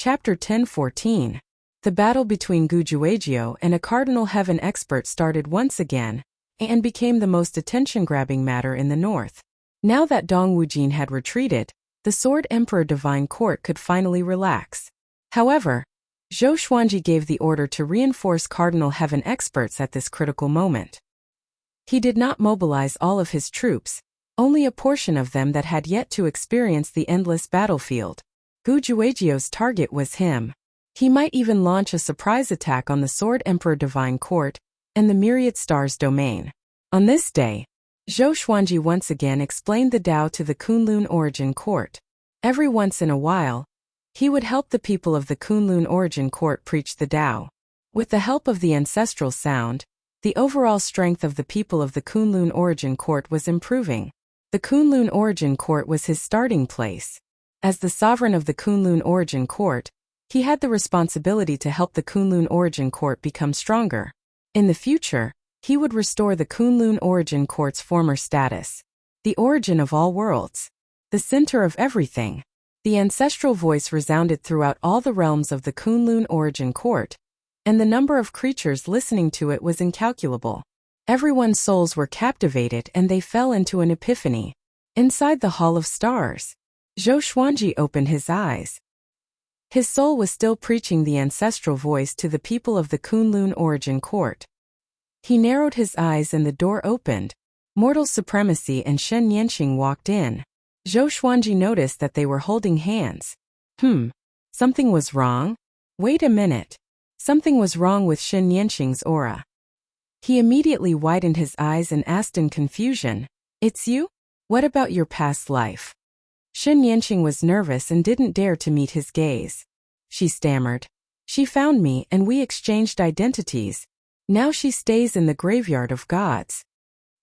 Chapter 10:14. The battle between Gujuejiu and a Cardinal Heaven expert started once again, and became the most attention-grabbing matter in the north. Now that Dong Wujin had retreated, the Sword Emperor Divine Court could finally relax. However, Zhou Xuanji gave the order to reinforce Cardinal Heaven experts at this critical moment. He did not mobilize all of his troops, only a portion of them that had yet to experience the endless battlefield. Gujuejiu's target was him. He might even launch a surprise attack on the Sword Emperor Divine Court and the Myriad Stars domain. On this day, Zhou Xuanji once again explained the Tao to the Kunlun Origin Court. Every once in a while, he would help the people of the Kunlun Origin Court preach the Tao. With the help of the ancestral sound, the overall strength of the people of the Kunlun Origin Court was improving. The Kunlun Origin Court was his starting place. As the sovereign of the Kunlun Origin Court, he had the responsibility to help the Kunlun Origin Court become stronger. In the future, he would restore the Kunlun Origin Court's former status. The origin of all worlds. The center of everything. The ancestral voice resounded throughout all the realms of the Kunlun Origin Court, and the number of creatures listening to it was incalculable. Everyone's souls were captivated and they fell into an epiphany. Inside the Hall of Stars, Zhou Xuanji opened his eyes. His soul was still preaching the ancestral voice to the people of the Kunlun Origin Court. He narrowed his eyes and the door opened. Mortal Supremacy and Shen Yanqing walked in. Zhou Xuanji noticed that they were holding hands. Something was wrong? Wait a minute. Something was wrong with Shen Yanqing's aura. He immediately widened his eyes and asked in confusion, "It's you? What about your past life?" Shen Yanqing was nervous and didn't dare to meet his gaze. She stammered. "She found me and we exchanged identities. Now she stays in the graveyard of gods."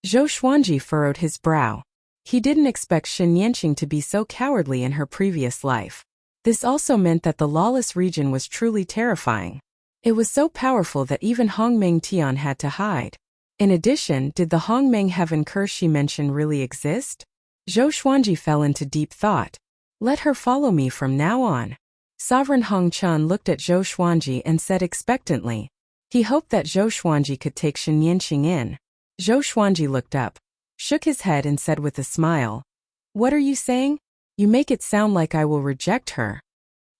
Zhou Xuanji furrowed his brow. He didn't expect Shen Yanqing to be so cowardly in her previous life. This also meant that the lawless region was truly terrifying. It was so powerful that even Hongmeng Tian had to hide. In addition, did the Hongmeng heaven curse she mentioned really exist? Zhou Xuanji fell into deep thought. Let her follow me from now on. Sovereign Hong Chun looked at Zhou Xuanji and said expectantly. He hoped that Zhou Xuanji could take Shen Yanqing in. Zhou Xuanji looked up, shook his head and said with a smile, "What are you saying? You make it sound like I will reject her."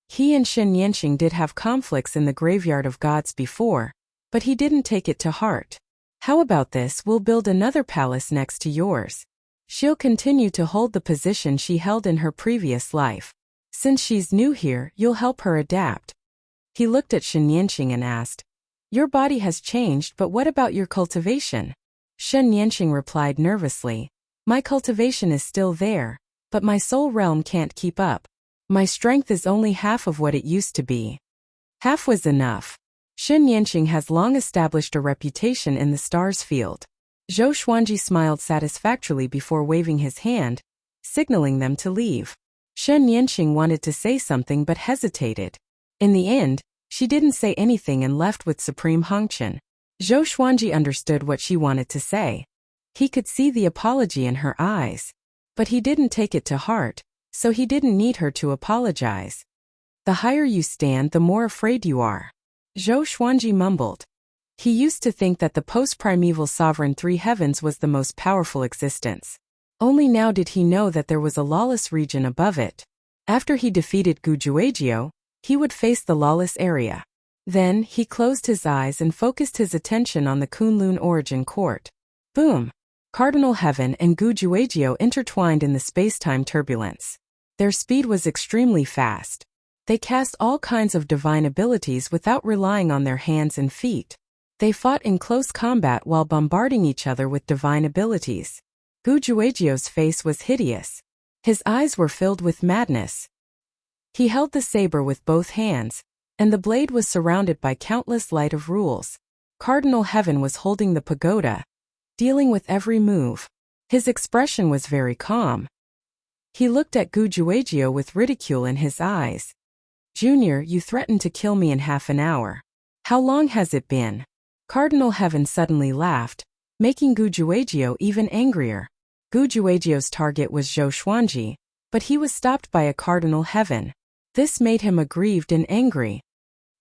He and Shen Yanqing did have conflicts in the graveyard of gods before, but he didn't take it to heart. "How about this? We'll build another palace next to yours. She'll continue to hold the position she held in her previous life. Since she's new here, you'll help her adapt." He looked at Shen Yanqing and asked, "Your body has changed, but what about your cultivation?" Shen Yanqing replied nervously, "My cultivation is still there, but my soul realm can't keep up. My strength is only half of what it used to be." Half was enough. Shen Yanqing has long established a reputation in the stars field. Zhou Xuanji smiled satisfactorily before waving his hand, signaling them to leave. Shen Yanqing wanted to say something but hesitated. In the end, she didn't say anything and left with Supreme Hongchen. Zhou Xuanji understood what she wanted to say. He could see the apology in her eyes. But he didn't take it to heart, so he didn't need her to apologize. "The higher you stand, the more afraid you are," Zhou Xuanji mumbled. He used to think that the post-primeval sovereign three heavens was the most powerful existence. Only now did he know that there was a lawless region above it. After he defeated Gujuejiu, he would face the lawless area. Then, he closed his eyes and focused his attention on the Kunlun Origin Court. Boom! Cardinal Heaven and Gujuejiu intertwined in the space-time turbulence. Their speed was extremely fast. They cast all kinds of divine abilities without relying on their hands and feet. They fought in close combat while bombarding each other with divine abilities. Gujuejiu's face was hideous. His eyes were filled with madness. He held the saber with both hands, and the blade was surrounded by countless light of rules. Cardinal Heaven was holding the pagoda, dealing with every move. His expression was very calm. He looked at Gujuejiu with ridicule in his eyes. "Junior, you threatened to kill me in half an hour. How long has it been?" Cardinal Heaven suddenly laughed, making Gujuejiu even angrier. Gujuejiu's target was Zhou Xuanji, but he was stopped by a Cardinal Heaven. This made him aggrieved and angry.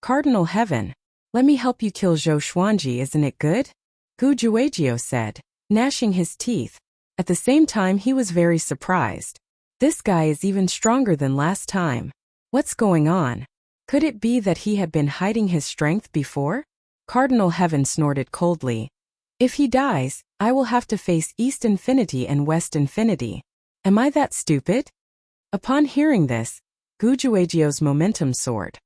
Cardinal Heaven, let me help you kill Zhou Xuanji, isn't it good? Gu Juejiu said, gnashing his teeth. At the same time he was very surprised. This guy is even stronger than last time. What's going on? Could it be that he had been hiding his strength before? Cardinal Heaven snorted coldly. If he dies, I will have to face East Infinity and West Infinity. Am I that stupid? Upon hearing this, Gu Juejiu's momentum soared.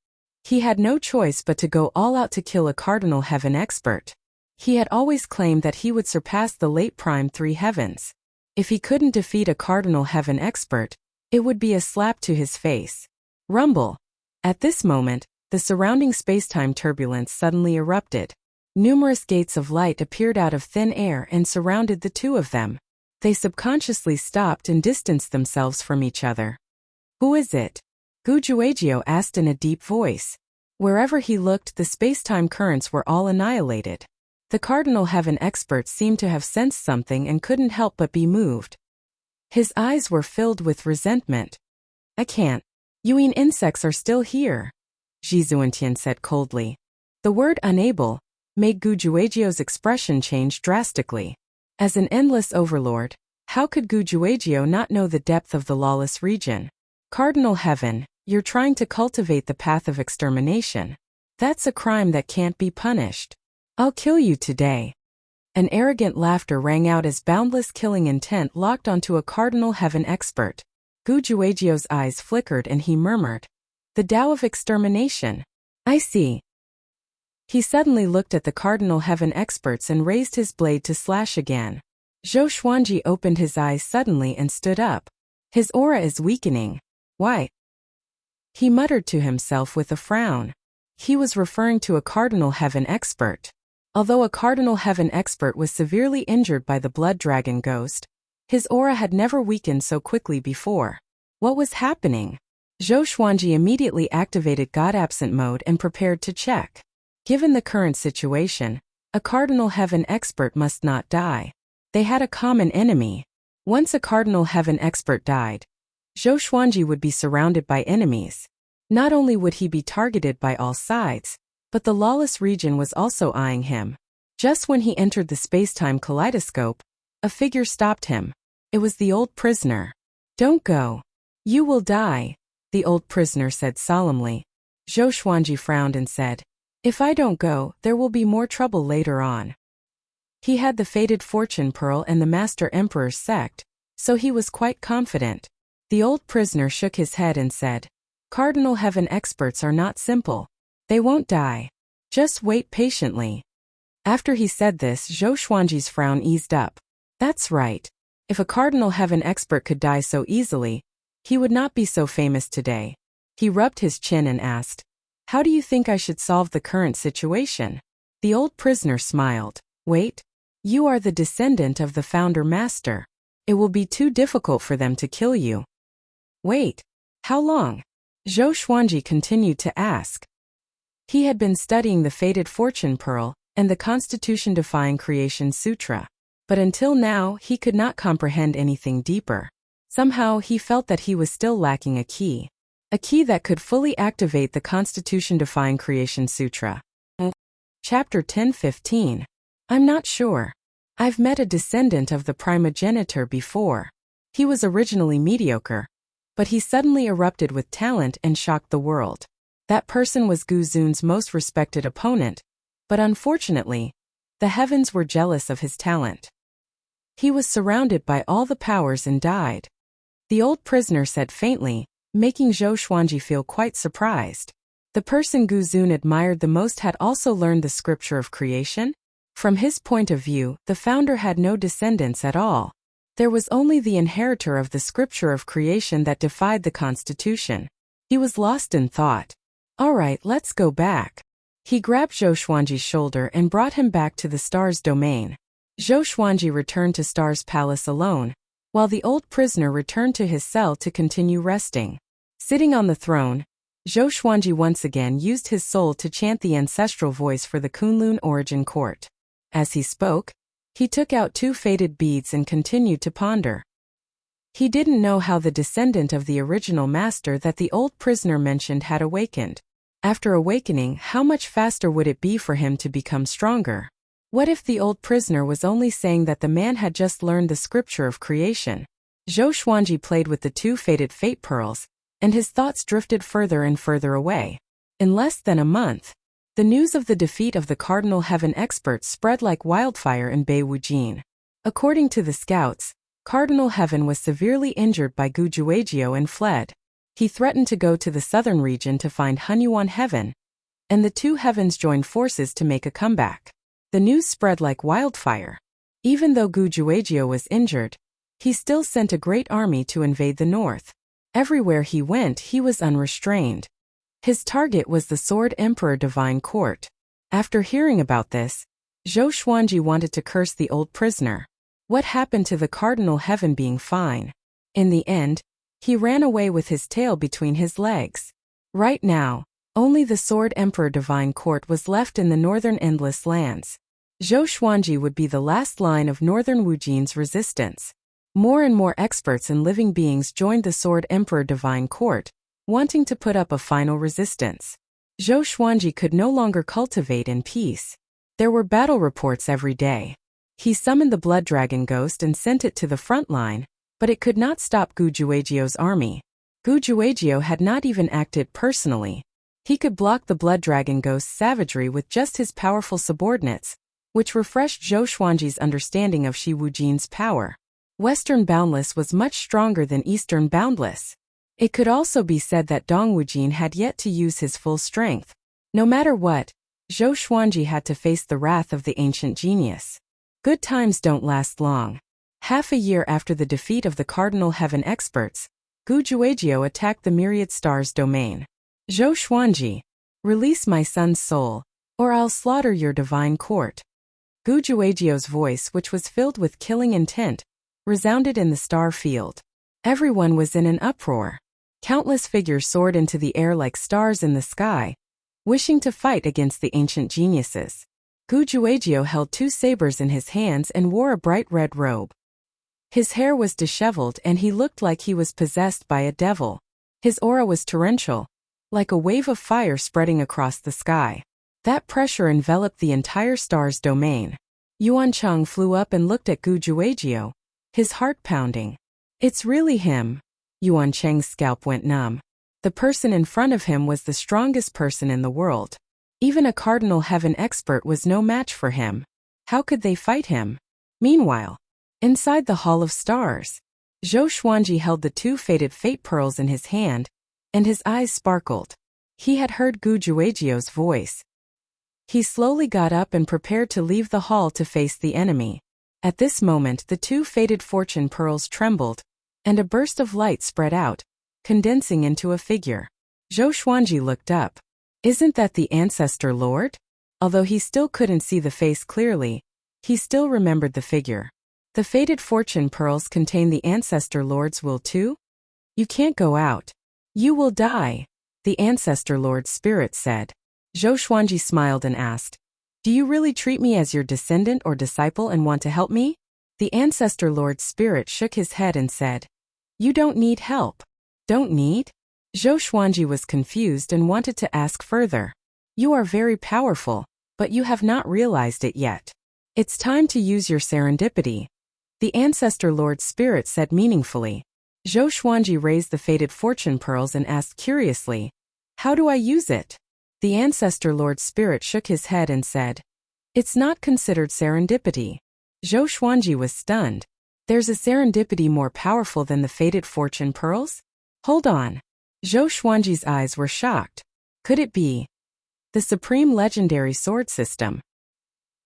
He had no choice but to go all out to kill a Cardinal Heaven expert. He had always claimed that he would surpass the late Prime 3 Heavens. If he couldn't defeat a Cardinal Heaven expert, it would be a slap to his face. Rumble. At this moment, the surrounding spacetime turbulence suddenly erupted. Numerous gates of light appeared out of thin air and surrounded the two of them. They subconsciously stopped and distanced themselves from each other. Who is it? Gu Juejiu asked in a deep voice. Wherever he looked, the spacetime currents were all annihilated. The Cardinal Heaven experts seemed to have sensed something and couldn't help but be moved. His eyes were filled with resentment. I can't. Yuan insects are still here, Zhi Zuantian said coldly. The word unable made Gu Juejiu's expression change drastically. As an endless overlord, how could Gu Juejiu not know the depth of the lawless region? Cardinal Heaven, you're trying to cultivate the path of extermination. That's a crime that can't be punished. I'll kill you today. An arrogant laughter rang out as boundless killing intent locked onto a Cardinal Heaven expert. Gu Juejiu's eyes flickered and he murmured, the Tao of extermination. I see. He suddenly looked at the Cardinal Heaven experts and raised his blade to slash again. Zhou Xuanji opened his eyes suddenly and stood up. His aura is weakening. Why? He muttered to himself with a frown. He was referring to a Cardinal Heaven expert. Although a Cardinal Heaven expert was severely injured by the Blood Dragon ghost, his aura had never weakened so quickly before. What was happening? Zhou Xuanji immediately activated God-Absent mode and prepared to check. Given the current situation, a Cardinal Heaven expert must not die. They had a common enemy. Once a Cardinal Heaven expert died, Zhou Xuanji would be surrounded by enemies. Not only would he be targeted by all sides, but the lawless region was also eyeing him. Just when he entered the spacetime kaleidoscope, a figure stopped him. It was the old prisoner. Don't go. You will die, the old prisoner said solemnly. Zhou Xuanji frowned and said, if I don't go, there will be more trouble later on. He had the fated fortune pearl and the Master Emperor's sect, so he was quite confident. The old prisoner shook his head and said, Cardinal Heaven experts are not simple. They won't die. Just wait patiently. After he said this, Zhou Xuanji's frown eased up. That's right. If a Cardinal Heaven expert could die so easily, he would not be so famous today. He rubbed his chin and asked, how do you think I should solve the current situation? The old prisoner smiled. Wait. You are the descendant of the Founder Master. It will be too difficult for them to kill you. Wait. How long? Zhou Xuanji continued to ask. He had been studying the Fated Fortune Pearl and the Constitution-defying Creation Sutra. But until now, he could not comprehend anything deeper. Somehow, he felt that he was still lacking a key. A key that could fully activate the Constitution-defying Creation Sutra. Chapter 10:15. I'm not sure. I've met a descendant of the primogenitor before. He was originally mediocre, but he suddenly erupted with talent and shocked the world. That person was Gu Zun's most respected opponent, but unfortunately, the heavens were jealous of his talent. He was surrounded by all the powers and died. The old prisoner said faintly, making Zhou Xuanji feel quite surprised. The person Gu Zun admired the most had also learned the scripture of creation. From his point of view, the founder had no descendants at all. There was only the inheritor of the scripture of creation that defied the constitution. He was lost in thought. All right, let's go back. He grabbed Zhou Xuanji's shoulder and brought him back to the star's domain. Zhou Xuanji returned to Star's palace alone, while the old prisoner returned to his cell to continue resting. Sitting on the throne, Zhou Xuanji once again used his soul to chant the ancestral voice for the Kunlun origin court. As he spoke, he took out 2 faded beads and continued to ponder. He didn't know how the descendant of the original master that the old prisoner mentioned had awakened. After awakening, how much faster would it be for him to become stronger? What if the old prisoner was only saying that the man had just learned the scripture of creation? Zhou Xuanji played with the two faded fate pearls, and his thoughts drifted further and further away. In less than a month, the news of the defeat of the Cardinal Heaven experts spread like wildfire in Beijing. According to the scouts, Cardinal Heaven was severely injured by Gu Juejiao and fled. He threatened to go to the southern region to find Hunyuan Heaven, and the two heavens joined forces to make a comeback. The news spread like wildfire. Even though Gu Juejiao was injured, he still sent a great army to invade the north. Everywhere he went, he was unrestrained. His target was the Sword Emperor Divine Court. After hearing about this, Zhou Xuanji wanted to curse the old prisoner. What happened to the Cardinal Heaven being fine? In the end, he ran away with his tail between his legs. Right now, only the Sword Emperor Divine Court was left in the northern Endless Lands. Zhou Xuanji would be the last line of northern Wujin's resistance. More and more experts and living beings joined the Sword Emperor Divine Court, wanting to put up a final resistance. Zhou Xuanji could no longer cultivate in peace. There were battle reports every day. He summoned the Blood Dragon Ghost and sent it to the front line, but it could not stop Gu Juejiao's army. Gu Juejiao had not even acted personally. He could block the Blood Dragon Ghost's savagery with just his powerful subordinates, which refreshed Zhou Xuanji's understanding of Shi Wujin's power. Western Boundless was much stronger than Eastern Boundless. It could also be said that Dong Wujin had yet to use his full strength. No matter what, Zhou Xuanji had to face the wrath of the ancient genius. Good times don't last long. Half a year after the defeat of the Cardinal Heaven experts, Gu Juejiao attacked the Myriad Stars domain. Zhou Xuanji, release my son's soul, or I'll slaughter your divine court. Gu Juejiao's voice, which was filled with killing intent, resounded in the star field. Everyone was in an uproar. Countless figures soared into the air like stars in the sky, wishing to fight against the ancient geniuses. Gu Juejiao held two sabers in his hands and wore a bright red robe. His hair was disheveled and he looked like he was possessed by a devil. His aura was torrential, like a wave of fire spreading across the sky. That pressure enveloped the entire star's domain. Yuan Cheng flew up and looked at Gu Juejiao, his heart pounding. It's really him. Yuan Cheng's scalp went numb. The person in front of him was the strongest person in the world. Even a Cardinal Heaven expert was no match for him. How could they fight him? Meanwhile, inside the Hall of Stars, Zhou Xuanji held the two faded fate pearls in his hand, and his eyes sparkled. He had heard Gu Juejiao's voice. He slowly got up and prepared to leave the hall to face the enemy. At this moment, the two faded fortune pearls trembled, and a burst of light spread out, condensing into a figure. Zhou Xuanji looked up. Isn't that the Ancestor Lord? Although he still couldn't see the face clearly, he still remembered the figure. The faded fortune pearls contain the Ancestor Lord's will too? You can't go out. You will die, the Ancestor Lord's spirit said. Zhou Xuanji smiled and asked, do you really treat me as your descendant or disciple and want to help me? The Ancestor Lord's spirit shook his head and said, you don't need help. Don't need? Zhou Xuanji was confused and wanted to ask further. You are very powerful, but you have not realized it yet. It's time to use your serendipity. The Ancestor Lord's spirit said meaningfully. Zhou Xuanji raised the faded fortune pearls and asked curiously, how do I use it? The Ancestor Lord's spirit shook his head and said, it's not considered serendipity. Zhou Xuanji was stunned. There's a serendipity more powerful than the faded fortune pearls? Hold on. Zhou Xuanji's eyes were shocked. Could it be the supreme legendary sword system?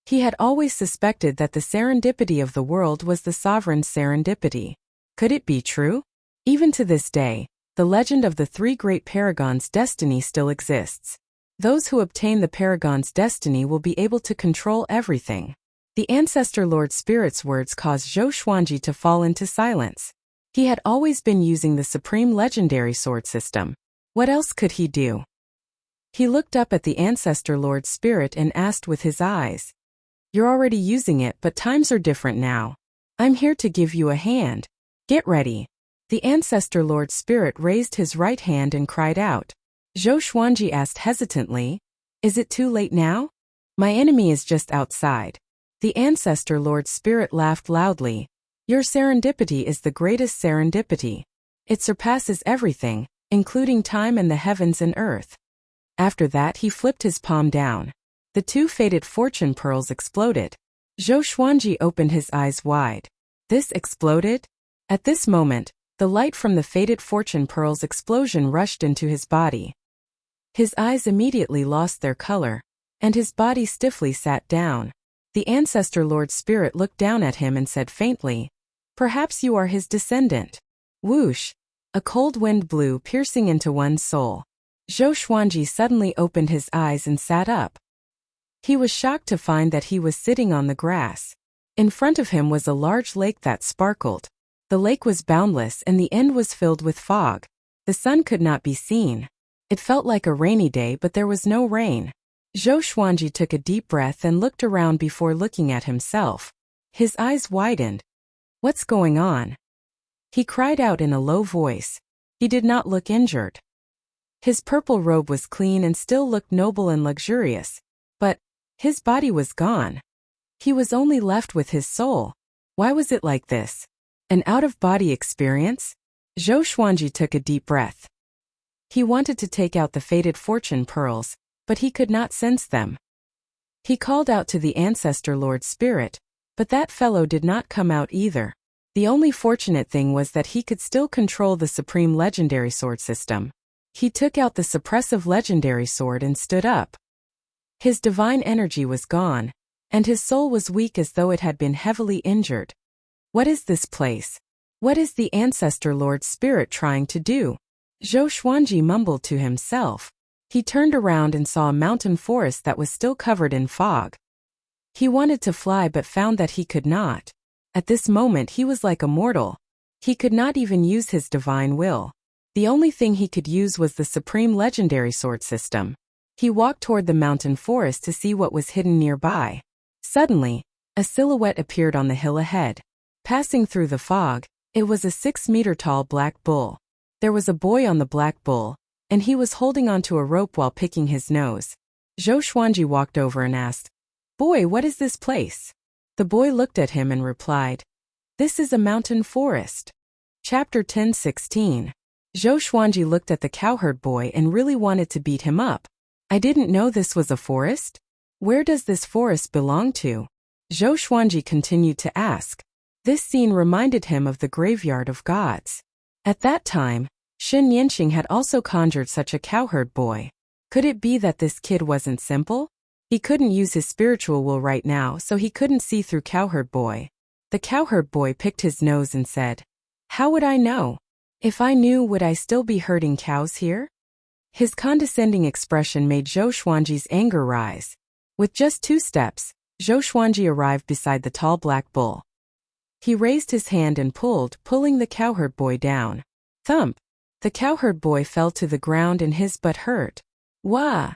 He had always suspected that the serendipity of the world was the sovereign's serendipity. Could it be true? Even to this day, the legend of the three great paragons' destiny still exists. Those who obtain the paragon's destiny will be able to control everything. The Ancestor Lord Spirit's words caused Zhou Xuanji to fall into silence. He had always been using the supreme legendary sword system. What else could he do? He looked up at the Ancestor Lord Spirit and asked with his eyes, you're already using it, but times are different now. I'm here to give you a hand. Get ready. The ancestor Lord Spirit raised his right hand and cried out. Zhou Xuanji asked hesitantly, "Is it too late now? My enemy is just outside." The ancestor Lord Spirit laughed loudly. "Your serendipity is the greatest serendipity. It surpasses everything, including time and the heavens and earth." After that he flipped his palm down. The two faded fortune pearls exploded. Zhou Xuanji opened his eyes wide. This exploded? At this moment, the light from the faded fortune pearls explosion rushed into his body. His eyes immediately lost their color, and his body stiffly sat down. The ancestor Lord Spirit looked down at him and said faintly, "Perhaps you are his descendant." Whoosh! A cold wind blew, piercing into one's soul. Zhou Xuanji suddenly opened his eyes and sat up. He was shocked to find that he was sitting on the grass. In front of him was a large lake that sparkled. The lake was boundless and the end was filled with fog. The sun could not be seen. It felt like a rainy day, but there was no rain. Zhou Xuanji took a deep breath and looked around before looking at himself. His eyes widened. "What's going on?" He cried out in a low voice. He did not look injured. His purple robe was clean and still looked noble and luxurious. But his body was gone. He was only left with his soul. Why was it like this? An out-of-body experience? Zhou Xuanji took a deep breath. He wanted to take out the faded fortune pearls, but he could not sense them. He called out to the ancestor Lord Spirit, but that fellow did not come out either. The only fortunate thing was that he could still control the supreme legendary sword system. He took out the suppressive legendary sword and stood up. His divine energy was gone, and his soul was weak as though it had been heavily injured. What is this place? What is the ancestor Lord Spirit trying to do? Zhou Xuanji mumbled to himself. He turned around and saw a mountain forest that was still covered in fog. He wanted to fly but found that he could not. At this moment he was like a mortal. He could not even use his divine will. The only thing he could use was the supreme legendary sword system. He walked toward the mountain forest to see what was hidden nearby. Suddenly, a silhouette appeared on the hill ahead. Passing through the fog, it was a 6-meter-tall black bull. There was a boy on the black bull, and he was holding onto a rope while picking his nose. Zhou Xuanji walked over and asked, "Boy, what is this place?" The boy looked at him and replied, "This is a mountain forest." Chapter 10:16. Zhou Xuanji looked at the cowherd boy and really wanted to beat him up. "I didn't know this was a forest? Where does this forest belong to?" Zhou Xuanji continued to ask. This scene reminded him of the graveyard of gods. At that time, Xin Yanqing had also conjured such a cowherd boy. Could it be that this kid wasn't simple? He couldn't use his spiritual will right now, so he couldn't see through cowherd boy. The cowherd boy picked his nose and said, "How would I know? If I knew, would I still be herding cows here?" His condescending expression made Zhou Xuanji's anger rise. With just 2 steps, Zhou Xuanji arrived beside the tall black bull. He raised his hand and pulled, pulling the cowherd boy down. Thump! The cowherd boy fell to the ground and his butt hurt. Wah!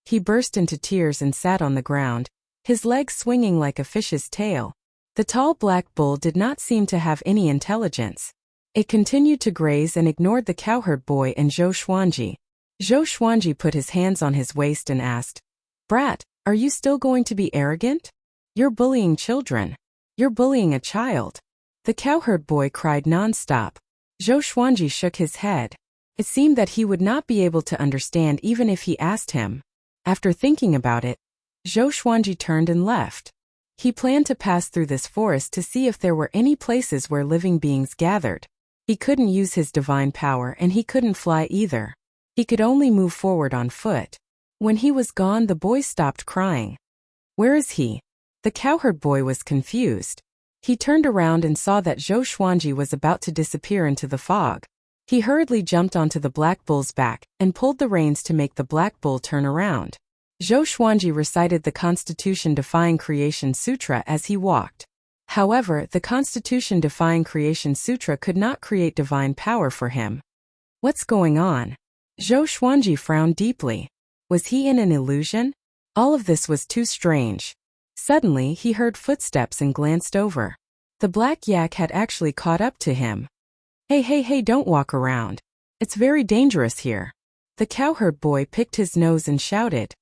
He burst into tears and sat on the ground, his legs swinging like a fish's tail. The tall black bull did not seem to have any intelligence. It continued to graze and ignored the cowherd boy and Zhou Xuanji. Zhou Xuanji put his hands on his waist and asked, "Brat, are you still going to be arrogant? You're bullying children. You're bullying a child." The cowherd boy cried non-stop. Zhou Xuanji shook his head. It seemed that he would not be able to understand even if he asked him. After thinking about it, Zhou Xuanji turned and left. He planned to pass through this forest to see if there were any places where living beings gathered. He couldn't use his divine power and he couldn't fly either. He could only move forward on foot. When he was gone, the boy stopped crying. "Where is he?" The cowherd boy was confused. He turned around and saw that Zhou Xuanji was about to disappear into the fog. He hurriedly jumped onto the black bull's back and pulled the reins to make the black bull turn around. Zhou Xuanji recited the Constitution-defying Creation Sutra as he walked. However, the Constitution-defying Creation Sutra could not create divine power for him. What's going on? Zhou Xuanji frowned deeply. Was he in an illusion? All of this was too strange. Suddenly, he heard footsteps and glanced over. The black yak had actually caught up to him. Hey, hey, hey, don't walk around. It's very dangerous here. The cowherd boy picked his nose and shouted.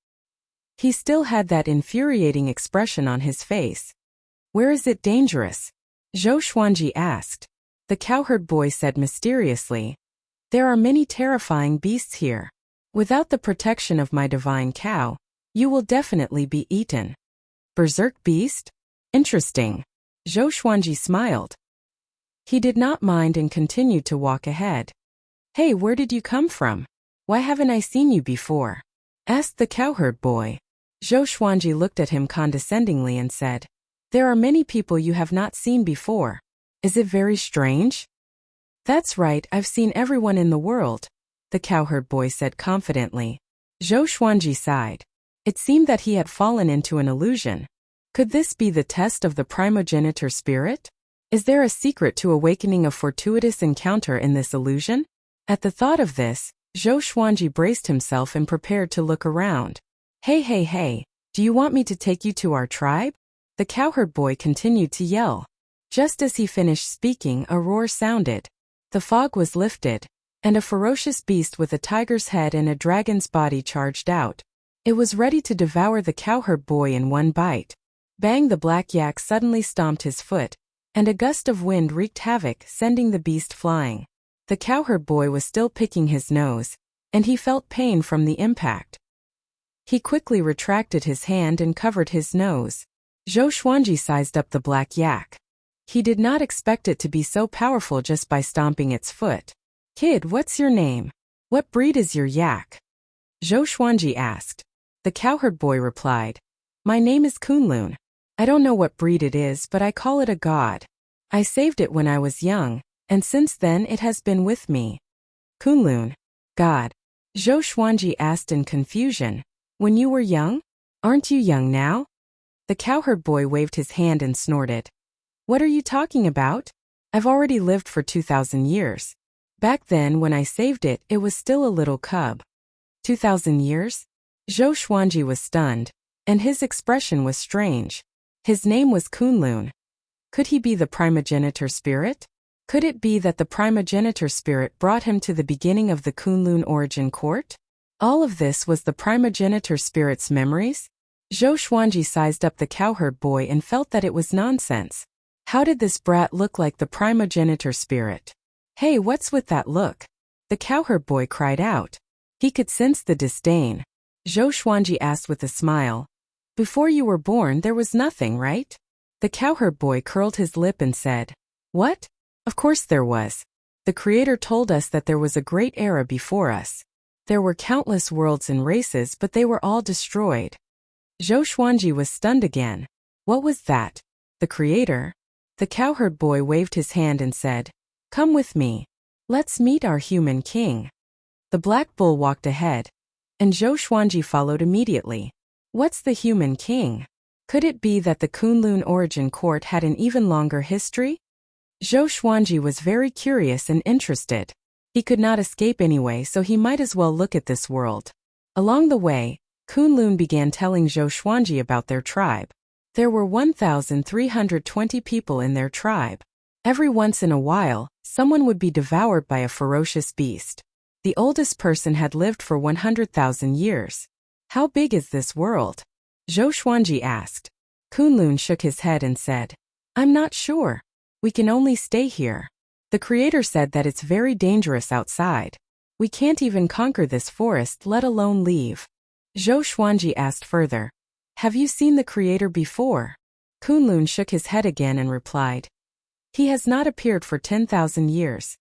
He still had that infuriating expression on his face. Where is it dangerous? Zhou Xuanji asked. The cowherd boy said mysteriously. There are many terrifying beasts here. Without the protection of my divine cow, you will definitely be eaten. Berserk beast? Interesting. Zhou Xuanji smiled. He did not mind and continued to walk ahead. Hey, where did you come from? Why haven't I seen you before? Asked the cowherd boy. Zhou Xuanji looked at him condescendingly and said, There are many people you have not seen before. Is it very strange? That's right, I've seen everyone in the world, the cowherd boy said confidently. Zhou Xuanji sighed. It seemed that he had fallen into an illusion. Could this be the test of the primogenitor spirit? Is there a secret to awakening a fortuitous encounter in this illusion? At the thought of this, Zhou Xuanji braced himself and prepared to look around. Hey, hey, hey, do you want me to take you to our tribe? The cowherd boy continued to yell. Just as he finished speaking, a roar sounded. The fog was lifted, and a ferocious beast with a tiger's head and a dragon's body charged out. It was ready to devour the cowherd boy in one bite. Bang! The black yak suddenly stomped his foot, and a gust of wind wreaked havoc, sending the beast flying. The cowherd boy was still picking his nose, and he felt pain from the impact. He quickly retracted his hand and covered his nose. Zhou Xuanji sized up the black yak. He did not expect it to be so powerful just by stomping its foot. Kid, what's your name? What breed is your yak? Zhou Xuanji asked. The cowherd boy replied. My name is Kunlun. I don't know what breed it is, but I call it a god. I saved it when I was young, and since then it has been with me. Kunlun. God. Zhou Xuanji asked in confusion. When you were young? Aren't you young now? The cowherd boy waved his hand and snorted. What are you talking about? I've already lived for 2,000 years. Back then when I saved it, it was still a little cub. 2,000 years? Zhou Xuanji was stunned, and his expression was strange. His name was Kunlun. Could he be the primogenitor spirit? Could it be that the primogenitor spirit brought him to the beginning of the Kunlun origin court? All of this was the primogenitor spirit's memories? Zhou Xuanji sized up the cowherd boy and felt that it was nonsense. How did this brat look like the primogenitor spirit? Hey, what's with that look? The cowherd boy cried out. He could sense the disdain. Zhou Xuanji asked with a smile. Before you were born there was nothing, right? The cowherd boy curled his lip and said. What? Of course there was. The Creator told us that there was a great era before us. There were countless worlds and races, but they were all destroyed. Zhou Xuanji was stunned again. What was that? The Creator? The cowherd boy waved his hand and said, Come with me. Let's meet our human king. The black bull walked ahead, and Zhou Xuanji followed immediately. What's the human king? Could it be that the Kunlun origin court had an even longer history? Zhou Xuanji was very curious and interested. He could not escape anyway, so he might as well look at this world. Along the way, Kunlun began telling Zhou Xuanji about their tribe. There were 1,320 people in their tribe. Every once in a while, someone would be devoured by a ferocious beast. The oldest person had lived for 100,000 years. How big is this world? Zhou Xuanji asked. Kunlun shook his head and said, I'm not sure. We can only stay here. The Creator said that it's very dangerous outside. We can't even conquer this forest, let alone leave. Zhou Xuanji asked further. Have you seen the Creator before? Kunlun shook his head again and replied. He has not appeared for 10,000 years.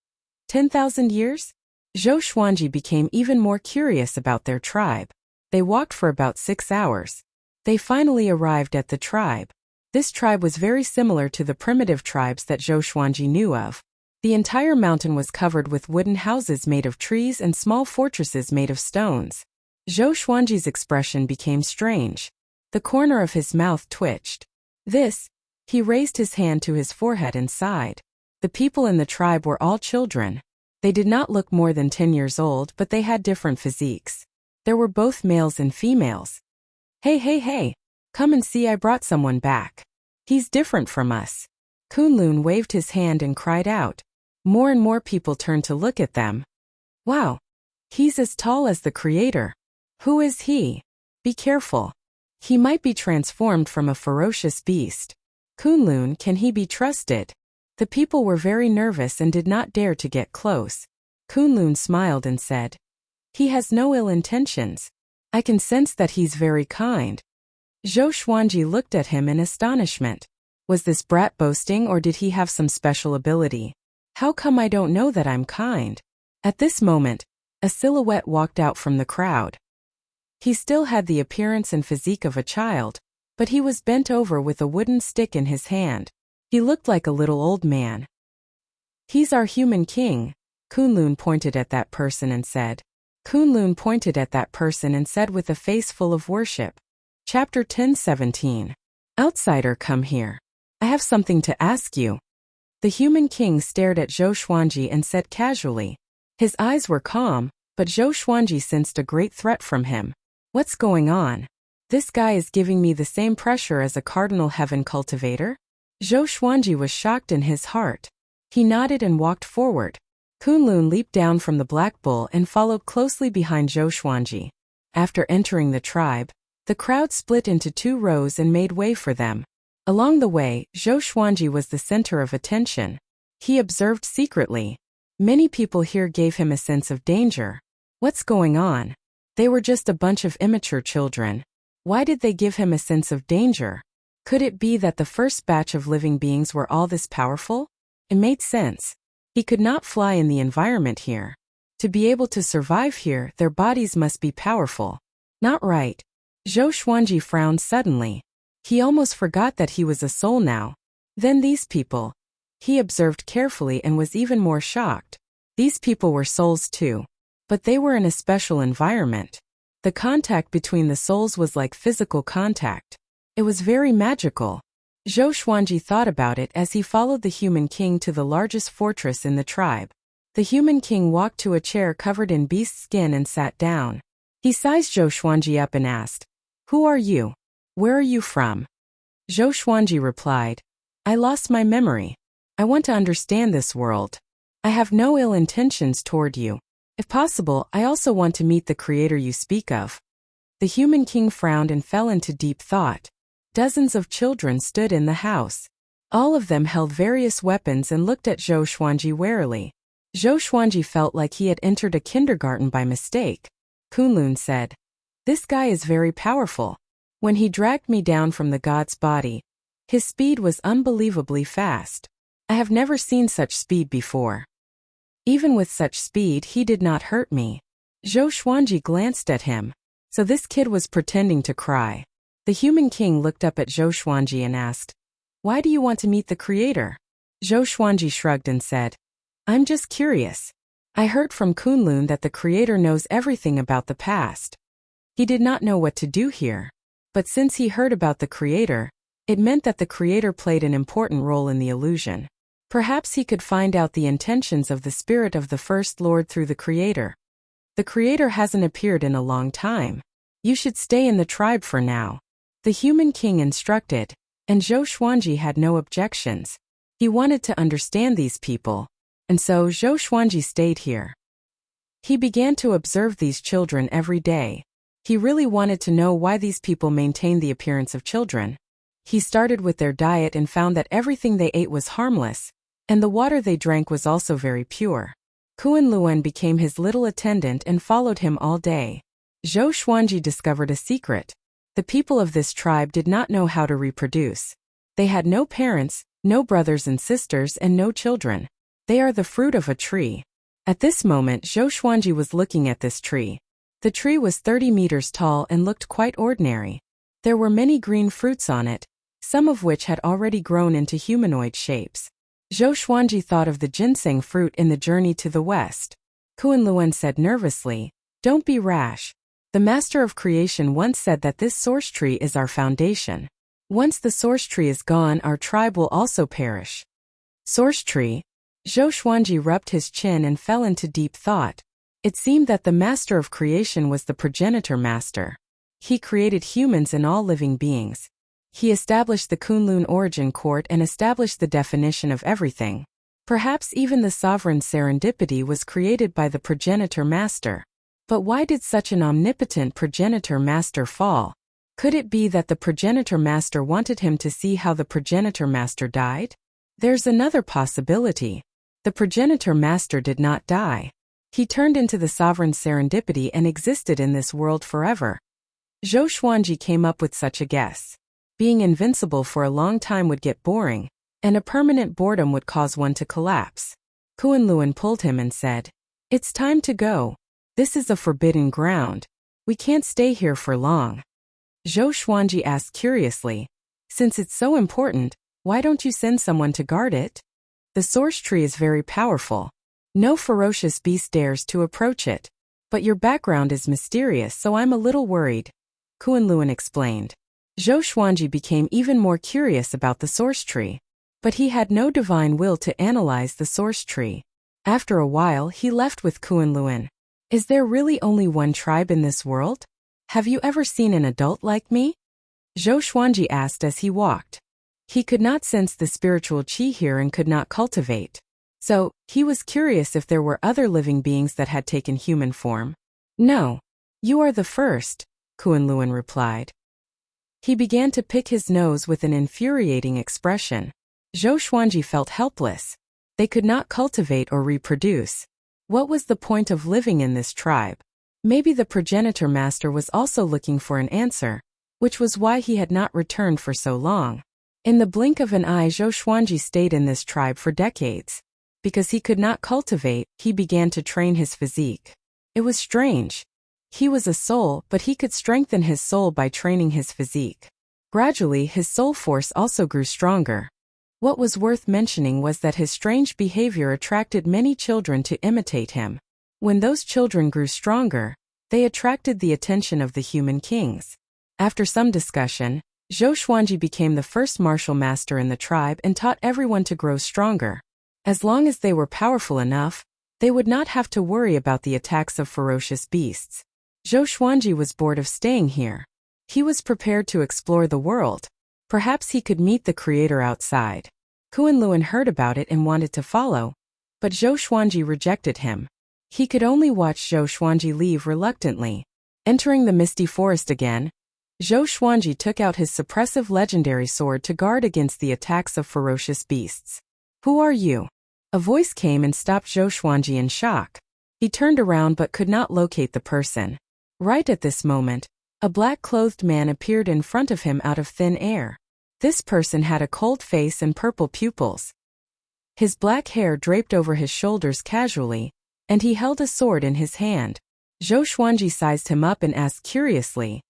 10,000 years? Zhou Xuanji became even more curious about their tribe. They walked for about 6 hours. They finally arrived at the tribe. This tribe was very similar to the primitive tribes that Zhou Xuanji knew of. The entire mountain was covered with wooden houses made of trees and small fortresses made of stones. Zhou Xuanji's expression became strange. The corner of his mouth twitched. He raised his hand to his forehead and sighed. The people in the tribe were all children. They did not look more than 10 years old, but they had different physiques. There were both males and females. Hey, hey, hey! Come and see, I brought someone back. He's different from us. Kunlun waved his hand and cried out. More and more people turned to look at them. Wow! He's as tall as the creator. Who is he? Be careful. He might be transformed from a ferocious beast. Kunlun, can he be trusted? The people were very nervous and did not dare to get close. Kunlun smiled and said, "He has no ill intentions. I can sense that he's very kind." Zhou Xuanji looked at him in astonishment. Was this brat boasting, or did he have some special ability? How come I don't know that I'm kind? At this moment, a silhouette walked out from the crowd. He still had the appearance and physique of a child, but he was bent over with a wooden stick in his hand. He looked like a little old man. "He's our human king," Kunlun pointed at that person and said. Kunlun pointed at that person and said with a face full of worship. Chapter 10:17. Outsider, come here. I have something to ask you. The human king stared at Zhou Xuanji and said casually. His eyes were calm, but Zhou Xuanji sensed a great threat from him. What's going on? This guy is giving me the same pressure as a cardinal heaven cultivator? Zhou Xuanji was shocked in his heart. He nodded and walked forward. Kunlun leaped down from the black bull and followed closely behind Zhou Xuanji. After entering the tribe, the crowd split into two rows and made way for them. Along the way, Zhou Xuanji was the center of attention. He observed secretly. Many people here gave him a sense of danger. What's going on? They were just a bunch of immature children. Why did they give him a sense of danger? Could it be that the first batch of living beings were all this powerful? It made sense. He could not fly in the environment here. To be able to survive here, their bodies must be powerful. Not right. Zhou Xuanji frowned suddenly. He almost forgot that he was a soul now. Then these people. He observed carefully and was even more shocked. These people were souls too. But they were in a special environment. The contact between the souls was like physical contact. It was very magical. Zhou Xuanji thought about it as he followed the human king to the largest fortress in the tribe. The human king walked to a chair covered in beast skin and sat down. He sized Zhou Xuanji up and asked, "Who are you? Where are you from?" Zhou Xuanji replied, "I lost my memory. I want to understand this world. I have no ill intentions toward you. If possible, I also want to meet the creator you speak of." The human king frowned and fell into deep thought. Dozens of children stood in the house. All of them held various weapons and looked at Zhou Xuanji warily. Zhou Xuanji felt like he had entered a kindergarten by mistake. Kunlun said, "This guy is very powerful. When he dragged me down from the god's body, his speed was unbelievably fast. I have never seen such speed before. Even with such speed, he did not hurt me." Zhou Xuanji glanced at him. So this kid was pretending to cry. The human king looked up at Zhou Xuanji and asked, "Why do you want to meet the creator?" Zhou Xuanji shrugged and said, "I'm just curious. I heard from Kunlun that the creator knows everything about the past." He did not know what to do here. But since he heard about the creator, it meant that the creator played an important role in the illusion. Perhaps he could find out the intentions of the spirit of the First Lord through the creator. The creator hasn't appeared in a long time. You should stay in the tribe for now. The human king instructed, and Zhou Xuanji had no objections. He wanted to understand these people, and so Zhou Xuanji stayed here. He began to observe these children every day. He really wanted to know why these people maintained the appearance of children. He started with their diet and found that everything they ate was harmless, and the water they drank was also very pure. Kuan Luan became his little attendant and followed him all day. Zhou Xuanji discovered a secret. The people of this tribe did not know how to reproduce. They had no parents, no brothers and sisters, and no children. They are the fruit of a tree. At this moment, Zhou Xuanji was looking at this tree. The tree was 30 meters tall and looked quite ordinary. There were many green fruits on it, some of which had already grown into humanoid shapes. Zhou Xuanji thought of the ginseng fruit in the journey to the west. Kuan Luan said nervously, "Don't be rash. The master of creation once said that this source tree is our foundation. Once the source tree is gone, our tribe will also perish." Source tree? Zhou Xuanji rubbed his chin and fell into deep thought. It seemed that the master of creation was the progenitor master. He created humans and all living beings. He established the Kunlun origin court and established the definition of everything. Perhaps even the sovereign serendipity was created by the progenitor master. But why did such an omnipotent progenitor master fall? Could it be that the progenitor master wanted him to see how the progenitor master died? There's another possibility. The progenitor master did not die. He turned into the sovereign serendipity and existed in this world forever. Zhou Xuanji came up with such a guess. Being invincible for a long time would get boring, and a permanent boredom would cause one to collapse. Kunlun pulled him and said, "It's time to go. This is a forbidden ground. We can't stay here for long." Zhou Xuanji asked curiously, "Since it's so important, why don't you send someone to guard it? The source tree is very powerful. No ferocious beast dares to approach it. But your background is mysterious, so I'm a little worried," Kunlun explained. Zhou Xuanji became even more curious about the source tree. But he had no divine will to analyze the source tree. After a while he left with Kunlun. "Is there really only one tribe in this world? Have you ever seen an adult like me?" Zhou Xuanji asked as he walked. He could not sense the spiritual qi here and could not cultivate. So, he was curious if there were other living beings that had taken human form. "No. You are the first," Kunlun replied. He began to pick his nose with an infuriating expression. Zhou Xuanji felt helpless. They could not cultivate or reproduce. What was the point of living in this tribe? Maybe the progenitor master was also looking for an answer, which was why he had not returned for so long. In the blink of an eye, Zhou Xuanji stayed in this tribe for decades. Because he could not cultivate, he began to train his physique. It was strange. He was a soul, but he could strengthen his soul by training his physique. Gradually, his soul force also grew stronger. What was worth mentioning was that his strange behavior attracted many children to imitate him. When those children grew stronger, they attracted the attention of the human kings. After some discussion, Zhou Xuanji became the first martial master in the tribe and taught everyone to grow stronger. As long as they were powerful enough, they would not have to worry about the attacks of ferocious beasts. Zhou Xuanji was bored of staying here. He was prepared to explore the world. Perhaps he could meet the creator outside. Kunlun heard about it and wanted to follow, but Zhou Xuanji rejected him. He could only watch Zhou Xuanji leave reluctantly. Entering the misty forest again, Zhou Xuanji took out his suppressive legendary sword to guard against the attacks of ferocious beasts. "Who are you?" A voice came and stopped Zhou Xuanji in shock. He turned around but could not locate the person. Right at this moment, a black-clothed man appeared in front of him out of thin air. This person had a cold face and purple pupils. His black hair draped over his shoulders casually, and he held a sword in his hand. Zhou Xuanji sized him up and asked curiously,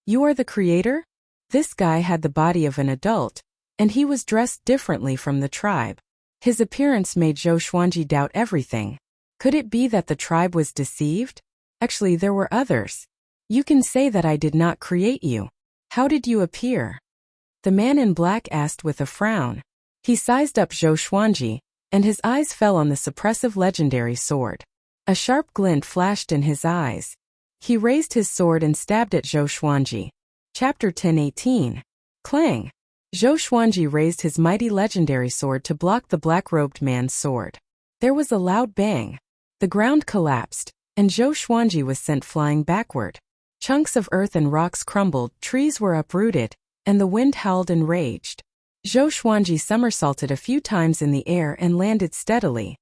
"You are the creator?" This guy had the body of an adult, and he was dressed differently from the tribe. His appearance made Zhou Xuanji doubt everything. Could it be that the tribe was deceived? Actually, there were others. "You can say that I did not create you. How did you appear?" The man in black asked with a frown. He sized up Zhou Xuanji, and his eyes fell on the suppressive legendary sword. A sharp glint flashed in his eyes. He raised his sword and stabbed at Zhou Xuanji. Chapter 10:18. Clang! Zhou Xuanji raised his mighty legendary sword to block the black-robed man's sword. There was a loud bang. The ground collapsed, and Zhou Xuanji was sent flying backward. Chunks of earth and rocks crumbled, trees were uprooted, and the wind howled and raged. Zhou Xuanji somersaulted a few times in the air and landed steadily.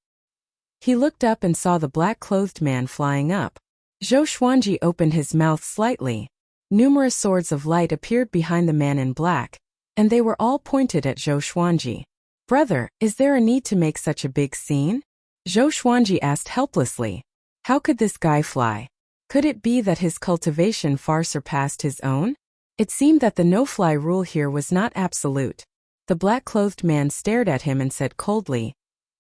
He looked up and saw the black-clothed man flying up. Zhou Xuanji opened his mouth slightly. Numerous swords of light appeared behind the man in black, and they were all pointed at Zhou Xuanji. "Brother, is there a need to make such a big scene?" Zhou Xuanji asked helplessly. How could this guy fly? Could it be that his cultivation far surpassed his own? It seemed that the no-fly rule here was not absolute. The black-clothed man stared at him and said coldly,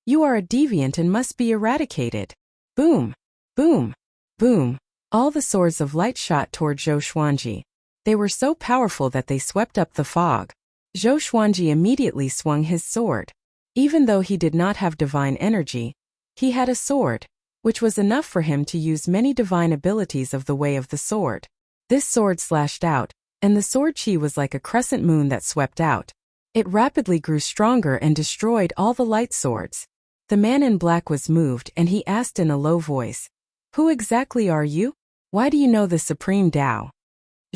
"You are a deviant and must be eradicated." Boom! Boom! Boom! All the swords of light shot toward Zhou Xuanji. They were so powerful that they swept up the fog. Zhou Xuanji immediately swung his sword. Even though he did not have divine energy, he had a sword, which was enough for him to use many divine abilities of the way of the sword. This sword slashed out, and the sword chi was like a crescent moon that swept out. It rapidly grew stronger and destroyed all the light swords. The man in black was moved and he asked in a low voice, "Who exactly are you? Why do you know the Supreme Tao?"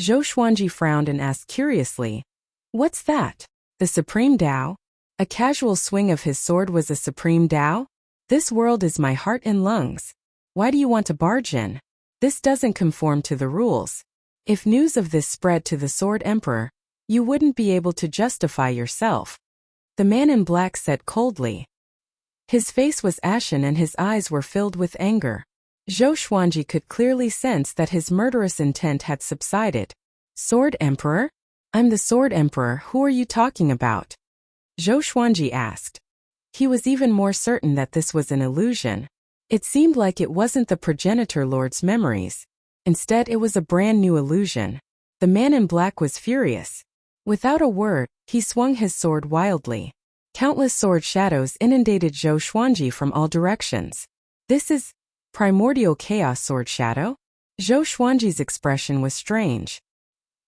Zhou Xuanji frowned and asked curiously, "What's that? The Supreme Tao?" A casual swing of his sword was a Supreme Tao? "This world is my heart and lungs. Why do you want to barge in? This doesn't conform to the rules. If news of this spread to the Sword Emperor, you wouldn't be able to justify yourself." The man in black said coldly. His face was ashen and his eyes were filled with anger. Zhou Xuanji could clearly sense that his murderous intent had subsided. "Sword Emperor? I'm the Sword Emperor. Who are you talking about?" Zhou Xuanji asked. He was even more certain that this was an illusion. It seemed like it wasn't the progenitor lord's memories. Instead, it was a brand new illusion. The man in black was furious. Without a word, he swung his sword wildly. Countless sword shadows inundated Zhou Xuanji from all directions. "This is primordial chaos sword shadow?" Zhou Xuanji's expression was strange.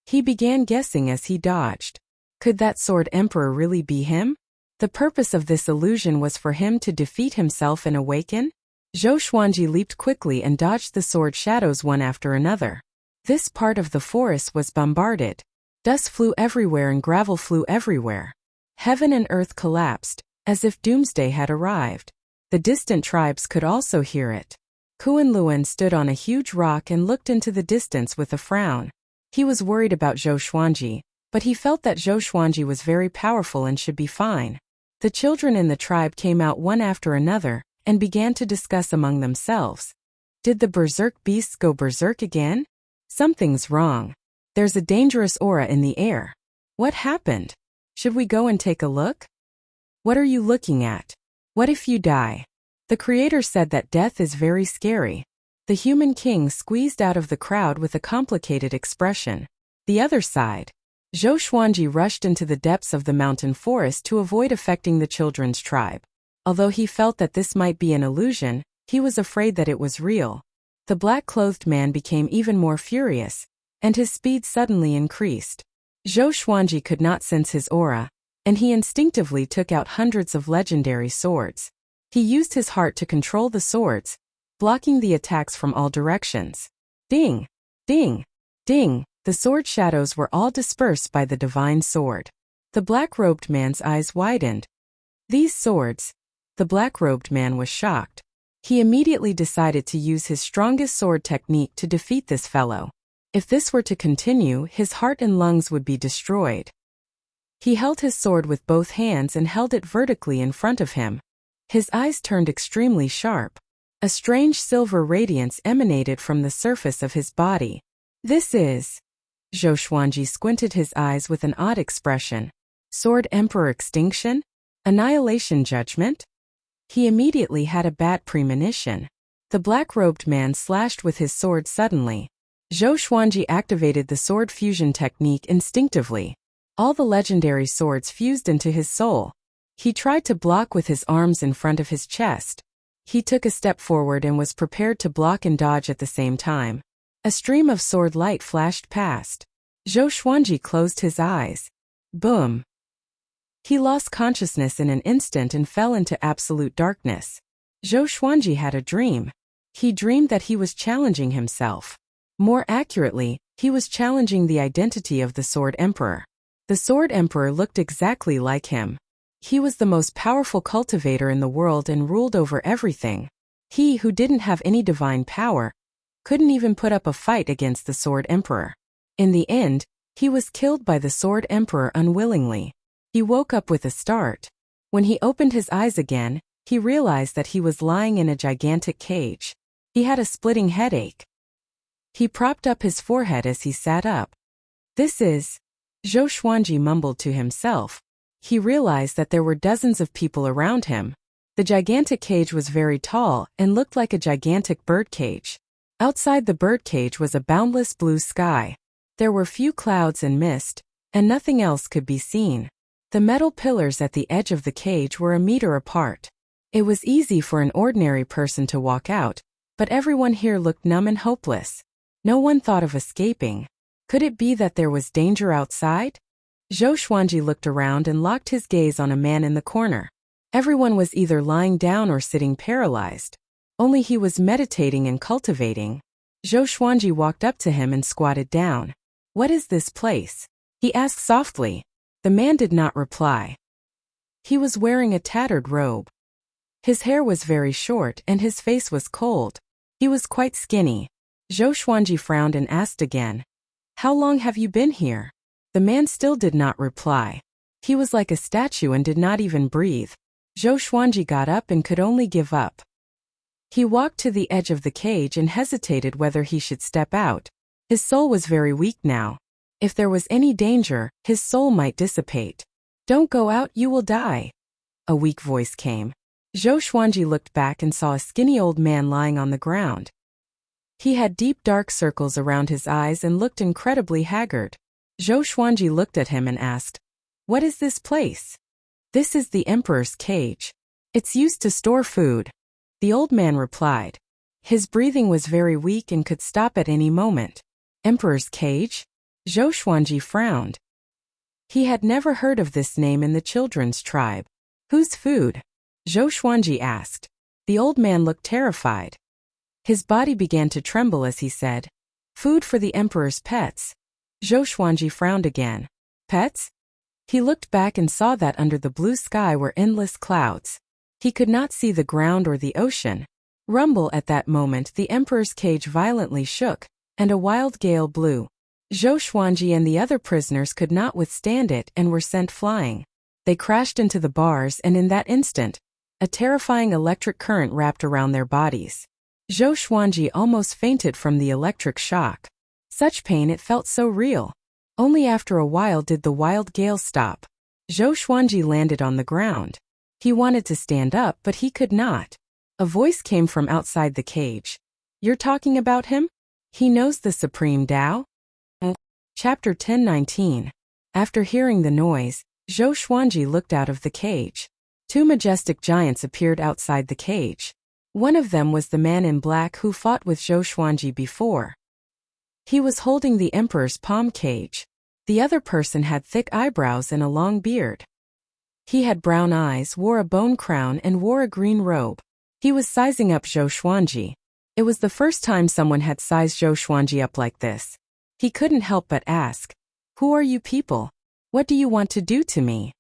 He began guessing as he dodged. Could that Sword Emperor really be him? The purpose of this illusion was for him to defeat himself and awaken? Zhou Xuanji leaped quickly and dodged the sword shadows one after another. This part of the forest was bombarded. Dust flew everywhere and gravel flew everywhere. Heaven and earth collapsed, as if doomsday had arrived. The distant tribes could also hear it. Kuan Luan stood on a huge rock and looked into the distance with a frown. He was worried about Zhou Xuanji, but he felt that Zhou Xuanji was very powerful and should be fine. The children in the tribe came out one after another and began to discuss among themselves. Did the berserk beasts go berserk again? Something's wrong. There's a dangerous aura in the air. What happened? Should we go and take a look? What are you looking at? What if you die? The creator said that death is very scary. The human king squeezed out of the crowd with a complicated expression. The other side. Zhou Xuanji rushed into the depths of the mountain forest to avoid affecting the children's tribe. Although he felt that this might be an illusion, he was afraid that it was real. The black-clothed man became even more furious, and his speed suddenly increased. Zhou Xuanji could not sense his aura, and he instinctively took out hundreds of legendary swords. He used his heart to control the swords, blocking the attacks from all directions. Ding! Ding! Ding! The sword shadows were all dispersed by the divine sword. The black-robed man's eyes widened. These swords? The black-robed man was shocked. He immediately decided to use his strongest sword technique to defeat this fellow. If this were to continue, his heart and lungs would be destroyed. He held his sword with both hands and held it vertically in front of him. His eyes turned extremely sharp. A strange silver radiance emanated from the surface of his body. This is... Zhou Xuanji squinted his eyes with an odd expression. Sword Emperor extinction? Annihilation judgment? He immediately had a bad premonition. The black-robed man slashed with his sword suddenly. Zhou Xuanji activated the sword fusion technique instinctively. All the legendary swords fused into his soul. He tried to block with his arms in front of his chest. He took a step forward and was prepared to block and dodge at the same time. A stream of sword light flashed past. Zhou Xuanji closed his eyes. Boom! He lost consciousness in an instant and fell into absolute darkness. Zhou Xuanji had a dream. He dreamed that he was challenging himself. More accurately, he was challenging the identity of the Sword Emperor. The Sword Emperor looked exactly like him. He was the most powerful cultivator in the world and ruled over everything. He who didn't have any divine power couldn't even put up a fight against the Sword Emperor. In the end, he was killed by the Sword Emperor unwillingly. He woke up with a start. When he opened his eyes again, he realized that he was lying in a gigantic cage. He had a splitting headache. He propped up his forehead as he sat up. This is... Zhou Xuanji mumbled to himself. He realized that there were dozens of people around him. The gigantic cage was very tall and looked like a gigantic bird cage. Outside the birdcage was a boundless blue sky. There were few clouds and mist, and nothing else could be seen. The metal pillars at the edge of the cage were a meter apart. It was easy for an ordinary person to walk out, but everyone here looked numb and hopeless. No one thought of escaping. Could it be that there was danger outside? Zhou Xuanji looked around and locked his gaze on a man in the corner. Everyone was either lying down or sitting paralyzed. Only he was meditating and cultivating. Zhou Xuanji walked up to him and squatted down. "What is this place?" he asked softly. The man did not reply. He was wearing a tattered robe. His hair was very short and his face was cold. He was quite skinny. Zhou Xuanji frowned and asked again, "How long have you been here?" The man still did not reply. He was like a statue and did not even breathe. Zhou Xuanji got up and could only give up. He walked to the edge of the cage and hesitated whether he should step out. His soul was very weak now. If there was any danger, his soul might dissipate. "Don't go out, you will die," a weak voice came. Zhou Xuanji looked back and saw a skinny old man lying on the ground. He had deep dark circles around his eyes and looked incredibly haggard. Zhou Xuanji looked at him and asked, "What is this place?" "This is the Emperor's cage. It's used to store food," the old man replied. His breathing was very weak and could stop at any moment. Emperor's cage? Zhou Xuanji frowned. He had never heard of this name in the children's tribe. "Whose food?" Zhou Xuanji asked. The old man looked terrified. His body began to tremble as he said, "Food for the Emperor's pets." Zhou Xuanji frowned again. "Pets?" He looked back and saw that under the blue sky were endless clouds. He could not see the ground or the ocean. Rumble at that moment the Emperor's cage violently shook, and a wild gale blew. Zhou Xuanji and the other prisoners could not withstand it and were sent flying. They crashed into the bars and in that instant, a terrifying electric current wrapped around their bodies. Zhou Xuanji almost fainted from the electric shock. Such pain, it felt so real. Only after a while did the wild gale stop. Zhou Xuanji landed on the ground. He wanted to stand up, but he could not. A voice came from outside the cage. "You're talking about him? He knows the Supreme Tao?" Chapter 10:19. After hearing the noise, Zhou Xuanji looked out of the cage. Two majestic giants appeared outside the cage. One of them was the man in black who fought with Zhou Xuanji before. He was holding the Emperor's palm cage. The other person had thick eyebrows and a long beard. He had brown eyes, wore a bone crown and wore a green robe. He was sizing up Zhou Xuanji. It was the first time someone had sized Zhou Xuanji up like this. He couldn't help but ask, "Who are you people? What do you want to do to me?"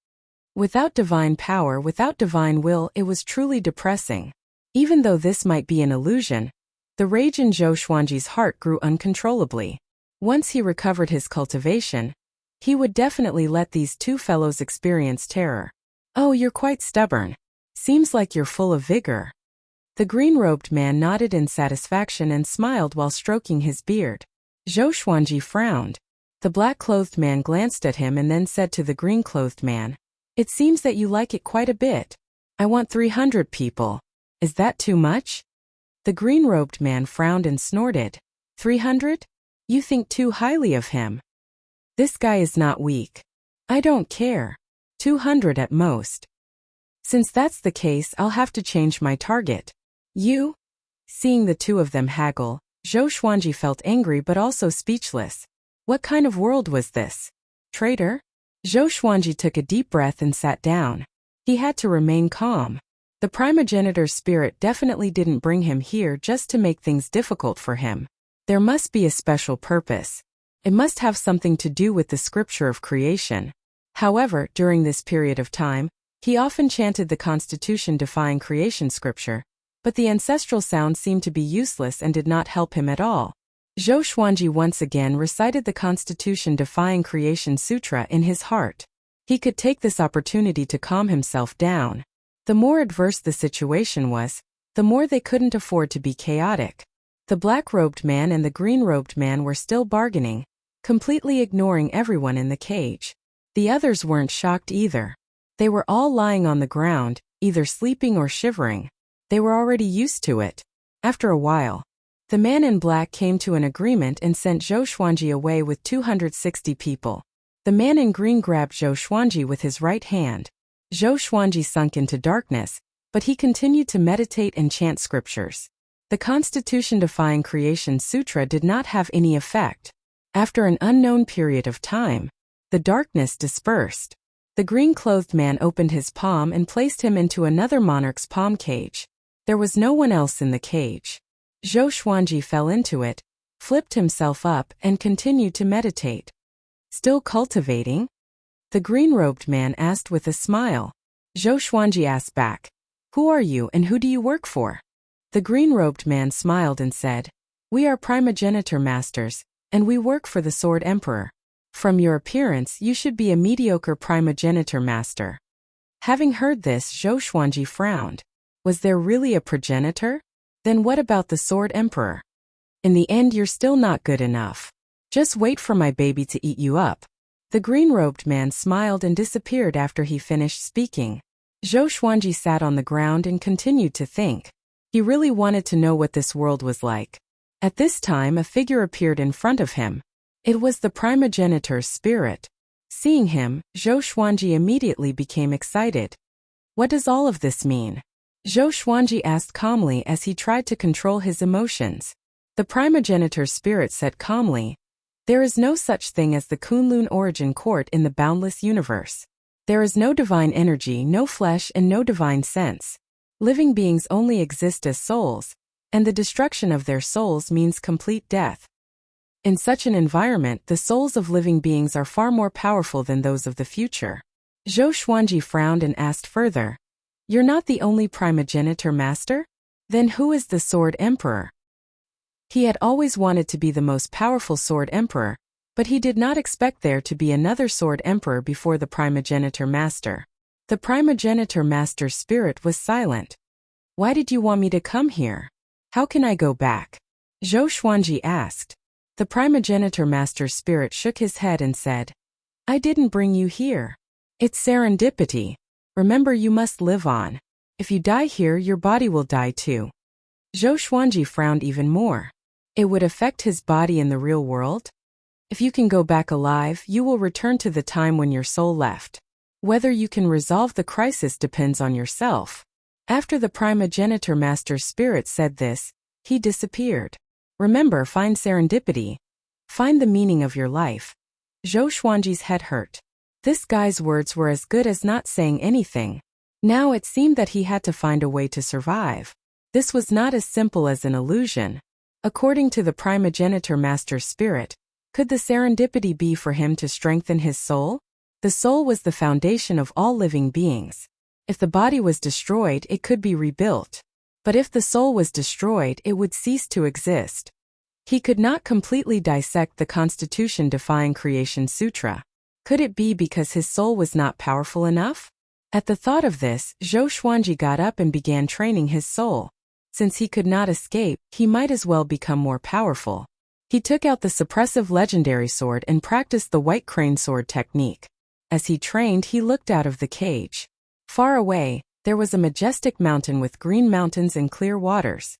Without divine power, without divine will, it was truly depressing. Even though this might be an illusion, the rage in Zhou Xuanji's heart grew uncontrollably. Once he recovered his cultivation, he would definitely let these two fellows experience terror. "Oh, you're quite stubborn. Seems like you're full of vigor." The green-robed man nodded in satisfaction and smiled while stroking his beard. Zhou Xuanji frowned. The black-clothed man glanced at him and then said to the green-clothed man, "It seems that you like it quite a bit. I want 300 people. Is that too much?" The green-robed man frowned and snorted. 300? You think too highly of him. This guy is not weak. I don't care. 200 at most. Since that's the case, I'll have to change my target. You?" Seeing the two of them haggle, Zhou Xuanji felt angry but also speechless. What kind of world was this? Traitor? Zhou Xuanji took a deep breath and sat down. He had to remain calm. The primogenitor's spirit definitely didn't bring him here just to make things difficult for him. There must be a special purpose. It must have something to do with the scripture of creation. However, during this period of time, he often chanted the constitution-defying creation scripture, but the ancestral sound seemed to be useless and did not help him at all. Zhou Xuanji once again recited the constitution-defying creation sutra in his heart. He could take this opportunity to calm himself down. The more adverse the situation was, the more they couldn't afford to be chaotic. The black-robed man and the green-robed man were still bargaining, completely ignoring everyone in the cage. The others weren't shocked either. They were all lying on the ground, either sleeping or shivering. They were already used to it. After a while, the man in black came to an agreement and sent Zhou Xuanji away with 260 people. The man in green grabbed Zhou Xuanji with his right hand. Zhou Xuanji sunk into darkness, but he continued to meditate and chant scriptures. The constitution-defying creation sutra did not have any effect. After an unknown period of time, the darkness dispersed. The green-clothed man opened his palm and placed him into another monarch's palm cage. There was no one else in the cage. Zhou Xuanji fell into it, flipped himself up, and continued to meditate. Still cultivating? The green-robed man asked with a smile. Zhou Xuanji asked back, "Who are you and who do you work for?" The green-robed man smiled and said, "We are primogenitor masters, and we work for the Sword Emperor. From your appearance, you should be a mediocre primogenitor master." Having heard this, Zhou Xuanji frowned. Was there really a progenitor? Then what about the Sword Emperor? In the end, you're still not good enough. Just wait for my baby to eat you up. The green-robed man smiled and disappeared after he finished speaking. Zhou Xuanji sat on the ground and continued to think. He really wanted to know what this world was like. At this time, a figure appeared in front of him. It was the primogenitor's spirit. Seeing him, Zhou Xuanji immediately became excited. What does all of this mean? Zhou Xuanji asked calmly as he tried to control his emotions. The primogenitor's spirit said calmly, "There is no such thing as the Kunlun origin court in the boundless universe. There is no divine energy, no flesh, and no divine sense. Living beings only exist as souls, and the destruction of their souls means complete death. In such an environment, the souls of living beings are far more powerful than those of the future." Zhou Xuanji frowned and asked further, "You're not the only primogenitor master? Then who is the Sword Emperor?" He had always wanted to be the most powerful Sword Emperor, but he did not expect there to be another Sword Emperor before the primogenitor master. The primogenitor master's spirit was silent. "Why did you want me to come here? How can I go back?" Zhou Xuanji asked. The primogenitor master's spirit shook his head and said, "I didn't bring you here. It's serendipity. Remember, you must live on. If you die here, your body will die too." Zhou Xuanji frowned even more. It would affect his body in the real world? If you can go back alive, you will return to the time when your soul left. Whether you can resolve the crisis depends on yourself. After the primogenitor master's spirit said this, he disappeared. Remember, find serendipity. Find the meaning of your life. Zhou Xuanji's head hurt. This guy's words were as good as not saying anything. Now it seemed that he had to find a way to survive. This was not as simple as an illusion. According to the primogenitor master's spirit, could the serendipity be for him to strengthen his soul? The soul was the foundation of all living beings. If the body was destroyed, it could be rebuilt. But if the soul was destroyed, it would cease to exist. He could not completely dissect the Constitution-defying Creation Sutra. Could it be because his soul was not powerful enough? At the thought of this, Zhou Xuanji got up and began training his soul. Since he could not escape, he might as well become more powerful. He took out the suppressive legendary sword and practiced the white crane sword technique. As he trained, he looked out of the cage. Far away, there was a majestic mountain with green mountains and clear waters.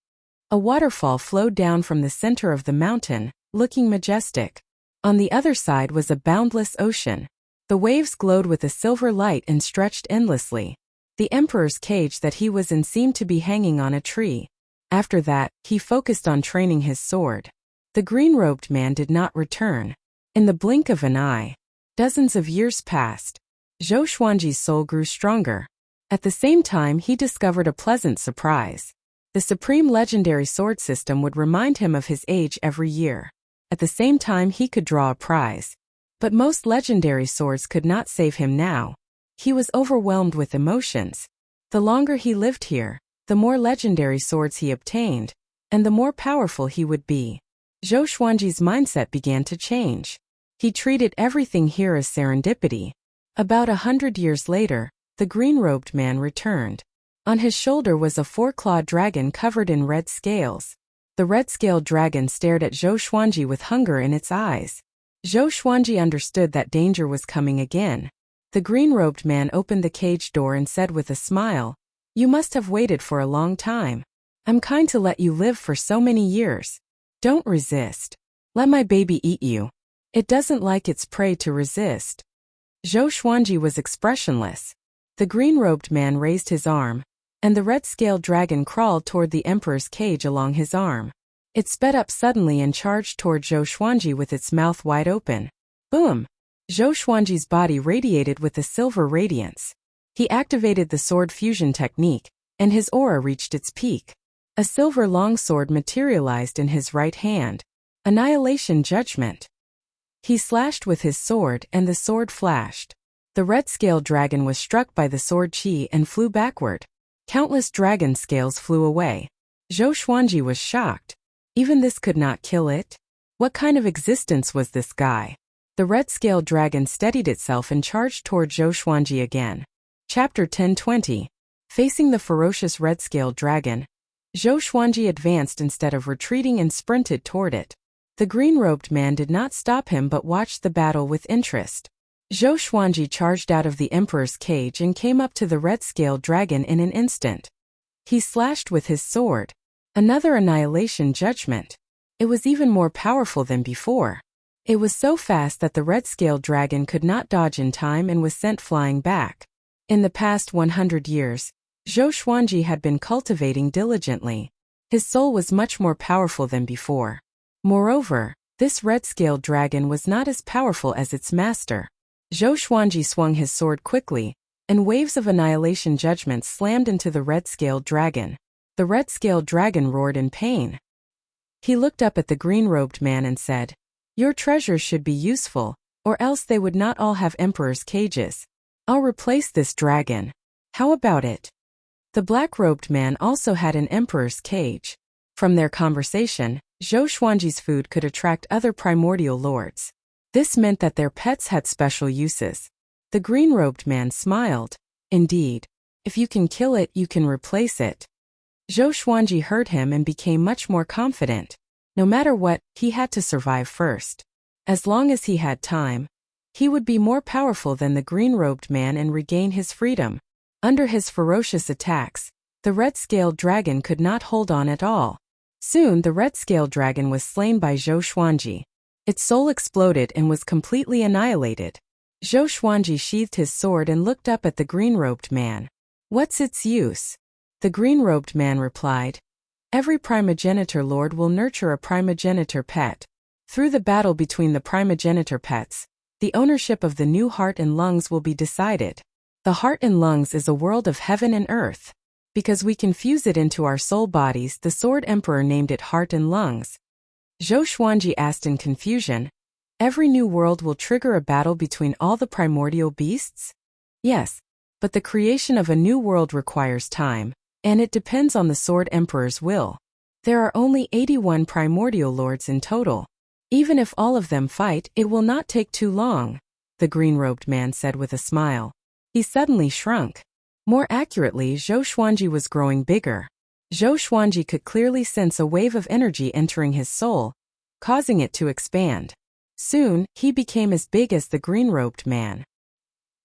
A waterfall flowed down from the center of the mountain, looking majestic. On the other side was a boundless ocean. The waves glowed with a silver light and stretched endlessly. The emperor's cage that he was in seemed to be hanging on a tree. After that, he focused on training his sword. The green-robed man did not return. In the blink of an eye, dozens of years passed. Zhou Xuanji's soul grew stronger. At the same time, he discovered a pleasant surprise. The supreme legendary sword system would remind him of his age every year. At the same time, he could draw a prize. But most legendary swords could not save him now. He was overwhelmed with emotions. The longer he lived here, the more legendary swords he obtained, and the more powerful he would be. Zhou Xuanji's mindset began to change. He treated everything here as serendipity. About 100 years later, the green-robed man returned. On his shoulder was a four-clawed dragon covered in red scales. The red-scaled dragon stared at Zhou Xuanji with hunger in its eyes. Zhou Xuanji understood that danger was coming again. The green-robed man opened the cage door and said with a smile, "You must have waited for a long time. I'm kind to let you live for so many years. Don't resist. Let my baby eat you. It doesn't like its prey to resist." Zhou Xuanji was expressionless. The green-robed man raised his arm, and the red-scaled dragon crawled toward the emperor's cage along his arm. It sped up suddenly and charged toward Zhou Xuanji with its mouth wide open. Boom! Zhou Xuanji's body radiated with a silver radiance. He activated the sword fusion technique, and his aura reached its peak. A silver longsword materialized in his right hand. Annihilation Judgment. He slashed with his sword and the sword flashed. The red scale dragon was struck by the sword chi and flew backward. Countless dragon scales flew away. Zhou Xuanji was shocked. Even this could not kill it? What kind of existence was this guy? The red scale dragon steadied itself and charged toward Zhou Xuanji again. Chapter 1020. Facing the ferocious red scale dragon, Zhou Xuanji advanced instead of retreating and sprinted toward it. The green-robed man did not stop him but watched the battle with interest. Zhou Xuanji charged out of the emperor's cage and came up to the red scale dragon in an instant. He slashed with his sword. Another annihilation judgment. It was even more powerful than before. It was so fast that the red scale dragon could not dodge in time and was sent flying back. In the past 100 years, Zhou Xuanji had been cultivating diligently. His soul was much more powerful than before. Moreover, this red-scale dragon was not as powerful as its master. Zhou Xuanji swung his sword quickly, and waves of annihilation judgment slammed into the red-scale dragon. The red-scale dragon roared in pain. He looked up at the green-robed man and said, "Your treasures should be useful, or else they would not all have emperor's cages. I'll replace this dragon. How about it?" The black-robed man also had an emperor's cage. From their conversation, Zhou Xuanji's food could attract other primordial lords. This meant that their pets had special uses. The green-robed man smiled. "Indeed. If you can kill it, you can replace it." Zhou Xuanji heard him and became much more confident. No matter what, he had to survive first. As long as he had time, he would be more powerful than the green-robed man and regain his freedom. Under his ferocious attacks, the red-scaled dragon could not hold on at all. Soon the red-scaled dragon was slain by Zhou Xuanji. Its soul exploded and was completely annihilated. Zhou Xuanji sheathed his sword and looked up at the green-robed man. "What's its use?" The green-robed man replied, "Every primogenitor lord will nurture a primogenitor pet. Through the battle between the primogenitor pets, the ownership of the new heart and lungs will be decided. The heart and lungs is a world of heaven and earth. Because we can fuse it into our soul bodies, the Sword Emperor named it Heart and Lungs." Zhou Xuanji asked in confusion, "Every new world will trigger a battle between all the primordial beasts?" "Yes, but the creation of a new world requires time, and it depends on the Sword Emperor's will. There are only 81 primordial lords in total. Even if all of them fight, it will not take too long," the green-robed man said with a smile. He suddenly shrunk. More accurately, Zhou Xuanji was growing bigger. Zhou Xuanji could clearly sense a wave of energy entering his soul, causing it to expand. Soon, he became as big as the green-robed man.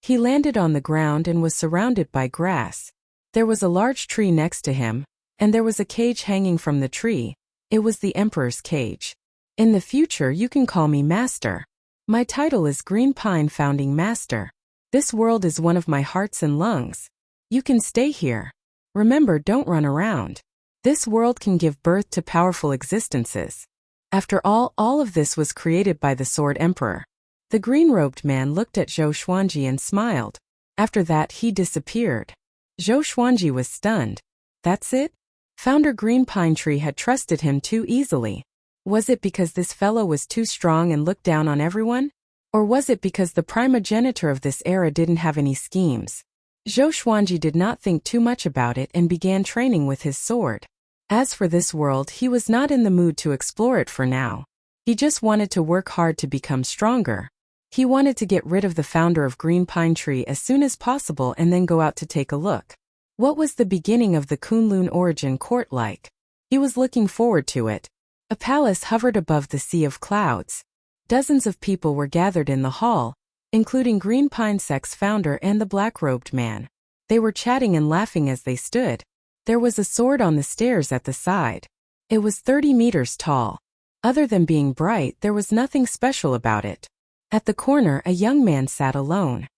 He landed on the ground and was surrounded by grass. There was a large tree next to him, and there was a cage hanging from the tree. It was the Emperor's cage. "In the future, you can call me Master. My title is Green Pine Founding Master. This world is one of my hearts and lungs. You can stay here. Remember, don't run around. This world can give birth to powerful existences." After all of this was created by the Sword Emperor. The green-robed man looked at Zhou Xuanji and smiled. After that, he disappeared. Zhou Xuanji was stunned. That's it? Founder Green Pine Tree had trusted him too easily. Was it because this fellow was too strong and looked down on everyone? Or was it because the primogenitor of this era didn't have any schemes? Zhou Xuanji did not think too much about it and began training with his sword. As for this world, he was not in the mood to explore it for now. He just wanted to work hard to become stronger. He wanted to get rid of the founder of Green Pine Tree as soon as possible and then go out to take a look. What was the beginning of the Kunlun origin court like? He was looking forward to it. A palace hovered above the sea of clouds. Dozens of people were gathered in the hall, including Green Pine Sect's founder and the black-robed man. They were chatting and laughing as they stood. There was a sword on the stairs at the side. It was 30 meters tall. Other than being bright, there was nothing special about it. At the corner, a young man sat alone.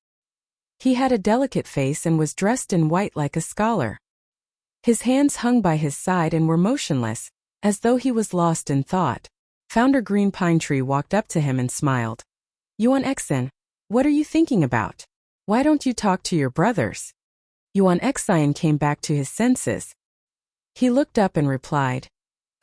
He had a delicate face and was dressed in white like a scholar. His hands hung by his side and were motionless, as though he was lost in thought. Founder Green Pine Tree walked up to him and smiled. "Yuan Exen, What are you thinking about? Why don't you talk to your brothers? Yuan Xian came back to his senses. He looked up and replied,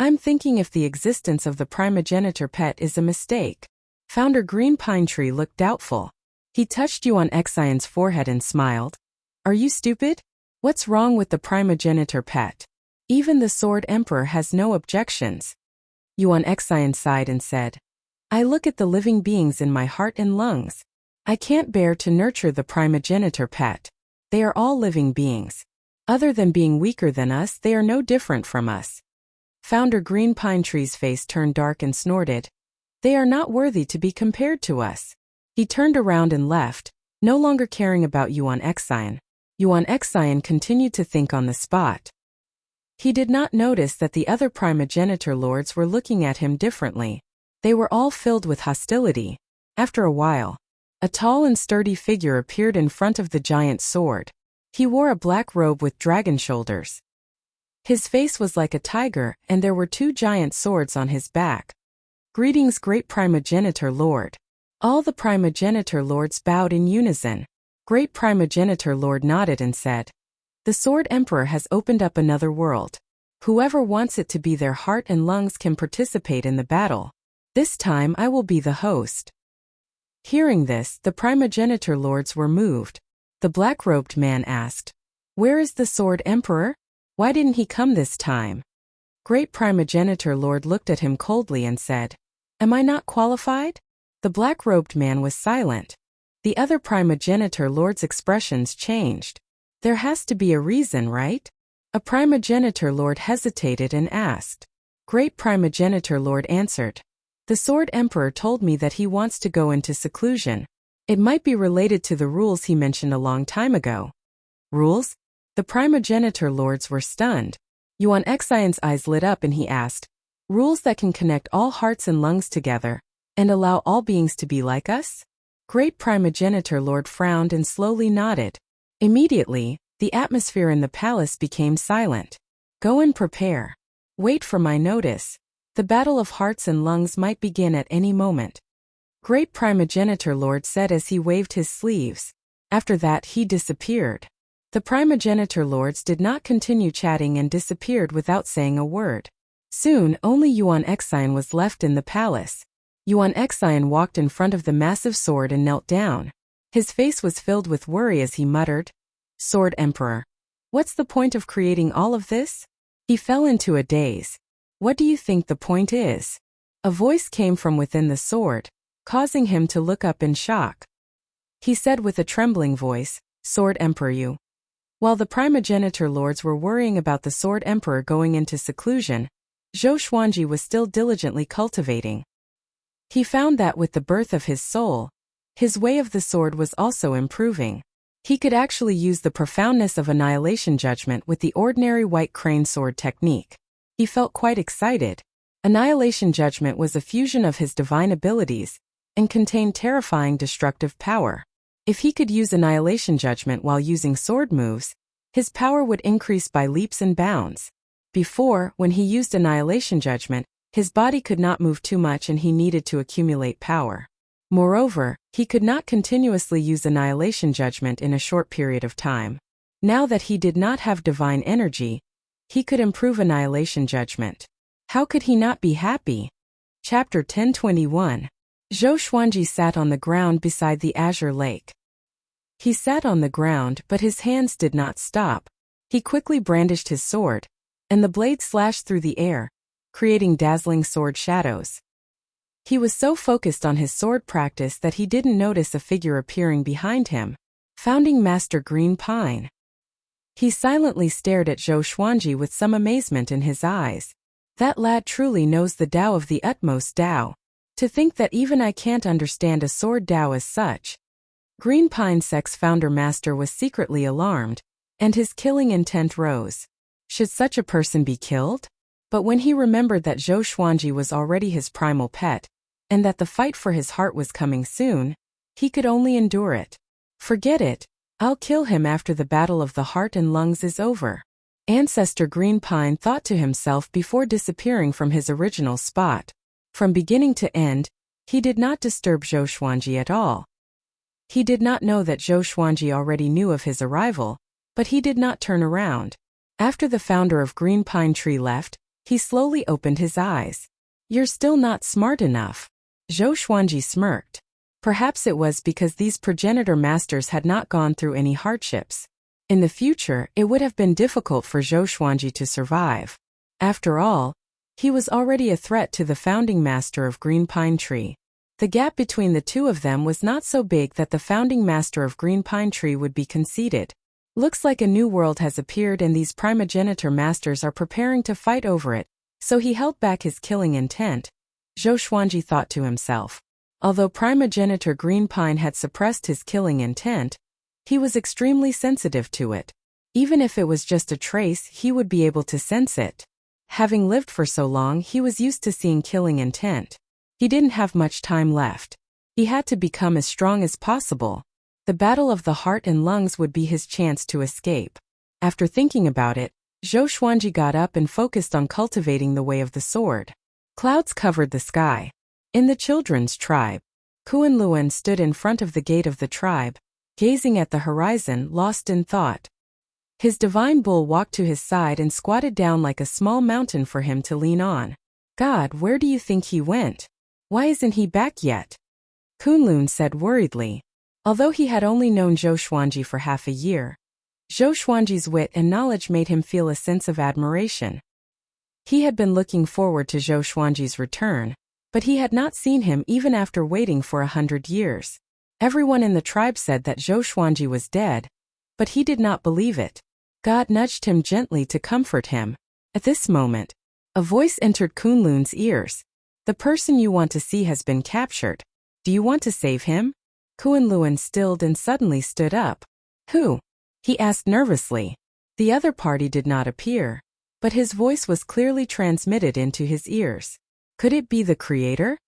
I'm thinking if the existence of the primogenitor pet is a mistake. Founder Green Pine Tree looked doubtful. He touched Yuan Xian's forehead and smiled. Are you stupid? What's wrong with the primogenitor pet? Even the Sword Emperor has no objections. Yuan Xian sighed and said, I look at the living beings in my heart and lungs. I can't bear to nurture the primogenitor pet. They are all living beings. Other than being weaker than us, they are no different from us. Founder Green Pine Tree's face turned dark and snorted. They are not worthy to be compared to us. He turned around and left, no longer caring about Yuan Xian. Yuan Xian continued to think on the spot. He did not notice that the other primogenitor lords were looking at him differently. They were all filled with hostility. After a while, a tall and sturdy figure appeared in front of the giant sword. He wore a black robe with dragon shoulders. His face was like a tiger, and there were 2 giant swords on his back. Greetings, great primogenitor lord. All the primogenitor lords bowed in unison. Great primogenitor lord nodded and said, The Sword Emperor has opened up another world. Whoever wants it to be their heart and lungs can participate in the battle. This time I will be the host. Hearing this, the primogenitor lords were moved. The black-robed man asked, Where is the Sword Emperor? Why didn't he come this time? Great primogenitor lord looked at him coldly and said, Am I not qualified? The black-robed man was silent. The other primogenitor lord's expressions changed. There has to be a reason, right? A primogenitor lord hesitated and asked. Great primogenitor lord answered, The Sword Emperor told me that he wants to go into seclusion. It might be related to the rules he mentioned a long time ago. Rules? The primogenitor lords were stunned. Yuan Xian's eyes lit up and he asked, Rules that can connect all hearts and lungs together, and allow all beings to be like us? Great primogenitor lord frowned and slowly nodded. Immediately, the atmosphere in the palace became silent. Go and prepare. Wait for my notice. The battle of hearts and lungs might begin at any moment. Great primogenitor lord said as he waved his sleeves. After that, he disappeared. The primogenitor lords did not continue chatting and disappeared without saying a word. Soon, only Yuan Xian was left in the palace. Yuan Xian walked in front of the massive sword and knelt down. His face was filled with worry as he muttered, Sword Emperor. What's the point of creating all of this? He fell into a daze. What do you think the point is? A voice came from within the sword, causing him to look up in shock. He said with a trembling voice, Sword Emperor, you. While the primogenitor lords were worrying about the Sword Emperor going into seclusion, Zhou Xuanji was still diligently cultivating. He found that with the birth of his soul, his way of the sword was also improving. He could actually use the profoundness of annihilation judgment with the ordinary white crane sword technique. He felt quite excited. Annihilation judgment was a fusion of his divine abilities and contained terrifying destructive power. If he could use annihilation judgment while using sword moves, his power would increase by leaps and bounds. Before, when he used annihilation judgment, his body could not move too much and he needed to accumulate power. Moreover, he could not continuously use annihilation judgment in a short period of time. Now that he did not have divine energy, he could improve annihilation judgment. How could he not be happy? Chapter 1021. Zhou Xuanji sat on the ground beside the azure lake. He sat on the ground, but his hands did not stop. He quickly brandished his sword, and the blade slashed through the air, creating dazzling sword shadows. He was so focused on his sword practice that he didn't notice a figure appearing behind him. Founding Master Green Pine. He silently stared at Zhou Xuanji with some amazement in his eyes. That lad truly knows the Tao of the utmost Tao. To think that even I can't understand a sword Tao as such. Green Pine Sect's founder master was secretly alarmed, and his killing intent rose. Should such a person be killed? But when he remembered that Zhou Xuanji was already his primal pet, and that the fight for his heart was coming soon, he could only endure it. Forget it. I'll kill him after the battle of the heart and lungs is over. Ancestor Green Pine thought to himself before disappearing from his original spot. From beginning to end, he did not disturb Zhou Xuanji at all. He did not know that Zhou Xuanji already knew of his arrival, but he did not turn around. After the founder of Green Pine Tree left, he slowly opened his eyes. "You're still not smart enough." Zhou Xuanji smirked. Perhaps it was because these progenitor masters had not gone through any hardships. In the future, it would have been difficult for Zhou Xuanji to survive. After all, he was already a threat to the founding master of Green Pine Tree. The gap between the two of them was not so big that the founding master of Green Pine Tree would be conceited. Looks like a new world has appeared and these primogenitor masters are preparing to fight over it, so he held back his killing intent, Zhou Xuanji thought to himself. Although primogenitor Green Pine had suppressed his killing intent, he was extremely sensitive to it. Even if it was just a trace, he would be able to sense it. Having lived for so long, he was used to seeing killing intent. He didn't have much time left. He had to become as strong as possible. The battle of the heart and lungs would be his chance to escape. After thinking about it, Zhou Xuanji got up and focused on cultivating the way of the sword. Clouds covered the sky. In the children's tribe, Kunlun stood in front of the gate of the tribe, gazing at the horizon, lost in thought. His divine bull walked to his side and squatted down like a small mountain for him to lean on. "God, where do you think he went? Why isn't he back yet?" Kunlun said worriedly. Although he had only known Zhou Xuanji for half a year, Zhou Xuanji's wit and knowledge made him feel a sense of admiration. He had been looking forward to Zhou Xuanji's return, but he had not seen him even after waiting for 100 years. Everyone in the tribe said that Zhou Xuanji was dead, but he did not believe it. God nudged him gently to comfort him. At this moment, a voice entered Kunlun's ears. "The person you want to see has been captured. Do you want to save him?" Kunlun stilled and suddenly stood up. "Who?" he asked nervously. The other party did not appear, but his voice was clearly transmitted into his ears. Could it be the creator?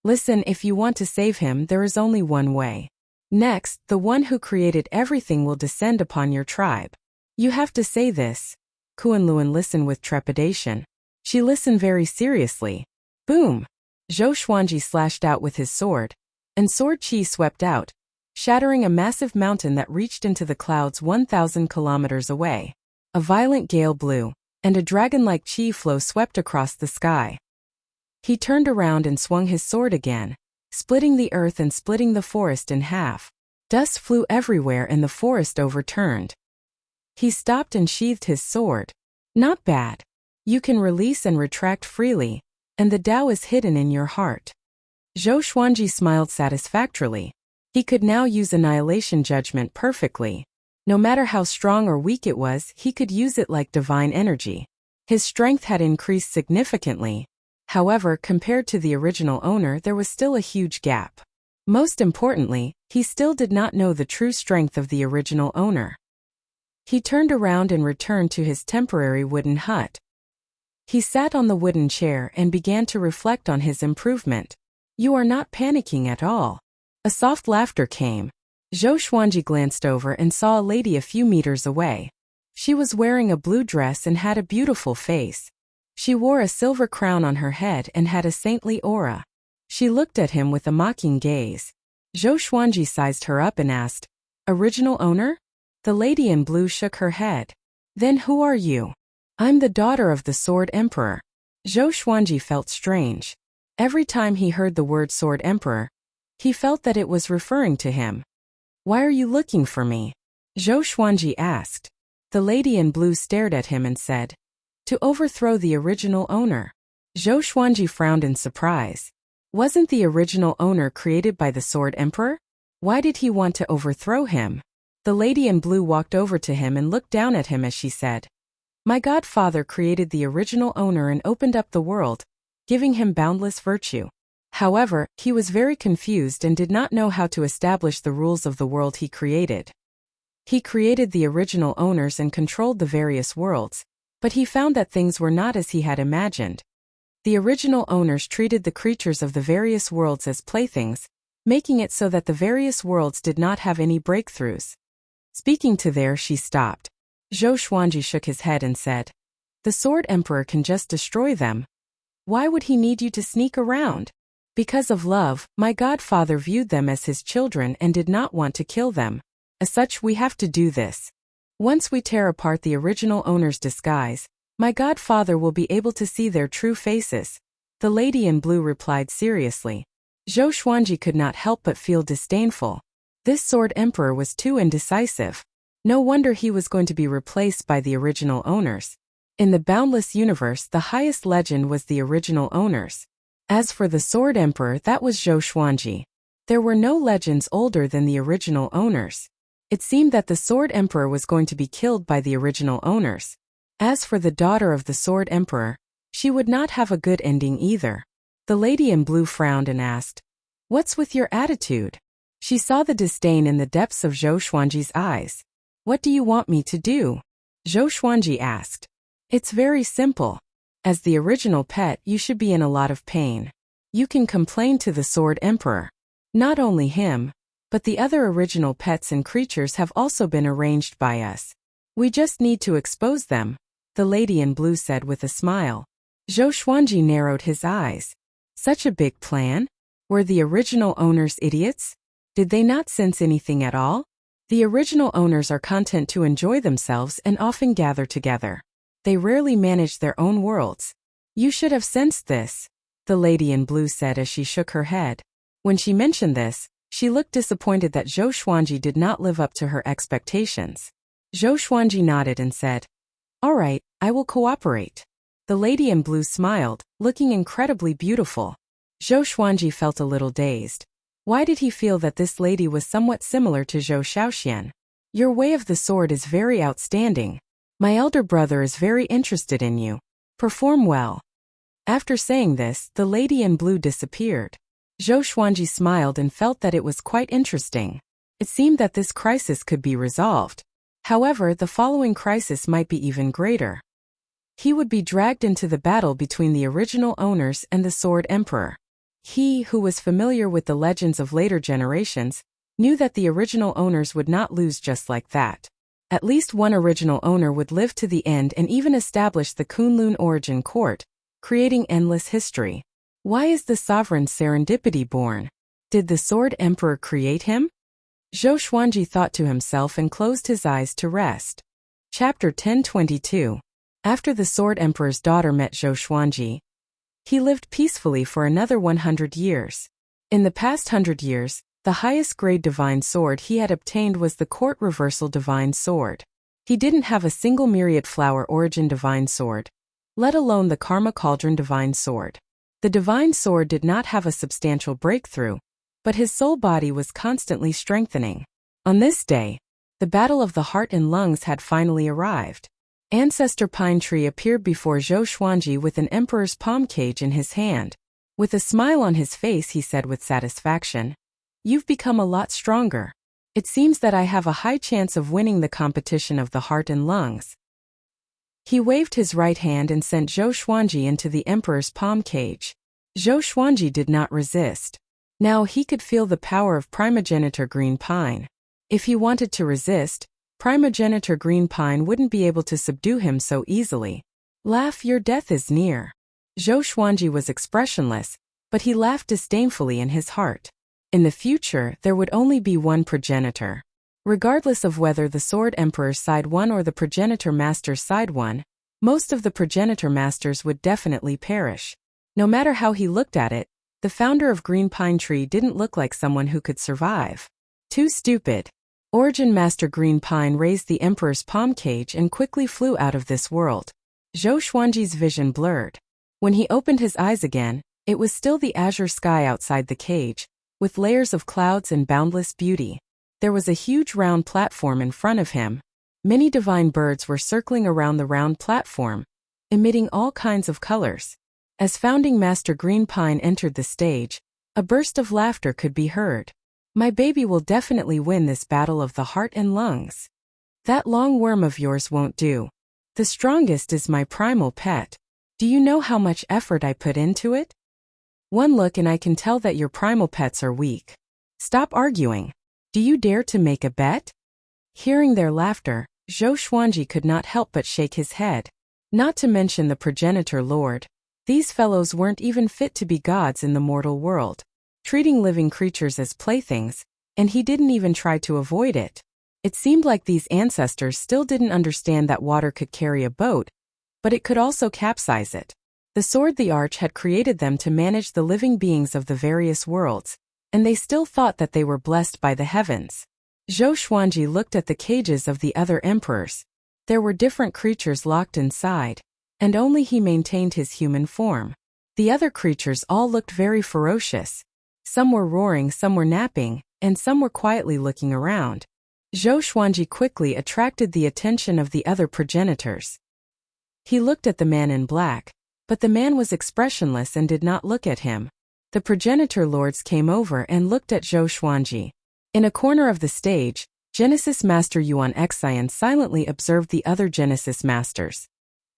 "Listen, if you want to save him, there is only one way. Next, the one who created everything will descend upon your tribe. You have to say this." Kunlun listened with trepidation. She listened very seriously. Boom! Zhou Xuanji slashed out with his sword, and sword chi swept out, shattering a massive mountain that reached into the clouds 1,000 kilometers away. A violent gale blew, and a dragon-like chi flow swept across the sky. He turned around and swung his sword again, splitting the earth and splitting the forest in half. Dust flew everywhere and the forest overturned. He stopped and sheathed his sword. "Not bad. You can release and retract freely, and the Tao is hidden in your heart." Zhou Xuanji smiled satisfactorily. He could now use annihilation judgment perfectly. No matter how strong or weak it was, he could use it like divine energy. His strength had increased significantly. However, compared to the original owner, there was still a huge gap. Most importantly, he still did not know the true strength of the original owner. He turned around and returned to his temporary wooden hut. He sat on the wooden chair and began to reflect on his improvement. "You are not panicking at all." A soft laughter came. Zhou Xuanji glanced over and saw a lady a few meters away. She was wearing a blue dress and had a beautiful face. She wore a silver crown on her head and had a saintly aura. She looked at him with a mocking gaze. Zhou Xuanji sized her up and asked, "Original owner?" The lady in blue shook her head. "Then who are you?" "I'm the daughter of the Sword Emperor." Zhou Xuanji felt strange. Every time he heard the word Sword Emperor, he felt that it was referring to him. "Why are you looking for me?" Zhou Xuanji asked. The lady in blue stared at him and said, "To overthrow the original owner." Zhou Xuanji frowned in surprise. Wasn't the original owner created by the Sword Emperor? Why did he want to overthrow him? The lady in blue walked over to him and looked down at him as she said, "My godfather created the original owner and opened up the world, giving him boundless virtue. However, he was very confused and did not know how to establish the rules of the world he created. He created the original owners and controlled the various worlds, but he found that things were not as he had imagined. The original owners treated the creatures of the various worlds as playthings, making it so that the various worlds did not have any breakthroughs." Speaking to there, she stopped. Zhou Xuanji shook his head and said, "The Sword Emperor can just destroy them. Why would he need you to sneak around?" Because of love, my godfather viewed them as his children and did not want to kill them. As such, we have to do this. Once we tear apart the original owner's disguise, my godfather will be able to see their true faces. The lady in blue replied seriously. Zhou Xuanji could not help but feel disdainful. This sword emperor was too indecisive. No wonder he was going to be replaced by the original owners. In the boundless universe, the highest legend was the original owners. As for the sword emperor, that was Zhou Xuanji. There were no legends older than the original owners. It seemed that the sword emperor was going to be killed by the original owners. As for the daughter of the sword emperor, she would not have a good ending either. The lady in blue frowned and asked, "What's with your attitude?" She saw the disdain in the depths of Zhou Xuanji's eyes. "What do you want me to do?" Zhou Xuanji asked. "It's very simple. As the original pet, you should be in a lot of pain. You can complain to the sword emperor. Not only him, but the other original pets and creatures have also been arranged by us. We just need to expose them," the lady in blue said with a smile. Zhou Xuanji narrowed his eyes. Such a big plan? Were the original owners idiots? Did they not sense anything at all? The original owners are content to enjoy themselves and often gather together. They rarely manage their own worlds. You should have sensed this, the lady in blue said as she shook her head. When she mentioned this, she looked disappointed that Zhou Xuanji did not live up to her expectations. Zhou Xuanji nodded and said, "All right, I will cooperate." The lady in blue smiled, looking incredibly beautiful. Zhou Xuanji felt a little dazed. Why did he feel that this lady was somewhat similar to Zhou Shaoxian? "Your way of the sword is very outstanding. My elder brother is very interested in you. Perform well." After saying this, the lady in blue disappeared. Zhou Xuanji smiled and felt that it was quite interesting. It seemed that this crisis could be resolved. However, the following crisis might be even greater. He would be dragged into the battle between the original owners and the sword emperor. He, who was familiar with the legends of later generations, knew that the original owners would not lose just like that. At least one original owner would live to the end and even establish the Kunlun origin court, creating endless history. Why is the sovereign serendipity born? Did the sword emperor create him? Zhou Xuanji thought to himself and closed his eyes to rest. Chapter 1022. After the sword emperor's daughter met Zhou Xuanji, he lived peacefully for another 100 years. In the past 100 years, the highest grade divine sword he had obtained was the court reversal divine sword. He didn't have a single myriad flower origin divine sword, let alone the karma cauldron divine sword. The divine sword did not have a substantial breakthrough, but his soul body was constantly strengthening. On this day, the battle of the heart and lungs had finally arrived. Ancestor Pine Tree appeared before Zhou Xuanji with an emperor's palm cage in his hand. With a smile on his face, he said with satisfaction, "You've become a lot stronger. It seems that I have a high chance of winning the competition of the heart and lungs." He waved his right hand and sent Zhou Xuanji into the emperor's palm cage. Zhou Xuanji did not resist. Now he could feel the power of primogenitor Green Pine. If he wanted to resist, primogenitor Green Pine wouldn't be able to subdue him so easily. "Laugh, your death is near." Zhou Xuanji was expressionless, but he laughed disdainfully in his heart. In the future, there would only be one progenitor. Regardless of whether the Sword Emperor's side won or the Progenitor Master's side won, most of the Progenitor Masters would definitely perish. No matter how he looked at it, the founder of Green Pine Tree didn't look like someone who could survive. Too stupid. Origin Master Green Pine raised the Emperor's palm cage and quickly flew out of this world. Zhou Xuanji's vision blurred. When he opened his eyes again, it was still the azure sky outside the cage, with layers of clouds and boundless beauty. There was a huge round platform in front of him. Many divine birds were circling around the round platform, emitting all kinds of colors. As Founding Master Green Pine entered the stage, a burst of laughter could be heard. "My baby will definitely win this battle of the heart and lungs. That long worm of yours won't do. The strongest is my primal pet. Do you know how much effort I put into it? One look and I can tell that your primal pets are weak. Stop arguing. Do you dare to make a bet?" Hearing their laughter, Zhou Xuanji could not help but shake his head. Not to mention the Progenitor Lord. These fellows weren't even fit to be gods in the mortal world, treating living creatures as playthings, and he didn't even try to avoid it. It seemed like these ancestors still didn't understand that water could carry a boat, but it could also capsize it. The sword the Arch had created them to manage the living beings of the various worlds, and they still thought that they were blessed by the heavens. Zhou Xuanji looked at the cages of the other emperors. There were different creatures locked inside, and only he maintained his human form. The other creatures all looked very ferocious. Some were roaring, some were napping, and some were quietly looking around. Zhou Xuanji quickly attracted the attention of the other progenitors. He looked at the man in black, but the man was expressionless and did not look at him. The progenitor lords came over and looked at Zhou Xuanji. In a corner of the stage, Genesis Master Yuan Xian silently observed the other Genesis Masters.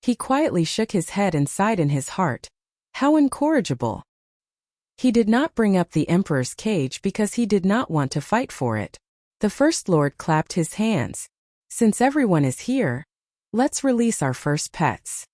He quietly shook his head and sighed in his heart. How incorrigible! He did not bring up the Emperor's cage because he did not want to fight for it. The First Lord clapped his hands. Since everyone is here, let's release our first pets.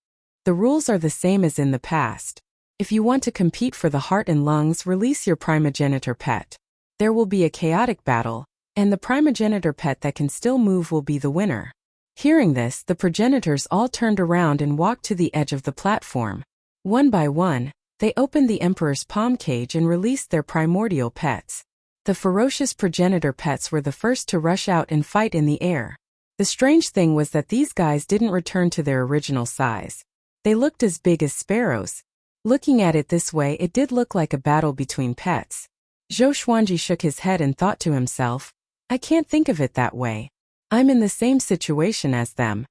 The rules are the same as in the past. If you want to compete for the heart and lungs, release your primogenitor pet. There will be a chaotic battle, and the primogenitor pet that can still move will be the winner. Hearing this, the progenitors all turned around and walked to the edge of the platform. One by one, they opened the Emperor's palm cage and released their primordial pets. The ferocious progenitor pets were the first to rush out and fight in the air. The strange thing was that these guys didn't return to their original size. They looked as big as sparrows. Looking at it this way, it did look like a battle between pets. Zhou Xuanji shook his head and thought to himself, I can't think of it that way. I'm in the same situation as them.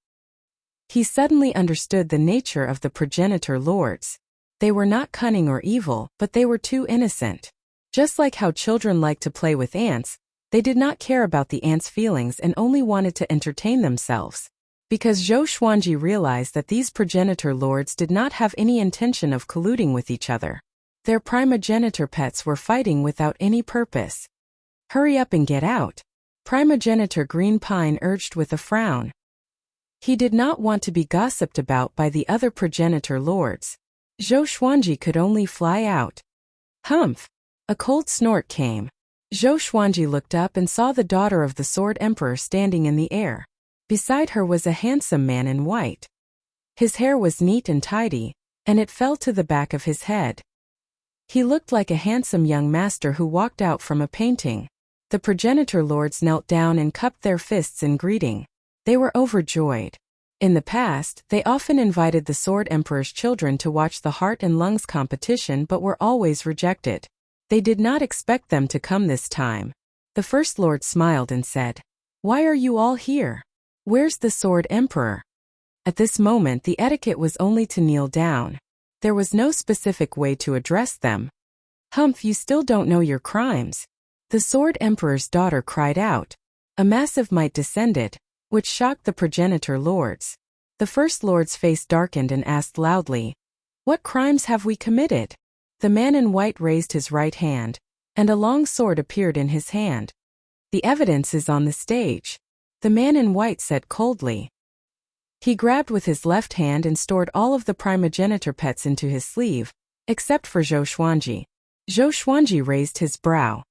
He suddenly understood the nature of the progenitor lords. They were not cunning or evil, but they were too innocent. Just like how children like to play with ants, they did not care about the ants' feelings and only wanted to entertain themselves. Because Zhou Xuanji realized that these progenitor lords did not have any intention of colluding with each other. Their primogenitor pets were fighting without any purpose. Hurry up and get out, primogenitor Green Pine urged with a frown. He did not want to be gossiped about by the other progenitor lords. Zhou Xuanji could only fly out. Humph! A cold snort came. Zhou Xuanji looked up and saw the daughter of the Sword Emperor standing in the air. Beside her was a handsome man in white. His hair was neat and tidy, and it fell to the back of his head. He looked like a handsome young master who walked out from a painting. The progenitor lords knelt down and cupped their fists in greeting. They were overjoyed. In the past, they often invited the Sword Emperor's children to watch the heart and lungs competition but were always rejected. They did not expect them to come this time. The First Lord smiled and said, Why are you all here? Where's the Sword Emperor? At this moment the etiquette was only to kneel down. There was no specific way to address them. Humph, you still don't know your crimes. The Sword Emperor's daughter cried out. A massive might descended, which shocked the progenitor lords. The First Lord's face darkened and asked loudly, What crimes have we committed? The man in white raised his right hand, and a long sword appeared in his hand. The evidence is on the stage, the man in white said coldly. He grabbed with his left hand and stored all of the primogenitor pets into his sleeve, except for Zhou Xuanji. Zhou Xuanji raised his brow.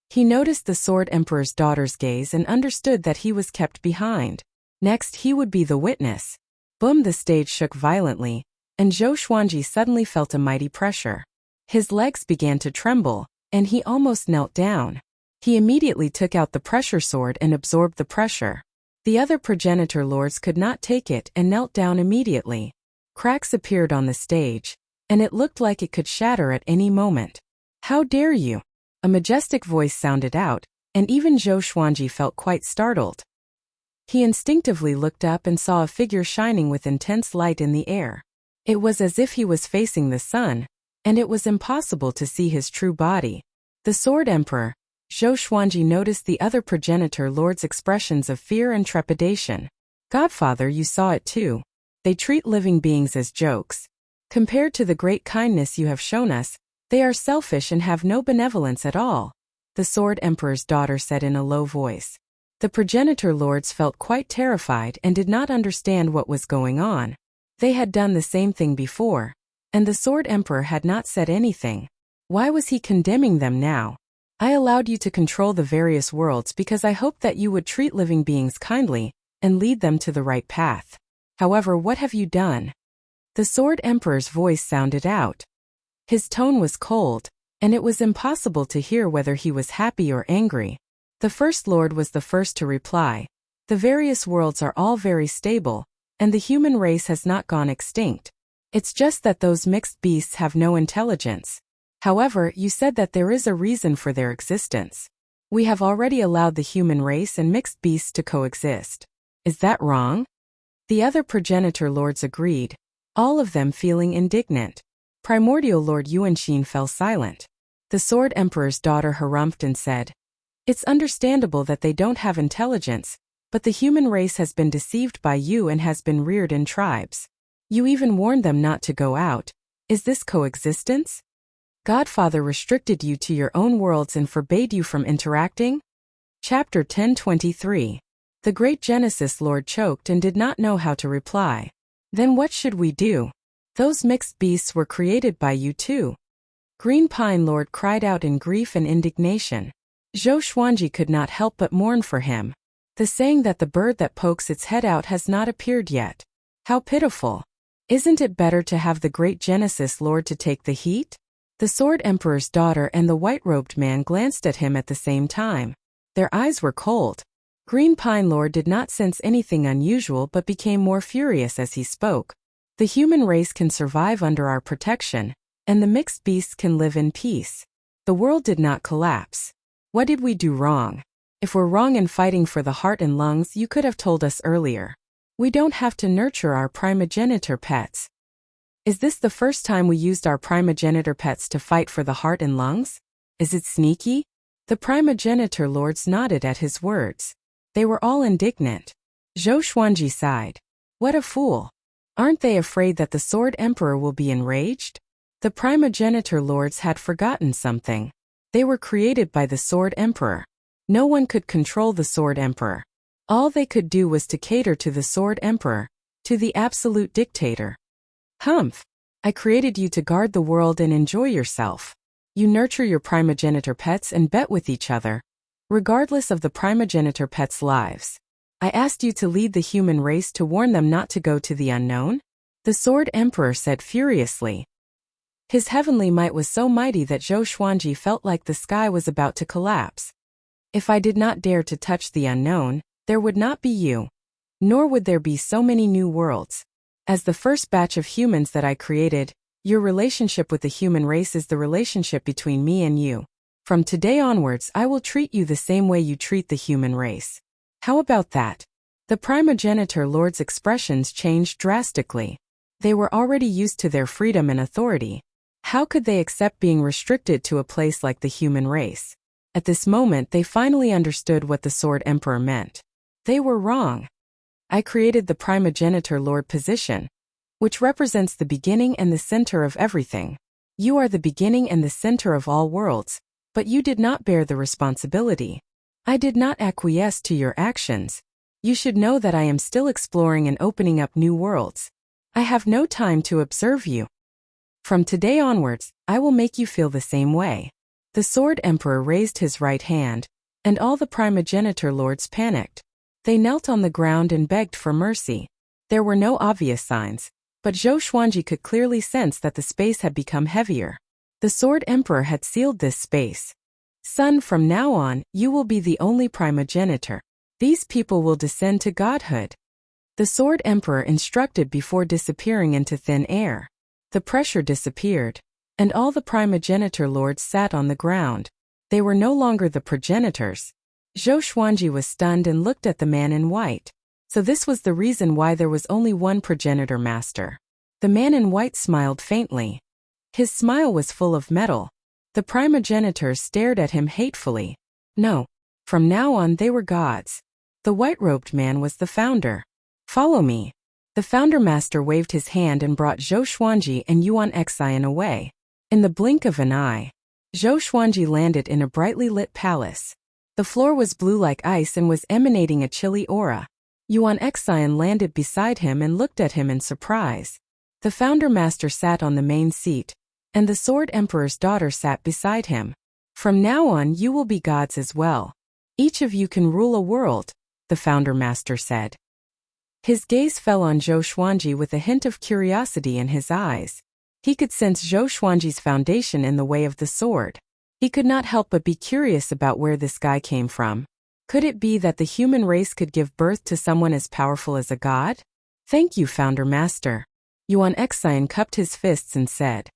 He noticed the Sword Emperor's daughter's gaze and understood that he was kept behind. Next he would be the witness. Boom! The stage shook violently, and Zhou Xuanji suddenly felt a mighty pressure. His legs began to tremble, and he almost knelt down. He immediately took out the pressure sword and absorbed the pressure. The other progenitor lords could not take it and knelt down immediately. Cracks appeared on the stage, and it looked like it could shatter at any moment. How dare you? A majestic voice sounded out, and even Zhou Xuanji felt quite startled. He instinctively looked up and saw a figure shining with intense light in the air. It was as if he was facing the sun, and it was impossible to see his true body. The Sword Emperor. Zhou Xuanji noticed the other progenitor lords' expressions of fear and trepidation. Godfather, you saw it too. They treat living beings as jokes. Compared to the great kindness you have shown us, they are selfish and have no benevolence at all, the Sword Emperor's daughter said in a low voice. The progenitor lords felt quite terrified and did not understand what was going on. They had done the same thing before, And the Sword Emperor had not said anything. Why was he condemning them now? I allowed you to control the various worlds because I hoped that you would treat living beings kindly and lead them to the right path. However, what have you done? The Sword Emperor's voice sounded out. His tone was cold, and it was impossible to hear whether he was happy or angry. The First Lord was the first to reply. The various worlds are all very stable, and the human race has not gone extinct. It's just that those mixed beasts have no intelligence. However, you said that there is a reason for their existence. We have already allowed the human race and mixed beasts to coexist. Is that wrong? The other progenitor lords agreed, all of them feeling indignant. Primordial Lord Yuanxin fell silent. The Sword Emperor's daughter harumphed and said, "It's understandable that they don't have intelligence, but the human race has been deceived by you and has been reared in tribes. You even warned them not to go out. Is this coexistence? Godfather restricted you to your own worlds and forbade you from interacting?" Chapter 1023. The Great Genesis Lord choked and did not know how to reply. Then what should we do? Those mixed beasts were created by you too. Green Pine Lord cried out in grief and indignation. Zhou Xuanji could not help but mourn for him. The saying that the bird that pokes its head out has not appeared yet. How pitiful. Isn't it better to have the Great Genesis Lord to take the heat? The Sword Emperor's daughter and the white-robed man glanced at him at the same time. Their eyes were cold. Green Pine Lord did not sense anything unusual but became more furious as he spoke. The human race can survive under our protection, and the mixed beasts can live in peace. The world did not collapse. What did we do wrong? If we're wrong in fighting for the heart and lungs, you could have told us earlier. We don't have to nurture our primogenitor pets. Is this the first time we used our primogenitor pets to fight for the heart and lungs? Is it sneaky? The primogenitor lords nodded at his words. They were all indignant. Zhou Xuanji sighed. What a fool. Aren't they afraid that the Sword Emperor will be enraged? The primogenitor lords had forgotten something. They were created by the Sword Emperor. No one could control the Sword Emperor. All they could do was to cater to the Sword Emperor, to the absolute dictator. Humph! I created you to guard the world and enjoy yourself. You nurture your primogenitor pets and bet with each other, regardless of the primogenitor pets' lives. I asked you to lead the human race to warn them not to go to the unknown? The Sword Emperor said furiously. His heavenly might was so mighty that Zhou Xuanji felt like the sky was about to collapse. If I did not dare to touch the unknown, there would not be you. Nor would there be so many new worlds. As the first batch of humans that I created, your relationship with the human race is the relationship between me and you. From today onwards, I will treat you the same way you treat the human race. How about that? The primogenitor lords' expressions changed drastically. They were already used to their freedom and authority. How could they accept being restricted to a place like the human race? At this moment, they finally understood what the Sword Emperor meant. They were wrong. I created the primogenitor lord position, which represents the beginning and the center of everything. You are the beginning and the center of all worlds, but you did not bear the responsibility. I did not acquiesce to your actions. You should know that I am still exploring and opening up new worlds. I have no time to observe you. From today onwards, I will make you feel the same way. The Sword Emperor raised his right hand, and all the primogenitor lords panicked. They knelt on the ground and begged for mercy. There were no obvious signs, but Zhou Xuanji could clearly sense that the space had become heavier. The Sword Emperor had sealed this space. Son, from now on, you will be the only primogenitor. These people will descend to godhood. The Sword Emperor instructed before disappearing into thin air. The pressure disappeared, and all the primogenitor lords sat on the ground. They were no longer the progenitors. Zhou Xuanji was stunned and looked at the man in white. So this was the reason why there was only one progenitor master. The man in white smiled faintly. His smile was full of metal. The primogenitors stared at him hatefully. No. From now on they were gods. The white-robed man was the founder. Follow me. The founder master waved his hand and brought Zhou Xuanji and Yuan Xian away. In the blink of an eye, Zhou Xuanji landed in a brightly lit palace. The floor was blue like ice and was emanating a chilly aura. Yuan Xian landed beside him and looked at him in surprise. The Founder Master sat on the main seat, and the Sword Emperor's daughter sat beside him. From now on you will be gods as well. Each of you can rule a world, the Founder Master said. His gaze fell on Zhou Xuanji with a hint of curiosity in his eyes. He could sense Zhou Xuanji's foundation in the way of the sword. He could not help but be curious about where this guy came from. Could it be that the human race could give birth to someone as powerful as a god? Thank you, Founder Master. Yuan Exine cupped his fists and said.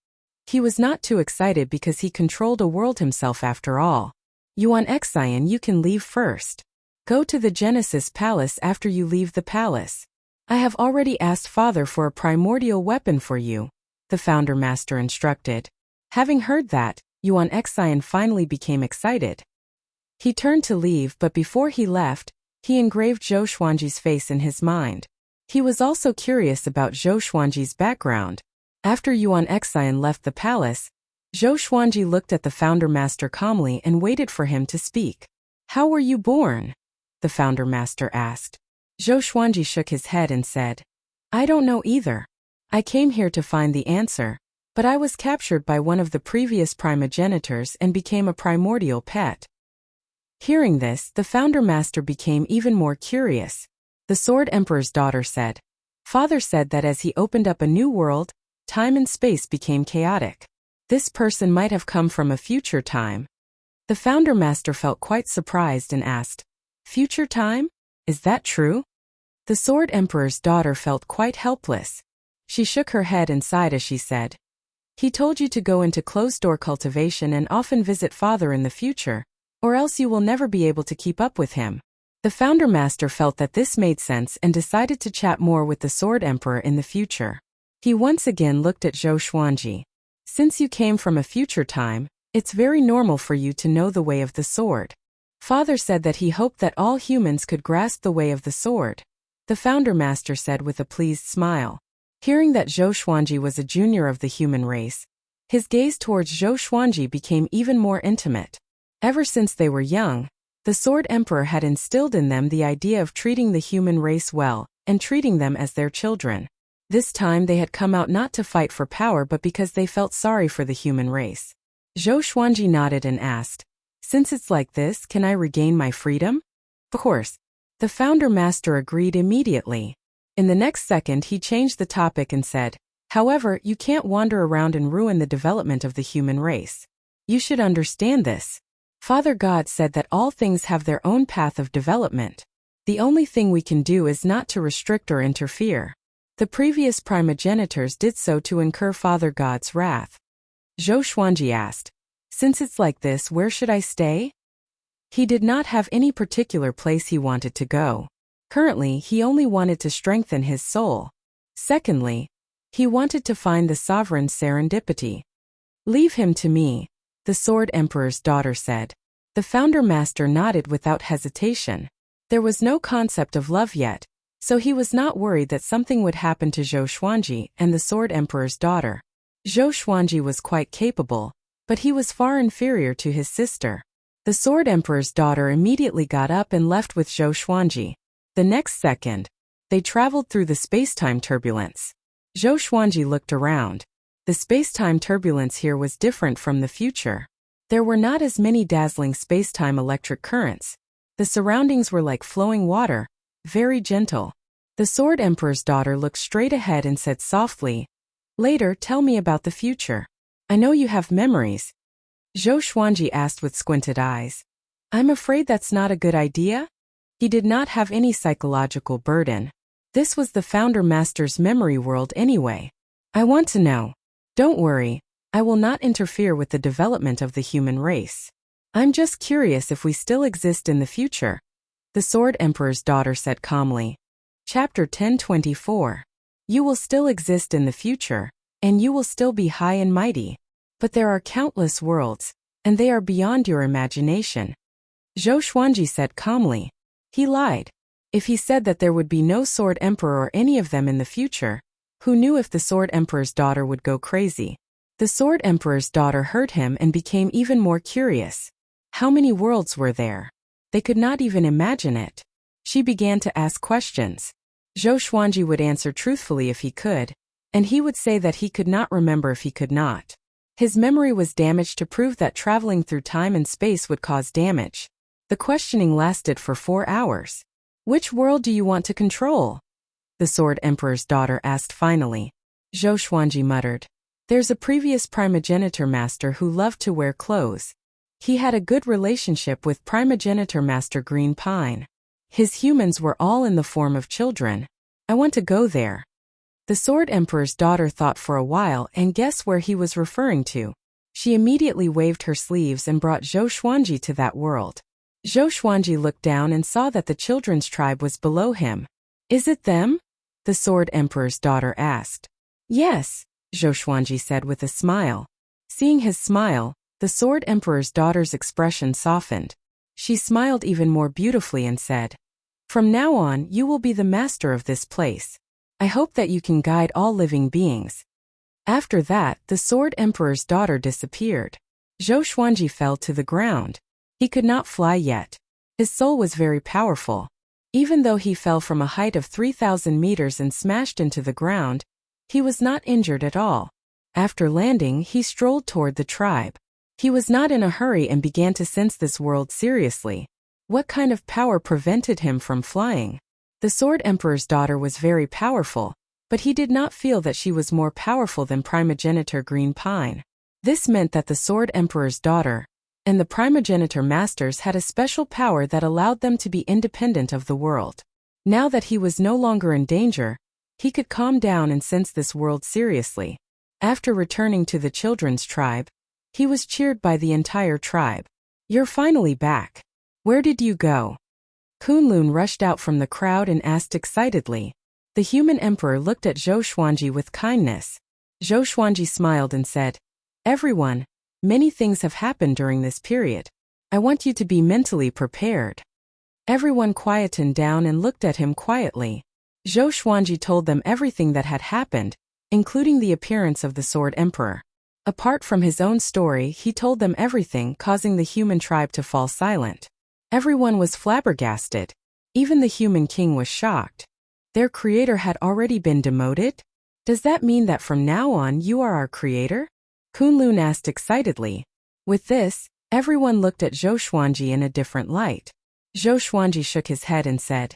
He was not too excited because he controlled a world himself after all. Yuan Exine, you can leave first. Go to the Genesis Palace after you leave the palace. I have already asked Father for a primordial weapon for you, the Founder Master instructed. Having heard that, Yuan Exine finally became excited. He turned to leave, but before he left, he engraved Zhou Xuanji's face in his mind. He was also curious about Zhou Xuanji's background. After Yuan Exine left the palace, Zhou Xuanji looked at the Founder Master calmly and waited for him to speak. How were you born? The Founder Master asked. Zhou Xuanji shook his head and said, I don't know either. I came here to find the answer, but I was captured by one of the previous primogenitors and became a primordial pet. Hearing this, the Founder Master became even more curious. The Sword Emperor's daughter said, Father said that as he opened up a new world, time and space became chaotic. This person might have come from a future time. The Founder Master felt quite surprised and asked, Future time? Is that true? The Sword Emperor's daughter felt quite helpless. She shook her head and sighed as she said, He told you to go into closed-door cultivation and often visit Father in the future, or else you will never be able to keep up with him. The Founder Master felt that this made sense and decided to chat more with the Sword Emperor in the future. He once again looked at Zhou Xuanji. Since you came from a future time, it's very normal for you to know the way of the sword. Father said that he hoped that all humans could grasp the way of the sword, the Founder Master said with a pleased smile. Hearing that Zhou Xuanji was a junior of the human race, his gaze towards Zhou Xuanji became even more intimate. Ever since they were young, the Sword Emperor had instilled in them the idea of treating the human race well and treating them as their children. This time they had come out not to fight for power but because they felt sorry for the human race. Zhou Xuanji nodded and asked, Since it's like this, can I regain my freedom? Of course. The Founder Master agreed immediately. In the next second he changed the topic and said, However, you can't wander around and ruin the development of the human race. You should understand this. Father God said that all things have their own path of development. The only thing we can do is not to restrict or interfere. The previous primogenitors did so to incur Father God's wrath. Zhou Xuanji asked, Since it's like this, where should I stay? He did not have any particular place he wanted to go. Currently, he only wanted to strengthen his soul. Secondly, he wanted to find the sovereign serendipity. Leave him to me, the Sword Emperor's daughter said. The Founder Master nodded without hesitation. There was no concept of love yet, so he was not worried that something would happen to Zhou Xuanji and the Sword Emperor's daughter. Zhou Xuanji was quite capable, but he was far inferior to his sister. The Sword Emperor's daughter immediately got up and left with Zhou Xuanji. The next second, they traveled through the space-time turbulence. Zhou Xuanji looked around. The space-time turbulence here was different from the future. There were not as many dazzling space-time electric currents. The surroundings were like flowing water, very gentle. The Sword Emperor's daughter looked straight ahead and said softly, Later, tell me about the future. I know you have memories. Zhou Xuanji asked with squinted eyes. I'm afraid that's not a good idea? He did not have any psychological burden. This was the Founder Master's memory world anyway. I want to know. Don't worry, I will not interfere with the development of the human race. I'm just curious if we still exist in the future, the Sword Emperor's daughter said calmly. Chapter 1024. You will still exist in the future, and you will still be high and mighty. But there are countless worlds, and they are beyond your imagination. Zhou Xuanji said calmly. He lied. If he said that there would be no Sword Emperor or any of them in the future, who knew if the Sword Emperor's daughter would go crazy? The Sword Emperor's daughter heard him and became even more curious. How many worlds were there? They could not even imagine it. She began to ask questions. Zhou Xuanji would answer truthfully if he could. and he would say that he could not remember if he could not. His memory was damaged to prove that traveling through time and space would cause damage. The questioning lasted for 4 hours. Which world do you want to control? The Sword Emperor's daughter asked finally. Zhou Xuanji muttered. There's a previous primogenitor master who loved to wear clothes. He had a good relationship with primogenitor master Green Pine. His humans were all in the form of children. I want to go there. The Sword Emperor's daughter thought for a while and guessed where he was referring to. She immediately waved her sleeves and brought Zhou Xuanji to that world. Zhou Xuanji looked down and saw that the children's tribe was below him. Is it them? The Sword Emperor's daughter asked. Yes, Zhou Xuanji said with a smile. Seeing his smile, the Sword Emperor's daughter's expression softened. She smiled even more beautifully and said, From now on, you will be the master of this place. I hope that you can guide all living beings. After that, the Sword Emperor's daughter disappeared. Zhou Xuanji fell to the ground. He could not fly yet. His soul was very powerful. Even though he fell from a height of 3,000 meters and smashed into the ground, he was not injured at all. After landing, he strolled toward the tribe. He was not in a hurry and began to sense this world seriously. What kind of power prevented him from flying? The Sword Emperor's daughter was very powerful, but he did not feel that she was more powerful than primogenitor Green Pine. This meant that the Sword Emperor's daughter and the primogenitor masters had a special power that allowed them to be independent of the world. Now that he was no longer in danger, he could calm down and sense this world seriously. After returning to the children's tribe, he was cheered by the entire tribe. You're finally back. Where did you go? Kunlun rushed out from the crowd and asked excitedly. The human emperor looked at Zhou Xuanji with kindness. Zhou Xuanji smiled and said, Everyone, many things have happened during this period. I want you to be mentally prepared. Everyone quietened down and looked at him quietly. Zhou Xuanji told them everything that had happened, including the appearance of the Sword Emperor. Apart from his own story, he told them everything, causing the human tribe to fall silent. Everyone was flabbergasted. Even the human king was shocked. Their creator had already been demoted? Does that mean that from now on you are our creator? Kunlun asked excitedly. With this, everyone looked at Zhou Xuanji in a different light. Zhou Xuanji shook his head and said,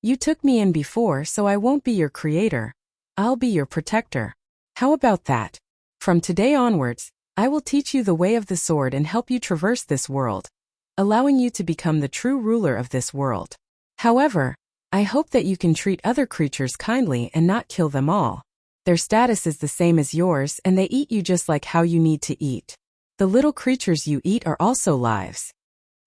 You took me in before, so I won't be your creator. I'll be your protector. How about that? From today onwards, I will teach you the way of the sword and help you traverse this world, allowing you to become the true ruler of this world. However, I hope that you can treat other creatures kindly and not kill them all. Their status is the same as yours and they eat you just like how you need to eat. The little creatures you eat are also lives.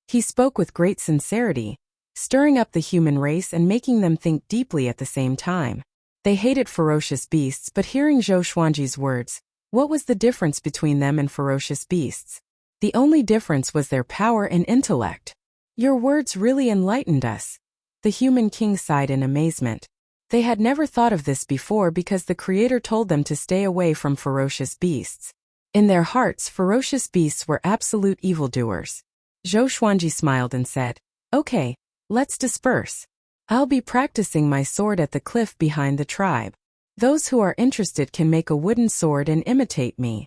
He spoke with great sincerity, stirring up the human race and making them think deeply at the same time. They hated ferocious beasts, but hearing Zhou Xuanji's words, what was the difference between them and ferocious beasts? The only difference was their power and intellect. Your words really enlightened us. The human king sighed in amazement. They had never thought of this before because the creator told them to stay away from ferocious beasts. In their hearts, ferocious beasts were absolute evildoers. Zhou Xuanji smiled and said, Okay, let's disperse. I'll be practicing my sword at the cliff behind the tribe. Those who are interested can make a wooden sword and imitate me.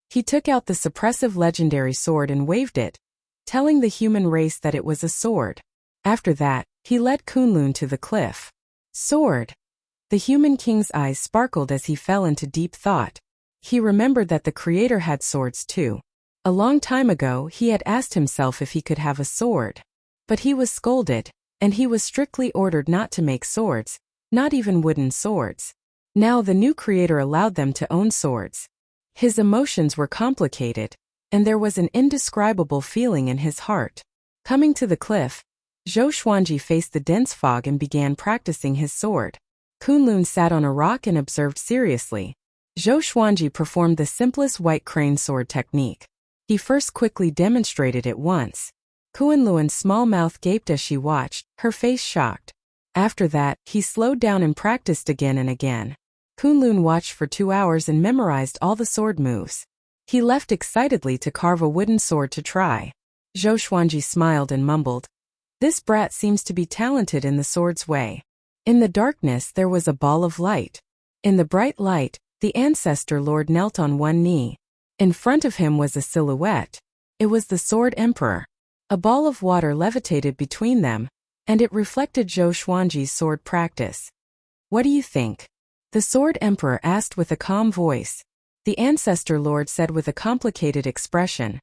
He took out the suppressive legendary sword and waved it, telling the human race that it was a sword. After that, he led Kunlun to the cliff. Sword. The human king's eyes sparkled as he fell into deep thought. He remembered that the creator had swords too. A long time ago, he had asked himself if he could have a sword. But he was scolded, and he was strictly ordered not to make swords, not even wooden swords. Now the new creator allowed them to own swords. His emotions were complicated, and there was an indescribable feeling in his heart. Coming to the cliff, Zhou Xuanji faced the dense fog and began practicing his sword. Kunlun sat on a rock and observed seriously. Zhou Xuanji performed the simplest white crane sword technique. He first quickly demonstrated it once. Kunlun's small mouth gaped as she watched, her face shocked. After that, he slowed down and practiced again and again. Kunlun watched for 2 hours and memorized all the sword moves. He left excitedly to carve a wooden sword to try. Zhou Xuanji smiled and mumbled, This brat seems to be talented in the sword's way. In the darkness there was a ball of light. In the bright light, The ancestor lord knelt on one knee. In front of him was a silhouette. It was the Sword Emperor. A ball of water levitated between them, and it reflected Zhou Xuanji's sword practice. "What do you think?" the Sword Emperor asked with a calm voice. The ancestor lord said with a complicated expression,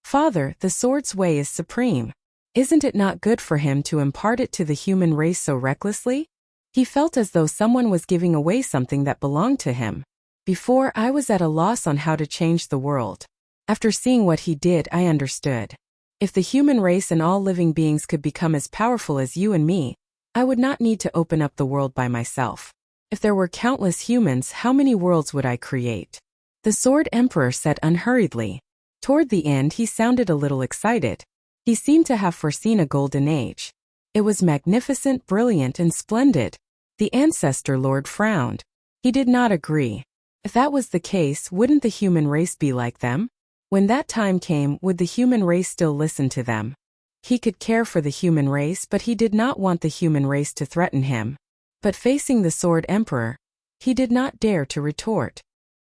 "Father, the sword's way is supreme. Isn't it not good for him to impart it to the human race so recklessly?" He felt as though someone was giving away something that belonged to him. "Before, I was at a loss on how to change the world. After seeing what he did, I understood. If the human race and all living beings could become as powerful as you and me, I would not need to open up the world by myself. If there were countless humans, how many worlds would I create?" The Sword Emperor said unhurriedly. Toward the end, he sounded a little excited. He seemed to have foreseen a golden age. It was magnificent, brilliant, and splendid. The ancestor lord frowned. He did not agree. If that was the case, wouldn't the human race be like them? When that time came, would the human race still listen to them? He could care for the human race, but he did not want the human race to threaten him. But facing the Sword Emperor, he did not dare to retort.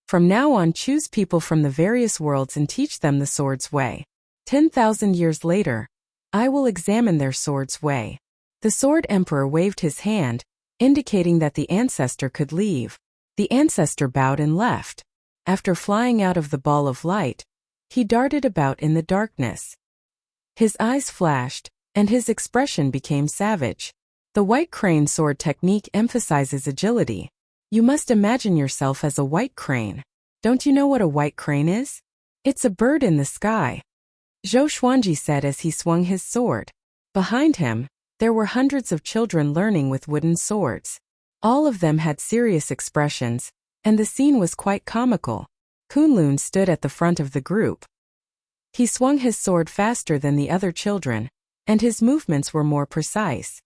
From now on, choose people from the various worlds and teach them the sword's way. 10,000 years later, I will examine their sword's way. The Sword Emperor waved his hand, indicating that the ancestor could leave. The ancestor bowed and left. After flying out of the ball of light, he darted about in the darkness. His eyes flashed, and his expression became savage. The white crane sword technique emphasizes agility. You must imagine yourself as a white crane. Don't you know what a white crane is? It's a bird in the sky. Zhou Xuanji said as he swung his sword. Behind him, there were hundreds of children learning with wooden swords. All of them had serious expressions, and the scene was quite comical. Kunlun stood at the front of the group. He swung his sword faster than the other children, and his movements were more precise.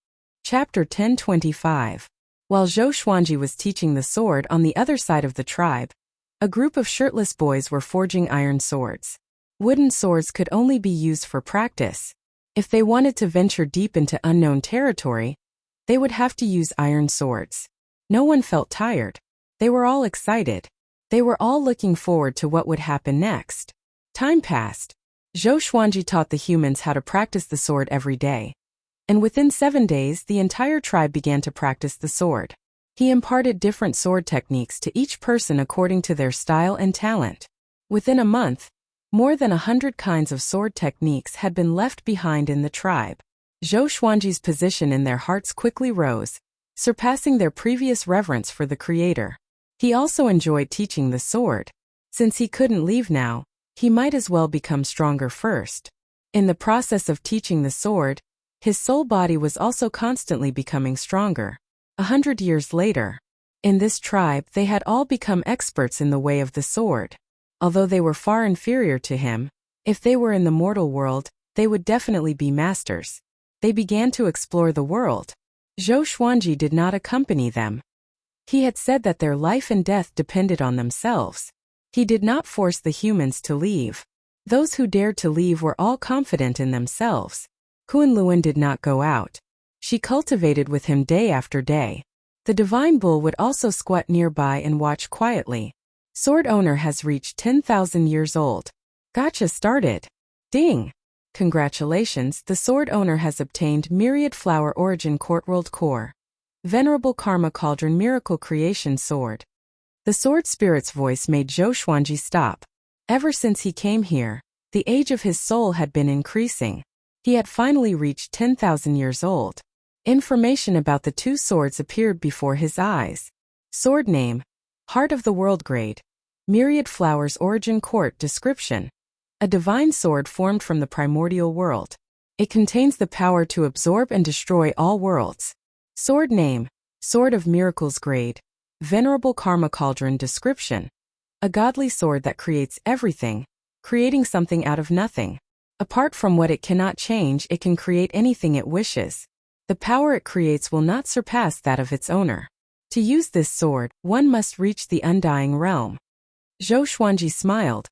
Chapter 1025. While Zhou Xuanji was teaching the sword on the other side of the tribe, a group of shirtless boys were forging iron swords. Wooden swords could only be used for practice. If they wanted to venture deep into unknown territory, they would have to use iron swords. No one felt tired. They were all excited. They were all looking forward to what would happen next. Time passed. Zhou Xuanji taught the humans how to practice the sword every day. And within 7 days, the entire tribe began to practice the sword. He imparted different sword techniques to each person according to their style and talent. Within a month, more than 100 kinds of sword techniques had been left behind in the tribe. Zhou Xuanji's position in their hearts quickly rose, surpassing their previous reverence for the Creator. He also enjoyed teaching the sword. Since he couldn't leave now, he might as well become stronger first. In the process of teaching the sword, his soul body was also constantly becoming stronger. 100 years later, in this tribe they had all become experts in the way of the sword. Although they were far inferior to him, if they were in the mortal world, they would definitely be masters. They began to explore the world. Zhou Xuanji did not accompany them. He had said that their life and death depended on themselves. He did not force the humans to leave. Those who dared to leave were all confident in themselves. Kunlun did not go out. She cultivated with him day after day. The divine bull would also squat nearby and watch quietly. Sword owner has reached 10,000 years old. Gotcha started. Ding! Congratulations, the sword owner has obtained Myriad Flower Origin Courtworld Core. Venerable Karma Cauldron Miracle Creation Sword. The sword spirit's voice made Zhou Xuanji stop. Ever since he came here, the age of his soul had been increasing. He had finally reached 10,000 years old. Information about the two swords appeared before his eyes. Sword name: Heart of the World Grade. Myriad Flowers Origin Court Description: a divine sword formed from the primordial world. It contains the power to absorb and destroy all worlds. Sword name: Sword of Miracles Grade. Venerable Karma Cauldron Description: a godly sword that creates everything, creating something out of nothing. Apart from what it cannot change, it can create anything it wishes. The power it creates will not surpass that of its owner. To use this sword, one must reach the undying realm. Zhou Xuanji smiled.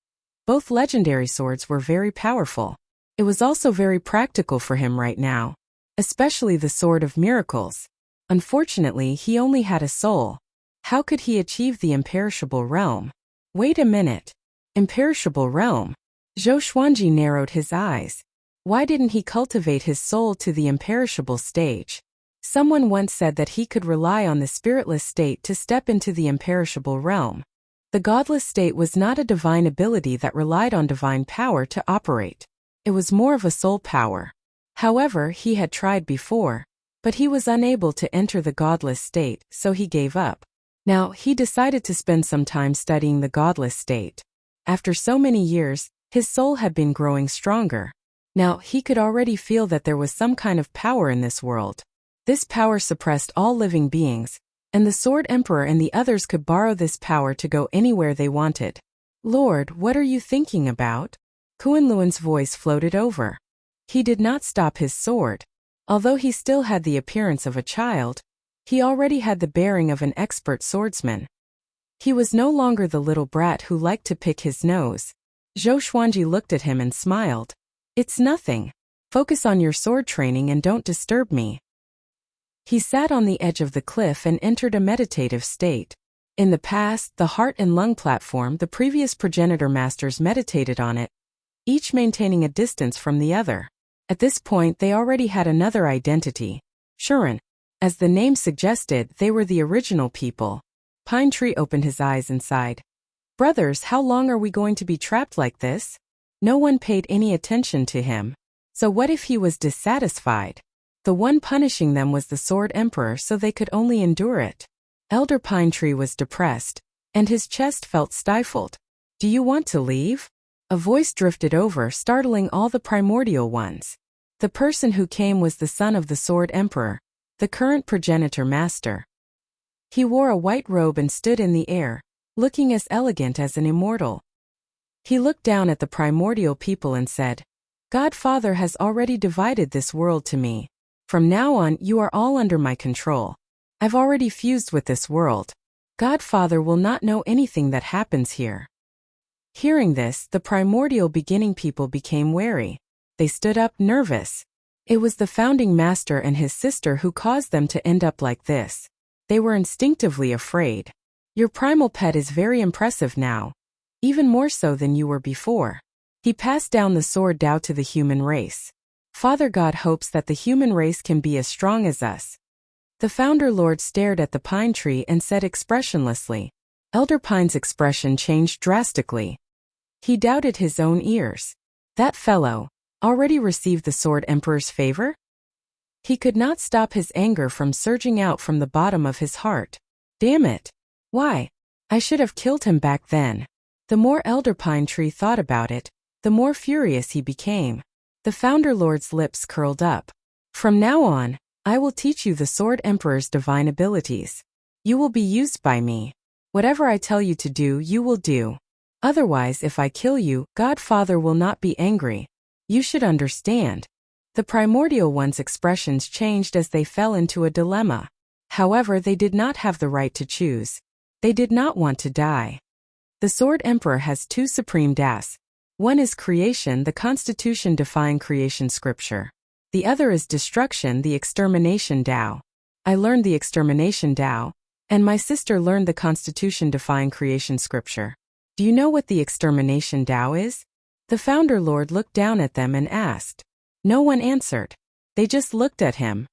Both legendary swords were very powerful. It was also very practical for him right now, especially the Sword of Miracles. Unfortunately, he only had a soul. How could he achieve the imperishable realm? Wait a minute. Imperishable realm? Zhou Xuanji narrowed his eyes. Why didn't he cultivate his soul to the imperishable stage? Someone once said that he could rely on the spiritless state to step into the imperishable realm. The godless state was not a divine ability that relied on divine power to operate. It was more of a soul power. However, he had tried before, but he was unable to enter the godless state, so he gave up. Now, he decided to spend some time studying the godless state. After so many years, his soul had been growing stronger. Now, he could already feel that there was some kind of power in this world. This power suppressed all living beings, and the Sword Emperor and the others could borrow this power to go anywhere they wanted. Lord, what are you thinking about? Kunluan's voice floated over. He did not stop his sword. Although he still had the appearance of a child, he already had the bearing of an expert swordsman. He was no longer the little brat who liked to pick his nose. Zhou Xuanji looked at him and smiled. It's nothing. Focus on your sword training and don't disturb me. He sat on the edge of the cliff and entered a meditative state. In the past, the heart and lung platform, the previous progenitor masters meditated on it, each maintaining a distance from the other. At this point, they already had another identity. Shuren. As the name suggested, they were the original people. Pine Tree opened his eyes and sighed. Brothers, how long are we going to be trapped like this? No one paid any attention to him. So what if he was dissatisfied? The one punishing them was the Sword Emperor, so they could only endure it. Elder Pine Tree was depressed, and his chest felt stifled. Do you want to leave? A voice drifted over, startling all the primordial ones. The person who came was the son of the Sword Emperor, the current progenitor master. He wore a white robe and stood in the air, looking as elegant as an immortal. He looked down at the primordial people and said, Godfather has already divided this world to me. From now on, you are all under my control. I've already fused with this world. Godfather will not know anything that happens here. Hearing this, the primordial beginning people became wary. They stood up, nervous. It was the founding master and his sister who caused them to end up like this. They were instinctively afraid. Your primal pet is very impressive now. Even more so than you were before. He passed down the sword Dao to the human race. Father God hopes that the human race can be as strong as us. The Founder Lord stared at the pine tree and said expressionlessly. Elder Pine's expression changed drastically. He doubted his own ears. That fellow already received the Sword Emperor's favor? He could not stop his anger from surging out from the bottom of his heart. Damn it! Why? I should have killed him back then. The more Elder Pine Tree thought about it, the more furious he became. The Founder Lord's lips curled up. From now on, I will teach you the Sword Emperor's divine abilities. You will be used by me. Whatever I tell you to do, you will do. Otherwise, if I kill you, Godfather will not be angry. You should understand. The primordial one's expressions changed as they fell into a dilemma. However, they did not have the right to choose. They did not want to die. The Sword Emperor has two supreme das. One is creation, the Constitution-defying creation scripture. The other is destruction, the extermination Tao. I learned the extermination Tao, and my sister learned the Constitution-defying creation scripture. Do you know what the extermination Tao is? The Founder Lord looked down at them and asked. No one answered. They just looked at him.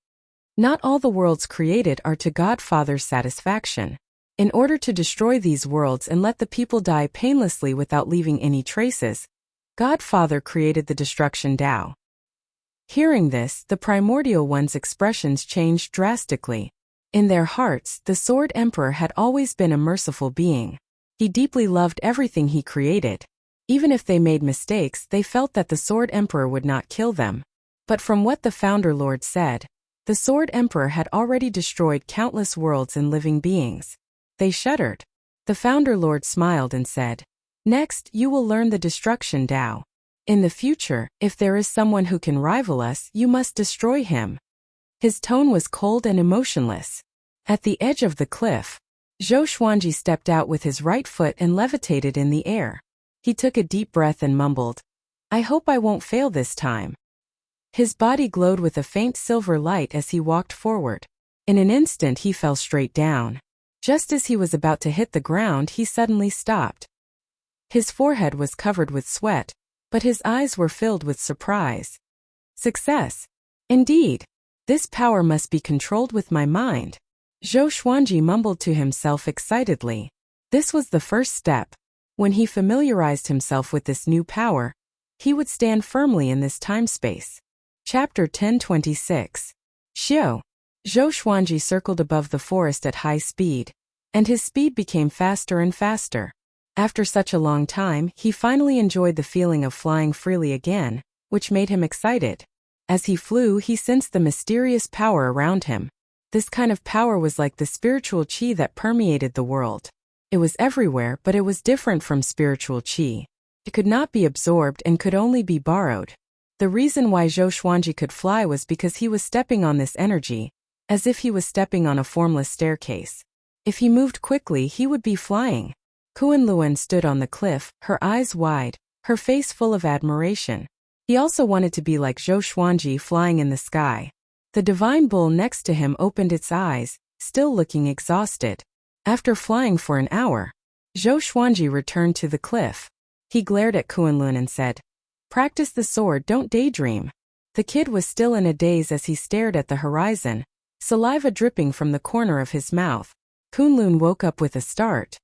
Not all the worlds created are to Godfather's satisfaction. In order to destroy these worlds and let the people die painlessly without leaving any traces, Godfather created the destruction Tao. Hearing this, the primordial one's expressions changed drastically. In their hearts, the Sword Emperor had always been a merciful being. He deeply loved everything he created. Even if they made mistakes, they felt that the Sword Emperor would not kill them. But from what the Founder Lord said, the Sword Emperor had already destroyed countless worlds and living beings. They shuddered. The Founder Lord smiled and said, Next, you will learn the destruction Tao. In the future, if there is someone who can rival us, you must destroy him. His tone was cold and emotionless. At the edge of the cliff, Zhou Xuanji stepped out with his right foot and levitated in the air. He took a deep breath and mumbled, I hope I won't fail this time. His body glowed with a faint silver light as he walked forward. In an instant he fell straight down. Just as he was about to hit the ground, he suddenly stopped. His forehead was covered with sweat, but his eyes were filled with surprise. Success! Indeed! This power must be controlled with my mind. Zhou Xuanji mumbled to himself excitedly. This was the first step. When he familiarized himself with this new power, he would stand firmly in this time-space. Chapter 1026. Xiu. Zhou Xuanji circled above the forest at high speed, and his speed became faster and faster. After such a long time, he finally enjoyed the feeling of flying freely again, which made him excited. As he flew, he sensed the mysterious power around him. This kind of power was like the spiritual qi that permeated the world. It was everywhere, but it was different from spiritual qi. It could not be absorbed and could only be borrowed. The reason why Zhou Xuanji could fly was because he was stepping on this energy, as if he was stepping on a formless staircase. If he moved quickly, he would be flying. Kunlun stood on the cliff, her eyes wide, her face full of admiration. He also wanted to be like Zhou Xuanji flying in the sky. The divine bull next to him opened its eyes, still looking exhausted. After flying for an hour, Zhou Xuanji returned to the cliff. He glared at Kunlun and said, "Practice the sword, don't daydream." The kid was still in a daze as he stared at the horizon, saliva dripping from the corner of his mouth. Kunlun woke up with a start.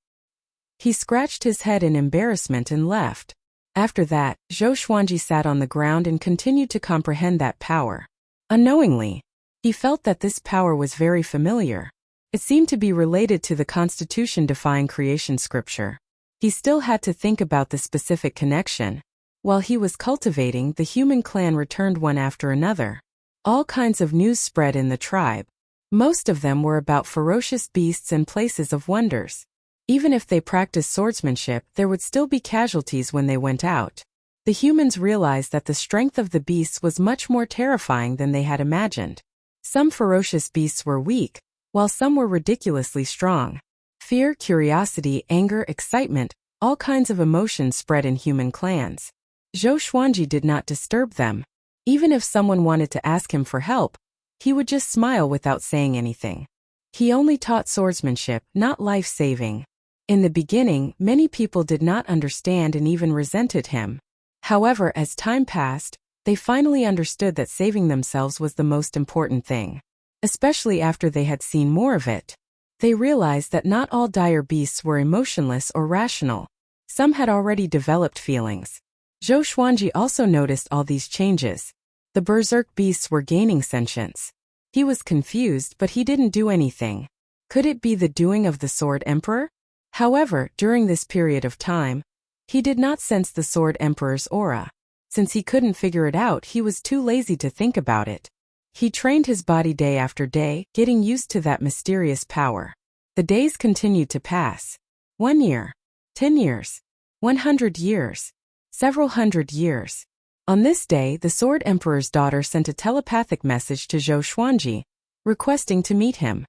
He scratched his head in embarrassment and left. After that, Zhou Xuanji sat on the ground and continued to comprehend that power. Unknowingly, he felt that this power was very familiar. It seemed to be related to the constitution-defying creation scripture. He still had to think about the specific connection. While he was cultivating, the human clan returned one after another. All kinds of news spread in the tribe. Most of them were about ferocious beasts and places of wonders. Even if they practiced swordsmanship, there would still be casualties when they went out. The humans realized that the strength of the beasts was much more terrifying than they had imagined. Some ferocious beasts were weak, while some were ridiculously strong. Fear, curiosity, anger, excitement, all kinds of emotions spread in human clans. Zhou Xuanji did not disturb them. Even if someone wanted to ask him for help, he would just smile without saying anything. He only taught swordsmanship, not life-saving. In the beginning, many people did not understand and even resented him. However, as time passed, they finally understood that saving themselves was the most important thing. Especially after they had seen more of it. They realized that not all dire beasts were emotionless or rational. Some had already developed feelings. Zhou Xuanji also noticed all these changes. The berserk beasts were gaining sentience. He was confused, but he didn't do anything. Could it be the doing of the Sword Emperor? However, during this period of time, he did not sense the Sword Emperor's aura. Since he couldn't figure it out, he was too lazy to think about it. He trained his body day after day, getting used to that mysterious power. The days continued to pass. 1 year, 10 years, 100 years, several hundred years. On this day, the Sword Emperor's daughter sent a telepathic message to Zhou Xuanji, requesting to meet him.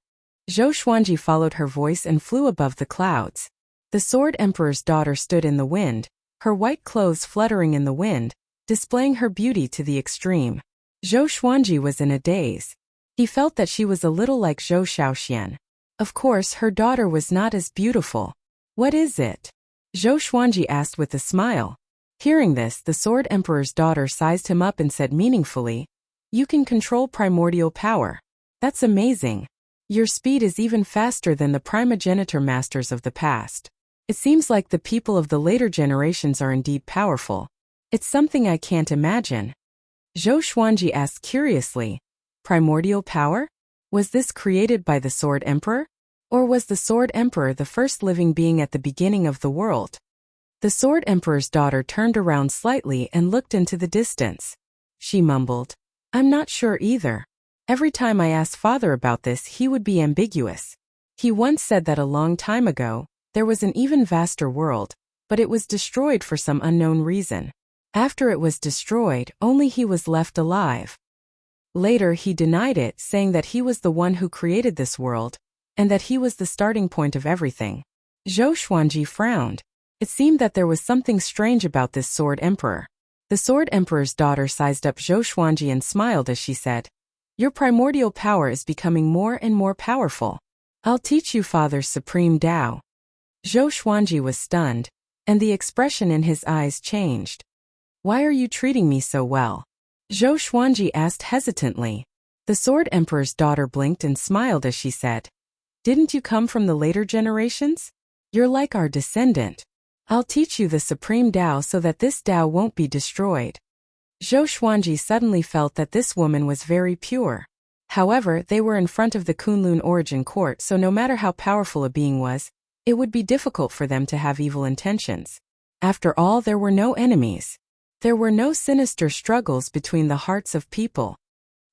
Zhou Xuanji followed her voice and flew above the clouds. The Sword Emperor's daughter stood in the wind, her white clothes fluttering in the wind, displaying her beauty to the extreme. Zhou Xuanji was in a daze. He felt that she was a little like Zhou Shaoxian. Of course, her daughter was not as beautiful. "What is it?" Zhou Xuanji asked with a smile. Hearing this, the Sword Emperor's daughter sized him up and said meaningfully, "You can control primordial power. That's amazing. Your speed is even faster than the primogenitor masters of the past. It seems like the people of the later generations are indeed powerful. It's something I can't imagine." Zhou Xuanji asked curiously, "Primordial power? Was this created by the Sword Emperor? Or was the Sword Emperor the first living being at the beginning of the world?" The Sword Emperor's daughter turned around slightly and looked into the distance. She mumbled, "I'm not sure either. Every time I ask Father about this, he would be ambiguous. He once said that a long time ago, there was an even vaster world, but it was destroyed for some unknown reason. After it was destroyed, only he was left alive. Later he denied it, saying that he was the one who created this world, and that he was the starting point of everything." Zhou Xuanji frowned. It seemed that there was something strange about this Sword Emperor. The Sword Emperor's daughter sized up Zhou Xuanji and smiled as she said, "Your primordial power is becoming more and more powerful. I'll teach you Father's supreme Tao. Zhou Xuanji was stunned, and the expression in his eyes changed. Why are you treating me so well? Zhou Xuanji asked hesitantly. The Sword Emperor's daughter blinked and smiled as she said, Didn't you come from the later generations? You're like our descendant. I'll teach you the supreme Tao so that this Tao won't be destroyed. Zhou Xuanji suddenly felt that this woman was very pure. However, they were in front of the Kunlun origin court, so no matter how powerful a being was, it would be difficult for them to have evil intentions. After all, there were no enemies. There were no sinister struggles between the hearts of people.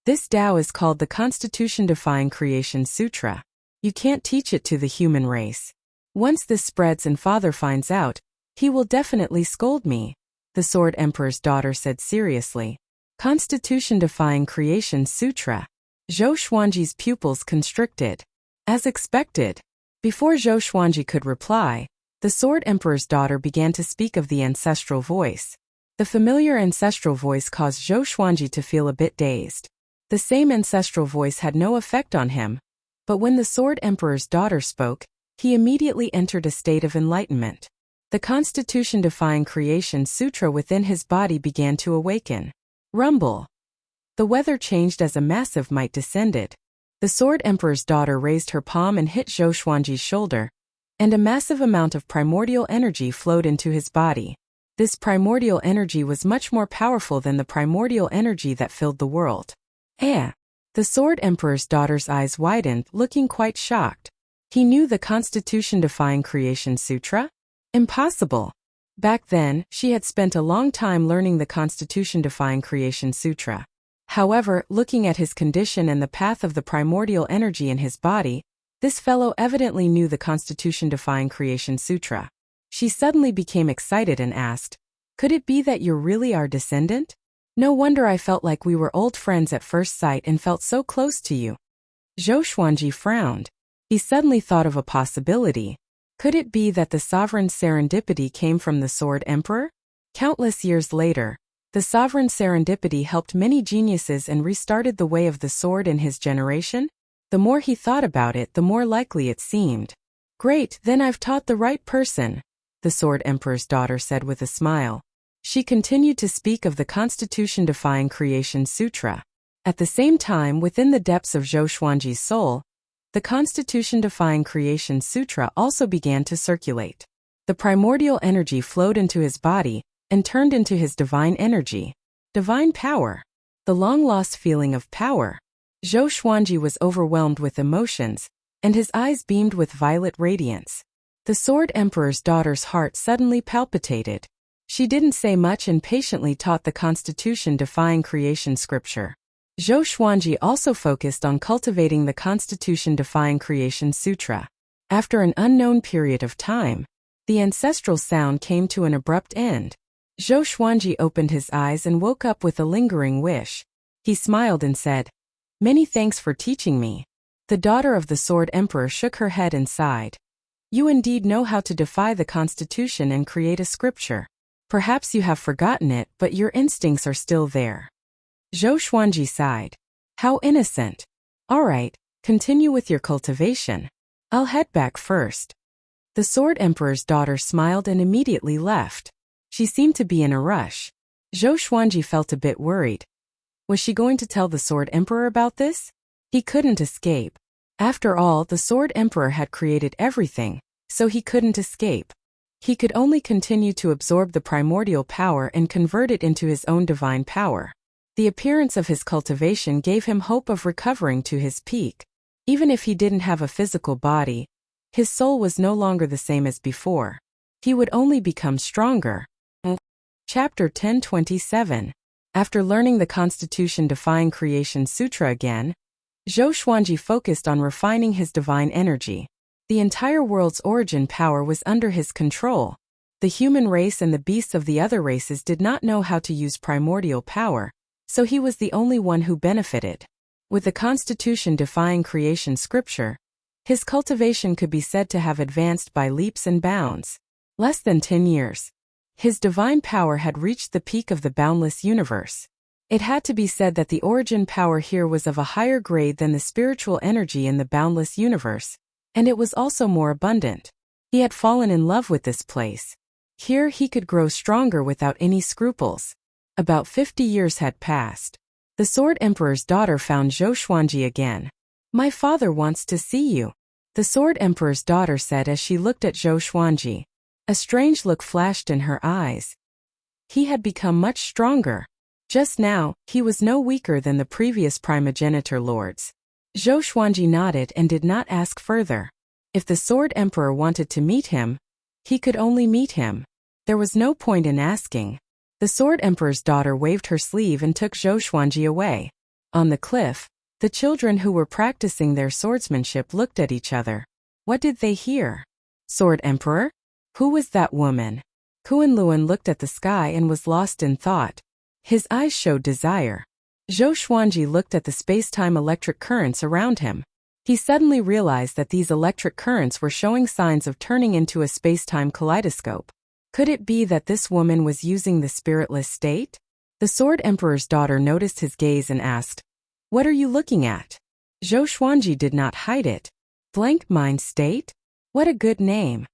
This Tao is called the Constitution-defying Creation Sutra. You can't teach it to the human race. Once this spreads and Father finds out, he will definitely scold me, the Sword Emperor's daughter said seriously. Constitution-defying Creation Sutra. Zhou Xuanji's pupils constricted. As expected. Before Zhou Xuanji could reply, the Sword Emperor's daughter began to speak of the ancestral voice. The familiar ancestral voice caused Zhou Xuanji to feel a bit dazed. The same ancestral voice had no effect on him, but when the Sword Emperor's daughter spoke, he immediately entered a state of enlightenment. The Constitution-defying Creation Sutra within his body began to awaken. Rumble. The weather changed as a massive might descended. The Sword Emperor's daughter raised her palm and hit Zhou Xuanji's shoulder, and a massive amount of primordial energy flowed into his body. This primordial energy was much more powerful than the primordial energy that filled the world. The Sword Emperor's daughter's eyes widened, looking quite shocked. He knew the Constitution-defying Creation Sutra? Impossible. Back then, she had spent a long time learning the Constitution-defying Creation Sutra. However, looking at his condition and the path of the primordial energy in his body, this fellow evidently knew the Constitution-defying Creation Sutra. She suddenly became excited and asked, Could it be that you're really our descendant? No wonder I felt like we were old friends at first sight and felt so close to you. Zhou Xuanji frowned. He suddenly thought of a possibility. Could it be that the sovereign serendipity came from the Sword Emperor? Countless years later, the sovereign serendipity helped many geniuses and restarted the way of the sword in his generation. The more he thought about it, the more likely it seemed. Great, then I've taught the right person, the Sword Emperor's daughter said with a smile. She continued to speak of the Constitution-defying Creation Sutra. At the same time, within the depths of Zhou Xuanji's soul, the Constitution-defying Creation Sutra also began to circulate. The primordial energy flowed into his body and turned into his divine energy. Divine power. The long-lost feeling of power. Zhou Xuanji was overwhelmed with emotions, and his eyes beamed with violet radiance. The Sword Emperor's daughter's heart suddenly palpitated. She didn't say much and patiently taught the Constitution-defying Creation Scripture. Zhou Xuanji also focused on cultivating the Constitution-defying Creation Sutra. After an unknown period of time, the ancestral sound came to an abrupt end. Zhou Xuanji opened his eyes and woke up with a lingering wish. He smiled and said, Many thanks for teaching me. The daughter of the Sword Emperor shook her head and sighed. You indeed know how to defy the Constitution and create a scripture. Perhaps you have forgotten it, but your instincts are still there. Zhou Xuanji sighed. How innocent. All right, continue with your cultivation. I'll head back first. The Sword Emperor's daughter smiled and immediately left. She seemed to be in a rush. Zhou Xuanji felt a bit worried. Was she going to tell the Sword Emperor about this? He couldn't escape. After all, the Sword Emperor had created everything, so he couldn't escape. He could only continue to absorb the primordial power and convert it into his own divine power. The appearance of his cultivation gave him hope of recovering to his peak. Even if he didn't have a physical body, his soul was no longer the same as before. He would only become stronger. Chapter 1027. After learning the Constitution-defying Creation Sutra again, Zhou Xuanji focused on refining his divine energy. The entire world's origin power was under his control. The human race and the beasts of the other races did not know how to use primordial power, so he was the only one who benefited. With the Constitution-defying Creation Scripture, his cultivation could be said to have advanced by leaps and bounds. Less than 10 years. His divine power had reached the peak of the boundless universe. It had to be said that the origin power here was of a higher grade than the spiritual energy in the boundless universe. And it was also more abundant. He had fallen in love with this place. Here he could grow stronger without any scruples. About 50 years had passed. The Sword Emperor's daughter found Zhou Xuanji again. "My father wants to see you," the Sword Emperor's daughter said as she looked at Zhou Xuanji. A strange look flashed in her eyes. He had become much stronger. Just now, he was no weaker than the previous primogeniture lords. Zhou Xuanji nodded and did not ask further. If the Sword Emperor wanted to meet him, he could only meet him. There was no point in asking. The Sword Emperor's daughter waved her sleeve and took Zhou Xuanji away. On the cliff, the children who were practicing their swordsmanship looked at each other. What did they hear? Sword Emperor? Who was that woman? Kuan-Luan looked at the sky and was lost in thought. His eyes showed desire. Zhou Xuanji looked at the space-time electric currents around him. He suddenly realized that these electric currents were showing signs of turning into a space-time kaleidoscope. Could it be that this woman was using the spiritless state? The Sword Emperor's daughter noticed his gaze and asked, "What are you looking at?" Zhou Xuanji did not hide it. Blank mind state? What a good name.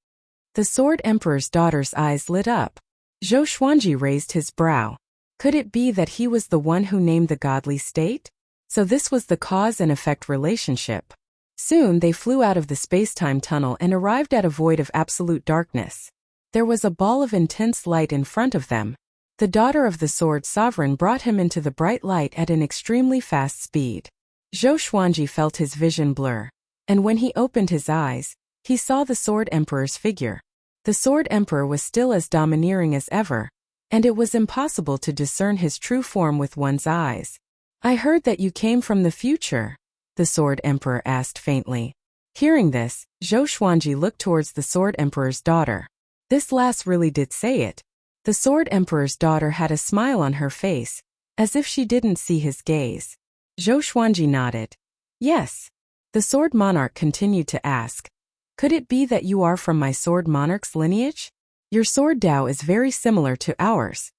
The Sword Emperor's daughter's eyes lit up. Zhou Xuanji raised his brow. Could it be that he was the one who named the godly state? So this was the cause and effect relationship. Soon they flew out of the space-time tunnel and arrived at a void of absolute darkness. There was a ball of intense light in front of them. The daughter of the Sword Sovereign brought him into the bright light at an extremely fast speed. Zhou Xuanji felt his vision blur, and when he opened his eyes, he saw the Sword Emperor's figure. The Sword Emperor was still as domineering as ever, and it was impossible to discern his true form with one's eyes. "I heard that you came from the future," the Sword Emperor asked faintly. Hearing this, Zhou Xuanji looked towards the Sword Emperor's daughter. This last really did say it. The Sword Emperor's daughter had a smile on her face, as if she didn't see his gaze. Zhou Xuanji nodded. "Yes." The Sword Monarch continued to ask, "Could it be that you are from my Sword Monarch's lineage? Your sword Dao is very similar to ours."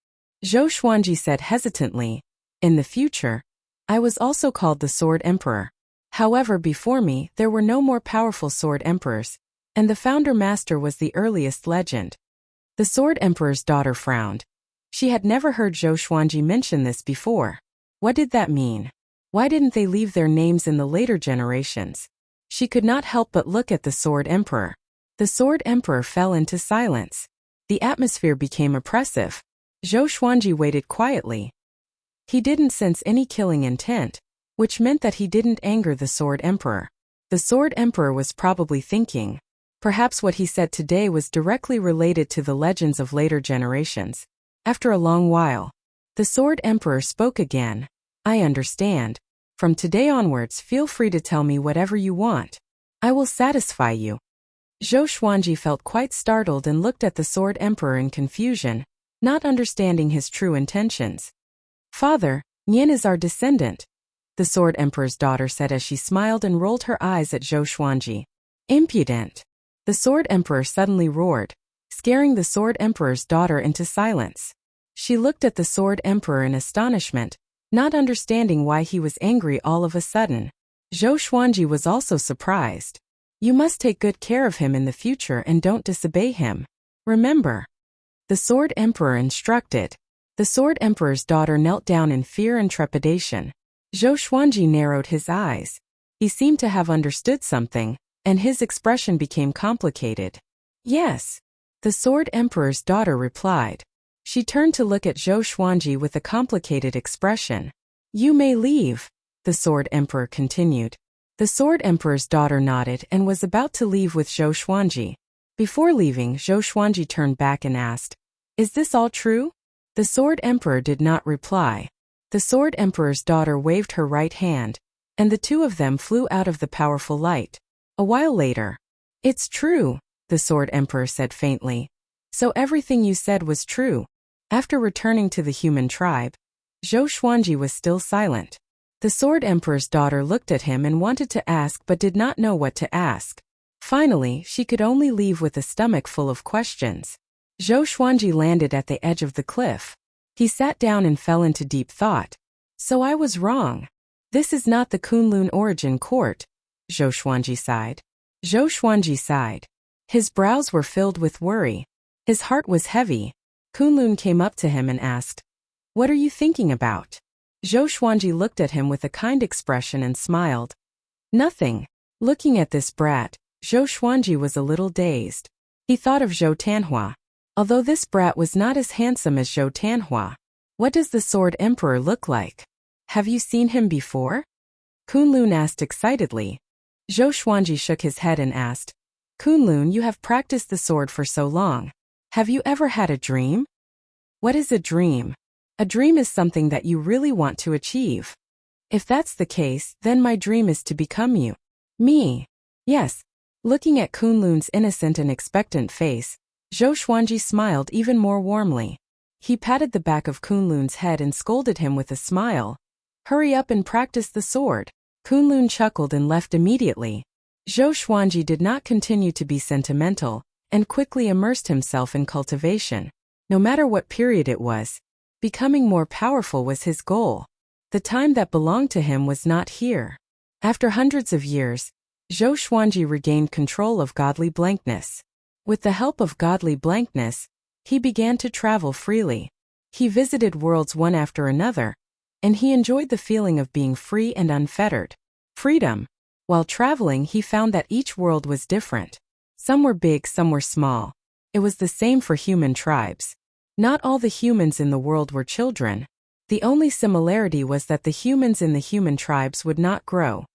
Zhou Xuanji said hesitantly, "In the future, I was also called the Sword Emperor. However, before me, there were no more powerful Sword Emperors, and the Founder Master was the earliest legend." The Sword Emperor's daughter frowned. She had never heard Zhou Xuanji mention this before. What did that mean? Why didn't they leave their names in the later generations? She could not help but look at the Sword Emperor. The Sword Emperor fell into silence. The atmosphere became oppressive. Zhou Xuanji waited quietly. He didn't sense any killing intent, which meant that he didn't anger the Sword Emperor. The Sword Emperor was probably thinking, perhaps what he said today was directly related to the legends of later generations. After a long while, the Sword Emperor spoke again. "I understand. From today onwards, feel free to tell me whatever you want. I will satisfy you." Zhou Xuanji felt quite startled and looked at the Sword Emperor in confusion, not understanding his true intentions. "Father, Nian is our descendant," the Sword Emperor's daughter said as she smiled and rolled her eyes at Zhou Xuanji. "Impudent!" The Sword Emperor suddenly roared, scaring the Sword Emperor's daughter into silence. She looked at the Sword Emperor in astonishment, not understanding why he was angry all of a sudden. Zhou Xuanji was also surprised. "You must take good care of him in the future and don't disobey him. Remember," the Sword Emperor instructed. The Sword Emperor's daughter knelt down in fear and trepidation. Zhou Xuanji narrowed his eyes. He seemed to have understood something, and his expression became complicated. "Yes," the Sword Emperor's daughter replied. She turned to look at Zhou Xuanji with a complicated expression. "You may leave," the Sword Emperor continued. The Sword Emperor's daughter nodded and was about to leave with Zhou Xuanji. Before leaving, Zhou Xuanji turned back and asked, "Is this all true?" The Sword Emperor did not reply. The Sword Emperor's daughter waved her right hand, and the two of them flew out of the powerful light. A while later, "It's true," the Sword Emperor said faintly. "So everything you said was true." After returning to the human tribe, Zhou Xuanji was still silent. The Sword Emperor's daughter looked at him and wanted to ask but did not know what to ask. Finally, she could only leave with a stomach full of questions. Zhou Xuanji landed at the edge of the cliff. He sat down and fell into deep thought. "So I was wrong. This is not the Kunlun origin court," Zhou Xuanji sighed. Zhou Xuanji sighed. His brows were filled with worry. His heart was heavy. Kunlun came up to him and asked, "What are you thinking about?" Zhou Xuanji looked at him with a kind expression and smiled. "Nothing." Looking at this brat, Zhou Xuanji was a little dazed. He thought of Zhou Tanhua. Although this brat was not as handsome as Zhou Tanhua. What does the Sword Emperor look like? Have you seen him before? Kunlun asked excitedly. Zhou Xuanji shook his head and asked, "Kunlun, you have practiced the sword for so long. Have you ever had a dream?" "What is a dream?" "A dream is something that you really want to achieve." "If that's the case, then my dream is to become you." "Me?" "Yes." Looking at Kunlun's innocent and expectant face, Zhou Xuanji smiled even more warmly. He patted the back of Kunlun's head and scolded him with a smile. "Hurry up and practice the sword." Kunlun chuckled and left immediately. Zhou Xuanji did not continue to be sentimental, and quickly immersed himself in cultivation. No matter what period it was, becoming more powerful was his goal. The time that belonged to him was not here. After hundreds of years, Zhou Xuanji regained control of godly blankness. With the help of godly blankness, he began to travel freely. He visited worlds one after another, and he enjoyed the feeling of being free and unfettered. Freedom. While traveling, he found that each world was different. Some were big, some were small. It was the same for human tribes. Not all the humans in the world were children. The only similarity was that the humans in the human tribes would not grow.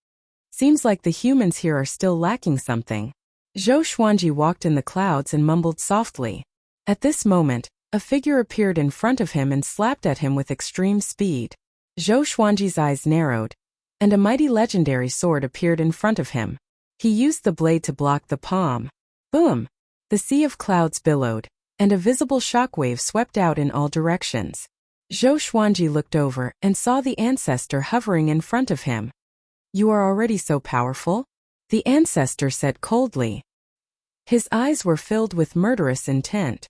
Seems like the humans here are still lacking something. Zhou Xuanji walked in the clouds and mumbled softly. At this moment, a figure appeared in front of him and slapped at him with extreme speed. Zhou Xuanji's eyes narrowed, and a mighty legendary sword appeared in front of him. He used the blade to block the palm. Boom! The sea of clouds billowed, and a visible shockwave swept out in all directions. Zhou Xuanji looked over and saw the ancestor hovering in front of him. "You are already so powerful?" the ancestor said coldly. His eyes were filled with murderous intent.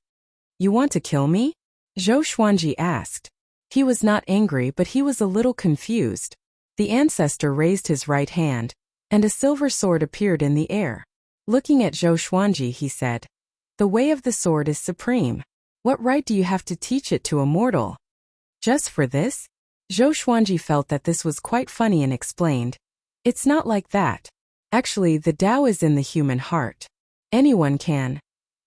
"You want to kill me?" Zhou Xuanji asked. He was not angry, but he was a little confused. The ancestor raised his right hand, and a silver sword appeared in the air. Looking at Zhou Xuanji, he said, "The way of the sword is supreme. What right do you have to teach it to a mortal?" "Just for this?" Zhou Xuanji felt that this was quite funny and explained, "It's not like that. Actually, the Tao is in the human heart. Anyone can."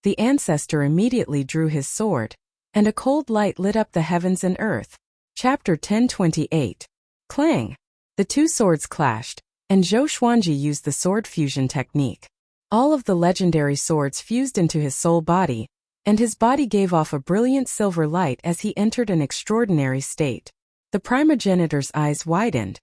The ancestor immediately drew his sword, and a cold light lit up the heavens and earth. Chapter 10:28. Clang! The two swords clashed, and Zhou Xuanji used the sword fusion technique. All of the legendary swords fused into his soul body, and his body gave off a brilliant silver light as he entered an extraordinary state. The primogenitor's eyes widened.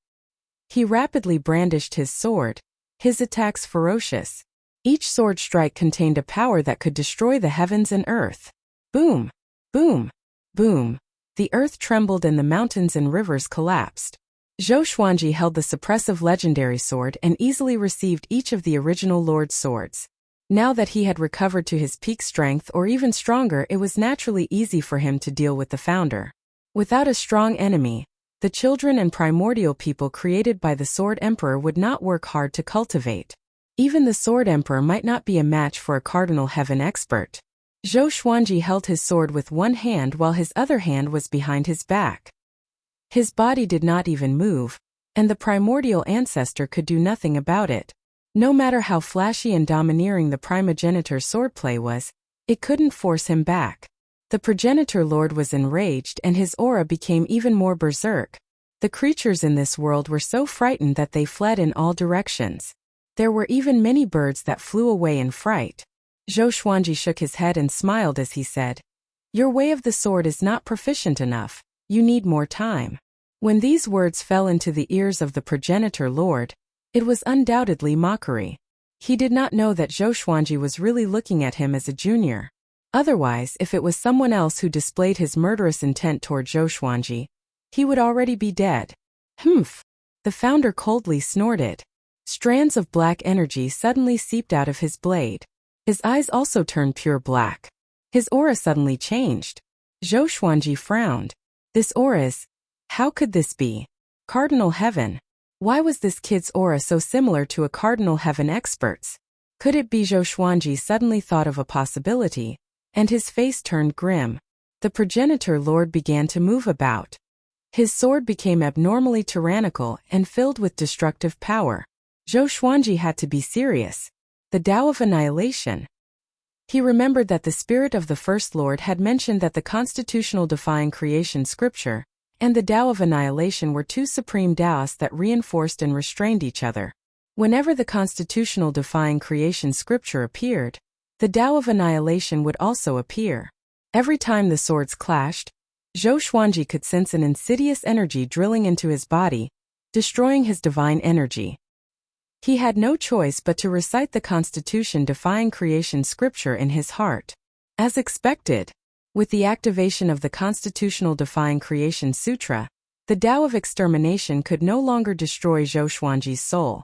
He rapidly brandished his sword, his attacks ferocious. Each sword strike contained a power that could destroy the heavens and earth. Boom! Boom! Boom! The earth trembled and the mountains and rivers collapsed. Zhou Xuanji held the suppressive legendary sword and easily received each of the original Lord's swords. Now that he had recovered to his peak strength or even stronger, it was naturally easy for him to deal with the founder. Without a strong enemy, the children and primordial people created by the Sword Emperor would not work hard to cultivate. Even the Sword Emperor might not be a match for a Cardinal Heaven expert. Zhou Xuanji held his sword with one hand while his other hand was behind his back. His body did not even move, and the primordial ancestor could do nothing about it. No matter how flashy and domineering the primogenitor swordplay was, it couldn't force him back. The progenitor lord was enraged and his aura became even more berserk. The creatures in this world were so frightened that they fled in all directions. There were even many birds that flew away in fright. Zhou Xuanji shook his head and smiled as he said, "Your way of the sword is not proficient enough. You need more time." When these words fell into the ears of the progenitor lord, it was undoubtedly mockery. He did not know that Zhou Xuanji was really looking at him as a junior. Otherwise, if it was someone else who displayed his murderous intent toward Zhou Xuanji, he would already be dead. Humph! The founder coldly snorted. Strands of black energy suddenly seeped out of his blade. His eyes also turned pure black. His aura suddenly changed. Zhou Xuanji frowned. This aura is... How could this be? Cardinal Heaven. Why was this kid's aura so similar to a Cardinal Heaven expert's? Could it be? Zhou Xuanji suddenly thought of a possibility, and his face turned grim. The progenitor lord began to move about. His sword became abnormally tyrannical and filled with destructive power. Zhou Xuanji had to be serious. The Tao of Annihilation. He remembered that the spirit of the First Lord had mentioned that the constitutional defying creation scripture and the Tao of Annihilation were two supreme Taoists that reinforced and restrained each other. Whenever the constitutional defying creation scripture appeared, the Tao of Annihilation would also appear. Every time the swords clashed, Zhou Xuanji could sense an insidious energy drilling into his body, destroying his divine energy. He had no choice but to recite the constitution-defying creation scripture in his heart. As expected, with the activation of the constitutional-defying creation sutra, the Tao of extermination could no longer destroy Zhou Xuanji's soul.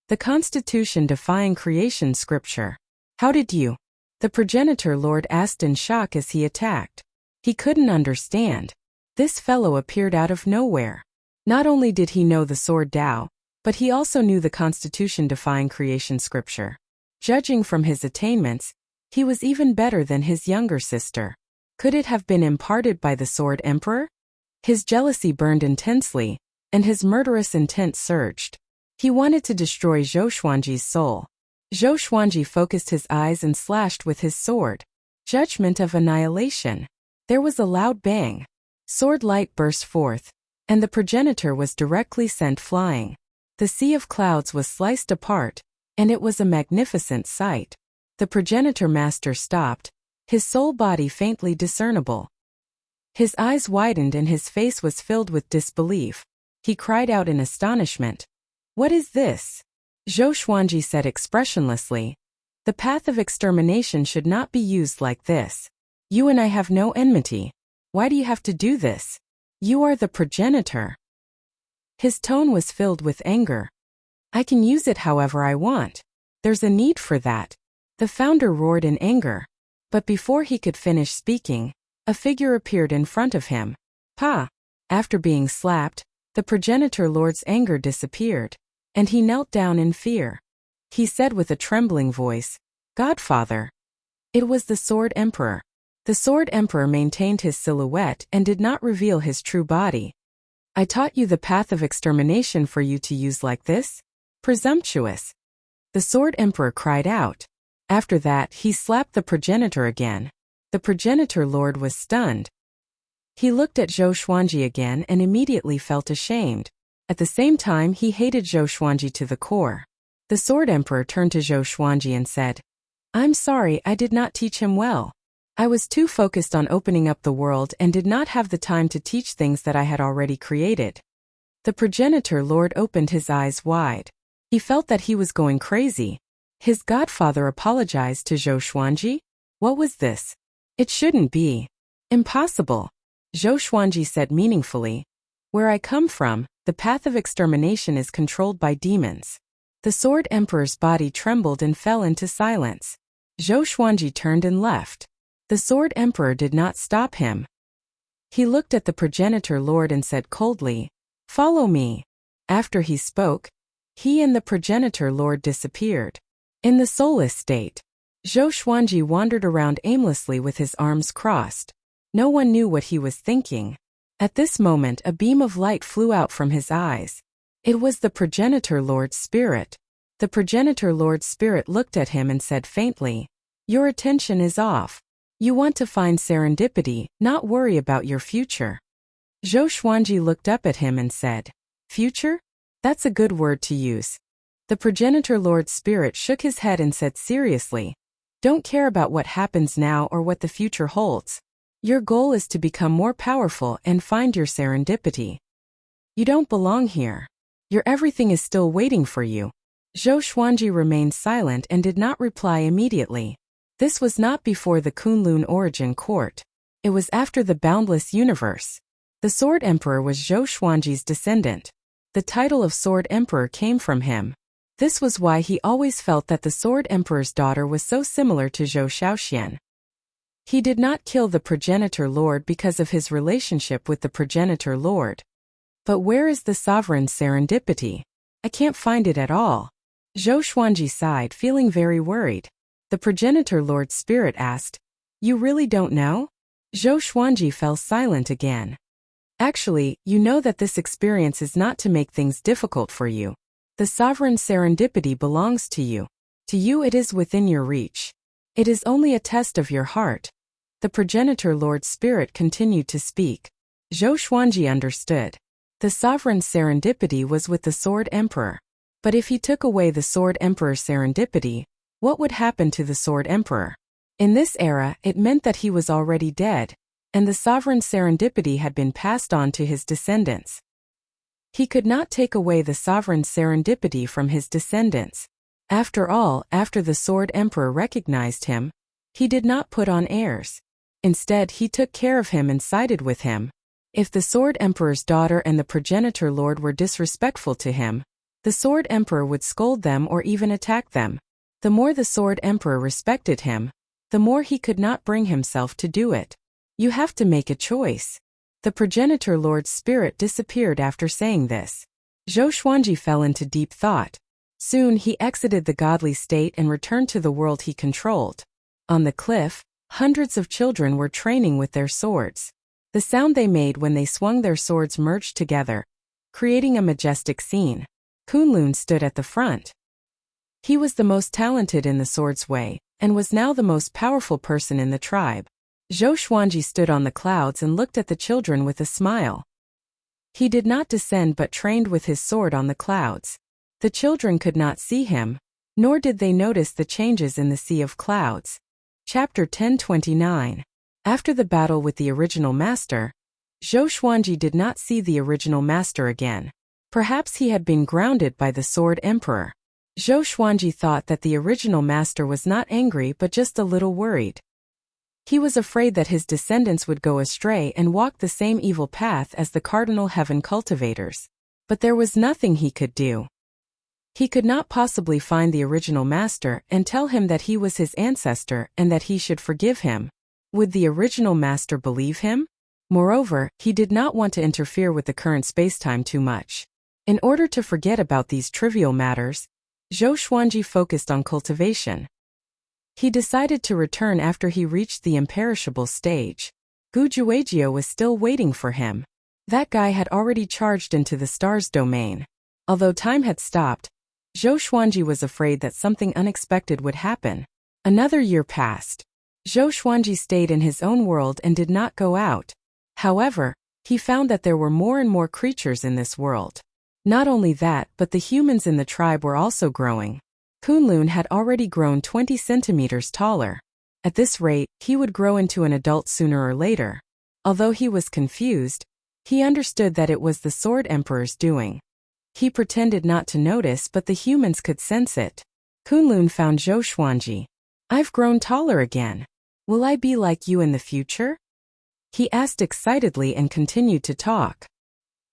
The constitution-defying creation scripture. How did you? The progenitor lord asked in shock as he attacked. He couldn't understand. This fellow appeared out of nowhere. Not only did he know the sword Tao, but he also knew the constitution-defying creation scripture. Judging from his attainments, he was even better than his younger sister. Could it have been imparted by the Sword Emperor? His jealousy burned intensely, and his murderous intent surged. He wanted to destroy Zhou Xuanji's soul. Zhou Xuanji focused his eyes and slashed with his sword. Judgment of Annihilation. There was a loud bang. Sword light burst forth, and the progenitor was directly sent flying. The sea of clouds was sliced apart, and it was a magnificent sight. The progenitor master stopped, his soul body faintly discernible. His eyes widened and his face was filled with disbelief. He cried out in astonishment. "What is this?" Zhou Xuanji said expressionlessly. "The path of extermination should not be used like this. You and I have no enmity. Why do you have to do this? You are the progenitor." His tone was filled with anger. "I can use it however I want. There's a need for that." The founder roared in anger. But before he could finish speaking, a figure appeared in front of him. Pa! After being slapped, the progenitor lord's anger disappeared, and he knelt down in fear. He said with a trembling voice, "Godfather." It was the Sword Emperor. The Sword Emperor maintained his silhouette and did not reveal his true body. "I taught you the path of extermination for you to use like this? Presumptuous." The Sword Emperor cried out. After that, he slapped the progenitor again. The progenitor lord was stunned. He looked at Zhou Xuanji again and immediately felt ashamed. At the same time, he hated Zhou Xuanji to the core. The Sword Emperor turned to Zhou Xuanji and said, "I'm sorry, I did not teach him well. I was too focused on opening up the world and did not have the time to teach things that I had already created." The progenitor lord opened his eyes wide. He felt that he was going crazy. His godfather apologized to Zhou Xuanji? What was this? It shouldn't be. Impossible. Zhou Xuanji said meaningfully. "Where I come from, the path of extermination is controlled by demons." The Sword Emperor's body trembled and fell into silence. Zhou Xuanji turned and left. The Sword Emperor did not stop him. He looked at the progenitor lord and said coldly, "Follow me." After he spoke, he and the progenitor lord disappeared. In the soulless state, Zhou Xuanji wandered around aimlessly with his arms crossed. No one knew what he was thinking. At this moment, a beam of light flew out from his eyes. It was the progenitor lord's spirit. The progenitor lord's spirit looked at him and said faintly, "Your attention is off. You want to find serendipity, not worry about your future." Zhou Xuanji looked up at him and said, "Future? That's a good word to use." The progenitor lord's spirit shook his head and said seriously, "Don't care about what happens now or what the future holds. Your goal is to become more powerful and find your serendipity. You don't belong here. Your everything is still waiting for you." Zhou Xuanji remained silent and did not reply immediately. This was not before the Kunlun origin court. It was after the boundless universe. The Sword Emperor was Zhou Xuanji's descendant. The title of Sword Emperor came from him. This was why he always felt that the Sword Emperor's daughter was so similar to Zhou Shaoxian. He did not kill the progenitor lord because of his relationship with the progenitor lord. But where is the sovereign's serendipity? I can't find it at all. Zhou Xuanji sighed, feeling very worried. The progenitor Lord Spirit asked, "You really don't know?" Zhou Xuanji fell silent again. "Actually, you know that this experience is not to make things difficult for you. The sovereign serendipity belongs to you. To you it is within your reach. It is only a test of your heart." The progenitor Lord Spirit continued to speak. Zhou Xuanji understood. The sovereign serendipity was with the Sword Emperor. But if he took away the Sword Emperor's serendipity, what would happen to the Sword Emperor? In this era, it meant that he was already dead, and the sovereign serendipity had been passed on to his descendants. He could not take away the sovereign serendipity from his descendants. After all, after the Sword Emperor recognized him, he did not put on airs. Instead, he took care of him and sided with him. If the Sword Emperor's daughter and the progenitor lord were disrespectful to him, the Sword Emperor would scold them or even attack them. The more the Sword Emperor respected him, the more he could not bring himself to do it. You have to make a choice. The progenitor Lord's spirit disappeared after saying this. Zhou Xuanji fell into deep thought. Soon he exited the godly state and returned to the world he controlled. On the cliff, hundreds of children were training with their swords. The sound they made when they swung their swords merged together, creating a majestic scene. Kunlun stood at the front. He was the most talented in the sword's way, and was now the most powerful person in the tribe. Zhou Xuanji stood on the clouds and looked at the children with a smile. He did not descend but trained with his sword on the clouds. The children could not see him, nor did they notice the changes in the sea of clouds. Chapter 1029. After the battle with the original master, Zhou Xuanji did not see the original master again. Perhaps he had been grounded by the Sword Emperor. Zhou Xuanji thought that the original master was not angry but just a little worried. He was afraid that his descendants would go astray and walk the same evil path as the cardinal heaven cultivators. But there was nothing he could do. He could not possibly find the original master and tell him that he was his ancestor and that he should forgive him. Would the original master believe him? Moreover, he did not want to interfere with the current spacetime too much. In order to forget about these trivial matters, Zhou Xuanji focused on cultivation. He decided to return after he reached the imperishable stage. Gu Juejiao was still waiting for him. That guy had already charged into the stars domain. Although time had stopped, Zhou Xuanji was afraid that something unexpected would happen. Another year passed. Zhou Xuanji stayed in his own world and did not go out. However, he found that there were more and more creatures in this world. Not only that, but the humans in the tribe were also growing. Kunlun had already grown 20 centimeters taller. At this rate, he would grow into an adult sooner or later. Although he was confused, he understood that it was the Sword Emperor's doing. He pretended not to notice, but the humans could sense it. Kunlun found Zhou Xuanji. "I've grown taller again. Will I be like you in the future?" he asked excitedly and continued to talk.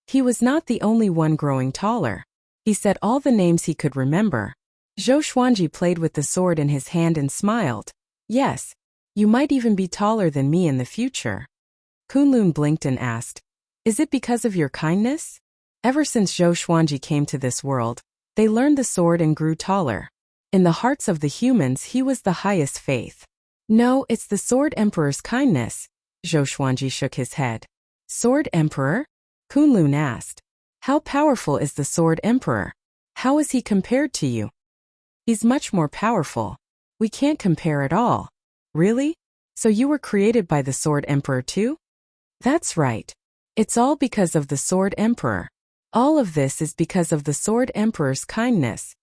He was not the only one growing taller. He said all the names he could remember. Zhou Xuanji played with the sword in his hand and smiled. "Yes, you might even be taller than me in the future." Kunlun blinked and asked, "Is it because of your kindness?" Ever since Zhou Xuanji came to this world, they learned the sword and grew taller. In the hearts of the humans, he was the highest faith. "No, it's the Sword Emperor's kindness." Zhou Xuanji shook his head. "Sword Emperor?" Kunlun asked. "How powerful is the Sword Emperor? How is he compared to you?" "He's much more powerful. We can't compare at all." "Really? So you were created by the Sword Emperor too?" "That's right. It's all because of the Sword Emperor. All of this is because of the Sword Emperor's kindness."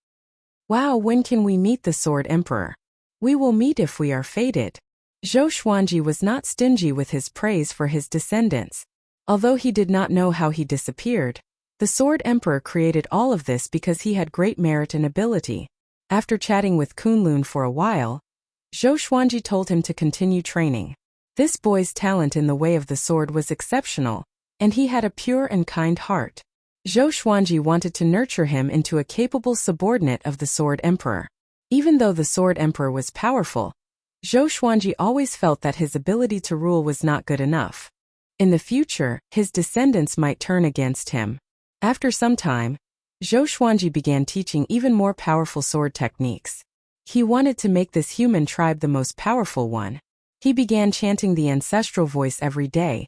"Wow, when can we meet the Sword Emperor?" "We will meet if we are fated." Zhou Xuanji was not stingy with his praise for his descendants. Although he did not know how he disappeared, the Sword Emperor created all of this because he had great merit and ability. After chatting with Kunlun for a while, Zhou Xuanji told him to continue training. This boy's talent in the way of the sword was exceptional, and he had a pure and kind heart. Zhou Xuanji wanted to nurture him into a capable subordinate of the Sword Emperor. Even though the Sword Emperor was powerful, Zhou Xuanji always felt that his ability to rule was not good enough. In the future, his descendants might turn against him. After some time, Zhou Xuanji began teaching even more powerful sword techniques. He wanted to make this human tribe the most powerful one. He began chanting the ancestral voice every day,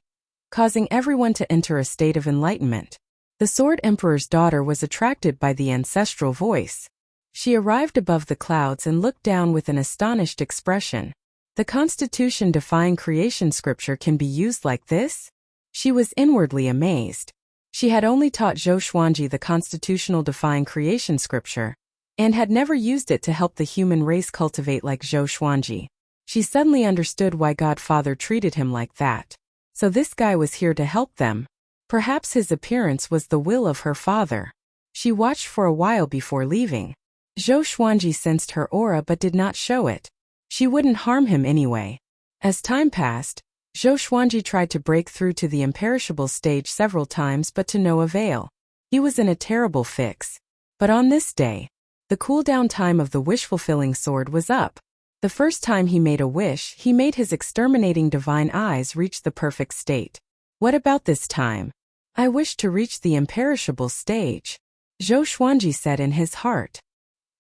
causing everyone to enter a state of enlightenment. The Sword Emperor's daughter was attracted by the ancestral voice. She arrived above the clouds and looked down with an astonished expression. The Constitution-defying creation scripture can be used like this? She was inwardly amazed. She had only taught Zhou Xuanji the constitutional-defying creation scripture, and had never used it to help the human race cultivate like Zhou Xuanji. She suddenly understood why Godfather treated him like that. So this guy was here to help them. Perhaps his appearance was the will of her father. She watched for a while before leaving. Zhou Xuanji sensed her aura but did not show it. She wouldn't harm him anyway. As time passed, Zhou Xuanji tried to break through to the imperishable stage several times but to no avail. He was in a terrible fix. But on this day, the cooldown time of the wish-fulfilling sword was up. The first time he made a wish, he made his exterminating divine eyes reach the perfect state. What about this time? I wish to reach the imperishable stage, Zhou Xuanji said in his heart.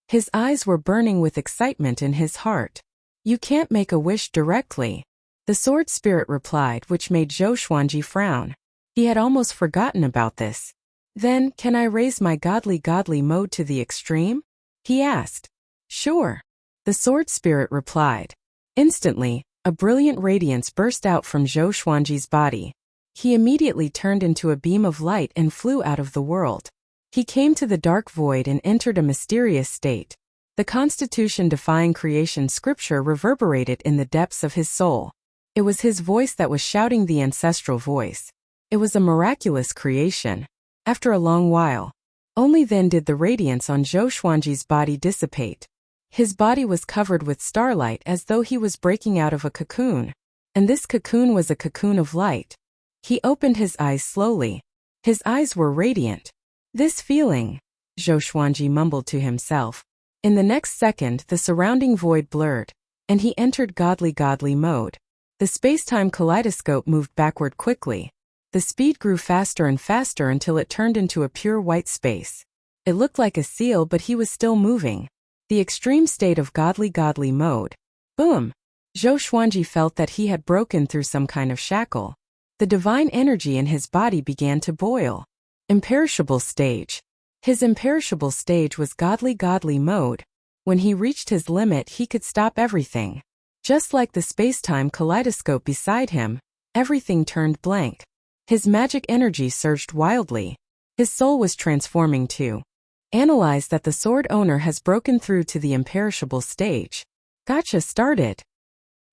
His eyes were burning with excitement in his heart. You can't make a wish directly, the sword spirit replied, which made Zhou Xuanji frown. He had almost forgotten about this. Then, can I raise my godly mode to the extreme? He asked. Sure, the sword spirit replied. Instantly, a brilliant radiance burst out from Zhou Xuanji's body. He immediately turned into a beam of light and flew out of the world. He came to the dark void and entered a mysterious state. The Constitution-defying creation scripture reverberated in the depths of his soul. It was his voice that was shouting the ancestral voice. It was a miraculous creation. After a long while, only then did the radiance on Zhou Xuanji's body dissipate. His body was covered with starlight as though he was breaking out of a cocoon. And this cocoon was a cocoon of light. He opened his eyes slowly. His eyes were radiant. This feeling, Zhou Xuanji mumbled to himself. In the next second, the surrounding void blurred, and he entered godly mode. The space-time kaleidoscope moved backward quickly. The speed grew faster and faster until it turned into a pure white space. It looked like a seal, but he was still moving. The extreme state of godly mode. Boom! Zhou Xuanji felt that he had broken through some kind of shackle. The divine energy in his body began to boil. Imperishable stage. His imperishable stage was godly mode. When he reached his limit, he could stop everything. Just like the space-time kaleidoscope beside him, everything turned blank. His magic energy surged wildly. His soul was transforming too. Analyze that the sword owner has broken through to the imperishable stage. Gotcha started.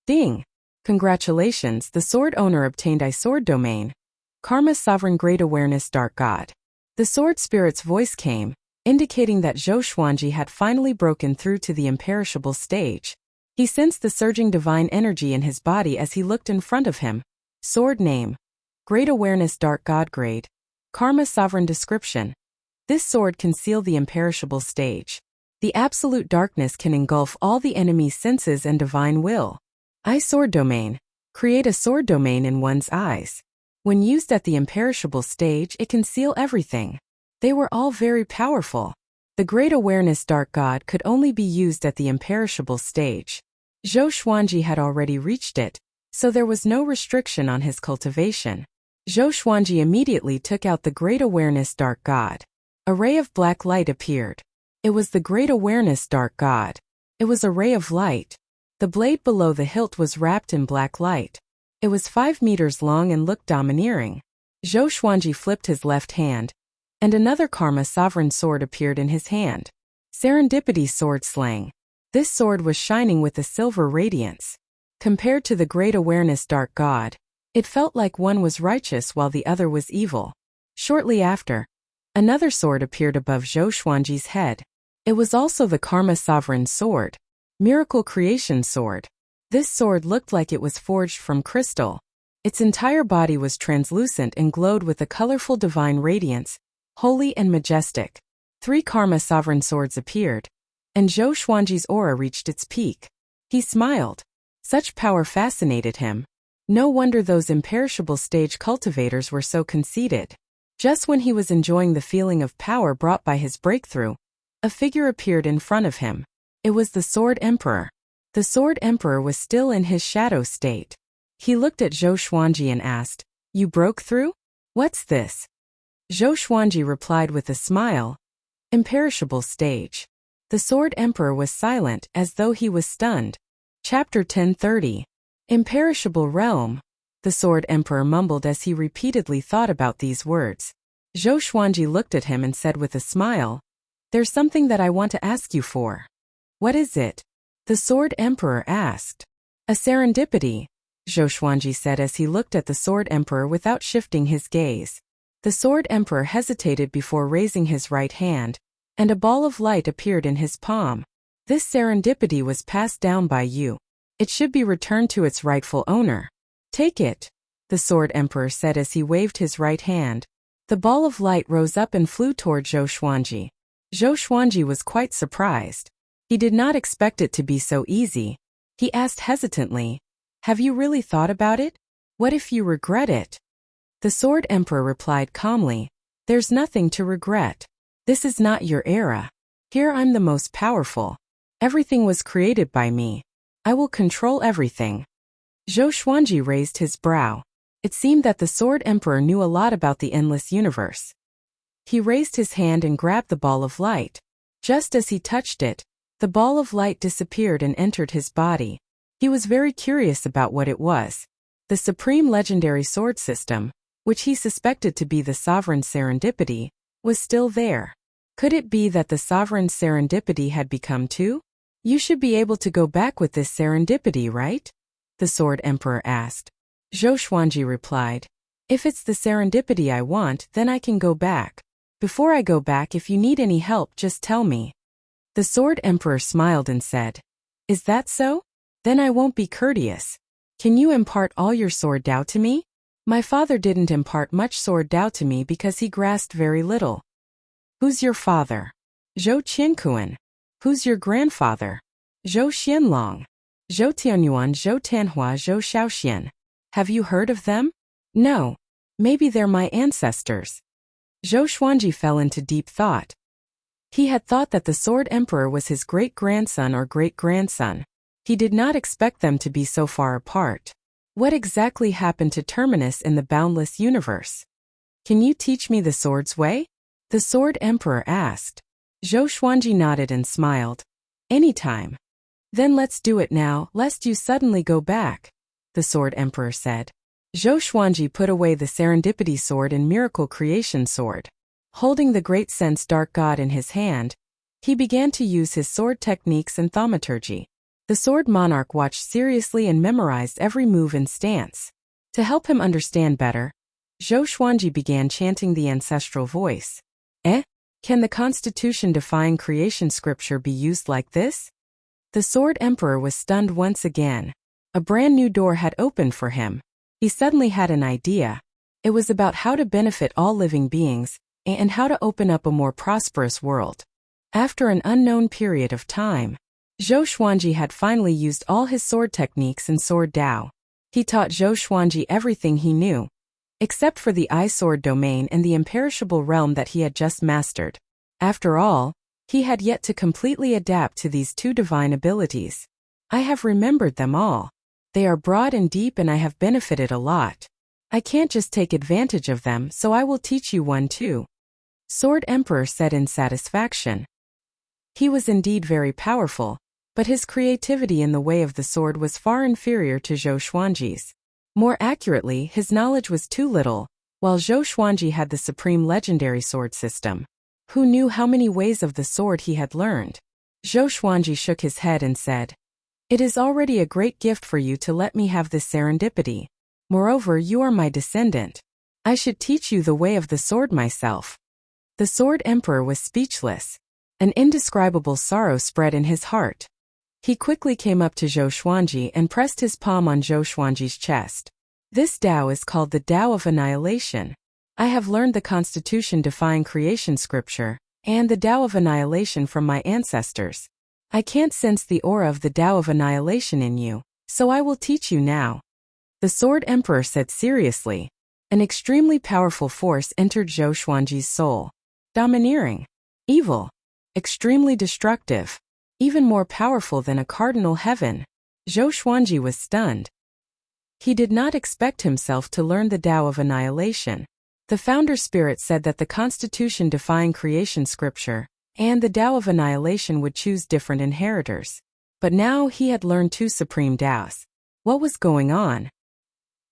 Ding! Congratulations, the sword owner obtained a sword domain. Karma Sovereign Great Awareness Dark God. The sword spirit's voice came, indicating that Zhou Xuanji had finally broken through to the imperishable stage. He sensed the surging divine energy in his body as he looked in front of him. Sword name. Great Awareness Dark God Grade. Karma Sovereign Description. This sword can seal the imperishable stage. The absolute darkness can engulf all the enemy's senses and divine will. Sword Domain. Create a sword domain in one's eyes. When used at the imperishable stage, it can seal everything. They were all very powerful. The Great Awareness Dark God could only be used at the imperishable stage. Zhou Xuanji had already reached it, so there was no restriction on his cultivation. Zhou Xuanji immediately took out the Great Awareness Dark God. A ray of black light appeared. It was the Great Awareness Dark God. It was a ray of light. The blade below the hilt was wrapped in black light. It was 5 meters long and looked domineering. Zhou Xuanji flipped his left hand, and another Karma Sovereign sword appeared in his hand. Serendipity Sword Slang. This sword was shining with a silver radiance. Compared to the Great Awareness Dark God, it felt like one was righteous while the other was evil. Shortly after, another sword appeared above Zhou Xuanji's head. It was also the Karma Sovereign Sword. Miracle Creation Sword. This sword looked like it was forged from crystal. Its entire body was translucent and glowed with a colorful divine radiance, holy and majestic. 3 Karma Sovereign swords appeared, and Zhou Xuanji's aura reached its peak. He smiled. Such power fascinated him. No wonder those imperishable stage cultivators were so conceited. Just when he was enjoying the feeling of power brought by his breakthrough, a figure appeared in front of him. It was the Sword Emperor. The Sword Emperor was still in his shadow state. He looked at Zhou Xuanji and asked, "You broke through? What's this?" Zhou Xuanji replied with a smile, "Imperishable stage." The Sword Emperor was silent as though he was stunned. Chapter 1030. Imperishable Realm. The Sword Emperor mumbled as he repeatedly thought about these words. Zhou Xuanji looked at him and said with a smile, "There's something that I want to ask you for." "What is it?" the Sword Emperor asked. "A serendipity," Zhou Xuanji said as he looked at the Sword Emperor without shifting his gaze. The Sword Emperor hesitated before raising his right hand, and a ball of light appeared in his palm. "This serendipity was passed down by you. It should be returned to its rightful owner. Take it," the Sword Emperor said as he waved his right hand. The ball of light rose up and flew toward Zhou Xuanji. Zhou Xuanji was quite surprised. He did not expect it to be so easy. He asked hesitantly, "Have you really thought about it? What if you regret it?" The Sword Emperor replied calmly, "There's nothing to regret. This is not your era. Here I'm the most powerful. Everything was created by me. I will control everything." Zhou Xuanji raised his brow. It seemed that the Sword Emperor knew a lot about the endless universe. He raised his hand and grabbed the ball of light. Just as he touched it, the ball of light disappeared and entered his body. He was very curious about what it was. The Supreme Legendary Sword System, which he suspected to be the Sovereign Serendipity, was still there. Could it be that the Sovereign Serendipity had become two? "You should be able to go back with this serendipity, right?" the Sword Emperor asked. Zhou Xuanji replied, "If it's the serendipity I want, then I can go back. Before I go back, if you need any help, just tell me." The Sword Emperor smiled and said, "Is that so? Then I won't be courteous. Can you impart all your sword Dao to me? My father didn't impart much sword Dao to me because he grasped very little." "Who's your father?" "Zhou Qiankuan." "Who's your grandfather?" "Zhou Xianlong." "Zhou Tianyuan, Zhou Tanhua, Zhou Shaoxian." "Have you heard of them?" "No. Maybe they're my ancestors." Zhou Xuanji fell into deep thought. He had thought that the Sword Emperor was his great-grandson or great-grandson. He did not expect them to be so far apart. What exactly happened to Terminus in the boundless universe? "Can you teach me the sword's way?" the Sword Emperor asked. Zhou Xuanji nodded and smiled. "Anytime." "Then let's do it now, lest you suddenly go back," the Sword Emperor said. Zhou Xuanji put away the Serendipity Sword and Miracle Creation Sword. Holding the Great Sense Dark God in his hand, he began to use his sword techniques and thaumaturgy. The Sword Monarch watched seriously and memorized every move and stance. To help him understand better, Zhou Xuanji began chanting the ancestral voice. Can the Constitution-defying creation scripture be used like this?" The Sword Emperor was stunned once again. A brand new door had opened for him. He suddenly had an idea. It was about how to benefit all living beings, and how to open up a more prosperous world. After an unknown period of time, Zhou Xuanji had finally used all his sword techniques and sword Dao. He taught Zhou Xuanji everything he knew, except for the I-Sword domain and the imperishable realm that he had just mastered. After all, he had yet to completely adapt to these two divine abilities. "I have remembered them all. They are broad and deep and I have benefited a lot. I can't just take advantage of them, so I will teach you one too," Sword Emperor said in satisfaction. He was indeed very powerful, but his creativity in the way of the sword was far inferior to Zhou Xuanji's. More accurately, his knowledge was too little, while Zhou Xuanji had the supreme legendary sword system. Who knew how many ways of the sword he had learned? Zhou Xuanji shook his head and said, "It is already a great gift for you to let me have this serendipity. Moreover, you are my descendant. I should teach you the way of the sword myself." The Sword Emperor was speechless. An indescribable sorrow spread in his heart. He quickly came up to Zhou Xuanji and pressed his palm on Zhou Xuanji's chest. "This Tao is called the Tao of Annihilation. I have learned the Constitution-defying creation scripture, and the Tao of Annihilation from my ancestors. I can't sense the aura of the Tao of Annihilation in you, so I will teach you now," the Sword Emperor said seriously. An extremely powerful force entered Zhou Xuanji's soul. Domineering. Evil. Extremely destructive. Even more powerful than a cardinal heaven. Zhou Xuanji was stunned. He did not expect himself to learn the Tao of Annihilation. The founder spirit said that the Constitution-defying creation scripture and the Tao of Annihilation would choose different inheritors. But now he had learned two supreme Taos. What was going on?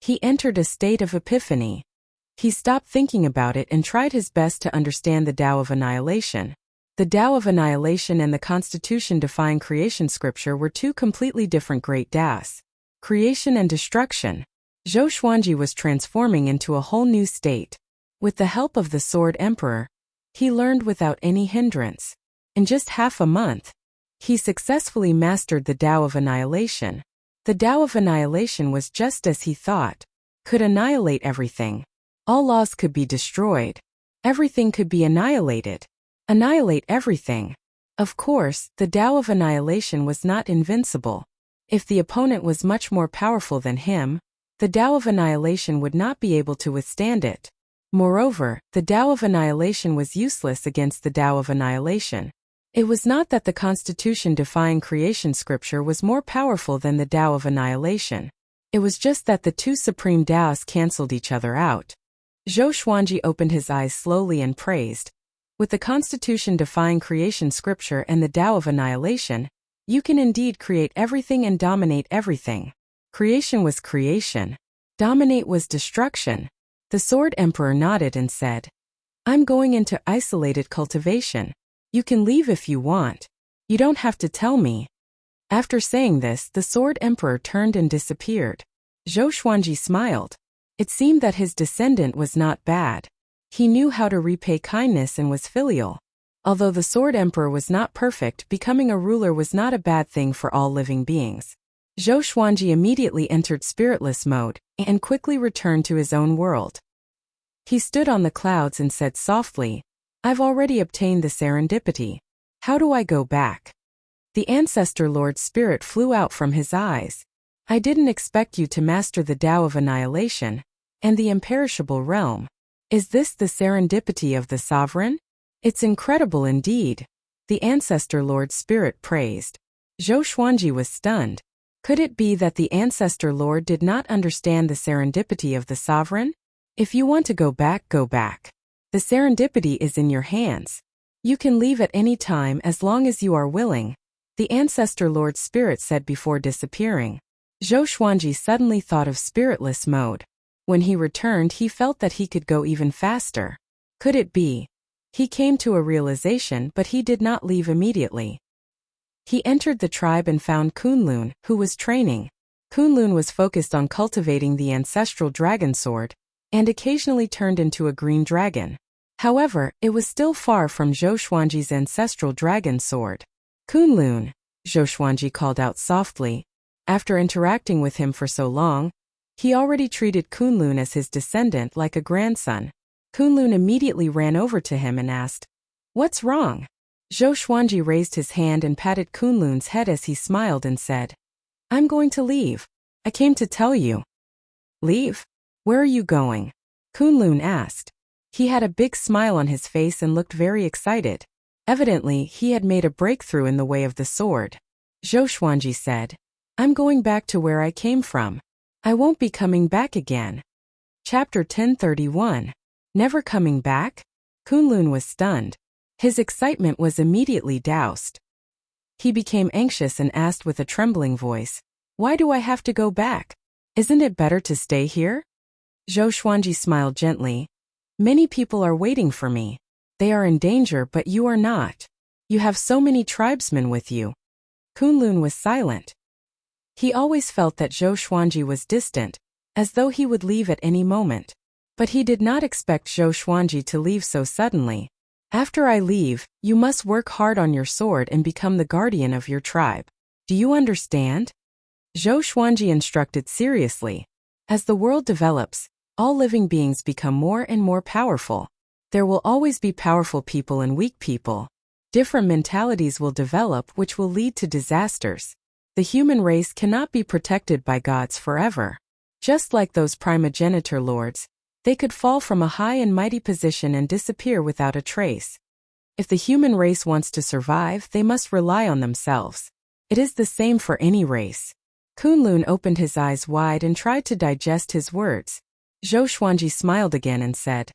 He entered a state of epiphany. He stopped thinking about it and tried his best to understand the Tao of Annihilation. The Tao of Annihilation and the Constitution-defying creation scripture were two completely different great Taos. Creation and destruction. Zhou Xuanji was transforming into a whole new state. With the help of the Sword Emperor, he learned without any hindrance. In just half a month, he successfully mastered the Tao of Annihilation. The Tao of Annihilation was just as he thought. Could annihilate everything. All laws could be destroyed. Everything could be annihilated. Annihilate everything. Of course, the Tao of Annihilation was not invincible. If the opponent was much more powerful than him, the Tao of Annihilation would not be able to withstand it. Moreover, the Tao of Annihilation was useless against the Tao of Annihilation. It was not that the Constitution-defying creation scripture was more powerful than the Tao of Annihilation. It was just that the two supreme Taos cancelled each other out. Zhou Xuanji opened his eyes slowly and praised. With the Constitution-defying creation scripture and the Tao of Annihilation, you can indeed create everything and dominate everything. Creation was creation. Dominate was destruction. The Sword Emperor nodded and said, "I'm going into isolated cultivation. You can leave if you want. You don't have to tell me." After saying this, the Sword Emperor turned and disappeared. Zhou Xuanji smiled. It seemed that his descendant was not bad. He knew how to repay kindness and was filial. Although the Sword Emperor was not perfect, becoming a ruler was not a bad thing for all living beings. Zhou Xuanji immediately entered spiritless mode and quickly returned to his own world. He stood on the clouds and said softly, "I've already obtained the serendipity. How do I go back?" The Ancestor Lord Spirit flew out from his eyes. "I didn't expect you to master the Tao of Annihilation and the imperishable realm. Is this the serendipity of the Sovereign? It's incredible indeed." The Ancestor Lord Spirit praised. Zhou Xuanji was stunned. Could it be that the Ancestor Lord did not understand the serendipity of the Sovereign? If you want to go back, go back. The serendipity is in your hands. You can leave at any time as long as you are willing, the Ancestor Lord Spirit said before disappearing. Zhou Xuanji suddenly thought of spiritless mode. When he returned, he felt that he could go even faster. Could it be? He came to a realization, but he did not leave immediately. He entered the tribe and found Kunlun, who was training. Kunlun was focused on cultivating the ancestral dragon sword, and occasionally turned into a green dragon. However, it was still far from Zhou Xuanji's ancestral dragon sword. "Kunlun," Zhou Xuanji called out softly. After interacting with him for so long, he already treated Kunlun as his descendant like a grandson. Kunlun immediately ran over to him and asked, "What's wrong?" Zhou Xuanji raised his hand and patted Kunlun's head as he smiled and said, "I'm going to leave. I came to tell you." "Leave? Where are you going?" Kunlun asked. He had a big smile on his face and looked very excited. Evidently, he had made a breakthrough in the way of the sword. Zhou Xuanji said, "I'm going back to where I came from. I won't be coming back again." Chapter 1031. Never coming back? Kunlun was stunned. His excitement was immediately doused. He became anxious and asked with a trembling voice, "Why do I have to go back? Isn't it better to stay here?" Zhou Xuanji smiled gently. "Many people are waiting for me. They are in danger, but you are not. You have so many tribesmen with you." Kunlun was silent. He always felt that Zhou Xuanji was distant, as though he would leave at any moment. But he did not expect Zhou Xuanji to leave so suddenly. "After I leave, you must work hard on your sword and become the guardian of your tribe. Do you understand?" Zhou Xuanji instructed seriously. As the world develops, all living beings become more and more powerful. There will always be powerful people and weak people. Different mentalities will develop, which will lead to disasters. The human race cannot be protected by gods forever. Just like those primogeniture lords, They could fall from a high and mighty position and disappear without a trace. If the human race wants to survive, they must rely on themselves. It is the same for any race. Kunlun opened his eyes wide and tried to digest his words. Zhou Xuanji smiled again and said,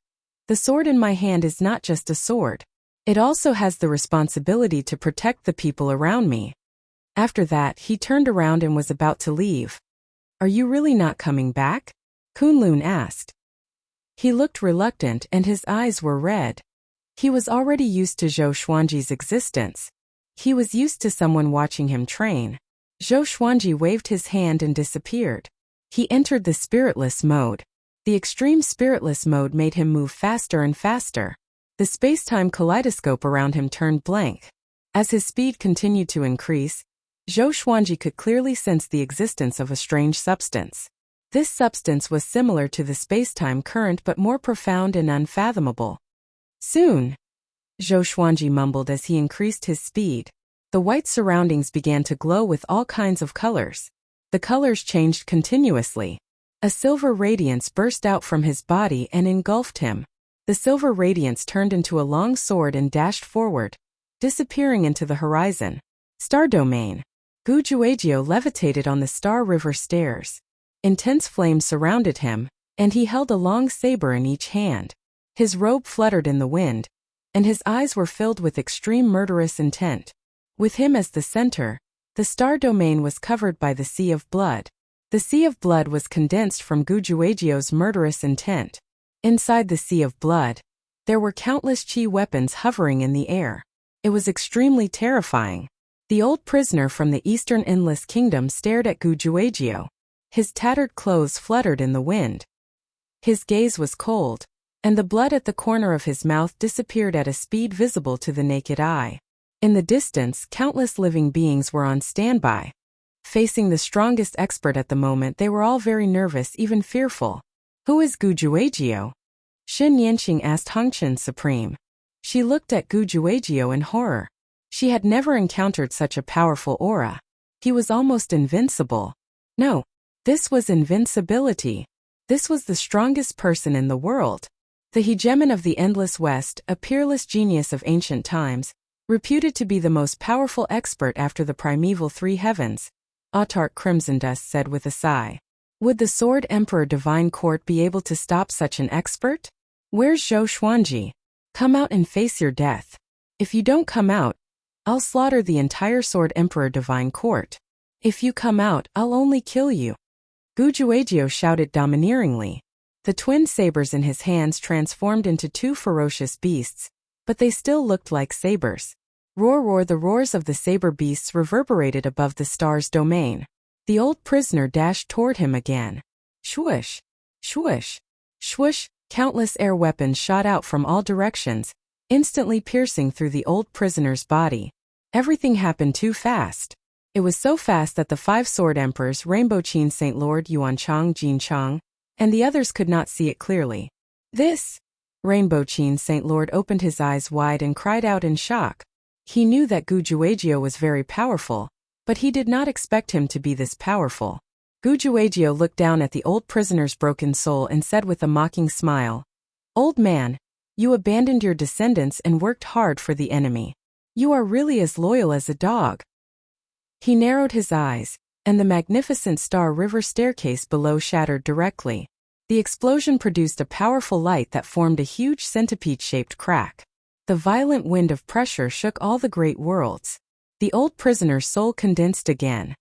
"The sword in my hand is not just a sword. It also has the responsibility to protect the people around me." After that, he turned around and was about to leave. "Are you really not coming back?" Kunlun asked. He looked reluctant and his eyes were red. He was already used to Zhou Xuanji's existence. He was used to someone watching him train. Zhou Xuanji waved his hand and disappeared. He entered the spiritless mode. The extreme spiritless mode made him move faster and faster. The space-time kaleidoscope around him turned blank. As his speed continued to increase, Zhou Xuanji could clearly sense the existence of a strange substance. This substance was similar to the space-time current but more profound and unfathomable. "Soon," Zhou Xuanji mumbled as he increased his speed. The white surroundings began to glow with all kinds of colors. The colors changed continuously. A silver radiance burst out from his body and engulfed him. The silver radiance turned into a long sword and dashed forward, disappearing into the horizon. Star domain. Gu Juejiu levitated on the Star River stairs. Intense flames surrounded him, and he held a long saber in each hand. His robe fluttered in the wind, and his eyes were filled with extreme murderous intent. With him as the center, the star domain was covered by the sea of blood. The sea of blood was condensed from Gu Juejiu's murderous intent. Inside the sea of blood, there were countless chi weapons hovering in the air. It was extremely terrifying. The old prisoner from the Eastern Endless Kingdom stared at Gu Juejiu. His tattered clothes fluttered in the wind. His gaze was cold, and the blood at the corner of his mouth disappeared at a speed visible to the naked eye. In the distance, countless living beings were on standby. Facing the strongest expert at the moment, they were all very nervous, even fearful. "Who is Gu Juejiu?" Xin Yanqing asked Hongchen Supreme. She looked at Gu Juejiu in horror. She had never encountered such a powerful aura. He was almost invincible. No, this was invincibility. This was the strongest person in the world. The hegemon of the Endless West, a peerless genius of ancient times, reputed to be the most powerful expert after the primeval three heavens, Autark Crimson Dust said with a sigh. Would the Sword Emperor Divine Court be able to stop such an expert? "Where's Zhou Xuanji? Come out and face your death. If you don't come out, I'll slaughter the entire Sword Emperor Divine Court. If you come out, I'll only kill you." Gu Juejiu shouted domineeringly. The twin sabers in his hands transformed into two ferocious beasts, but they still looked like sabers. Roar, roar! The roars of the saber beasts reverberated above the star's domain. The old prisoner dashed toward him again. Swoosh! Swoosh! Swoosh! Countless air weapons shot out from all directions, instantly piercing through the old prisoner's body. Everything happened too fast. It was so fast that the five sword emperors, Rainbow Qin Saint Lord Yuanchang Jinchang, and the others could not see it clearly. "This!" Rainbow Qin Saint Lord opened his eyes wide and cried out in shock. He knew that Gu Juejiu was very powerful, but he did not expect him to be this powerful. Gu Juejiu looked down at the old prisoner's broken soul and said with a mocking smile, "Old man, you abandoned your descendants and worked hard for the enemy. You are really as loyal as a dog." He narrowed his eyes, and the magnificent Star River staircase below shattered directly. The explosion produced a powerful light that formed a huge centipede-shaped crack. The violent wind of pressure shook all the great worlds. The old prisoner's soul condensed again.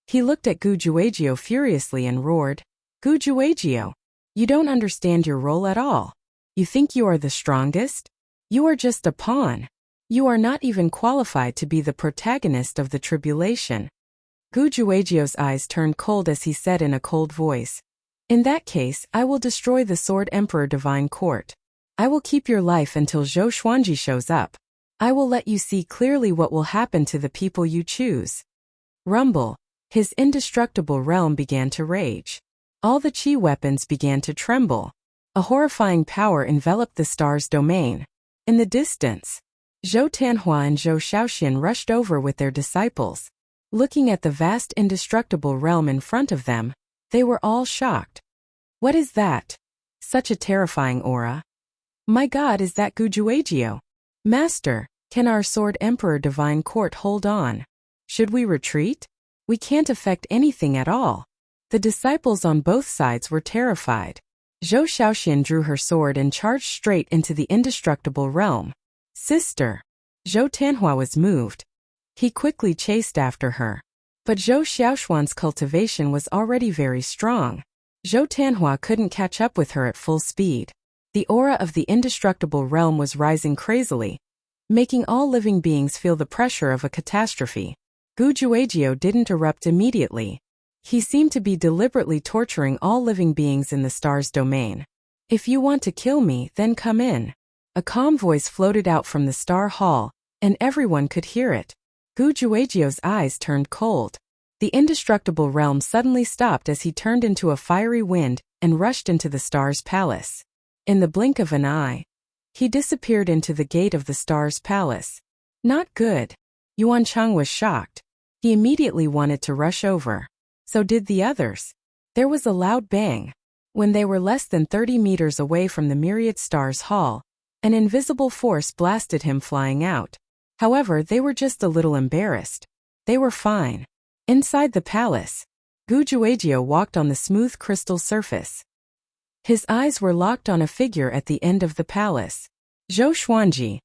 He looked at Gu Juejiu furiously and roared, "Gu Juejiu, you don't understand your role at all. You think you are the strongest? You are just a pawn. You are not even qualified to be the protagonist of the tribulation." Gu Juejiu's eyes turned cold as he said in a cold voice, "In that case, I will destroy the Sword Emperor Divine Court. I will keep your life until Zhou Xuanji shows up. I will let you see clearly what will happen to the people you choose." Rumble. His indestructible realm began to rage. All the chi weapons began to tremble. A horrifying power enveloped the star's domain. In the distance, Zhou Tanhua and Zhou Shaoxian rushed over with their disciples. Looking at the vast indestructible realm in front of them, they were all shocked. "What is that?" Such a terrifying aura. My God, is that Gujuagio? Master, can our sword Emperor Divine Court hold on? Should we retreat? We can't affect anything at all. The disciples on both sides were terrified. Zhou Shaoxian drew her sword and charged straight into the indestructible realm. Sister! Zhou Tanhua was moved. He quickly chased after her. But Zhou Xiaoshuan's cultivation was already very strong. Zhou Tanhua couldn't catch up with her at full speed. The aura of the indestructible realm was rising crazily, making all living beings feel the pressure of a catastrophe. Gujuagio didn't erupt immediately. He seemed to be deliberately torturing all living beings in the star's domain. If you want to kill me, then come in. A calm voice floated out from the star hall, and everyone could hear it. Gujuagio's eyes turned cold. The indestructible realm suddenly stopped as he turned into a fiery wind and rushed into the star's palace. In the blink of an eye, he disappeared into the gate of the star's palace. Not good. Yuan Chang was shocked. He immediately wanted to rush over. So did the others. There was a loud bang. When they were less than 30 meters away from the myriad stars hall, an invisible force blasted him flying out. However, they were just a little embarrassed. They were fine. Inside the palace, Gujuagio walked on the smooth crystal surface. His eyes were locked on a figure at the end of the palace. Zhou Xuanji.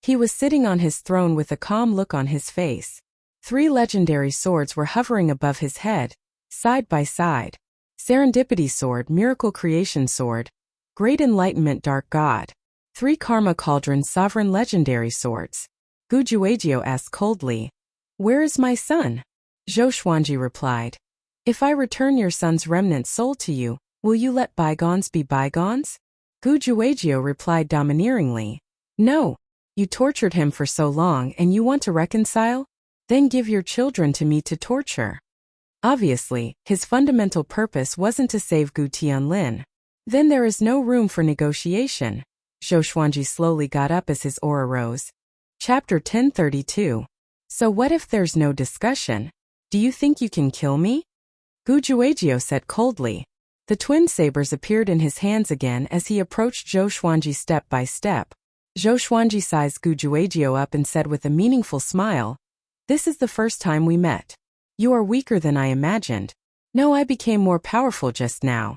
He was sitting on his throne with a calm look on his face. 3 legendary swords were hovering above his head, side by side. Serendipity Sword, Miracle Creation Sword, Great Enlightenment Dark God. 3 Karma Cauldron Sovereign Legendary Swords. Gujuagio asked coldly, "Where is my son?" Zhou Xuanji replied, "If I return your son's remnant soul to you, will you let bygones be bygones?" Gujuagio replied domineeringly, "No. You tortured him for so long and you want to reconcile? Then give your children to me to torture." Obviously, his fundamental purpose wasn't to save Gu Tianlin. Then there is no room for negotiation. Zhou Xuanji slowly got up as his aura rose. Chapter 1032. So what if there's no discussion? Do you think you can kill me? Gujuagio said coldly. The twin sabers appeared in his hands again as he approached Zhou Xuanji step by step. Zhou Xuanji sized Gujuagio up and said with a meaningful smile, "This is the first time we met. You are weaker than I imagined. No, I became more powerful just now."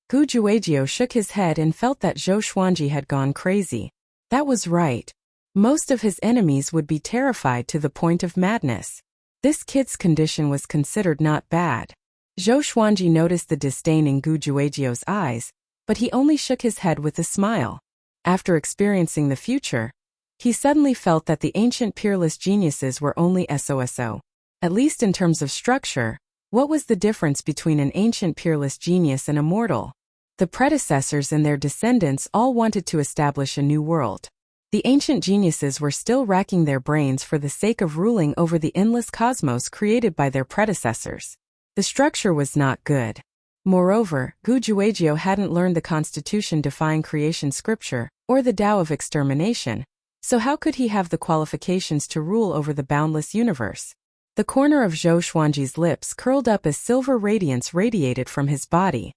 Gujuagio shook his head and felt that Zhou Xuanji had gone crazy. That was right. Most of his enemies would be terrified to the point of madness. This kid's condition was considered not bad. Zhou Xuanji noticed the disdain in Gujuagio's eyes, but he only shook his head with a smile. After experiencing the future, he suddenly felt that the ancient peerless geniuses were only SOSO. At least in terms of structure, what was the difference between an ancient peerless genius and a mortal? The predecessors and their descendants all wanted to establish a new world. The ancient geniuses were still racking their brains for the sake of ruling over the endless cosmos created by their predecessors. The structure was not good. Moreover, Gujuagio hadn't learned the constitution-defying creation scripture, or the Tao of extermination, so how could he have the qualifications to rule over the boundless universe? The corner of Zhou Xuanji's lips curled up as silver radiance radiated from his body.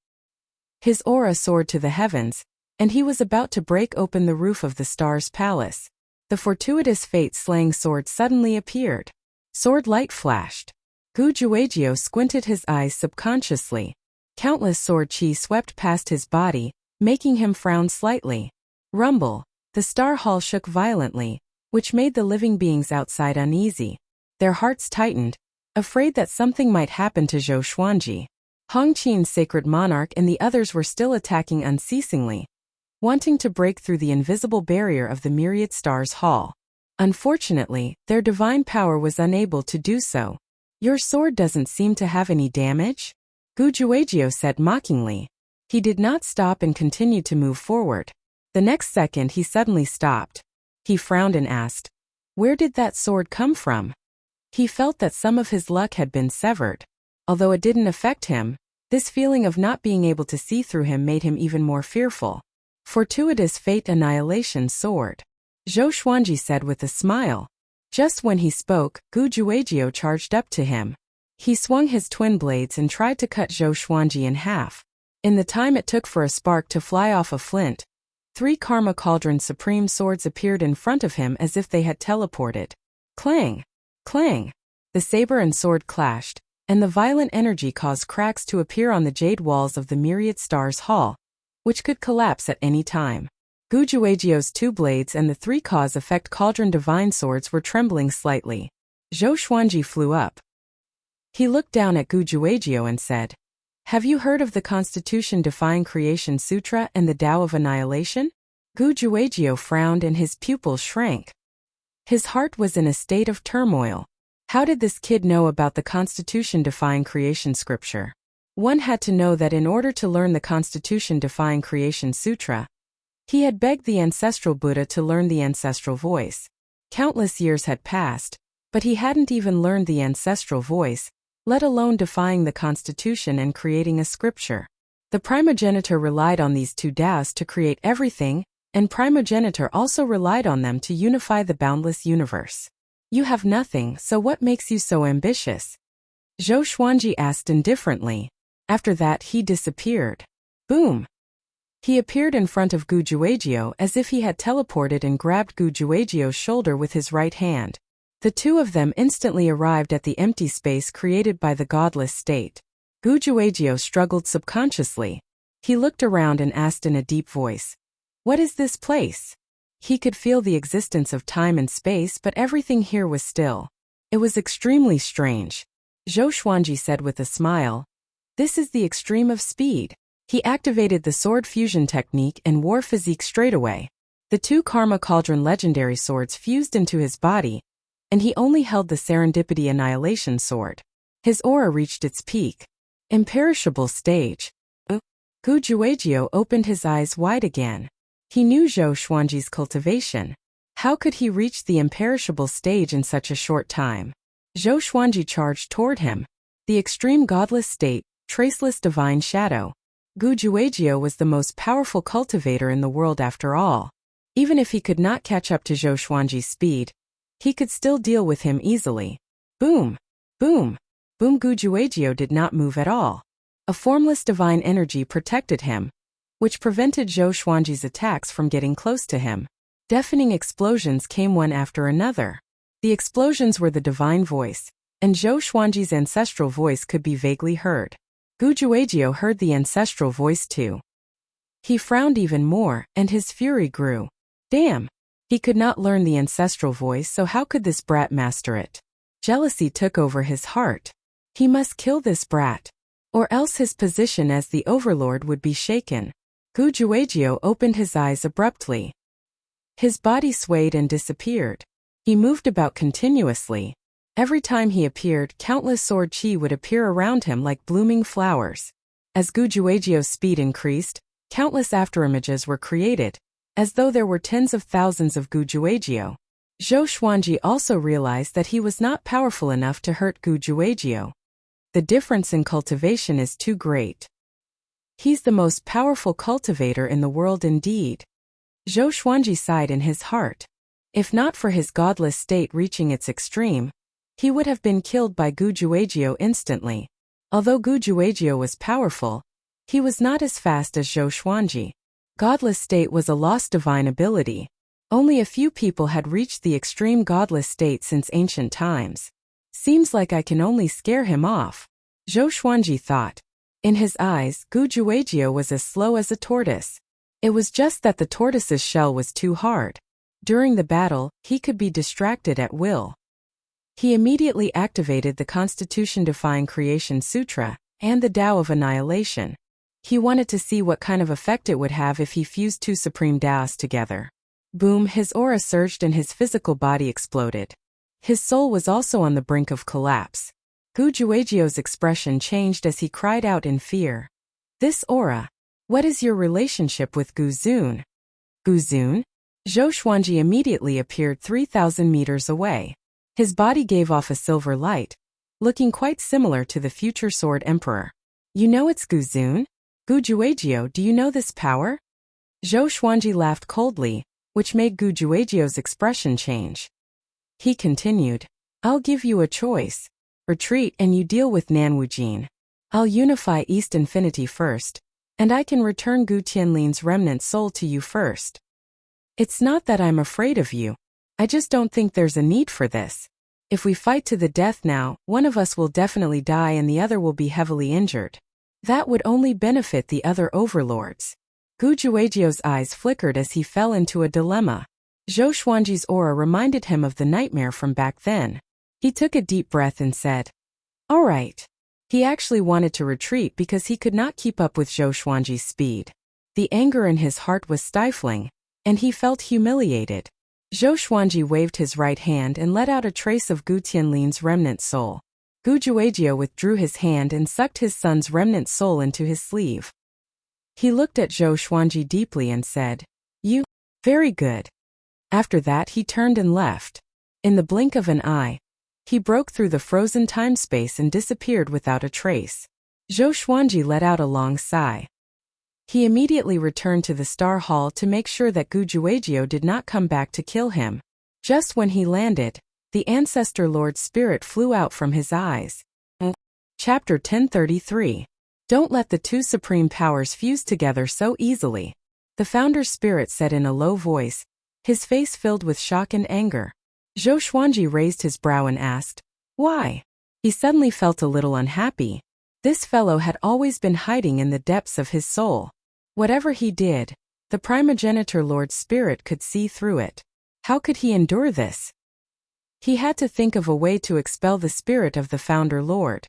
His aura soared to the heavens, and he was about to break open the roof of the star's palace. The fortuitous fate-slaying sword suddenly appeared. Sword light flashed. Gujuagio squinted his eyes subconsciously. Countless sword chi swept past his body, making him frown slightly. Rumble. The star hall shook violently, which made the living beings outside uneasy. Their hearts tightened, afraid that something might happen to Zhou Xuanji. Hongqin's sacred monarch and the others were still attacking unceasingly, wanting to break through the invisible barrier of the myriad stars hall. Unfortunately, their divine power was unable to do so. "Your sword doesn't seem to have any damage?" Gujuagio said mockingly. He did not stop and continued to move forward. The next second he suddenly stopped. He frowned and asked, "Where did that sword come from?" He felt that some of his luck had been severed. Although it didn't affect him, this feeling of not being able to see through him made him even more fearful. "Fortuitous fate annihilation sword," Zhou Xuanji said with a smile. Just when he spoke, Gujuagio charged up to him. He swung his twin blades and tried to cut Zhou Xuanji in half. In the time it took for a spark to fly off a flint, 3 Karma Cauldron Supreme Swords appeared in front of him as if they had teleported. Clang! Clang! The saber and sword clashed, and the violent energy caused cracks to appear on the jade walls of the Myriad Stars Hall, which could collapse at any time. Gujuegyo's 2 blades and the 3 cause effect Cauldron Divine Swords were trembling slightly. Zhou Xuanji flew up. He looked down at Gujuegyo and said, "Have you heard of the Constitution Defying Creation Sutra and the Tao of Annihilation?" Gujuegyo frowned and his pupils shrank. His heart was in a state of turmoil. How did this kid know about the Constitution Defying Creation scripture? One had to know that in order to learn the Constitution Defying Creation Sutra, he had begged the ancestral Buddha to learn the ancestral voice. Countless years had passed, but he hadn't even learned the ancestral voice, let alone defying the Constitution and creating a scripture. The primogenitor relied on these 2 Taos to create everything, and primogenitor also relied on them to unify the boundless universe. You have nothing, so what makes you so ambitious? Zhou Xuanji asked indifferently. After that he disappeared. Boom! He appeared in front of Gujuegyo as if he had teleported and grabbed Gujuegyo's shoulder with his right hand. The 2 of them instantly arrived at the empty space created by the godless state. Gujuegyo struggled subconsciously. He looked around and asked in a deep voice, "What is this place?" He could feel the existence of time and space, but everything here was still. It was extremely strange. Zhou Xuanji said with a smile, "This is the extreme of speed." He activated the sword fusion technique and war physique straightaway. The 2 Karma Cauldron legendary swords fused into his body, and he only held the Serendipity Annihilation Sword. His aura reached its peak. Imperishable stage. Gujuegyo opened his eyes wide again. He knew Zhou Xuanji's cultivation. How could he reach the imperishable stage in such a short time? Zhou Xuanji charged toward him. The extreme godless state, traceless divine shadow. Gujuegyo was the most powerful cultivator in the world after all. Even if he could not catch up to Zhou Xuanji's speed, he could still deal with him easily. Boom! Boom! Boom! Gujuegyo did not move at all. A formless divine energy protected him, which prevented Zhou Xuanji's attacks from getting close to him. Deafening explosions came one after another. The explosions were the divine voice, and Zhou Xuanji's ancestral voice could be vaguely heard. Gujuegyo heard the ancestral voice too. He frowned even more, and his fury grew. Damn! He could not learn the ancestral voice, so how could this brat master it? Jealousy took over his heart. He must kill this brat, or else his position as the overlord would be shaken. Gujuegyo opened his eyes abruptly. His body swayed and disappeared. He moved about continuously. Every time he appeared, countless sword chi would appear around him like blooming flowers. As Gujuegyo's speed increased, countless afterimages were created, as though there were tens of thousands of Gujuegyo. Zhou Xuanji also realized that he was not powerful enough to hurt Gujuegyo. The difference in cultivation is too great. He's the most powerful cultivator in the world indeed. Zhou Xuanji sighed in his heart. If not for his godless state reaching its extreme, he would have been killed by Gujuegyo instantly. Although Gujuegyo was powerful, he was not as fast as Zhou Xuanji. Godless state was a lost divine ability. Only a few people had reached the extreme godless state since ancient times. Seems like I can only scare him off, Zhou Xuanji thought. In his eyes, Gujuegyo was as slow as a tortoise. It was just that the tortoise's shell was too hard. During the battle, he could be distracted at will. He immediately activated the Constitution Defying Creation Sutra and the Tao of Annihilation. He wanted to see what kind of effect it would have if he fused 2 supreme Taos together. Boom! His aura surged and his physical body exploded. His soul was also on the brink of collapse. Gujuegyo's expression changed as he cried out in fear. This aura. What is your relationship with Guzun? Guzun? Zhou Xuanji immediately appeared 3,000 meters away. His body gave off a silver light, looking quite similar to the future Sword Emperor. You know it's Guzun? Gujuegyo, do you know this power? Zhou Xuanji laughed coldly, which made Gujuegyo's expression change. He continued, I'll give you a choice. Retreat and you deal with Nanwujin. I'll unify East Infinity first, and I can return Gu Tianlin's remnant soul to you first. It's not that I'm afraid of you. I just don't think there's a need for this. If we fight to the death now, one of us will definitely die and the other will be heavily injured. That would only benefit the other overlords. Gu Juejiu's eyes flickered as he fell into a dilemma. Zhou Xuanji's aura reminded him of the nightmare from back then. He took a deep breath and said, "All right." He actually wanted to retreat because he could not keep up with Zhou Xuanji's speed. The anger in his heart was stifling, and he felt humiliated. Zhou Xuanji waved his right hand and let out a trace of Gu Tianlin's remnant soul. Gu Juejiu withdrew his hand and sucked his son's remnant soul into his sleeve. He looked at Zhou Xuanji deeply and said, "You? Very good." After that he turned and left. In the blink of an eye, he broke through the frozen time-space and disappeared without a trace. Zhou Xuanji let out a long sigh. He immediately returned to the Star Hall to make sure that Gu Juejiu did not come back to kill him. Just when he landed, the Ancestor Lord's spirit flew out from his eyes. Chapter 1033. Don't let the two supreme powers fuse together so easily. The Founder's spirit said in a low voice, his face filled with shock and anger. Zhou Xuanji raised his brow and asked, "Why?" He suddenly felt a little unhappy. This fellow had always been hiding in the depths of his soul. Whatever he did, the Primogenitor Lord's spirit could see through it. How could he endure this? He had to think of a way to expel the spirit of the Founder Lord.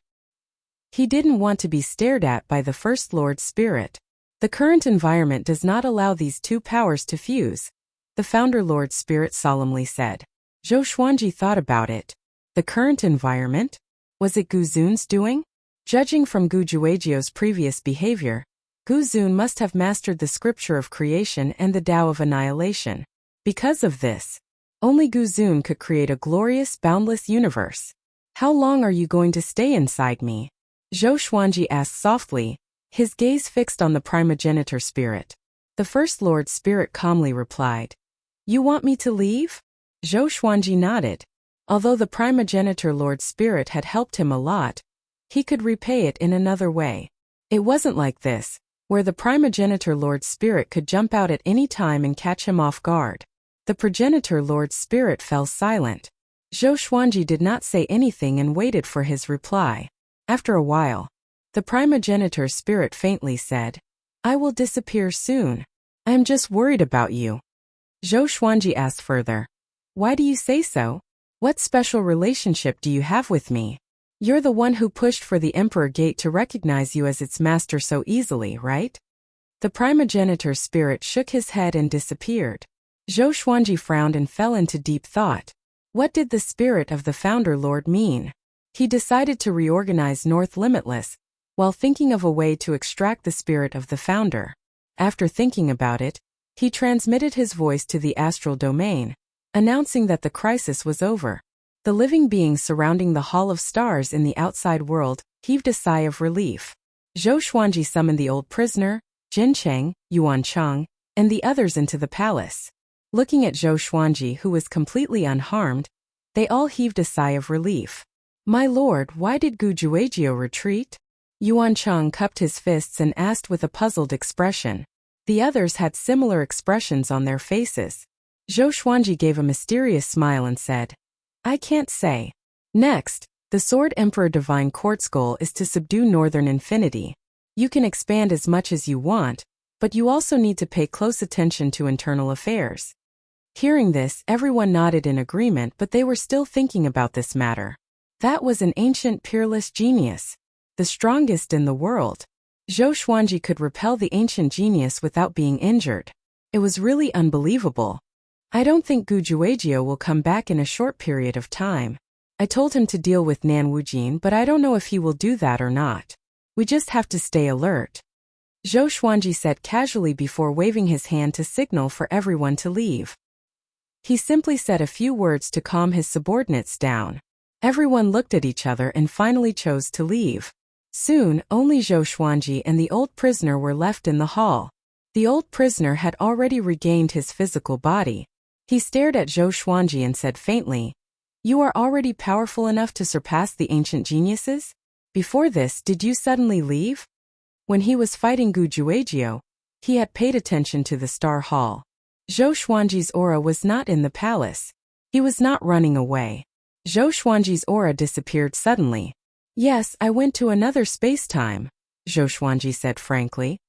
He didn't want to be stared at by the First Lord's spirit. The current environment does not allow these two powers to fuse, the Founder Lord's spirit solemnly said. Zhou Xuanji thought about it. The current environment? Was it Gu Zun's doing? Judging from Gu Juejiu's previous behavior, Gu Zun must have mastered the scripture of creation and the Tao of annihilation. Because of this, only Gu Zun could create a glorious, boundless universe. How long are you going to stay inside me? Zhou Xuanji asked softly, his gaze fixed on the primogenitor spirit. The First Lord's spirit calmly replied, "You want me to leave?" Zhou Xuanji nodded. Although the primogenitor Lord's spirit had helped him a lot, he could repay it in another way. It wasn't like this, where the primogenitor Lord's spirit could jump out at any time and catch him off guard. The progenitor Lord's spirit fell silent. Zhou Xuanji did not say anything and waited for his reply. After a while, the primogenitor spirit faintly said, "I will disappear soon. I am just worried about you." Zhou Xuanji asked further, "Why do you say so? What special relationship do you have with me? You're the one who pushed for the Emperor Gate to recognize you as its master so easily, right?" The primogenitor spirit shook his head and disappeared. Zhou Xuanji frowned and fell into deep thought. What did the spirit of the Founder Lord mean? He decided to reorganize North Limitless, while thinking of a way to extract the spirit of the Founder. After thinking about it, he transmitted his voice to the astral domain, announcing that the crisis was over. The living beings surrounding the Hall of Stars in the outside world heaved a sigh of relief. Zhou Xuanji summoned the old prisoner, Jin Cheng, Yuan Chang, and the others into the palace. Looking at Zhou Xuanji, who was completely unharmed, they all heaved a sigh of relief. "My lord, why did Gu Juejiu retreat?" Yuan Chang cupped his fists and asked with a puzzled expression. The others had similar expressions on their faces. Zhou Xuanji gave a mysterious smile and said, "I can't say." Next, the Sword Emperor Divine Quartz goal is to subdue Northern Infinity. You can expand as much as you want, but you also need to pay close attention to internal affairs. Hearing this, everyone nodded in agreement, but they were still thinking about this matter. That was an ancient peerless genius, the strongest in the world. Zhou Xuanji could repel the ancient genius without being injured. It was really unbelievable. I don't think Gu Juejiu will come back in a short period of time. I told him to deal with Nan Wujin, but I don't know if he will do that or not. We just have to stay alert. Zhou Xuanji said casually before waving his hand to signal for everyone to leave. He simply said a few words to calm his subordinates down. Everyone looked at each other and finally chose to leave. Soon, only Zhou Xuanji and the old prisoner were left in the hall. The old prisoner had already regained his physical body. He stared at Zhou Xuanji and said faintly, "You are already powerful enough to surpass the ancient geniuses? Before this, did you suddenly leave?" When he was fighting Gu Juejiao, he had paid attention to the Star Hall. Zhou Xuanji's aura was not in the palace. He was not running away. Zhou Xuanji's aura disappeared suddenly. Yes, I went to another space-time, Zhou Xuanji said frankly.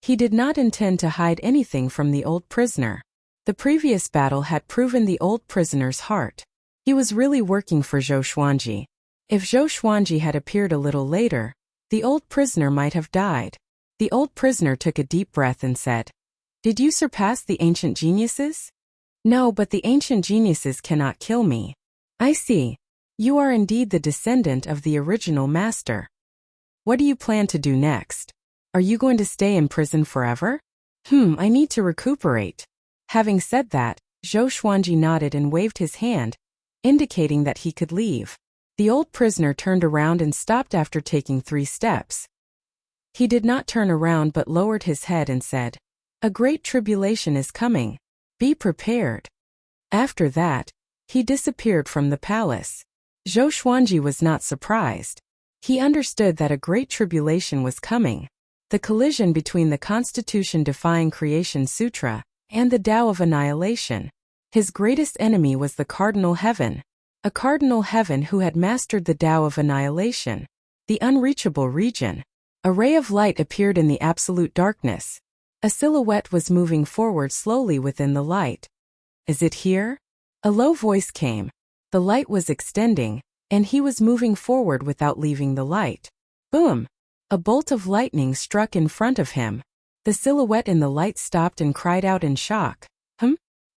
He did not intend to hide anything from the old prisoner. The previous battle had proven the old prisoner's heart. He was really working for Zhou Xuanji. If Zhou Xuanji had appeared a little later, the old prisoner might have died. The old prisoner took a deep breath and said, "Did you surpass the ancient geniuses?" "No, but the ancient geniuses cannot kill me." "I see. You are indeed the descendant of the original master. What do you plan to do next? Are you going to stay in prison forever?" I need to recuperate." Having said that, Zhou Xuanji nodded and waved his hand, indicating that he could leave. The old prisoner turned around and stopped after taking 3 steps. He did not turn around but lowered his head and said, "A great tribulation is coming. Be prepared." After that, he disappeared from the palace. Zhou Xuanji was not surprised. He understood that a great tribulation was coming. The collision between the Constitution-defying Creation Sutra and the Tao of Annihilation. His greatest enemy was the Cardinal Heaven. A Cardinal Heaven who had mastered the Tao of Annihilation, the unreachable region. A ray of light appeared in the absolute darkness. A silhouette was moving forward slowly within the light. "Is it here?" A low voice came. The light was extending, and he was moving forward without leaving the light. Boom! A bolt of lightning struck in front of him. The silhouette in the light stopped and cried out in shock.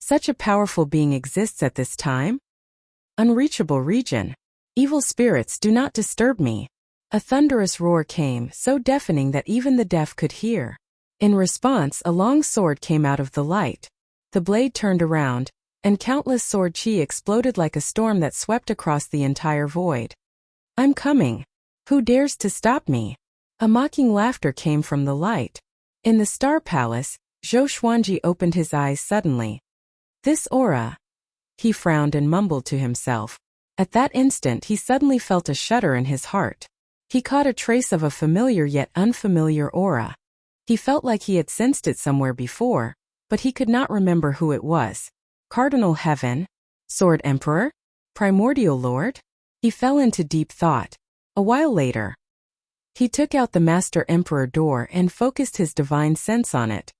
Such a powerful being exists at this time? Unreachable region. Evil spirits, do not disturb me. A thunderous roar came, so deafening that even the deaf could hear. In response, a long sword came out of the light. The blade turned around, and countless sword chi exploded like a storm that swept across the entire void. "I'm coming. Who dares to stop me?" A mocking laughter came from the light. In the Star Palace, Zhou Xuanji opened his eyes suddenly. "This aura." He frowned and mumbled to himself. At that instant he suddenly felt a shudder in his heart. He caught a trace of a familiar yet unfamiliar aura. He felt like he had sensed it somewhere before, but he could not remember who it was. Cardinal Heaven? Sword Emperor? Primordial Lord? He fell into deep thought. A while later, he took out the Master Emperor door and focused his divine sense on it.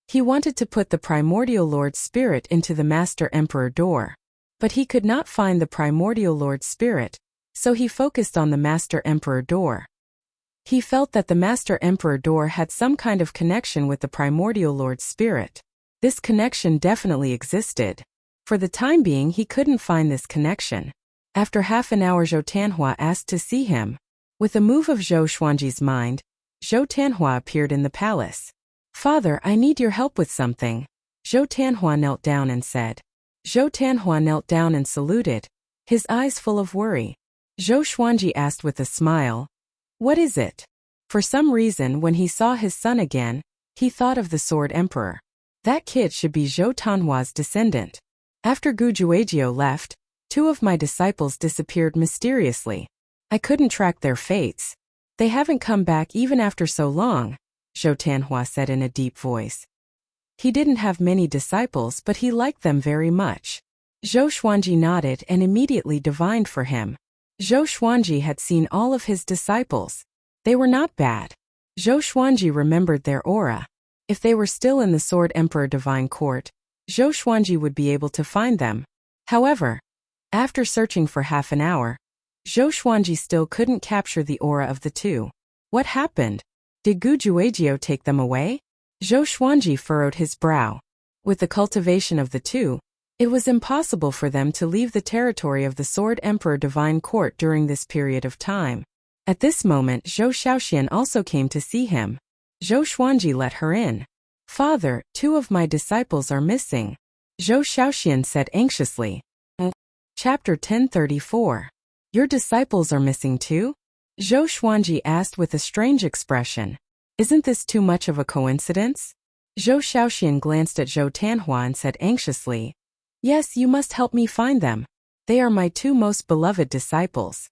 He wanted to put the Primordial Lord's spirit into the Master Emperor door, but he could not find the Primordial Lord's spirit, so he focused on the Master Emperor door. He felt that the Master Emperor door had some kind of connection with the Primordial Lord's spirit. This connection definitely existed. For the time being, he couldn't find this connection. After half an hour, Zhou Tanhua asked to see him. With a move of Zhou Xuanji's mind, Zhou Tanhua appeared in the palace. "Father, I need your help with something." Zhou Tanhua knelt down and said. Zhou Tanhua knelt down and saluted, his eyes full of worry. Zhou Xuanji asked with a smile, "What is it?" For some reason, when he saw his son again, he thought of the Sword Emperor. That kid should be Zhou Tanhua's descendant. After Gu Juejiao left, 2 of my disciples disappeared mysteriously. I couldn't track their fates. They haven't come back even after so long, Zhou Tanhua said in a deep voice. He didn't have many disciples, but he liked them very much. Zhou Xuanji nodded and immediately divined for him. Zhou Xuanji had seen all of his disciples. They were not bad. Zhou Xuanji remembered their aura. If they were still in the Sword Emperor Divine Court, Zhou Xuanji would be able to find them. However, after searching for half an hour, Zhou Xuanji still couldn't capture the aura of the 2. What happened? Did Gu Juejiao take them away? Zhou Xuanji furrowed his brow. With the cultivation of the 2, it was impossible for them to leave the territory of the Sword Emperor Divine Court during this period of time. At this moment, Zhou Xiaoxian also came to see him. Zhou Xuanji let her in. "Father, 2 of my disciples are missing," Zhou Xiaoxian said anxiously. Chapter 1034. Your disciples are missing too? Zhou Xuanji asked with a strange expression. Isn't this too much of a coincidence? Zhou Xiaoxian glanced at Zhou Tanhua and said anxiously, Yes, you must help me find them. They are my 2 most beloved disciples.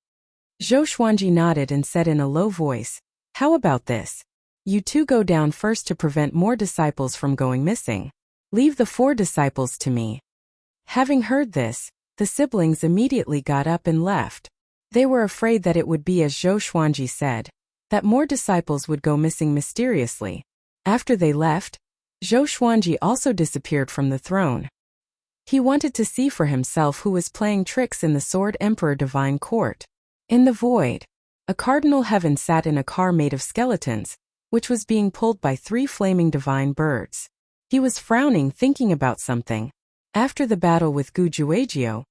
Zhou Xuanji nodded and said in a low voice, How about this? You two go down first to prevent more disciples from going missing. Leave the 4 disciples to me. Having heard this, the siblings immediately got up and left. They were afraid that it would be as Zhou Xuanji said, that more disciples would go missing mysteriously. After they left, Zhou Xuanji also disappeared from the throne. He wanted to see for himself who was playing tricks in the Sword Emperor Divine Court. In the void, a cardinal heaven sat in a car made of skeletons, which was being pulled by 3 flaming divine birds. He was frowning, thinking about something. After the battle with Gu Juejiu,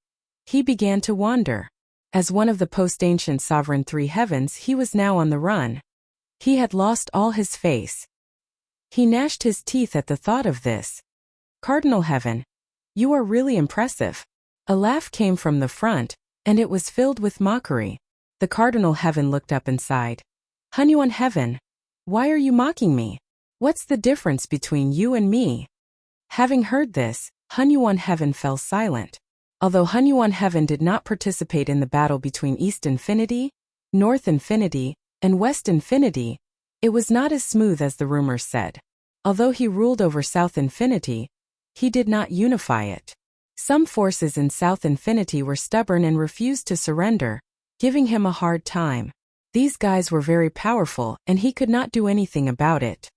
he began to wander. As one of the post-ancient sovereign 3 heavens, he was now on the run. He had lost all his face. He gnashed his teeth at the thought of this. Cardinal Heaven, you are really impressive. A laugh came from the front, and it was filled with mockery. The Cardinal Heaven looked up and sighed. Hunyuan Heaven, why are you mocking me? What's the difference between you and me? Having heard this, Hunyuan Heaven fell silent. Although Hunyuan Heaven did not participate in the battle between East Infinity, North Infinity, and West Infinity, it was not as smooth as the rumors said. Although he ruled over South Infinity, he did not unify it. Some forces in South Infinity were stubborn and refused to surrender, giving him a hard time. These guys were very powerful, and he could not do anything about it.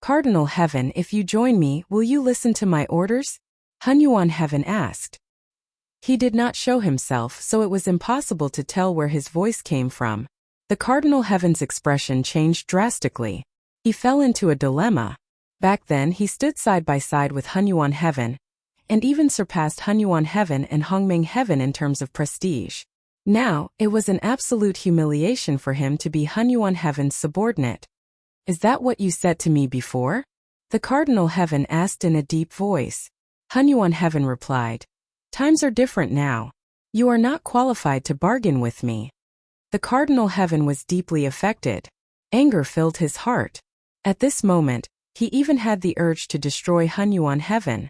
Cardinal Heaven, if you join me, will you listen to my orders? Hunyuan Heaven asked. He did not show himself, so it was impossible to tell where his voice came from. The Cardinal Heaven's expression changed drastically. He fell into a dilemma. Back then he stood side by side with Hunyuan Heaven, and even surpassed Hunyuan Heaven and Hongming Heaven in terms of prestige. Now, it was an absolute humiliation for him to be Hunyuan Heaven's subordinate. Is that what you said to me before? The Cardinal Heaven asked in a deep voice. Hunyuan Heaven replied, Times are different now. You are not qualified to bargain with me. The Cardinal Heaven was deeply affected. Anger filled his heart. At this moment, he even had the urge to destroy Hunyuan Heaven.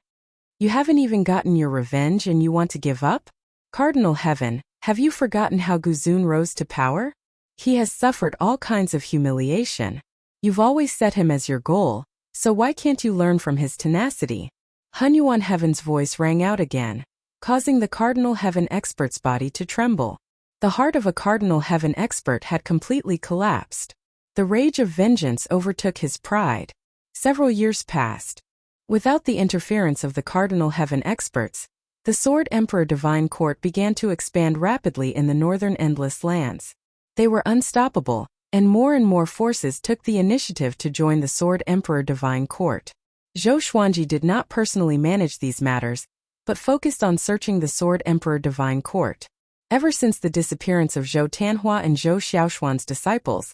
You haven't even gotten your revenge and you want to give up? Cardinal Heaven, have you forgotten how Guzun rose to power? He has suffered all kinds of humiliation. You've always set him as your goal, so why can't you learn from his tenacity? Hunyuan Heaven's voice rang out again, causing the Cardinal Heaven expert's body to tremble. The heart of a Cardinal Heaven expert had completely collapsed. The rage of vengeance overtook his pride. Several years passed. Without the interference of the Cardinal Heaven experts, the Sword Emperor Divine Court began to expand rapidly in the northern Endless Lands. They were unstoppable, and more forces took the initiative to join the Sword Emperor Divine Court. Zhou Xuanji did not personally manage these matters, but focused on searching the Sword Emperor Divine Court. Ever since the disappearance of Zhou Tanhua and Zhou Xiaoshuan's disciples,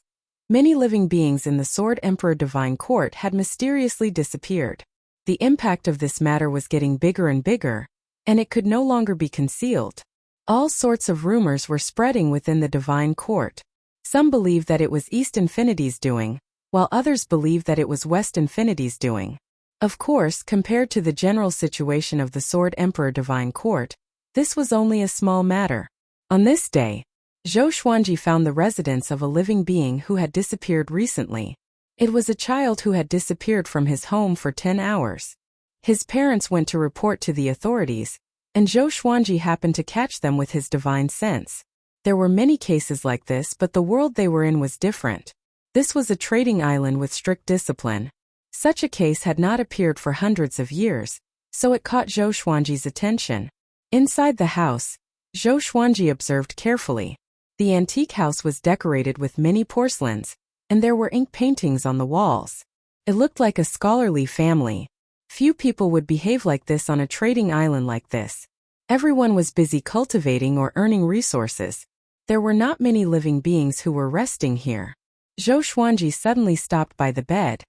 many living beings in the Sword Emperor Divine Court had mysteriously disappeared. The impact of this matter was getting bigger and bigger, and it could no longer be concealed. All sorts of rumors were spreading within the Divine Court. Some believed that it was East Infinity's doing, while others believed that it was West Infinity's doing. Of course, compared to the general situation of the Sword Emperor Divine Court, this was only a small matter. On this day, Zhou Xuanji found the residence of a living being who had disappeared recently. It was a child who had disappeared from his home for 10 hours. His parents went to report to the authorities, and Zhou Xuanji happened to catch them with his divine sense. There were many cases like this, but the world they were in was different. This was a trading island with strict discipline. Such a case had not appeared for hundreds of years, so it caught Zhou Xuanji's attention. Inside the house, Zhou Xuanji observed carefully. The antique house was decorated with many porcelains, and there were ink paintings on the walls. It looked like a scholarly family. Few people would behave like this on a trading island like this. Everyone was busy cultivating or earning resources. There were not many living beings who were resting here. Zhou Xuanji suddenly stopped by the bed.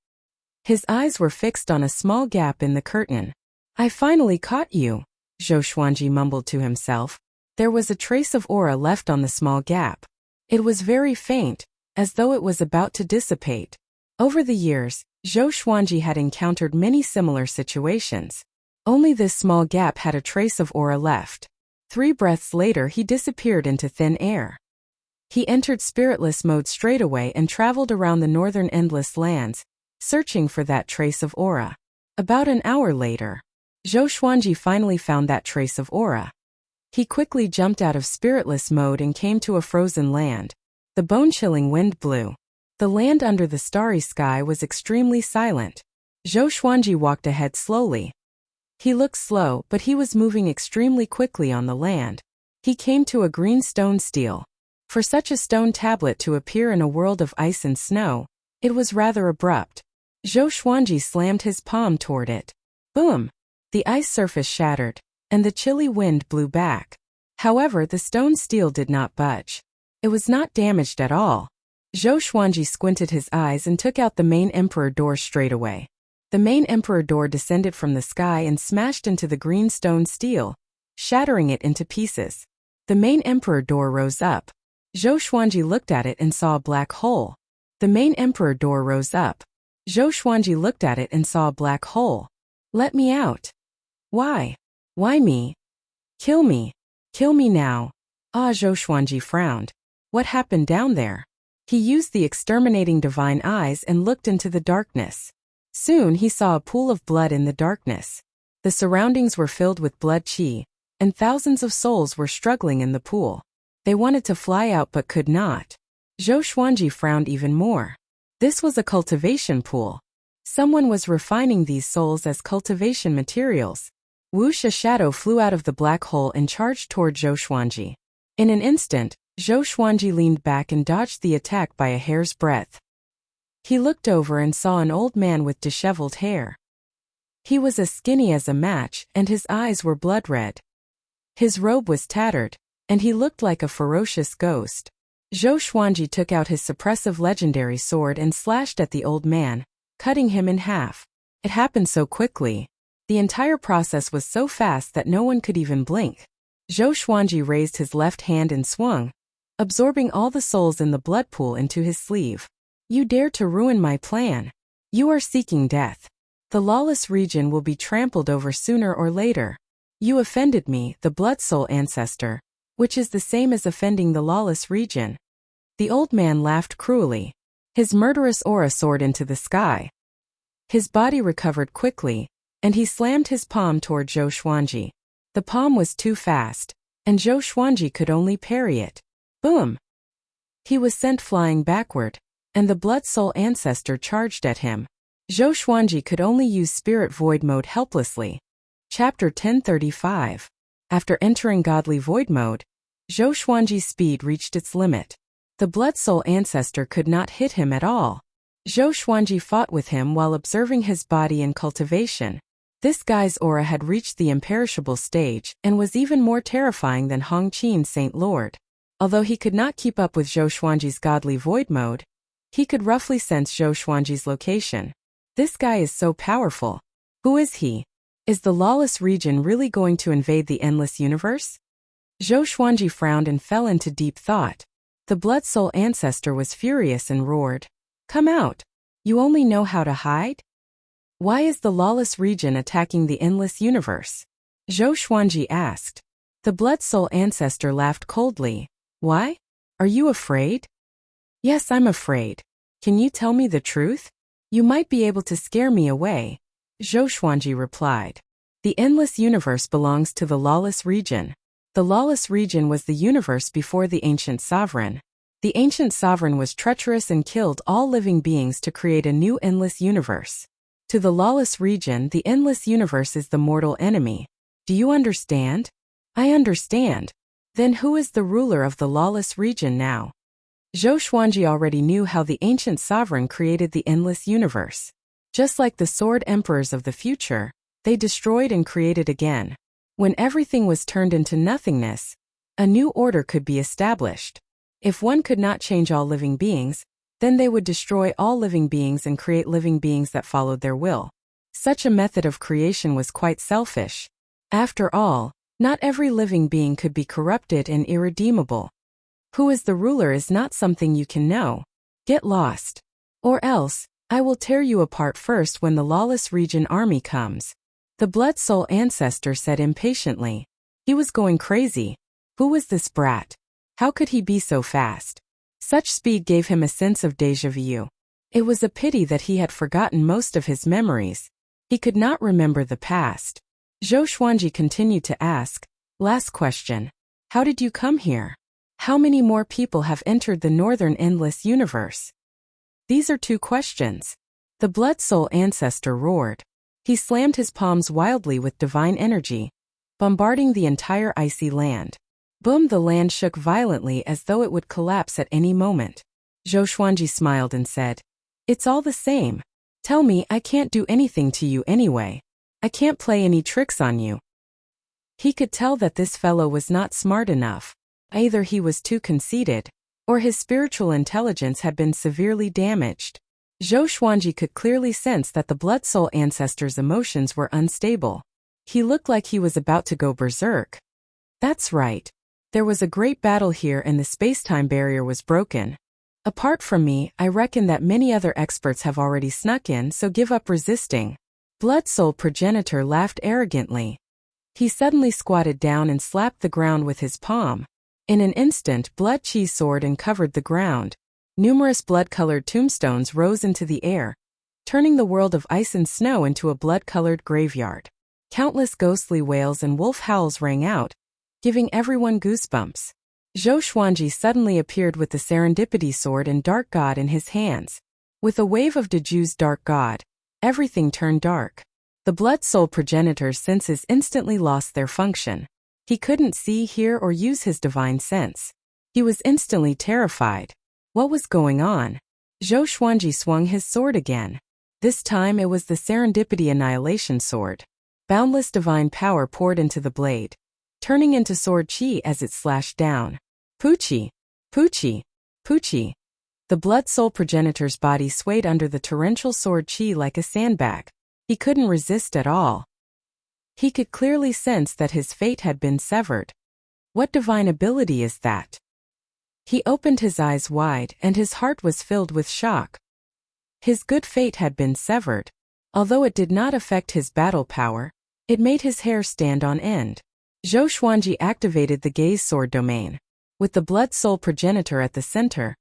His eyes were fixed on a small gap in the curtain. I finally caught you, Zhou Xuanji mumbled to himself. There was a trace of aura left on the small gap. It was very faint, as though it was about to dissipate. Over the years, Zhou Xuanji had encountered many similar situations. Only this small gap had a trace of aura left. 3 breaths later he disappeared into thin air. He entered spiritless mode straightaway and traveled around the northern endless lands, searching for that trace of aura. About an hour later, Zhou Xuanji finally found that trace of aura. He quickly jumped out of spiritless mode and came to a frozen land. The bone-chilling wind blew. The land under the starry sky was extremely silent. Zhou Xuanji walked ahead slowly. He looked slow, but he was moving extremely quickly on the land. He came to a green stone stele. For such a stone tablet to appear in a world of ice and snow, it was rather abrupt. Zhou Xuanji slammed his palm toward it. Boom! The ice surface shattered, and the chilly wind blew back. However, the stone stele did not budge. It was not damaged at all. Zhou Xuanji squinted his eyes and took out the main emperor door straight away. The main emperor door descended from the sky and smashed into the green stone stele, shattering it into pieces. The main emperor door rose up. Zhou Xuanji looked at it and saw a black hole. The main emperor door rose up. Zhou Xuanji looked at it and saw a black hole. Let me out. Why? Why me? Kill me. Kill me now. Ah, Zhou Xuanji frowned. What happened down there? He used the exterminating divine eyes and looked into the darkness. Soon he saw a pool of blood in the darkness. The surroundings were filled with blood qi, and thousands of souls were struggling in the pool. They wanted to fly out but could not. Zhou Xuanji frowned even more. This was a cultivation pool. Someone was refining these souls as cultivation materials. Whoosh, a shadow flew out of the black hole and charged toward Zhou Xuanji. In an instant, Zhou Xuanji leaned back and dodged the attack by a hair's breadth. He looked over and saw an old man with disheveled hair. He was as skinny as a match, and his eyes were blood red. His robe was tattered, and he looked like a ferocious ghost. Zhou Xuanji took out his suppressive legendary sword and slashed at the old man, cutting him in half. It happened so quickly. The entire process was so fast that no one could even blink. Zhou Xuanji raised his left hand and swung, absorbing all the souls in the blood pool into his sleeve. You dare to ruin my plan. You are seeking death. The lawless region will be trampled over sooner or later. You offended me, the blood soul ancestor, which is the same as offending the lawless region. The old man laughed cruelly. His murderous aura soared into the sky. His body recovered quickly, and he slammed his palm toward Zhou Xuanji. The palm was too fast, and Zhou Xuanji could only parry it. Boom! He was sent flying backward, and the blood soul ancestor charged at him. Zhou Xuanji could only use spirit void mode helplessly. Chapter 1035. After entering godly void mode, Zhou Xuanji's speed reached its limit. The blood soul ancestor could not hit him at all. Zhou Xuanji fought with him while observing his body in cultivation. This guy's aura had reached the imperishable stage and was even more terrifying than Hongqin Saint Lord. Although he could not keep up with Zhou Xuanji's godly void mode, he could roughly sense Zhou Xuanji's location. This guy is so powerful. Who is he? Is the lawless region really going to invade the endless universe? Zhou Xuanji frowned and fell into deep thought. The blood soul ancestor was furious and roared. Come out! You only know how to hide? Why is the lawless region attacking the endless universe? Zhou Xuanji asked. The blood soul ancestor laughed coldly. Why? Are you afraid? Yes, I'm afraid. Can you tell me the truth? You might be able to scare me away. Zhou Xuanji replied. The endless universe belongs to the lawless region. The lawless region was the universe before the ancient sovereign. The ancient sovereign was treacherous and killed all living beings to create a new endless universe. To the lawless region, the endless universe is the mortal enemy. Do you understand? I understand. Then who is the ruler of the lawless region now? Zhou Xuanji already knew how the ancient sovereign created the endless universe. Just like the sword emperors of the future, they destroyed and created again. When everything was turned into nothingness, a new order could be established. If one could not change all living beings, then they would destroy all living beings and create living beings that followed their will. Such a method of creation was quite selfish. After all, not every living being could be corrupted and irredeemable. Who is the ruler is not something you can know. Get lost. Or else, I will tear you apart first when the lawless region army comes. The blood soul ancestor said impatiently. He was going crazy. Who was this brat? How could he be so fast? Such speed gave him a sense of déjà vu. It was a pity that he had forgotten most of his memories. He could not remember the past. Zhou Xuanji continued to ask, "Last question. How did you come here? How many more people have entered the Northern Endless Universe?" "These are 2 questions." The Blood Soul ancestor roared. He slammed his palms wildly with divine energy, bombarding the entire icy land. Boom! The land shook violently as though it would collapse at any moment. Zhou Xuanji smiled and said, "It's all the same. Tell me, I can't do anything to you anyway. I can't play any tricks on you." He could tell that this fellow was not smart enough. Either he was too conceited, or his spiritual intelligence had been severely damaged. Zhou Xuanji could clearly sense that the Blood Soul ancestor's emotions were unstable. He looked like he was about to go berserk. "That's right. There was a great battle here and the space-time barrier was broken. Apart from me, I reckon that many other experts have already snuck in, so give up resisting." Blood Soul progenitor laughed arrogantly. He suddenly squatted down and slapped the ground with his palm. In an instant, blood chi soared and covered the ground. Numerous blood-colored tombstones rose into the air, turning the world of ice and snow into a blood-colored graveyard. Countless ghostly wails and wolf howls rang out, giving everyone goosebumps. Zhou Xuanji suddenly appeared with the Serendipity Sword and Dark God in his hands. With a wave of Deju's Dark God, everything turned dark. The Blood Soul progenitor's senses instantly lost their function. He couldn't see, hear, or use his divine sense. He was instantly terrified. What was going on? Zhou Xuanji swung his sword again. This time it was the Serendipity Annihilation Sword. Boundless divine power poured into the blade, turning into sword chi as it slashed down. Poochie! Poochie! Poochie! The Blood Soul progenitor's body swayed under the torrential sword chi like a sandbag. He couldn't resist at all. He could clearly sense that his fate had been severed. What divine ability is that? He opened his eyes wide and his heart was filled with shock. His good fate had been severed. Although it did not affect his battle power, it made his hair stand on end. Zhou Xuanji activated the gaze sword domain. With the Blood Soul progenitor at the center,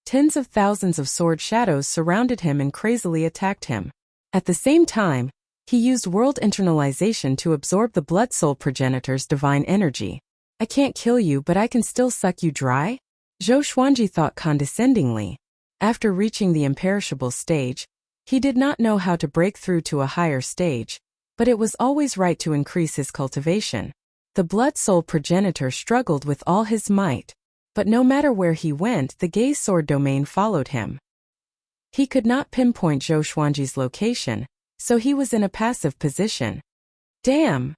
tens of thousands of sword shadows surrounded him and crazily attacked him. At the same time, he used world internalization to absorb the Blood Soul progenitor's divine energy. "I can't kill you, but I can still suck you dry?" Zhou Xuanji thought condescendingly. After reaching the imperishable stage, he did not know how to break through to a higher stage, but it was always right to increase his cultivation. The Blood Soul progenitor struggled with all his might, but no matter where he went, the gaze sword domain followed him. He could not pinpoint Zhou Xuanji's location, so he was in a passive position. "Damn!"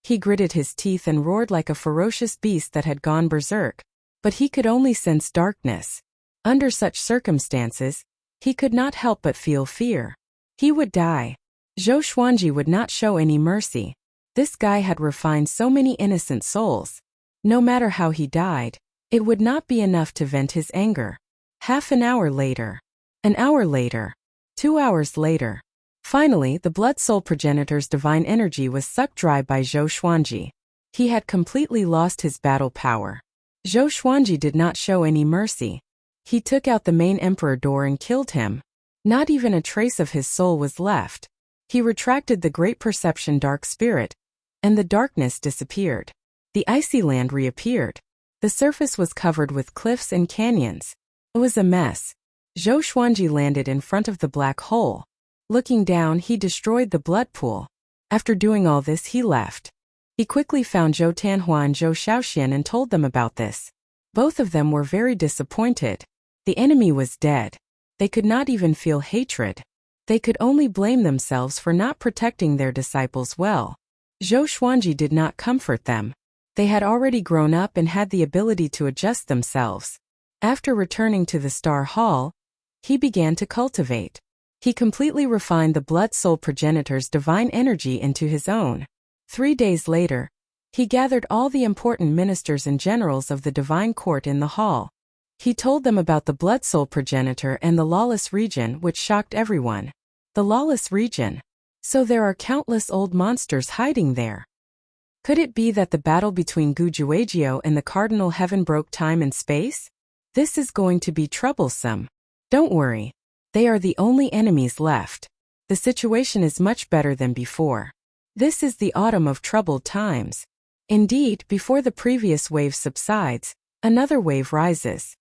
He gritted his teeth and roared like a ferocious beast that had gone berserk, but he could only sense darkness. Under such circumstances, he could not help but feel fear. He would die. Zhou Xuanji would not show any mercy. This guy had refined so many innocent souls. No matter how he died, it would not be enough to vent his anger. Half an hour later. An hour later. 2 hours later. Finally, the Blood Soul progenitor's divine energy was sucked dry by Zhou Xuanji. He had completely lost his battle power. Zhou Xuanji did not show any mercy. He took out the main emperor door and killed him. Not even a trace of his soul was left. He retracted the Great Perception Dark Spirit, and the darkness disappeared. The icy land reappeared. The surface was covered with cliffs and canyons. It was a mess. Zhou Xuanji landed in front of the black hole. Looking down, he destroyed the blood pool. After doing all this, he left. He quickly found Zhou Tanhua and Zhou Shaoxian and told them about this. Both of them were very disappointed. The enemy was dead. They could not even feel hatred. They could only blame themselves for not protecting their disciples well. Zhou Xuanji did not comfort them. They had already grown up and had the ability to adjust themselves. After returning to the Star Hall, he began to cultivate. He completely refined the Blood Soul progenitor's divine energy into his own. 3 days later, he gathered all the important ministers and generals of the divine court in the hall. He told them about the Blood Soul progenitor and the lawless region, which shocked everyone. The lawless region? So there are countless old monsters hiding there. Could it be that the battle between Gujuagio and the Cardinal Heaven broke time and space? This is going to be troublesome. Don't worry. They are the only enemies left. The situation is much better than before. This is the autumn of troubled times. Indeed, before the previous wave subsides, another wave rises.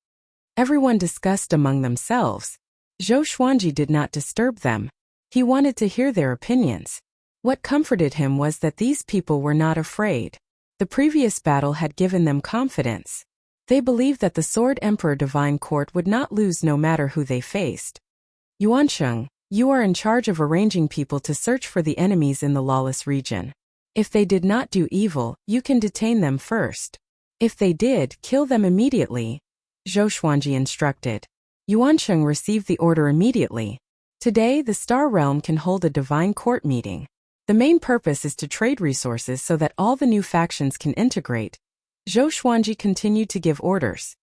Everyone discussed among themselves. Zhou Xuanji did not disturb them. He wanted to hear their opinions. What comforted him was that these people were not afraid. The previous battle had given them confidence. They believed that the Sword Emperor Divine Court would not lose no matter who they faced. Yuansheng, you are in charge of arranging people to search for the enemies in the lawless region. If they did not do evil, you can detain them first. If they did, kill them immediately, Zhou Xuanji instructed. Yuansheng received the order immediately. Today, the Star Realm can hold a divine court meeting. The main purpose is to trade resources so that all the new factions can integrate. Zhou Xuanji continued to give orders.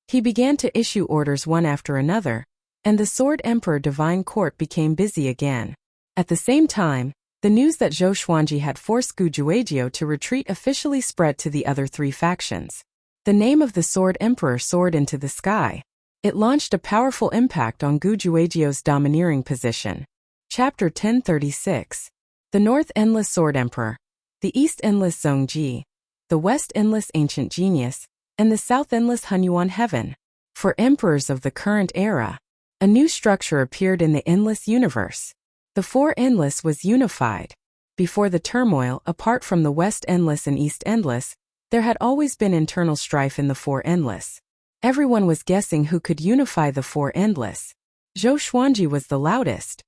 He began to issue orders one after another, and the Sword Emperor Divine Court became busy again. At the same time, the news that Zhou Xuanji had forced Gu Juejiu to retreat officially spread to the other three factions. The name of the Sword Emperor soared into the sky. It launched a powerful impact on Gu Juejiu's domineering position. Chapter 1036. The North Endless Sword Emperor, the East Endless Zhongji, the West Endless Ancient Genius, and the South Endless Hunyuan Heaven. For emperors of the current era, a new structure appeared in the Endless Universe. The Four Endless was unified. Before the turmoil, apart from the West Endless and East Endless, there had always been internal strife in the Four Endless. Everyone was guessing who could unify the Four Endless. Zhou Xuanji was the loudest.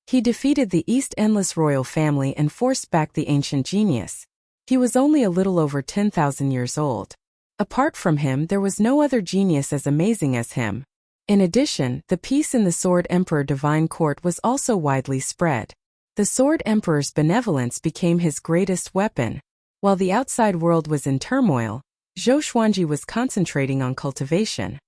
He defeated the East Endless royal family and forced back the Ancient Genius. He was only a little over 10,000 years old. Apart from him, there was no other genius as amazing as him. In addition, the peace in the Sword Emperor Divine Court was also widely spread. The Sword Emperor's benevolence became his greatest weapon. While the outside world was in turmoil, Zhou Xuanji was concentrating on cultivation.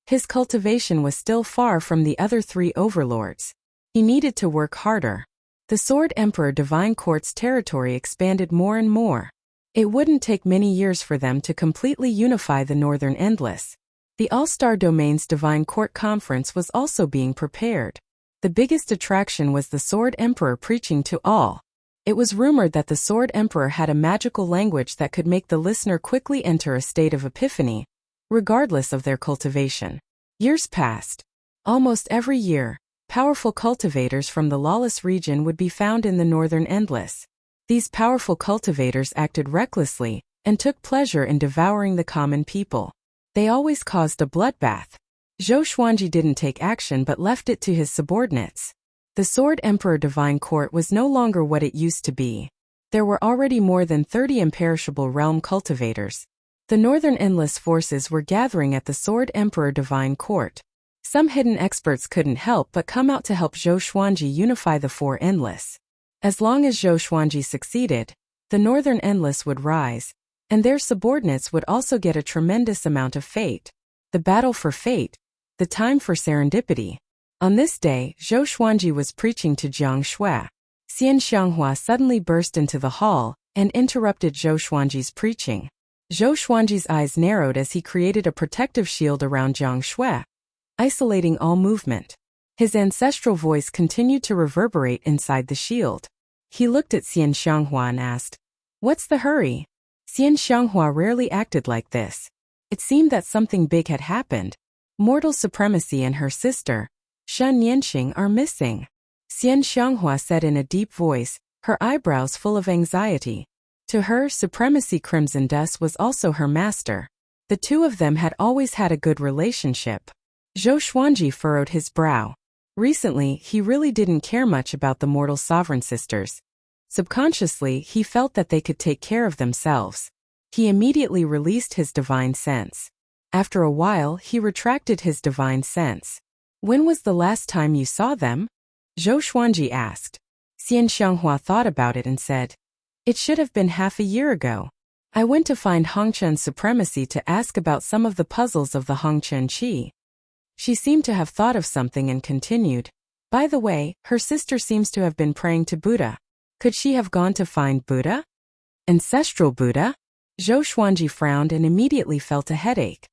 His cultivation was still far from the other three overlords. He needed to work harder. The Sword Emperor Divine Court's territory expanded more and more. It wouldn't take many years for them to completely unify the Northern Endless. The All-Star Domain's Divine Court Conference was also being prepared. The biggest attraction was the Sword Emperor preaching to all. It was rumored that the Sword Emperor had a magical language that could make the listener quickly enter a state of epiphany, regardless of their cultivation. Years passed. Almost every year, powerful cultivators from the lawless region would be found in the Northern Endless. These powerful cultivators acted recklessly and took pleasure in devouring the common people. They always caused a bloodbath. Zhou Xuanji didn't take action but left it to his subordinates. The Sword Emperor Divine Court was no longer what it used to be. There were already more than 30 imperishable realm cultivators. The Northern Endless forces were gathering at the Sword Emperor Divine Court. Some hidden experts couldn't help but come out to help Zhou Xuanji unify the Four Endless. As long as Zhou Xuanji succeeded, the Northern Endless would rise, and their subordinates would also get a tremendous amount of fate. The battle for fate, the time for serendipity. On this day, Zhou Xuanji was preaching to Jiang Shui. Xian Xianghua suddenly burst into the hall and interrupted Zhou Xuanji's preaching. Zhou Xuanji's eyes narrowed as he created a protective shield around Jiang Shui, isolating all movement. His ancestral voice continued to reverberate inside the shield. He looked at Xian Xianghua and asked, "What's the hurry?" Xian Xianghua rarely acted like this. It seemed that something big had happened. Mortal Supremacy and her sister, Shen Yanxing, are missing. Xian Xianghua said in a deep voice, her eyebrows full of anxiety. To her, Supremacy Crimson Dust was also her master. The two of them had always had a good relationship. Zhou Xuanji furrowed his brow. Recently, he really didn't care much about the mortal sovereign sisters. Subconsciously, he felt that they could take care of themselves. He immediately released his divine sense. After a while, he retracted his divine sense. "When was the last time you saw them?" Zhou Xuanji asked. Xian Xianghua thought about it and said, "It should have been half a year ago. I went to find Hongchen's Supremacy to ask about some of the puzzles of the Hongchen Qi." She seemed to have thought of something and continued, "By the way, her sister seems to have been praying to Buddha. Could she have gone to find Buddha?" "Ancestral Buddha?" Zhou Xuanji frowned and immediately felt a headache.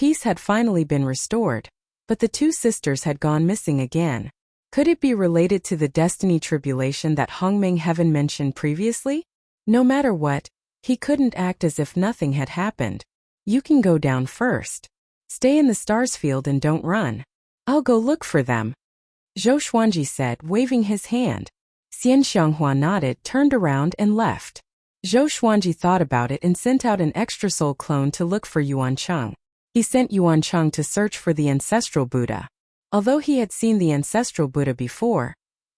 Peace had finally been restored, but the two sisters had gone missing again. Could it be related to the destiny tribulation that Hongmeng Heaven mentioned previously? No matter what, he couldn't act as if nothing had happened. You can go down first. Stay in the stars field and don't run. I'll go look for them, Zhou Xuanji said, waving his hand. Xian Xianghua nodded, turned around and left. Zhou Xuanji thought about it and sent out an extra soul clone to look for Yuan Cheng. He sent Yuan Cheng to search for the ancestral Buddha. Although he had seen the ancestral Buddha before,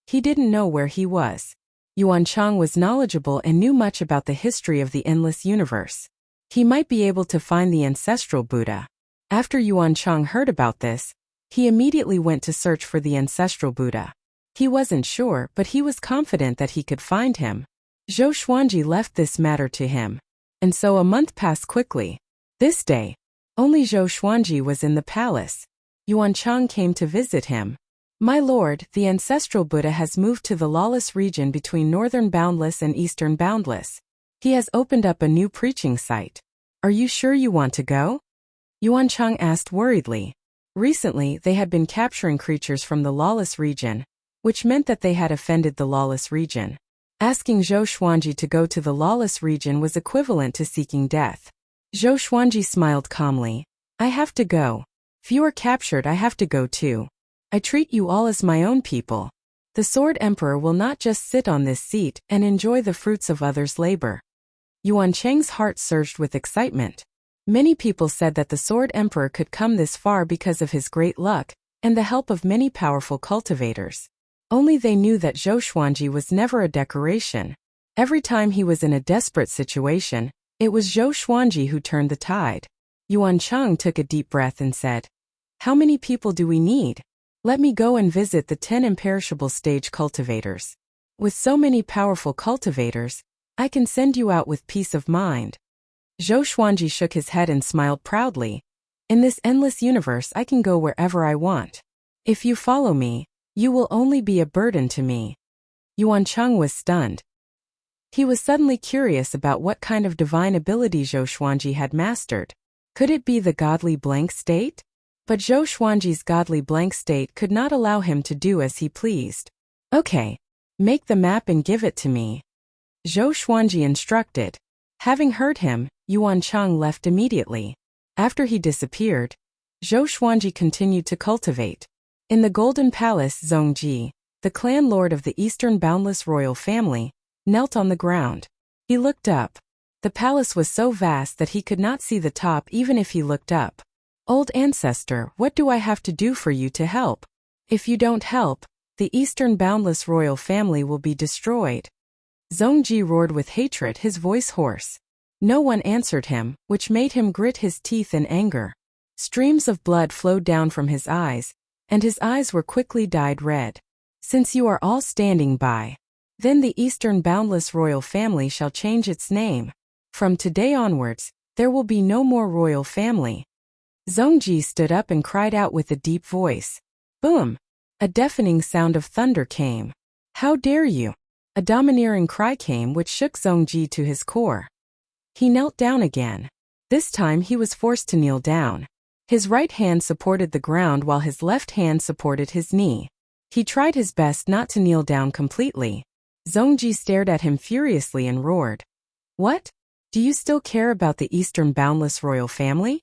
he didn't know where he was. Yuan Cheng was knowledgeable and knew much about the history of the endless universe. He might be able to find the ancestral Buddha. After Yuan Cheng heard about this, he immediately went to search for the ancestral Buddha. He wasn't sure, but he was confident that he could find him. Zhou Xuanji left this matter to him. And so a month passed quickly. This day, only Zhou Xuanji was in the palace. Yuan Cheng came to visit him. My lord, the ancestral Buddha has moved to the lawless region between northern boundless and eastern boundless. He has opened up a new preaching site. Are you sure you want to go? Yuan Cheng asked worriedly. Recently, they had been capturing creatures from the lawless region, which meant that they had offended the lawless region. Asking Zhou Xuanji to go to the lawless region was equivalent to seeking death. Zhou Xuanji smiled calmly. I have to go. If you are captured, I have to go too. I treat you all as my own people. The Sword Emperor will not just sit on this seat and enjoy the fruits of others' labor. Yuan Cheng's heart surged with excitement. Many people said that the Sword Emperor could come this far because of his great luck and the help of many powerful cultivators. Only they knew that Zhou Xuanji was never a decoration. Every time he was in a desperate situation, it was Zhou Xuanji who turned the tide. Yuan Cheng took a deep breath and said, How many people do we need? Let me go and visit the 10 imperishable stage cultivators. With so many powerful cultivators, I can send you out with peace of mind. Zhou Xuanji shook his head and smiled proudly. In this endless universe, I can go wherever I want. If you follow me, you will only be a burden to me. Yuan Cheng was stunned. He was suddenly curious about what kind of divine ability Zhou Xuanji had mastered. Could it be the godly blank state? But Zhou Xuanji's godly blank state could not allow him to do as he pleased. Okay, make the map and give it to me, Zhou Xuanji instructed. Having heard him, Yuan Cheng left immediately. After he disappeared, Zhou Xuanji continued to cultivate. In the Golden Palace, Zongji, the clan lord of the Eastern Boundless royal family, knelt on the ground. He looked up. The palace was so vast that he could not see the top even if he looked up. Old ancestor, what do I have to do for you to help? If you don't help, the Eastern Boundless royal family will be destroyed. Zongji roared with hatred, his voice hoarse. No one answered him, which made him grit his teeth in anger. Streams of blood flowed down from his eyes, and his eyes were quickly dyed red. Since you are all standing by, then the Eastern Boundless royal family shall change its name. From today onwards, there will be no more royal family. Zongji stood up and cried out with a deep voice. Boom! A deafening sound of thunder came. How dare you! A domineering cry came which shook Zongji to his core. He knelt down again. This time he was forced to kneel down. His right hand supported the ground while his left hand supported his knee. He tried his best not to kneel down completely. Zongji stared at him furiously and roared. What? Do you still care about the Eastern Boundless royal family?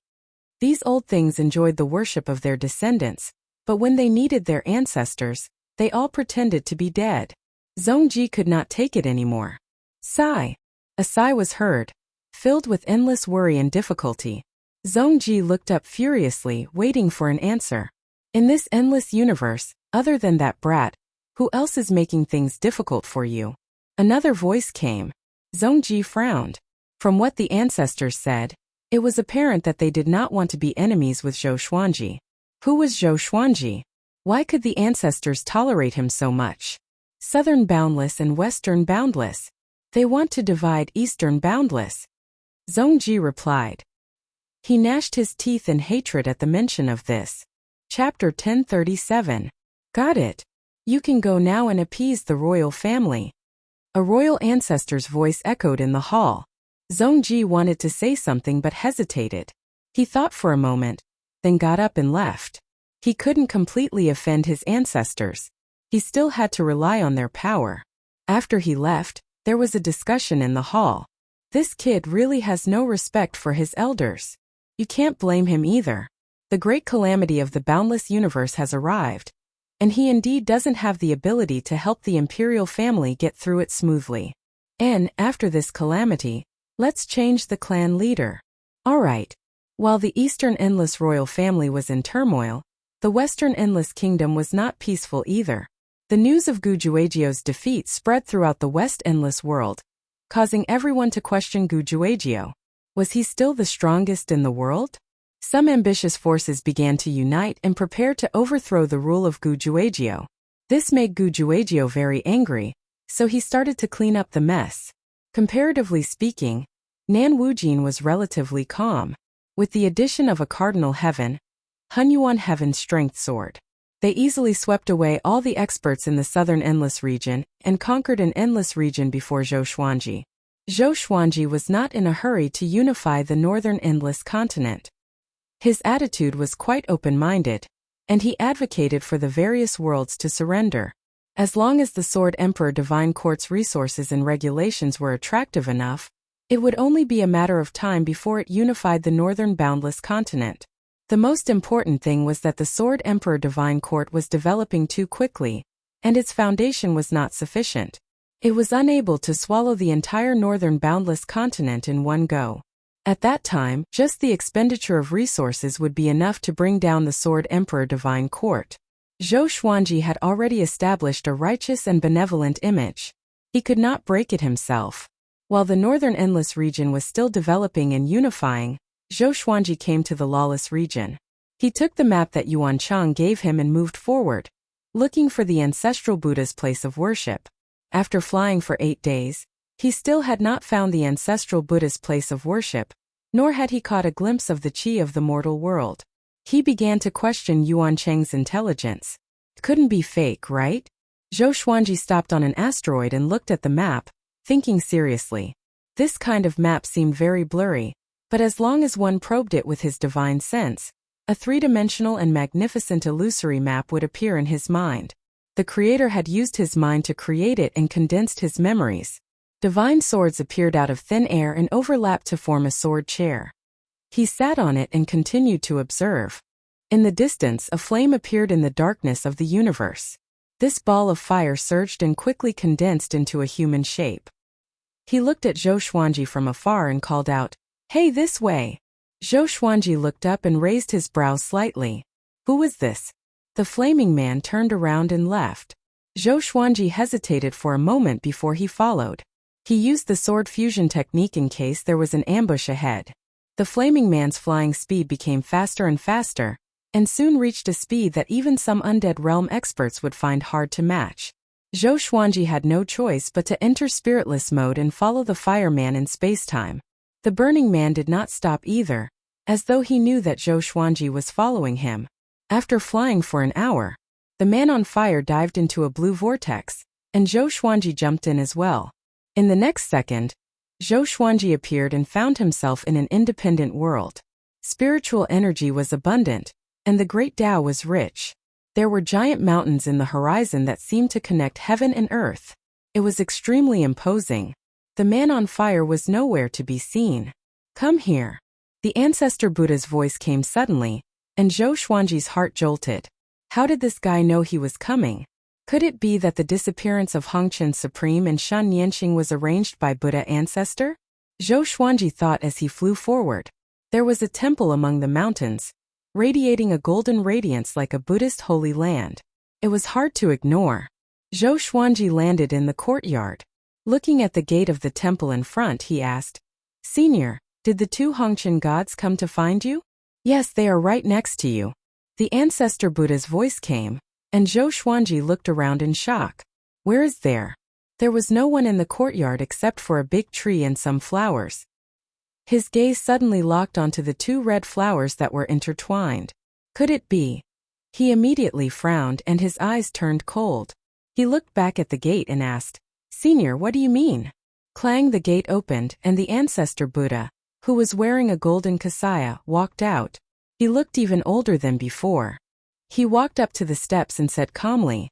These old things enjoyed the worship of their descendants, but when they needed their ancestors, they all pretended to be dead. Zongji could not take it anymore. Sigh. A sigh was heard, filled with endless worry and difficulty. Zongji looked up furiously, waiting for an answer. In this endless universe, other than that brat, who else is making things difficult for you? Another voice came. Zongji frowned. From what the ancestors said, it was apparent that they did not want to be enemies with Zhou Xuanji. Who was Zhou Xuanji? Why could the ancestors tolerate him so much? Southern Boundless and Western Boundless. They want to divide Eastern Boundless. Zongji replied. He gnashed his teeth in hatred at the mention of this. Chapter 1037. Got it. You can go now and appease the royal family. A royal ancestor's voice echoed in the hall. Zongji wanted to say something but hesitated. He thought for a moment, then got up and left. He couldn't completely offend his ancestors. He still had to rely on their power. After he left, there was a discussion in the hall. This kid really has no respect for his elders. You can't blame him either. The great calamity of the boundless universe has arrived, and he indeed doesn't have the ability to help the imperial family get through it smoothly. And, after this calamity, let's change the clan leader. Alright. While the Eastern Endless royal family was in turmoil, the Western Endless kingdom was not peaceful either. The news of Gujuagio's defeat spread throughout the West Endless world, causing everyone to question Gujuagio. Was he still the strongest in the world? Some ambitious forces began to unite and prepare to overthrow the rule of Gujuagio. This made Gujuagio very angry, so he started to clean up the mess. Comparatively speaking, Nan Wujin was relatively calm. With the addition of a Cardinal Heaven, Hunyuan Heaven's Strength Sword, they easily swept away all the experts in the Southern Endless region and conquered an endless region before Zhou Xuanji. Zhou Xuanji was not in a hurry to unify the Northern Endless continent. His attitude was quite open-minded, and he advocated for the various worlds to surrender. As long as the Sword Emperor Divine Court's resources and regulations were attractive enough, it would only be a matter of time before it unified the Northern Boundless continent. The most important thing was that the Sword Emperor Divine Court was developing too quickly, and its foundation was not sufficient. It was unable to swallow the entire Northern Boundless continent in one go. At that time, just the expenditure of resources would be enough to bring down the Sword Emperor Divine Court. Zhou Xuanji had already established a righteous and benevolent image. He could not break it himself. While the Northern Endless region was still developing and unifying, Zhou Xuanji came to the lawless region. He took the map that Yuan Chang gave him and moved forward, looking for the ancestral Buddha's place of worship. After flying for 8 days, he still had not found the ancestral Buddha's place of worship, nor had he caught a glimpse of the chi of the mortal world. He began to question Yuan Chang's intelligence. Couldn't be fake, right? Zhou Xuanji stopped on an asteroid and looked at the map, thinking seriously. This kind of map seemed very blurry, but as long as one probed it with his divine sense, a three-dimensional and magnificent illusory map would appear in his mind. The creator had used his mind to create it and condensed his memories. Divine swords appeared out of thin air and overlapped to form a sword chair. He sat on it and continued to observe. In the distance, a flame appeared in the darkness of the universe. This ball of fire surged and quickly condensed into a human shape. He looked at Zhou Xuanji from afar and called out, "Hey, this way!" Zhou Xuanji looked up and raised his brows slightly. Who was this? The flaming man turned around and left. Zhou Xuanji hesitated for a moment before he followed. He used the sword fusion technique in case there was an ambush ahead. The flaming man's flying speed became faster and faster, and soon reached a speed that even some undead realm experts would find hard to match. Zhou Xuanji had no choice but to enter spiritless mode and follow the fireman in spacetime. The burning man did not stop either, as though he knew that Zhou Xuanji was following him. After flying for an hour, the man on fire dived into a blue vortex, and Zhou Xuanji jumped in as well. In the next second, Zhou Xuanji appeared and found himself in an independent world. Spiritual energy was abundant, and the great Tao was rich. There were giant mountains in the horizon that seemed to connect heaven and earth. It was extremely imposing. The man on fire was nowhere to be seen. "Come here." The ancestor Buddha's voice came suddenly, and Zhou Xuanji's heart jolted. How did this guy know he was coming? Could it be that the disappearance of Hongqian Supreme and Shan Nianxing was arranged by Buddha ancestor? Zhou Xuanji thought as he flew forward. There was a temple among the mountains, radiating a golden radiance like a Buddhist holy land. It was hard to ignore. Zhou Xuanji landed in the courtyard. Looking at the gate of the temple in front, he asked, "Senior, did the 2 Hongqian gods come to find you?" "Yes, they are right next to you." The ancestor Buddha's voice came, and Zhou Xuanji looked around in shock. "Where is there?" There was no one in the courtyard except for a big tree and some flowers. His gaze suddenly locked onto the 2 red flowers that were intertwined. Could it be? He immediately frowned and his eyes turned cold. He looked back at the gate and asked, "Senior, what do you mean?" Clang, the gate opened and the ancestor Buddha, who was wearing a golden kasaya, walked out. He looked even older than before. He walked up to the steps and said calmly,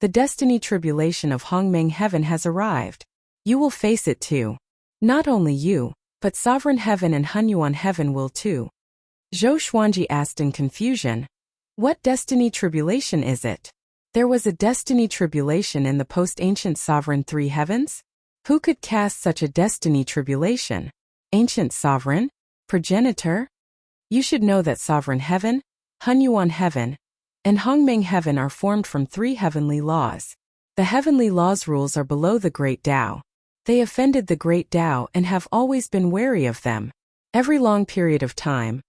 "The destiny tribulation of Hongmeng Heaven has arrived. You will face it too. Not only you, but Sovereign Heaven and Hunyuan Heaven will too." Zhou Xuanji asked in confusion, "What destiny tribulation is it?" There was a destiny tribulation in the post-ancient sovereign three heavens? Who could cast such a destiny tribulation? Ancient sovereign? Progenitor? You should know that Sovereign Heaven, Hunyuan Heaven, and Hongmeng Heaven are formed from three heavenly laws. The heavenly laws' rules are below the Great Tao. They offended the Great Tao and have always been wary of them. Every long period of time,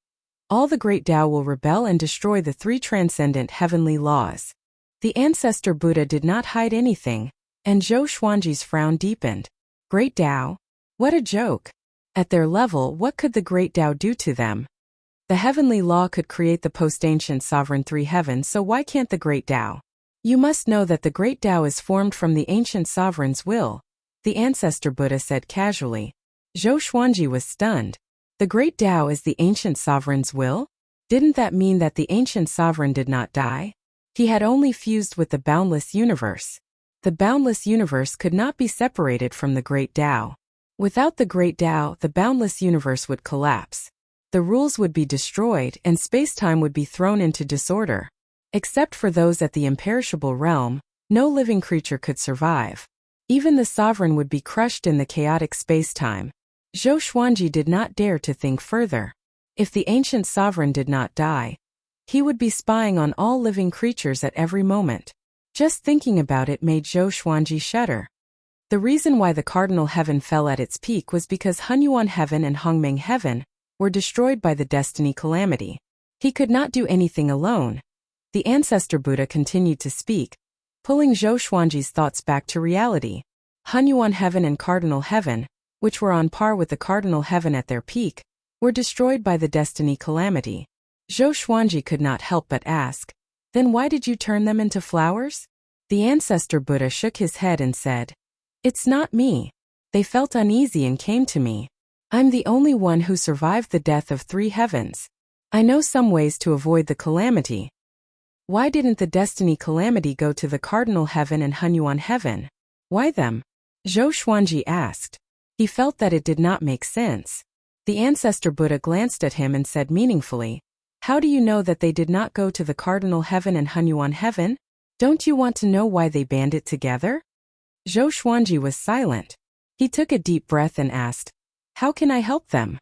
all the Great Tao will rebel and destroy the three transcendent heavenly laws. The ancestor Buddha did not hide anything, and Zhou Xuanji's frown deepened. Great Tao? What a joke! At their level, what could the Great Tao do to them? The heavenly law could create the post-ancient sovereign three heavens, so why can't the Great Tao? You must know that the Great Tao is formed from the ancient sovereign's will, the ancestor Buddha said casually. Zhou Xuanji was stunned. The Great Tao is the ancient sovereign's will? Didn't that mean that the ancient sovereign did not die? He had only fused with the boundless universe. The boundless universe could not be separated from the Great Tao. Without the Great Tao, the boundless universe would collapse. The rules would be destroyed and space-time would be thrown into disorder. Except for those at the imperishable realm, no living creature could survive. Even the sovereign would be crushed in the chaotic space-time. Zhou Xuanji did not dare to think further. If the ancient sovereign did not die, he would be spying on all living creatures at every moment. Just thinking about it made Zhou Xuanji shudder. The reason why the cardinal heaven fell at its peak was because Hunyuan Heaven and Hongmeng Heaven were destroyed by the destiny calamity. He could not do anything alone. The ancestor Buddha continued to speak, pulling Zhou Xuanji's thoughts back to reality. Hunyuan Heaven and Cardinal Heaven, which were on par with the Cardinal Heaven at their peak, were destroyed by the destiny calamity. Zhou Xuanji could not help but ask, "Then why did you turn them into flowers?" The ancestor Buddha shook his head and said, "It's not me. They felt uneasy and came to me. I'm the only one who survived the death of three heavens. I know some ways to avoid the calamity." Why didn't the destiny calamity go to the Cardinal Heaven and Hunyuan Heaven? Why them? Zhou Xuanji asked. He felt that it did not make sense. The ancestor Buddha glanced at him and said meaningfully, "How do you know that they did not go to the Cardinal Heaven and Hunyuan Heaven? Don't you want to know why they banded together?" Zhou Xuanji was silent. He took a deep breath and asked, "How can I help them?"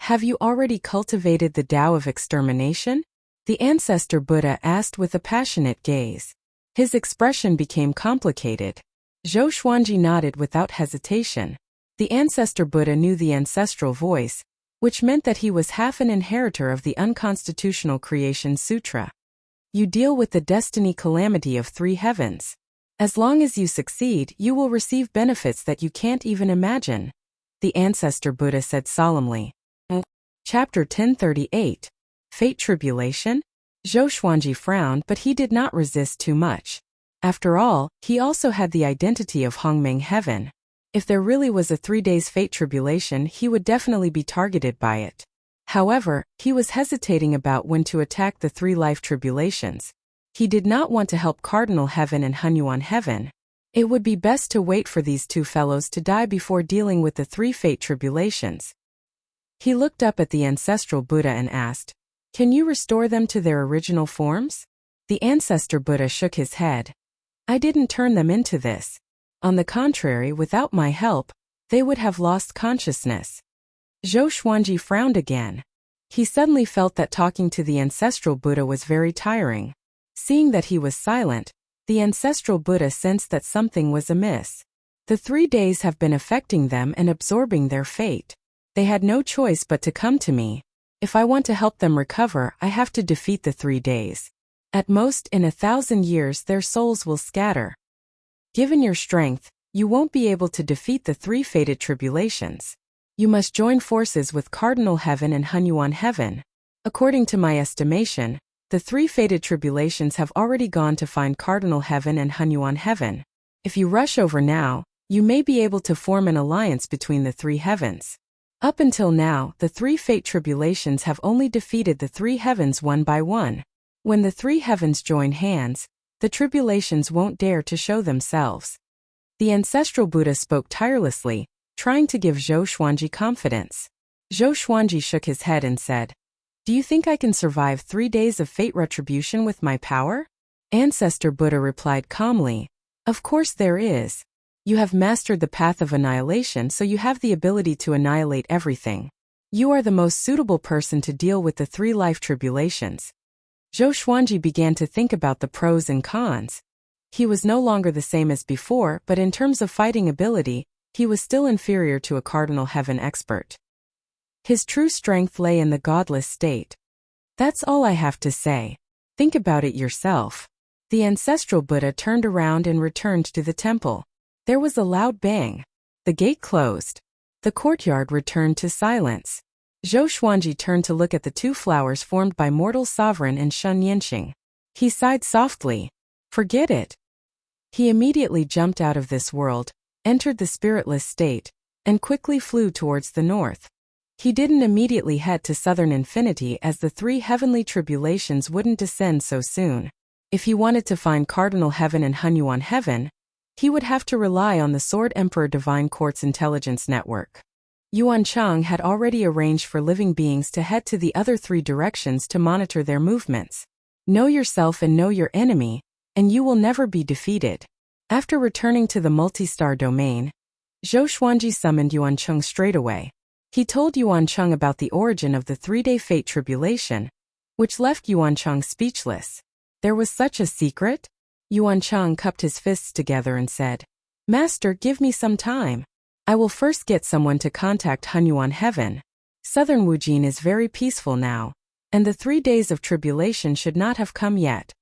"Have you already cultivated the Tao of extermination?" The ancestor Buddha asked with a passionate gaze. His expression became complicated. Zhou Xuanji nodded without hesitation. The ancestor Buddha knew the ancestral voice, which meant that he was half an inheritor of the unconstitutional creation sutra. You deal with the destiny calamity of three heavens. As long as you succeed, you will receive benefits that you can't even imagine, the ancestor Buddha said solemnly. Chapter 1038. Fate Tribulation? Zhou Xuanji frowned, but he did not resist too much. After all, he also had the identity of Hongmeng Heaven. If there really was a 3 days fate tribulation, he would definitely be targeted by it. However, he was hesitating about when to attack the 3 life tribulations. He did not want to help Cardinal Heaven and Hunyuan Heaven. It would be best to wait for these 2 fellows to die before dealing with the 3 fate tribulations. He looked up at the ancestral Buddha and asked, "Can you restore them to their original forms?" The ancestor Buddha shook his head. "I didn't turn them into this. On the contrary, without my help, they would have lost consciousness." Zhou Xuanji frowned again. He suddenly felt that talking to the ancestral Buddha was very tiring. Seeing that he was silent, the ancestral Buddha sensed that something was amiss. The 3 days have been affecting them and absorbing their fate. They had no choice but to come to me. If I want to help them recover, I have to defeat the 3 days. At most, in 1,000 years, their souls will scatter. Given your strength, you won't be able to defeat the 3 fated tribulations. You must join forces with Cardinal Heaven and Hunyuan Heaven. According to my estimation, the 3 fated tribulations have already gone to find Cardinal Heaven and Hunyuan Heaven. If you rush over now, you may be able to form an alliance between the 3 heavens. Up until now, the three fate tribulations have only defeated the three heavens one by one. When the three heavens join hands, the tribulations won't dare to show themselves. The ancestral Buddha spoke tirelessly, trying to give Zhou Xuanji confidence. Zhou Xuanji shook his head and said, "Do you think I can survive 3 days of fate retribution with my power?" Ancestor Buddha replied calmly, "Of course there is. You have mastered the path of annihilation, so you have the ability to annihilate everything. You are the most suitable person to deal with the 3 life tribulations." Zhou Xuanji began to think about the pros and cons. He was no longer the same as before, but in terms of fighting ability, he was still inferior to a cardinal heaven expert. His true strength lay in the godless state. That's all I have to say. Think about it yourself. The ancestral Buddha turned around and returned to the temple. There was a loud bang. The gate closed. The courtyard returned to silence. Zhou Xuanji turned to look at the 2 flowers formed by Mortal Sovereign and Shun Yanxing. He sighed softly. Forget it. He immediately jumped out of this world, entered the spiritless state, and quickly flew towards the north. He didn't immediately head to southern infinity as the 3 heavenly tribulations wouldn't descend so soon. If he wanted to find Cardinal Heaven and Hunyuan Heaven, he would have to rely on the Sword Emperor Divine Court's intelligence network. Yuan Chang had already arranged for living beings to head to the other 3 directions to monitor their movements. Know yourself and know your enemy, and you will never be defeated. After returning to the multi-star domain, Zhou Xuanji summoned Yuan Chang straight away. He told Yuan Chang about the origin of the 3-day fate tribulation, which left Yuan Chang speechless. There was such a secret? Yuan Chang cupped his fists together and said, "Master, give me some time. I will first get someone to contact Hunyuan Heaven. Southern Wujin is very peaceful now, and the 3 days of tribulation should not have come yet."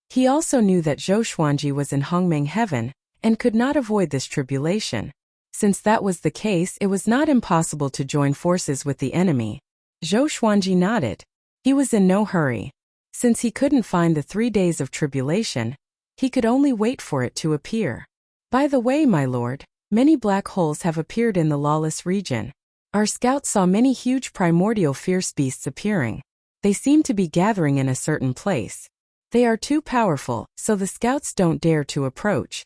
He also knew that Zhou Xuanji was in Hongmeng Heaven, and could not avoid this tribulation. Since that was the case, it was not impossible to join forces with the enemy. Zhou Xuanji nodded. He was in no hurry. Since he couldn't find the 3 days of tribulation, he could only wait for it to appear. By the way, my lord, many black holes have appeared in the lawless region. Our scouts saw many huge primordial fierce beasts appearing. They seem to be gathering in a certain place. They are too powerful, so the scouts don't dare to approach.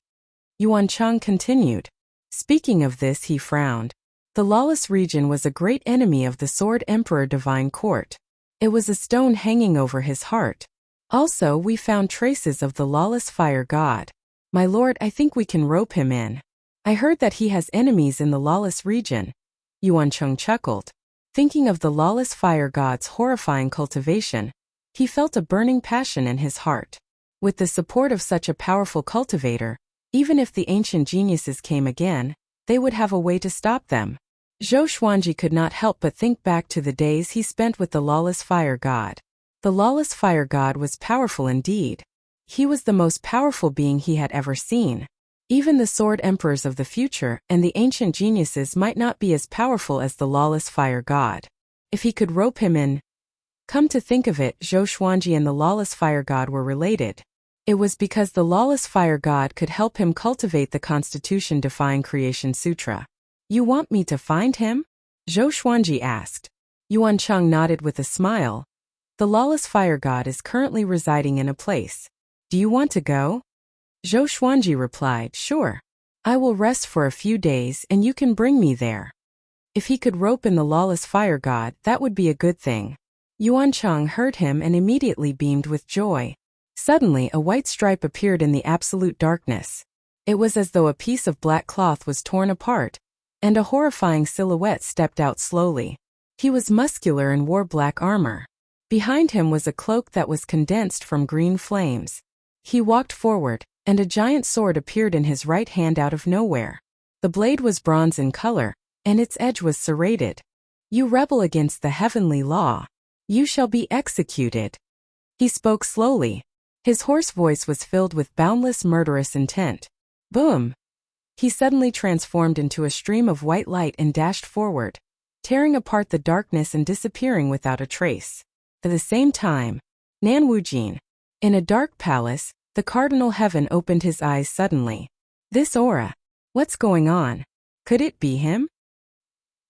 Yuan Chang continued. Speaking of this, he frowned. The lawless region was a great enemy of the Sword Emperor Divine Court. It was a stone hanging over his heart. Also, we found traces of the lawless fire god. My lord, I think we can rope him in. I heard that he has enemies in the lawless region. Yuan Chang chuckled. Thinking of the lawless fire god's horrifying cultivation, he felt a burning passion in his heart. With the support of such a powerful cultivator, even if the ancient geniuses came again, they would have a way to stop them. Zhou Xuanji could not help but think back to the days he spent with the lawless fire god. The lawless fire god was powerful indeed. He was the most powerful being he had ever seen. Even the sword emperors of the future and the ancient geniuses might not be as powerful as the lawless fire god. If he could rope him in. Come to think of it, Zhou Xuanji and the lawless fire god were related. It was because the lawless fire god could help him cultivate the constitution-defying creation sutra. You want me to find him? Zhou Xuanji asked. Yuan Chang nodded with a smile. The lawless fire god is currently residing in a place. Do you want to go? Zhou Xuanji replied, Sure. I will rest for a few days and you can bring me there. If he could rope in the lawless fire god, that would be a good thing. Yuan Chang heard him and immediately beamed with joy. Suddenly, a white stripe appeared in the absolute darkness. It was as though a piece of black cloth was torn apart, and a horrifying silhouette stepped out slowly. He was muscular and wore black armor. Behind him was a cloak that was condensed from green flames. He walked forward, and a giant sword appeared in his right hand out of nowhere. The blade was bronze in color, and its edge was serrated. You rebel against the heavenly law. You shall be executed. He spoke slowly. His hoarse voice was filled with boundless murderous intent. Boom! He suddenly transformed into a stream of white light and dashed forward, tearing apart the darkness and disappearing without a trace. At the same time, Nan Wujin. In a dark palace, the Cardinal Heaven opened his eyes suddenly. This aura. What's going on? Could it be him?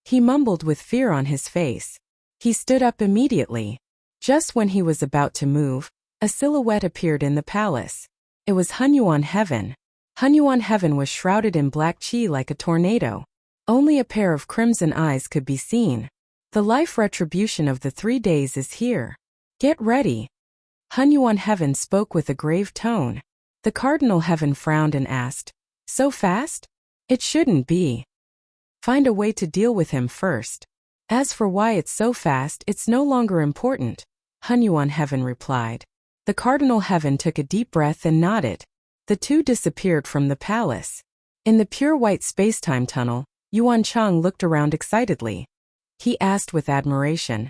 He mumbled with fear on his face. He stood up immediately. Just when he was about to move, a silhouette appeared in the palace. It was Hunyuan Heaven. Hunyuan Heaven was shrouded in black chi like a tornado. Only a pair of crimson eyes could be seen. The life retribution of the 3 days is here. Get ready. Hunyuan Heaven spoke with a grave tone. The Cardinal Heaven frowned and asked, "So fast? It shouldn't be. Find a way to deal with him first. As for why it's so fast, it's no longer important," Hunyuan Heaven replied. The Cardinal Heaven took a deep breath and nodded. The two disappeared from the palace. In the pure white space-time tunnel, Yuan Chang looked around excitedly. He asked with admiration,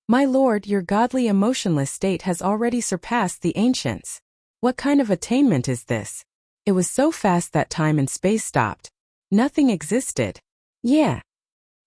"My lord, your godly emotionless state has already surpassed the ancients. What kind of attainment is this? It was so fast that time and space stopped. Nothing existed." "Yeah."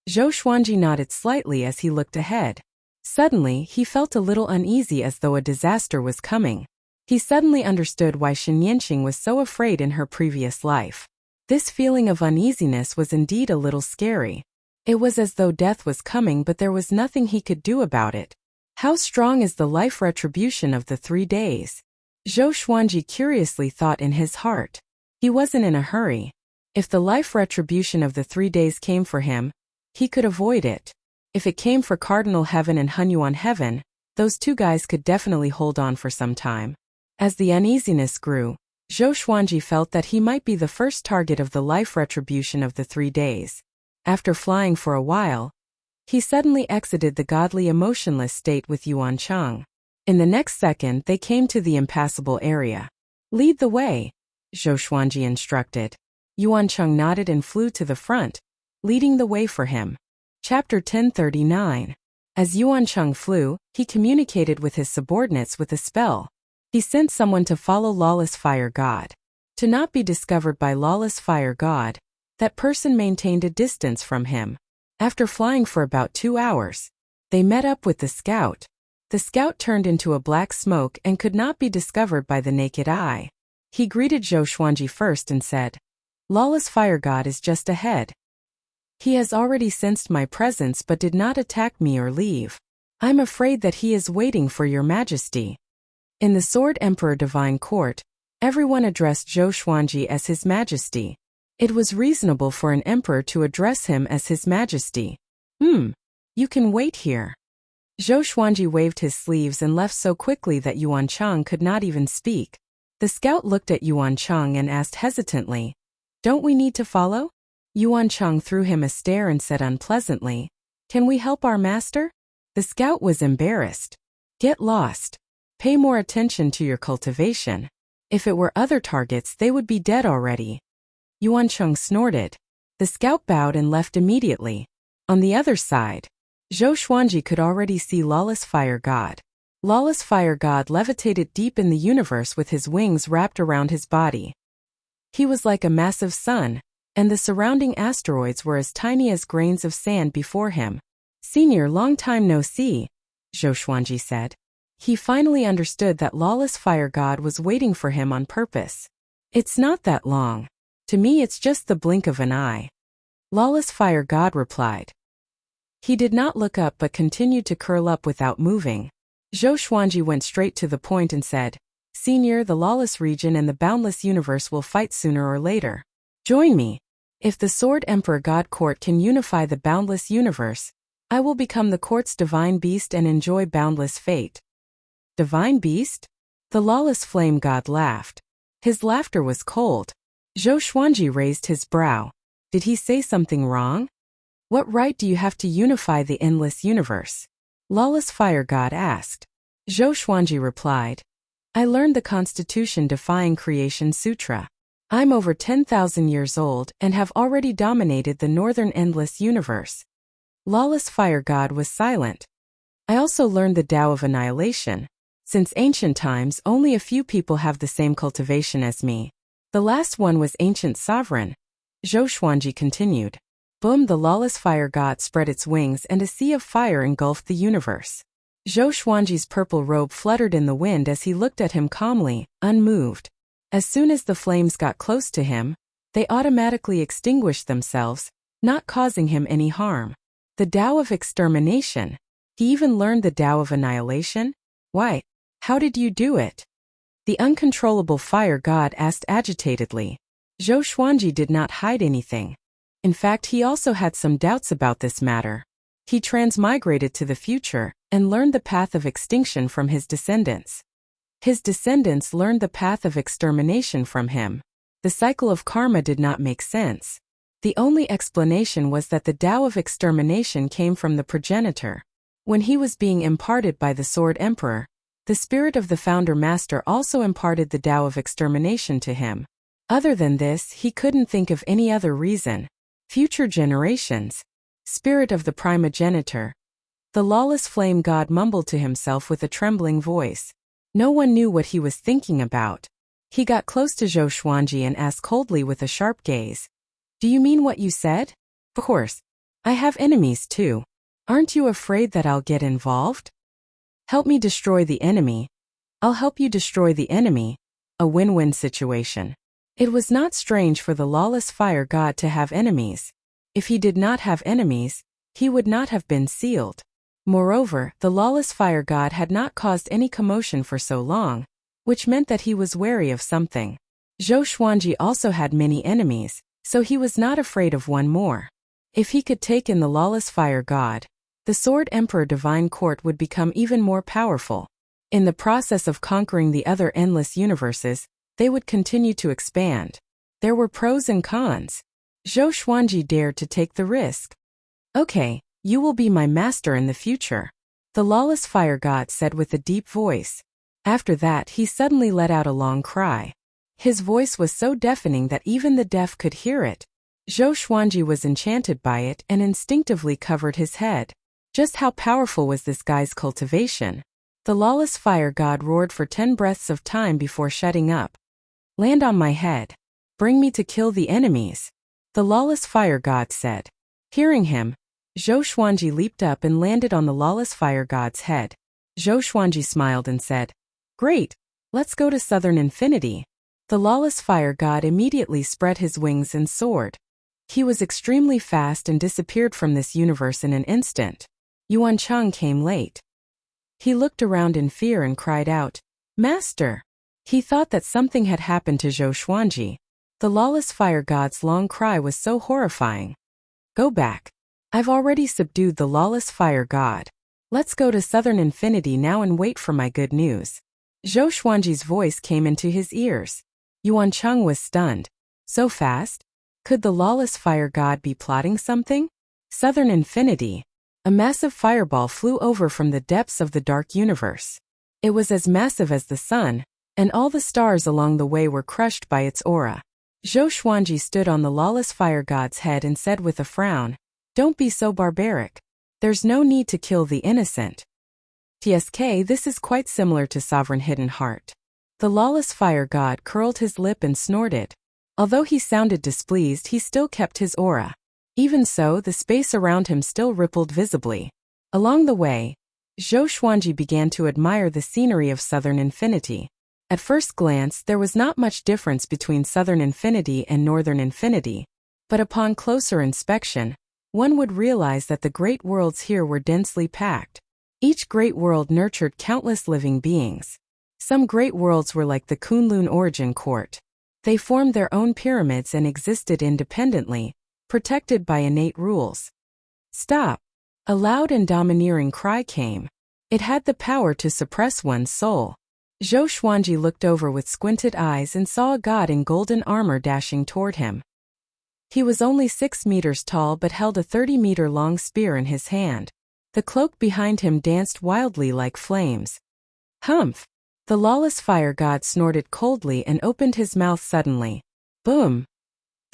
Zhou Xuanji nodded slightly as he looked ahead. Suddenly, he felt a little uneasy as though a disaster was coming. He suddenly understood why Shen Yanqing was so afraid in her previous life. This feeling of uneasiness was indeed a little scary. It was as though death was coming, but there was nothing he could do about it. How strong is the life retribution of the 3 days? Zhou Xuanji curiously thought in his heart. He wasn't in a hurry. If the life retribution of the 3 days came for him, he could avoid it. If it came for Cardinal Heaven and Hunyuan Heaven, those two guys could definitely hold on for some time. As the uneasiness grew, Zhou Xuanji felt that he might be the first target of the life retribution of the 3 days. After flying for a while, he suddenly exited the godly emotionless state with Yuan Chang. In the next second, they came to the impassable area. "Lead the way," Zhou Xuanji instructed. Yuan Chang nodded and flew to the front, leading the way for him. Chapter 1039. As Yuan Chang flew, he communicated with his subordinates with a spell. He sent someone to follow Lawless Fire God. To not be discovered by Lawless Fire God, that person maintained a distance from him. After flying for about 2 hours, they met up with the scout. The scout turned into a black smoke and could not be discovered by the naked eye. He greeted Zhou Xuanji first and said, "Lawless Fire God is just ahead. He has already sensed my presence but did not attack me or leave. I'm afraid that he is waiting for your majesty." In the Sword Emperor Divine Court, everyone addressed Zhou Xuanji as His Majesty. It was reasonable for an emperor to address him as His Majesty. You can wait here." Zhou Xuanji waved his sleeves and left so quickly that Yuan Chang could not even speak. The scout looked at Yuan Chang and asked hesitantly, "Don't we need to follow?" Yuan Chang threw him a stare and said unpleasantly, "Can we help our master?" The scout was embarrassed. "Get lost. Pay more attention to your cultivation. If it were other targets, they would be dead already." Yuan Chang snorted. The scout bowed and left immediately. On the other side, Zhou Xuanji could already see Lawless Fire God. Lawless Fire God levitated deep in the universe with his wings wrapped around his body. He was like a massive sun, and the surrounding asteroids were as tiny as grains of sand before him. "Senior, long time no see," Zhou Xuanji said. He finally understood that Lawless Fire God was waiting for him on purpose. "It's not that long. To me it's just the blink of an eye," Lawless Fire God replied. He did not look up but continued to curl up without moving. Zhou Xuanji went straight to the point and said, "Senior, the lawless region and the boundless universe will fight sooner or later. Join me. If the Sword Emperor God Court can unify the boundless universe, I will become the court's divine beast and enjoy boundless fate." "Divine beast?" The lawless flame god laughed. His laughter was cold. Zhou Xuanji raised his brow. Did he say something wrong? "What right do you have to unify the endless universe?" Lawless Fire God asked. Zhou Xuanji replied, "I learned the Constitution Defying Creation Sutra. I'm over 10,000 years old and have already dominated the northern endless universe." Lawless Fire God was silent. "I also learned the Tao of Annihilation. Since ancient times, only a few people have the same cultivation as me. The last one was Ancient Sovereign." Zhou Xuanji continued. Boom! The Lawless Fire God spread its wings and a sea of fire engulfed the universe. Zhou Xuanji's purple robe fluttered in the wind as he looked at him calmly, unmoved. As soon as the flames got close to him, they automatically extinguished themselves, not causing him any harm. The Tao of extermination. He even learned the Tao of annihilation? Why? How did you do it? The uncontrollable fire god asked agitatedly. Zhou Xuanji did not hide anything. In fact, he also had some doubts about this matter. He transmigrated to the future and learned the path of extinction from his descendants. His descendants learned the path of extermination from him. The cycle of karma did not make sense. The only explanation was that the Tao of extermination came from the progenitor. When he was being imparted by the Sword Emperor, the spirit of the Founder Master also imparted the Tao of extermination to him. Other than this, he couldn't think of any other reason. Future generations. Spirit of the primogenitor. The lawless flame god mumbled to himself with a trembling voice. No one knew what he was thinking about. He got close to Zhou Xuanji and asked coldly with a sharp gaze. Do you mean what you said? Of course. I have enemies too. Aren't you afraid that I'll get involved? Help me destroy the enemy. I'll help you destroy the enemy. A win-win situation. It was not strange for the lawless fire god to have enemies. If he did not have enemies, he would not have been sealed. Moreover, the lawless fire god had not caused any commotion for so long, which meant that he was wary of something. Zhou Xuanji also had many enemies, so he was not afraid of one more. If he could take in the lawless fire god, the Sword Emperor Divine Court would become even more powerful. In the process of conquering the other endless universes, they would continue to expand. There were pros and cons. Zhou Xuanji dared to take the risk. Okay, you will be my master in the future, the lawless fire god said with a deep voice. After that, he suddenly let out a long cry. His voice was so deafening that even the deaf could hear it. Zhou Xuanji was enchanted by it and instinctively covered his head. Just how powerful was this guy's cultivation? The lawless fire god roared for 10 breaths of time before shutting up. Land on my head. Bring me to kill the enemies, the lawless fire god said. Hearing him, Zhou Xuanji leaped up and landed on the lawless fire god's head. Zhou Xuanji smiled and said, Great, let's go to Southern Infinity. The lawless fire god immediately spread his wings and soared. He was extremely fast and disappeared from this universe in an instant. Yuan Cheng came late. He looked around in fear and cried out, Master! He thought that something had happened to Zhou Xuanji. The lawless fire god's long cry was so horrifying. Go back. I've already subdued the lawless fire god. Let's go to Southern Infinity now and wait for my good news. Zhou Xuanji's voice came into his ears. Yuan Cheng was stunned. So fast? Could the lawless fire god be plotting something? Southern Infinity. A massive fireball flew over from the depths of the dark universe. It was as massive as the sun, and all the stars along the way were crushed by its aura. Zhou Xuanji stood on the lawless fire god's head and said with a frown, Don't be so barbaric. There's no need to kill the innocent. TSK, this is quite similar to Sovereign Hidden Heart. The lawless fire god curled his lip and snorted. Although he sounded displeased, he still kept his aura. Even so, the space around him still rippled visibly. Along the way, Zhou Xuanji began to admire the scenery of Southern Infinity. At first glance, there was not much difference between Southern Infinity and Northern Infinity, but upon closer inspection, one would realize that the great worlds here were densely packed. Each great world nurtured countless living beings. Some great worlds were like the Kunlun Origin Court. They formed their own pyramids and existed independently, protected by innate rules. Stop! A loud and domineering cry came. It had the power to suppress one's soul. Zhou Xuanji looked over with squinted eyes and saw a god in golden armor dashing toward him. He was only 6 meters tall but held a 30-meter-long spear in his hand. The cloak behind him danced wildly like flames. Humph! The lawless fire god snorted coldly and opened his mouth suddenly. Boom!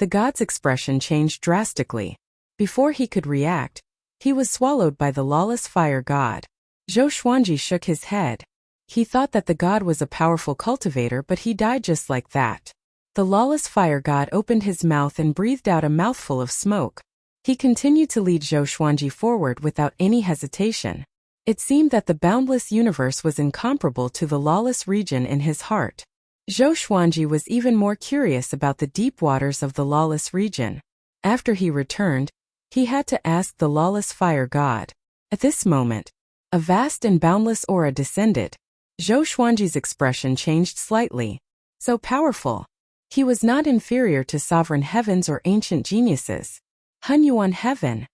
The god's expression changed drastically. Before he could react, he was swallowed by the lawless fire god. Zhou Xuanji shook his head. He thought that the god was a powerful cultivator, but he died just like that. The lawless fire god opened his mouth and breathed out a mouthful of smoke. He continued to lead Zhou Xuanji forward without any hesitation. It seemed that the boundless universe was incomparable to the lawless region in his heart. Zhou Xuanji was even more curious about the deep waters of the lawless region. After he returned, He had to ask the lawless fire god. At this moment, a vast and boundless aura descended. Zhou Xuanji's expression changed slightly. So powerful. He was not inferior to sovereign heavens or ancient geniuses. Hunyuan heaven.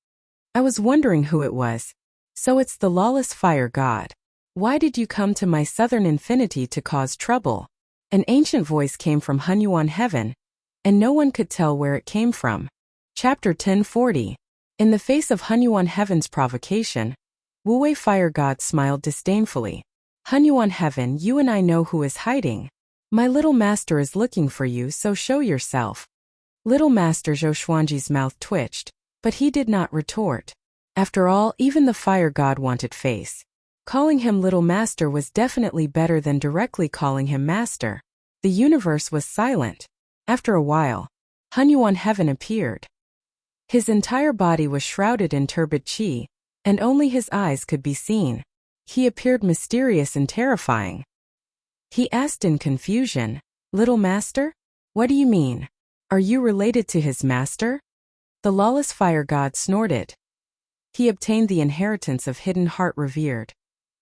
I was wondering who it was. So it's the lawless fire god. Why did you come to my southern infinity to cause trouble? An ancient voice came from Hunyuan heaven, and no one could tell where it came from. Chapter 1040. In the face of Hunyuan heaven's provocation, Wuwei fire god smiled disdainfully. Hunyuan heaven, you and I know who is hiding. My little master is looking for you, so show yourself. Little master Zhou Xuanji's mouth twitched, but he did not retort. After all, even the fire god wanted face. Calling him little master was definitely better than directly calling him master. The universe was silent. After a while, Hunyuan heaven appeared. His entire body was shrouded in turbid qi, and only his eyes could be seen. He appeared mysterious and terrifying. He asked in confusion, "Little master? What do you mean? Are you related to his master?" The lawless fire god snorted. He obtained the inheritance of hidden heart revered.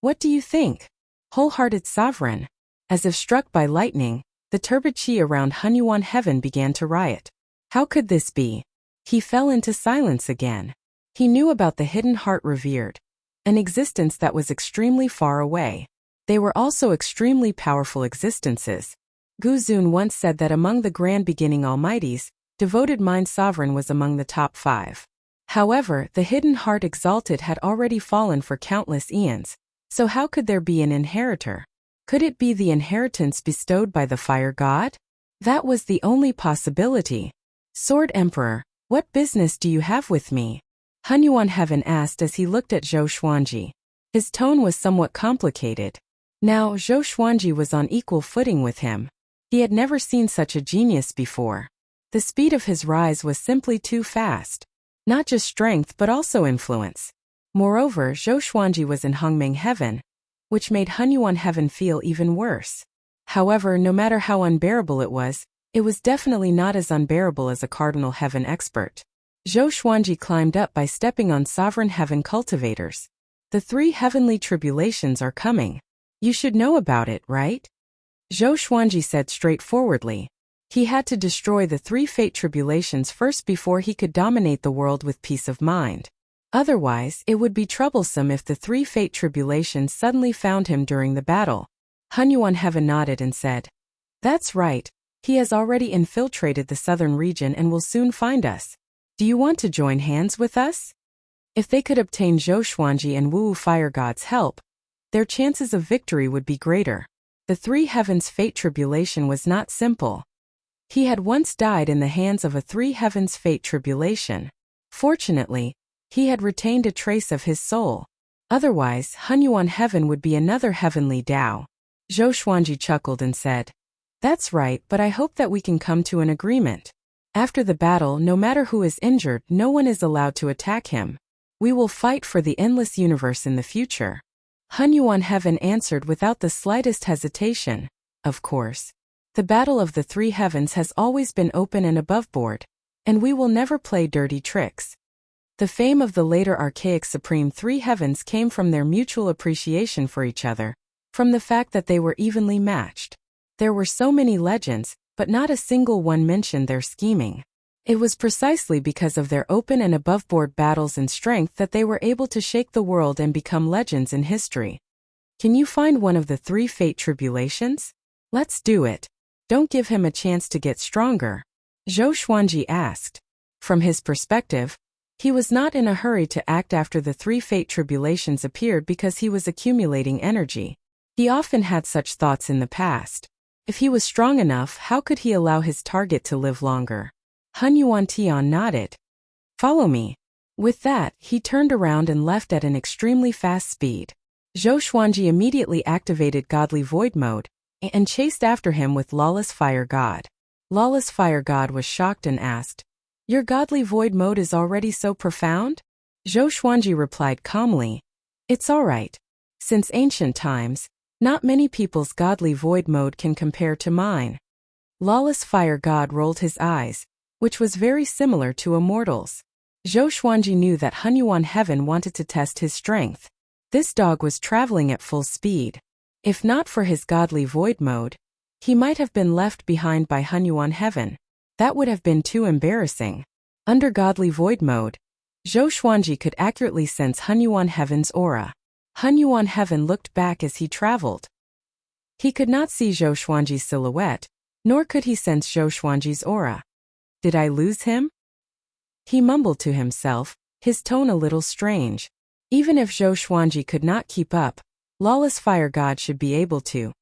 What do you think? Wholehearted sovereign. As if struck by lightning, the turbid qi around Hunyuan heaven began to riot. How could this be? He fell into silence again. He knew about the hidden heart revered, an existence that was extremely far away. They were also extremely powerful existences. Gu Zun once said that among the grand beginning almighties, devoted mind sovereign was among the top 5. However, the hidden heart exalted had already fallen for countless eons, so how could there be an inheritor? Could it be the inheritance bestowed by the fire god? That was the only possibility. Sword Emperor, what business do you have with me? Hunyuan heaven asked as he looked at Zhou Xuanji. His tone was somewhat complicated. Now, Zhou Xuanji was on equal footing with him. He had never seen such a genius before. The speed of his rise was simply too fast. Not just strength but also influence. Moreover, Zhou Xuanji was in Hongmeng heaven, which made Hunyuan heaven feel even worse. However, no matter how unbearable it was definitely not as unbearable as a cardinal heaven expert. Zhou Xuanji climbed up by stepping on sovereign heaven cultivators. The 3 heavenly tribulations are coming. You should know about it, right? Zhou Xuanji said straightforwardly. He had to destroy the 3 fate tribulations first before he could dominate the world with peace of mind. Otherwise, it would be troublesome if the 3 fate tribulations suddenly found him during the battle. Hunyuan heaven nodded and said, "That's right. He has already infiltrated the southern region and will soon find us. Do you want to join hands with us?" If they could obtain Zhou Xuanji and Wu fire god's help, their chances of victory would be greater. The 3 heavens fate tribulation was not simple. He had once died in the hands of a 3 heavens fate tribulation. Fortunately, he had retained a trace of his soul. Otherwise, Hunyuan heaven would be another heavenly Tao. Zhou Xuanji chuckled and said, "That's right, but I hope that we can come to an agreement. After the battle, no matter who is injured, no one is allowed to attack him. We will fight for the endless universe in the future." Hunyuan heaven answered without the slightest hesitation. Of course. The battle of the 3 heavens has always been open and aboveboard, and we will never play dirty tricks. The fame of the later archaic supreme 3 heavens came from their mutual appreciation for each other, from the fact that they were evenly matched. There were so many legends, but not a single one mentioned their scheming. It was precisely because of their open and aboveboard battles and strength that they were able to shake the world and become legends in history. Can you find one of the 3 fate tribulations? Let's do it. Don't give him a chance to get stronger. Zhou Xuanji asked. From his perspective, he was not in a hurry to act after the 3 fate tribulations appeared because he was accumulating energy. He often had such thoughts in the past. If he was strong enough, how could he allow his target to live longer? Hunyuan Tian nodded. "Follow me." With that, he turned around and left at an extremely fast speed. Zhou Xuanji immediately activated Godly Void Mode and chased after him with Lawless Fire God. Lawless Fire God was shocked and asked, "Your Godly Void Mode is already so profound?" Zhou Xuanji replied calmly, "It's all right. Since ancient times, not many people's Godly Void Mode can compare to mine." Lawless Fire God rolled his eyes, which was very similar to a mortal's. Zhou Xuanji knew that Hunyuan Heaven wanted to test his strength. This dog was traveling at full speed. If not for his godly void mode, he might have been left behind by Hunyuan Heaven. That would have been too embarrassing. Under godly void mode, Zhou Xuanji could accurately sense Hunyuan Heaven's aura. Hunyuan Heaven looked back as he traveled. He could not see Zhou Xuanji's silhouette, nor could he sense Zhou Xuanji's aura. Did I lose him? He mumbled to himself, his tone a little strange. Even if Zhou Xuanji could not keep up, Lawless Fire God should be able to.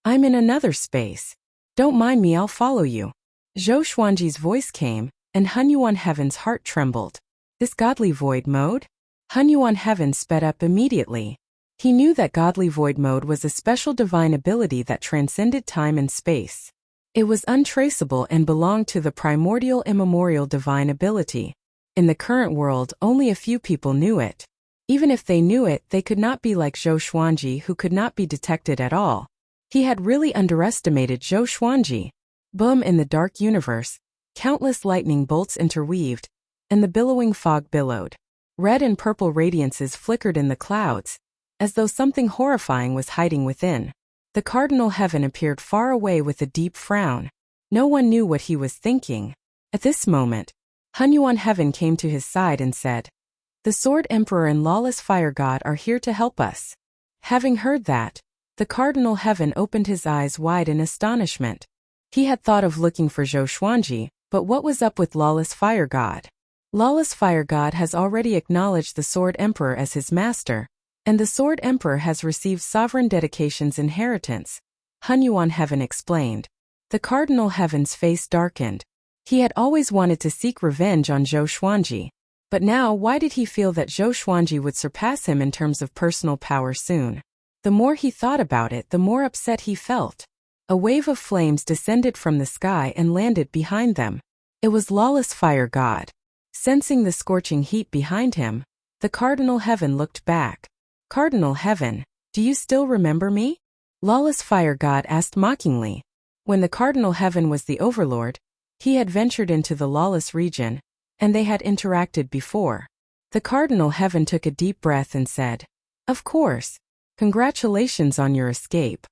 I'm in another space. Don't mind me, I'll follow you. Zhou Xuanji's voice came, and Hunyuan Heaven's heart trembled. This godly void mode? Hunyuan Heaven sped up immediately. He knew that godly void mode was a special divine ability that transcended time and space. It was untraceable and belonged to the primordial immemorial divine ability. In the current world, only a few people knew it. Even if they knew it, they could not be like Zhou Xuanji, who could not be detected at all. He had really underestimated Zhou Xuanji. Boom! In the dark universe, countless lightning bolts interweaved, and the billowing fog billowed. Red and purple radiances flickered in the clouds, as though something horrifying was hiding within. The Cardinal Heaven appeared far away with a deep frown. No one knew what he was thinking. At this moment, Hunyuan Heaven came to his side and said, "The Sword Emperor and Lawless Fire God are here to help us." Having heard that, the Cardinal Heaven opened his eyes wide in astonishment. He had thought of looking for Zhou Xuanji, but what was up with Lawless Fire God? Lawless Fire God has already acknowledged the Sword Emperor as his master, and the Sword Emperor has received sovereign dedication's inheritance, Hunyuan Heaven explained. The Cardinal Heaven's face darkened. He had always wanted to seek revenge on Zhou Xuanji, but now why did he feel that Zhou Xuanji would surpass him in terms of personal power soon? The more he thought about it, the more upset he felt. A wave of flames descended from the sky and landed behind them. It was Lawless Fire God. Sensing the scorching heat behind him, the Cardinal Heaven looked back. "Cardinal Heaven, do you still remember me?" Lawless Fire God asked mockingly. When the Cardinal Heaven was the overlord, he had ventured into the lawless region, and they had interacted before. The Cardinal Heaven took a deep breath and said, "Of course. Congratulations on your escape."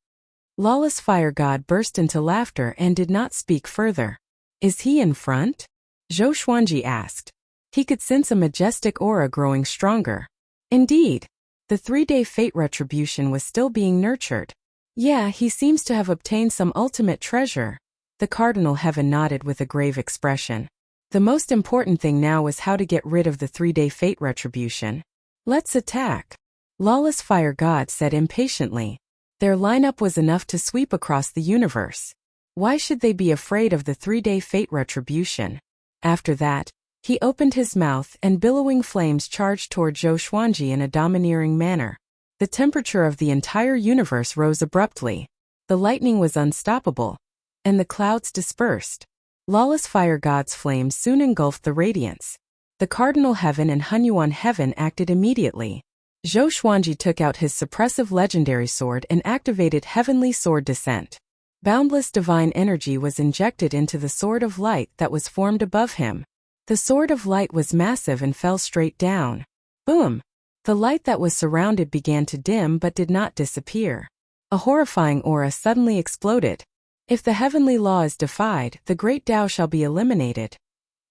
Lawless Fire God burst into laughter and did not speak further. "Is he in front?" Zhou Xuanji asked. He could sense a majestic aura growing stronger. Indeed, the 3-day fate retribution was still being nurtured. "Yeah, he seems to have obtained some ultimate treasure." The Cardinal Heaven nodded with a grave expression. The most important thing now was how to get rid of the 3-day fate retribution. "Let's attack," Lawless Fire God said impatiently. Their lineup was enough to sweep across the universe. Why should they be afraid of the 3-day fate retribution? After that, he opened his mouth and billowing flames charged toward Zhou Xuanji in a domineering manner. The temperature of the entire universe rose abruptly. The lightning was unstoppable, and the clouds dispersed. Lawless Fire God's flames soon engulfed the radiance. The Cardinal Heaven and Hunyuan Heaven acted immediately. Zhou Xuanji took out his suppressive legendary sword and activated Heavenly Sword Descent. Boundless divine energy was injected into the Sword of Light that was formed above him. The Sword of Light was massive and fell straight down. Boom! The light that was surrounded began to dim but did not disappear. A horrifying aura suddenly exploded. "If the heavenly law is defied, the great Tao shall be eliminated."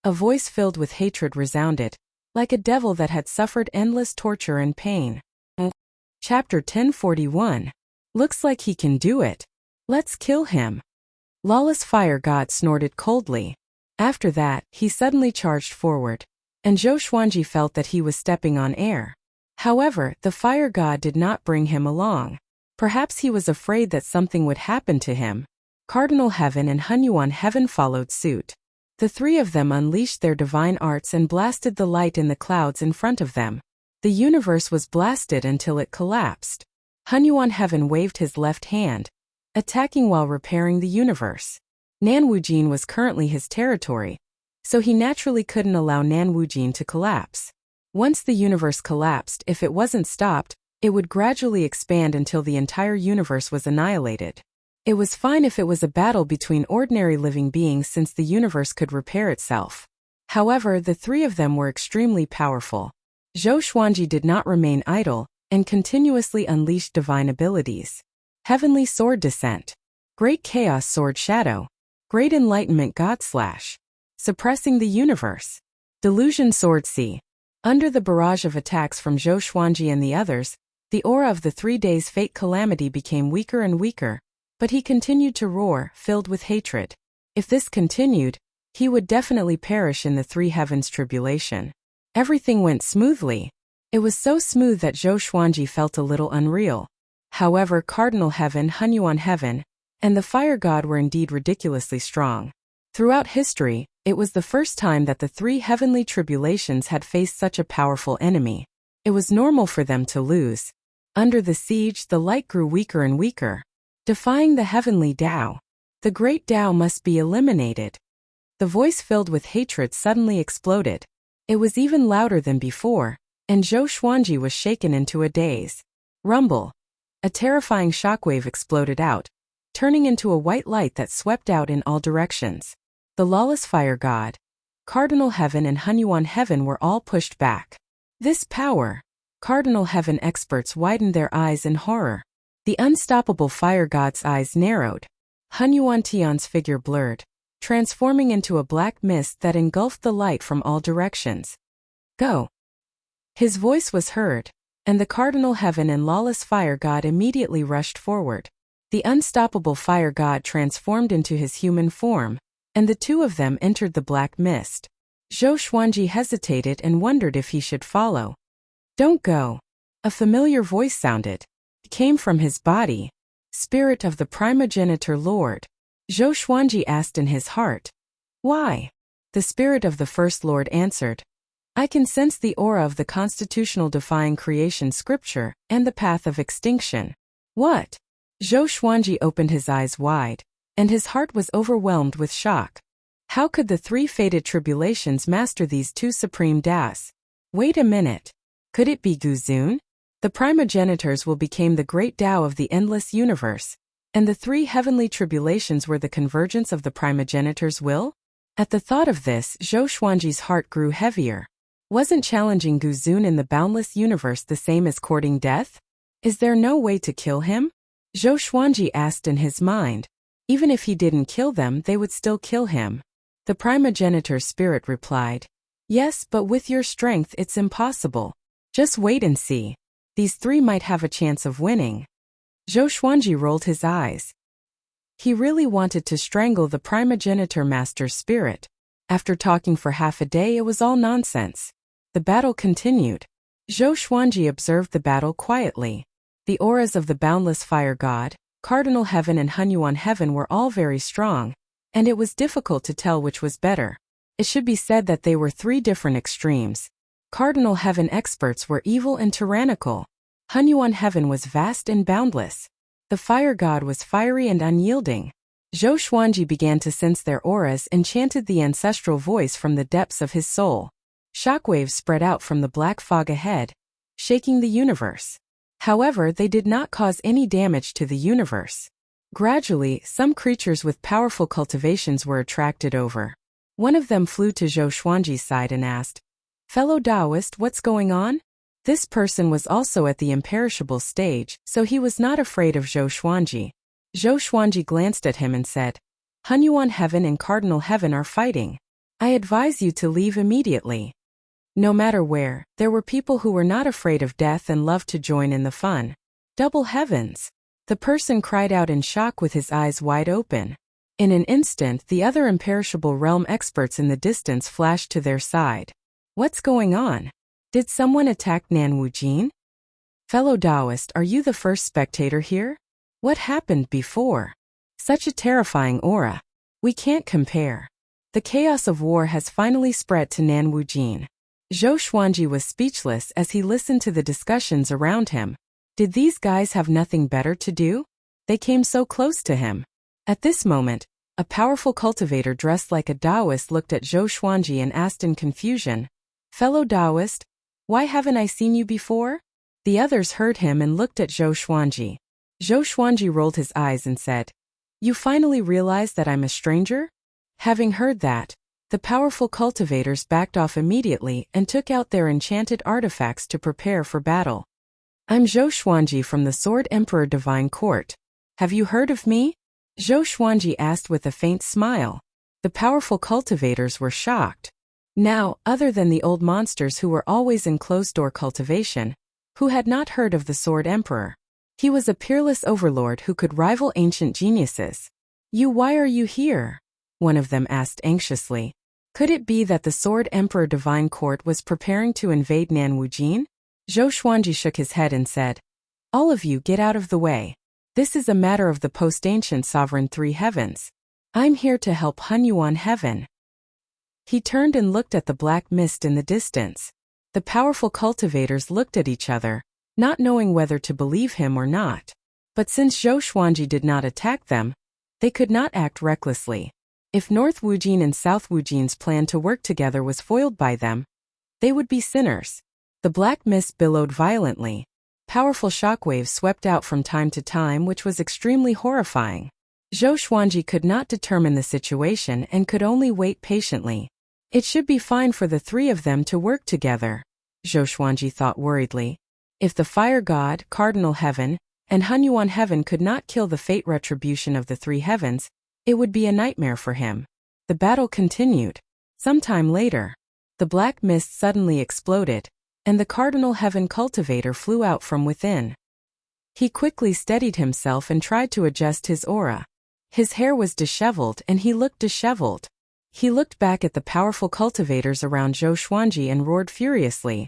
A voice filled with hatred resounded, like a devil that had suffered endless torture and pain. Chapter 1041. Looks like he can do it. Let's kill him. Lawless Fire God snorted coldly. After that, he suddenly charged forward, and Zhou Xuanji felt that he was stepping on air. However, the Fire God did not bring him along. Perhaps he was afraid that something would happen to him. Cardinal Heaven and Hunyuan Heaven followed suit. The three of them unleashed their divine arts and blasted the light in the clouds in front of them. The universe was blasted until it collapsed. Hunyuan Heaven waved his left hand, attacking while repairing the universe. Nanwujin was currently his territory, so he naturally couldn't allow Nanwujin to collapse. Once the universe collapsed, if it wasn't stopped, it would gradually expand until the entire universe was annihilated. It was fine if it was a battle between ordinary living beings since the universe could repair itself. However, the three of them were extremely powerful. Zhou Xuanji did not remain idle and continuously unleashed divine abilities. Heavenly Sword Descent, Great Chaos Sword Shadow, Great Enlightenment God Slash, Suppressing the Universe, Delusion Sword Sea. Under the barrage of attacks from Zhou Xuanji and the others, the aura of the 3 days' fate calamity became weaker and weaker, but he continued to roar, filled with hatred. If this continued, he would definitely perish in the 3 heavens tribulation. Everything went smoothly. It was so smooth that Zhou Xuanji felt a little unreal. However, Cardinal Heaven, Hunyuan Heaven, and the Fire God were indeed ridiculously strong. Throughout history, it was the first time that the 3 heavenly tribulations had faced such a powerful enemy. It was normal for them to lose. Under the siege, the light grew weaker and weaker, defying the heavenly Tao. The great Tao must be eliminated. The voice filled with hatred suddenly exploded. It was even louder than before, and Zhou Xuanji was shaken into a daze. Rumble. A terrifying shockwave exploded out, turning into a white light that swept out in all directions. The lawless Fire God, Cardinal Heaven and Hunyuan Heaven were all pushed back. This power! Cardinal Heaven experts widened their eyes in horror. The unstoppable Fire God's eyes narrowed. Hunyuan Tian's figure blurred, transforming into a black mist that engulfed the light from all directions. Go! His voice was heard, and the Cardinal Heaven and Lawless Fire God immediately rushed forward. The unstoppable Fire God transformed into his human form, and the 2 of them entered the black mist. Zhou Xuanji hesitated and wondered if he should follow. Don't go. A familiar voice sounded. It came from his body. Spirit of the Primogenitor Lord. Zhou Xuanji asked in his heart. Why? The spirit of the First Lord answered. I can sense the aura of the constitutional defying creation scripture and the path of extinction. What? Zhou Xuanji opened his eyes wide, and his heart was overwhelmed with shock. How could the 3 fated tribulations master these 2 supreme Das? Wait a minute. Could it be Guzun? The primogenitors will become the great Tao of the endless universe, and the 3 heavenly tribulations were the convergence of the primogenitors' will? At the thought of this, Zhou Xuanji's heart grew heavier. Wasn't challenging Guzun in the boundless universe the same as courting death? Is there no way to kill him? Zhou Xuanji asked in his mind. Even if he didn't kill them, they would still kill him. The primogenitor spirit replied. Yes, but with your strength it's impossible. Just wait and see. These 3 might have a chance of winning. Zhou Xuanji rolled his eyes. He really wanted to strangle the primogenitor master's spirit. After talking for half a day, it was all nonsense. The battle continued. Zhou Xuanji observed the battle quietly. The auras of the boundless Fire God, Cardinal Heaven and Hunyuan Heaven were all very strong, and it was difficult to tell which was better. It should be said that they were 3 different extremes. Cardinal Heaven experts were evil and tyrannical. Hunyuan Heaven was vast and boundless. The Fire God was fiery and unyielding. Zhou Xuanji began to sense their auras and chanted the ancestral voice from the depths of his soul. Shockwaves spread out from the black fog ahead, shaking the universe. However, they did not cause any damage to the universe. Gradually, some creatures with powerful cultivations were attracted over. One of them flew to Zhou Xuanji's side and asked, Fellow Taoist, what's going on? This person was also at the imperishable stage, so he was not afraid of Zhou Xuanji. Zhou Xuanji glanced at him and said, Hunyuan Heaven and Cardinal Heaven are fighting. I advise you to leave immediately. No matter where, there were people who were not afraid of death and loved to join in the fun. Double heavens! The person cried out in shock with his eyes wide open. In an instant, the other imperishable realm experts in the distance flashed to their side. What's going on? Did someone attack Nan Wujin? Fellow Taoist, are you the first spectator here? What happened before? Such a terrifying aura. We can't compare. The chaos of war has finally spread to Nan Wujin. Zhou Xuanji was speechless as he listened to the discussions around him. Did these guys have nothing better to do? They came so close to him. At this moment, a powerful cultivator dressed like a Taoist looked at Zhou Xuanji and asked in confusion, Fellow Taoist, why haven't I seen you before? The others heard him and looked at Zhou Xuanji. Zhou Xuanji rolled his eyes and said, You finally realize that I'm a stranger? Having heard that, The powerful cultivators backed off immediately and took out their enchanted artifacts to prepare for battle. I'm Zhou Xuanji from the Sword Emperor Divine Court. Have you heard of me? Zhou Xuanji asked with a faint smile. The powerful cultivators were shocked. Now, other than the old monsters who were always in closed-door cultivation, who had not heard of the Sword Emperor. He was a peerless overlord who could rival ancient geniuses. Why are you here? One of them asked anxiously. Could it be that the Sword Emperor Divine Court was preparing to invade Nanwujin? Zhou Xuanji shook his head and said, all of you get out of the way. This is a matter of the post-ancient sovereign three heavens. I'm here to help Hunyuan Heaven. He turned and looked at the black mist in the distance. The powerful cultivators looked at each other, not knowing whether to believe him or not. But since Zhou Xuanji did not attack them, they could not act recklessly. If North Wujin and South Wujin's plan to work together was foiled by them, they would be sinners. The black mist billowed violently. Powerful shockwaves swept out from time to time, which was extremely horrifying. Zhou Xuanji could not determine the situation and could only wait patiently. It should be fine for the three of them to work together, Zhou Xuanji thought worriedly. If the Fire God, Cardinal Heaven, and Hunyuan Heaven could not kill the fate retribution of the three heavens, it would be a nightmare for him. The battle continued. Sometime later, the black mist suddenly exploded, and the Cardinal Heaven cultivator flew out from within. He quickly steadied himself and tried to adjust his aura. His hair was disheveled and he looked disheveled. He looked back at the powerful cultivators around Zhou Xuanji and roared furiously.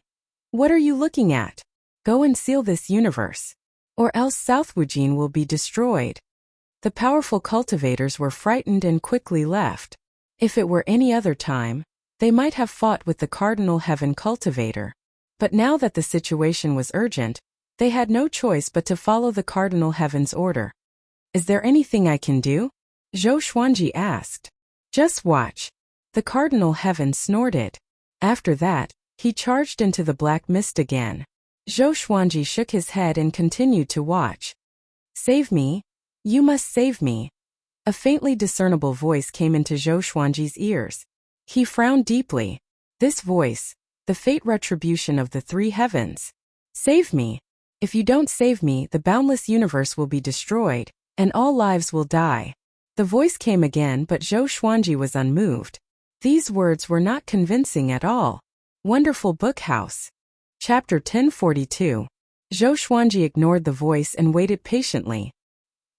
What are you looking at? Go and seal this universe. Or else South Wujin will be destroyed. The powerful cultivators were frightened and quickly left. If it were any other time, they might have fought with the Cardinal Heaven cultivator. But now that the situation was urgent, they had no choice but to follow the Cardinal Heaven's order. Is there anything I can do? Zhou Xuanji asked. Just watch. The Cardinal Heaven snorted. After that, he charged into the black mist again. Zhou Xuanji shook his head and continued to watch. Save me. You must save me. A faintly discernible voice came into Zhou Xuanji's ears. He frowned deeply. This voice, the fate retribution of the three heavens. Save me. If you don't save me, the boundless universe will be destroyed, and all lives will die. The voice came again, but Zhou Xuanji was unmoved. These words were not convincing at all. Wonderful Book House. Chapter 1042. Zhou Xuanji ignored the voice and waited patiently.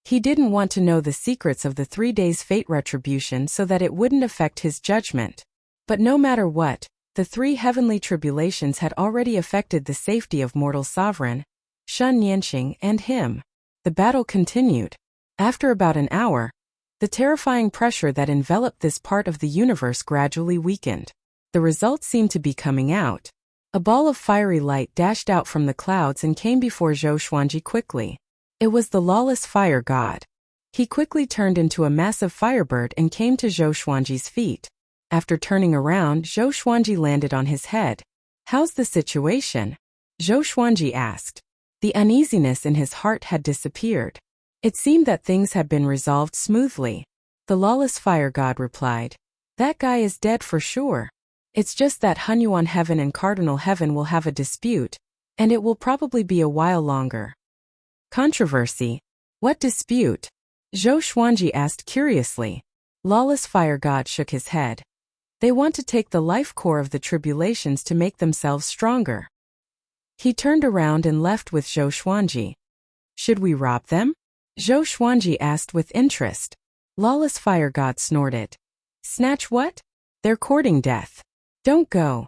He didn't want to know the secrets of the 3 days' fate retribution so that it wouldn't affect his judgment. But no matter what, the 3 heavenly tribulations had already affected the safety of mortal sovereign, Shun Yanxing, and him. The battle continued. After about an hour, the terrifying pressure that enveloped this part of the universe gradually weakened. The results seemed to be coming out. A ball of fiery light dashed out from the clouds and came before Zhou Xuanji quickly. It was the lawless fire god. He quickly turned into a massive firebird and came to Zhou Xuanji's feet. After turning around, Zhou Xuanji landed on his head. How's the situation? Zhou Xuanji asked. The uneasiness in his heart had disappeared. It seemed that things had been resolved smoothly. The lawless fire god replied. That guy is dead for sure. It's just that Hunyuan Heaven and Cardinal Heaven will have a dispute, and it will probably be a while longer. Controversy? What dispute? Zhou Xuanji asked curiously. Lawless fire god shook his head. They want to take the life core of the tribulations to make themselves stronger. He turned around and left with Zhou Xuanji. Should we rob them? Zhou Xuanji asked with interest. Lawless fire god snorted. Snatch what? They're courting death. Don't go.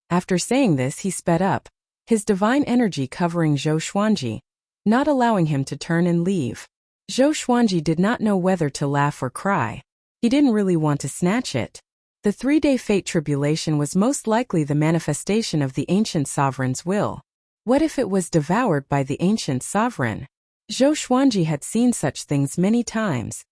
After saying this, he sped up, his divine energy covering Zhou Xuanji, not allowing him to turn and leave. Zhou Xuanji did not know whether to laugh or cry. He didn't really want to snatch it. The 3-day fate tribulation was most likely the manifestation of the ancient sovereign's will. What if it was devoured by the ancient sovereign? Zhou Xuanji had seen such things many times.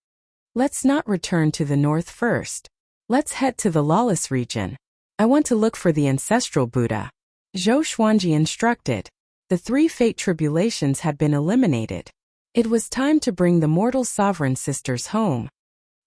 Let's not return to the north first. Let's head to the lawless region. I want to look for the ancestral Buddha. Zhou Xuanji instructed. The 3 fate tribulations had been eliminated. It was time to bring the mortal sovereign sisters home.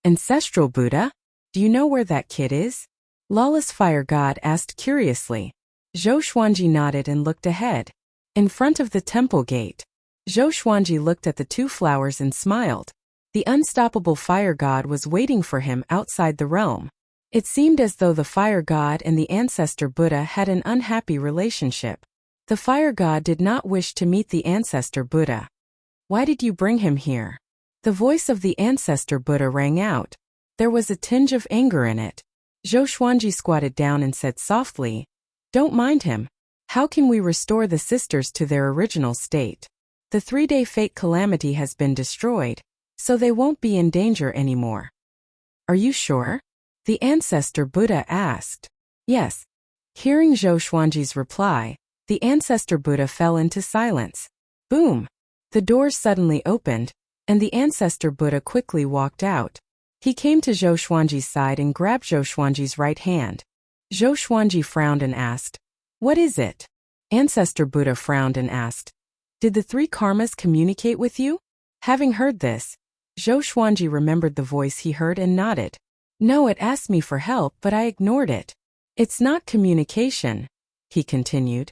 Ancestral Buddha? Do you know where that kid is? Lawless Fire God asked curiously. Zhou Xuanji nodded and looked ahead. In front of the temple gate, Zhou Xuanji looked at the two flowers and smiled. The unstoppable fire god was waiting for him outside the realm. It seemed as though the fire god and the ancestor Buddha had an unhappy relationship. The fire god did not wish to meet the ancestor Buddha. Why did you bring him here? The voice of the ancestor Buddha rang out. There was a tinge of anger in it. Zhou Xuanji squatted down and said softly, "Don't mind him. How can we restore the sisters to their original state? The 3-day fate calamity has been destroyed, so they won't be in danger anymore." "Are you sure?" the ancestor Buddha asked. "Yes." Hearing Zhou Xuanji's reply, the ancestor Buddha fell into silence. Boom! The doors suddenly opened, and the ancestor Buddha quickly walked out. He came to Zhou Xuanji's side and grabbed Zhou Xuanji's right hand. Zhou Xuanji frowned and asked, "What is it?" Ancestor Buddha frowned and asked, "Did the 3 karmas communicate with you?" Having heard this, Zhou Xuanji remembered the voice he heard and nodded. "No, it asked me for help, but I ignored it. It's not communication," he continued.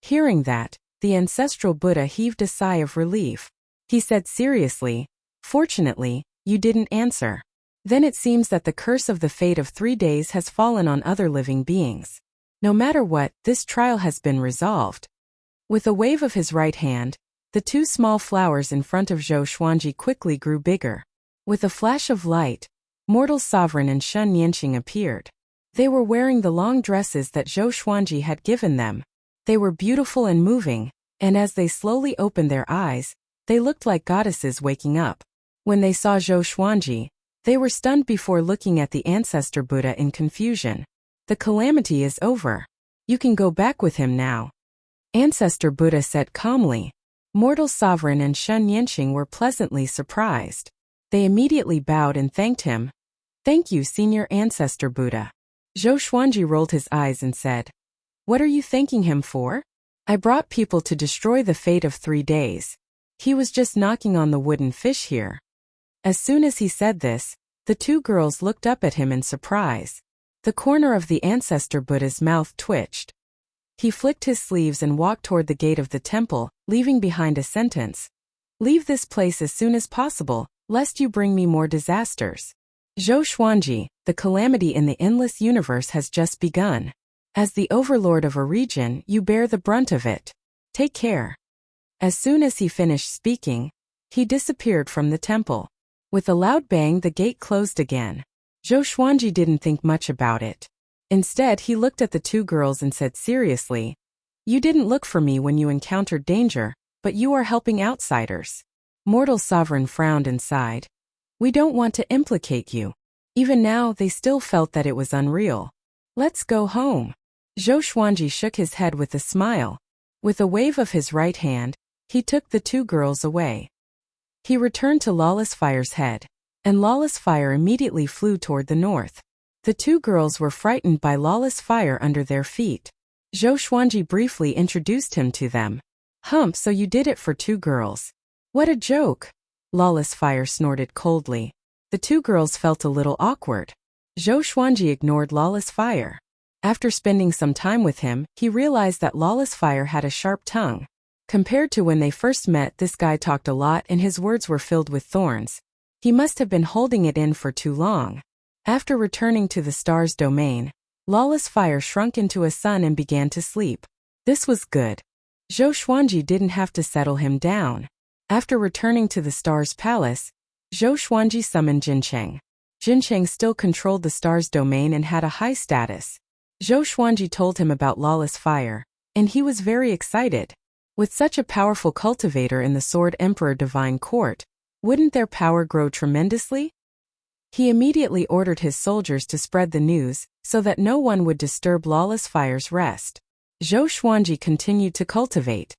Hearing that, the ancestral Buddha heaved a sigh of relief. He said seriously, "Fortunately, you didn't answer. Then it seems that the curse of the fate of 3 days has fallen on other living beings. No matter what, this trial has been resolved." With a wave of his right hand, the 2 small flowers in front of Zhou Xuanji quickly grew bigger. With a flash of light, Mortal Sovereign and Shun Yanqing appeared. They were wearing the long dresses that Zhou Xuanji had given them. They were beautiful and moving, and as they slowly opened their eyes, they looked like goddesses waking up. When they saw Zhou Xuanji, they were stunned before looking at the ancestor Buddha in confusion. "The calamity is over. You can go back with him now," Ancestor Buddha said calmly. Mortal Sovereign and Shun Yanqing were pleasantly surprised. They immediately bowed and thanked him. "Thank you, Senior Ancestor Buddha." Zhou Xuanji rolled his eyes and said, "What are you thanking him for?" "I brought people to destroy the fate of 3 days. He was just knocking on the wooden fish here." As soon as he said this, the 2 girls looked up at him in surprise. The corner of the ancestor Buddha's mouth twitched. He flicked his sleeves and walked toward the gate of the temple, leaving behind a sentence. "Leave this place as soon as possible, lest you bring me more disasters. Zhou Xuanji, the calamity in the endless universe has just begun. As the overlord of a region, you bear the brunt of it. Take care." As soon as he finished speaking, he disappeared from the temple. With a loud bang, the gate closed again. Zhou Xuanji didn't think much about it. Instead, he looked at the 2 girls and said seriously, "You didn't look for me when you encountered danger, but you are helping outsiders." Mortal Sovereign frowned and sighed. "We don't want to implicate you." Even now, they still felt that it was unreal. "Let's go home." Zhou Xuanji shook his head with a smile. With a wave of his right hand, he took the 2 girls away. He returned to Lawless Fire's head, and Lawless Fire immediately flew toward the north. The 2 girls were frightened by Lawless Fire under their feet. Zhou Xuanji briefly introduced him to them. So you did it for 2 girls. What a joke." Lawless Fire snorted coldly. The 2 girls felt a little awkward. Zhou Xuanji ignored Lawless Fire. After spending some time with him, he realized that Lawless Fire had a sharp tongue. Compared to when they first met, this guy talked a lot and his words were filled with thorns. He must have been holding it in for too long. After returning to the star's domain, Lawless Fire shrunk into a sun and began to sleep. This was good. Zhou Xuanji didn't have to settle him down. After returning to the star's palace, Zhou Xuanji summoned Jincheng. Jincheng still controlled the star's domain and had a high status. Zhou Xuanji told him about Lawless Fire, and he was very excited. With such a powerful cultivator in the Sword Emperor Divine Court, wouldn't their power grow tremendously? He immediately ordered his soldiers to spread the news, so that no one would disturb Lawless Fire's rest. Zhou Xuanji continued to cultivate.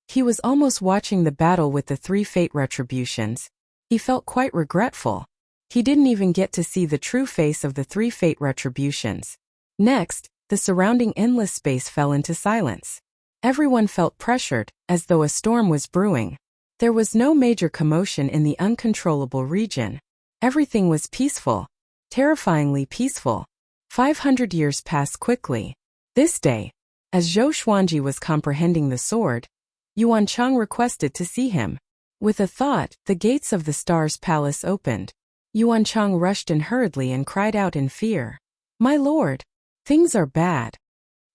He was almost watching the battle with the 3 fate retributions. He felt quite regretful. He didn't even get to see the true face of the 3 fate retributions. Next, the surrounding endless space fell into silence. Everyone felt pressured, as though a storm was brewing. There was no major commotion in the uncontrollable region. Everything was peaceful. Terrifyingly peaceful. 500 years passed quickly. This day, as Zhou Xuanji was comprehending the sword, Yuan Chang requested to see him. With a thought, the gates of the Star's palace opened. Yuan Chang rushed in hurriedly and cried out in fear. "My lord, things are bad."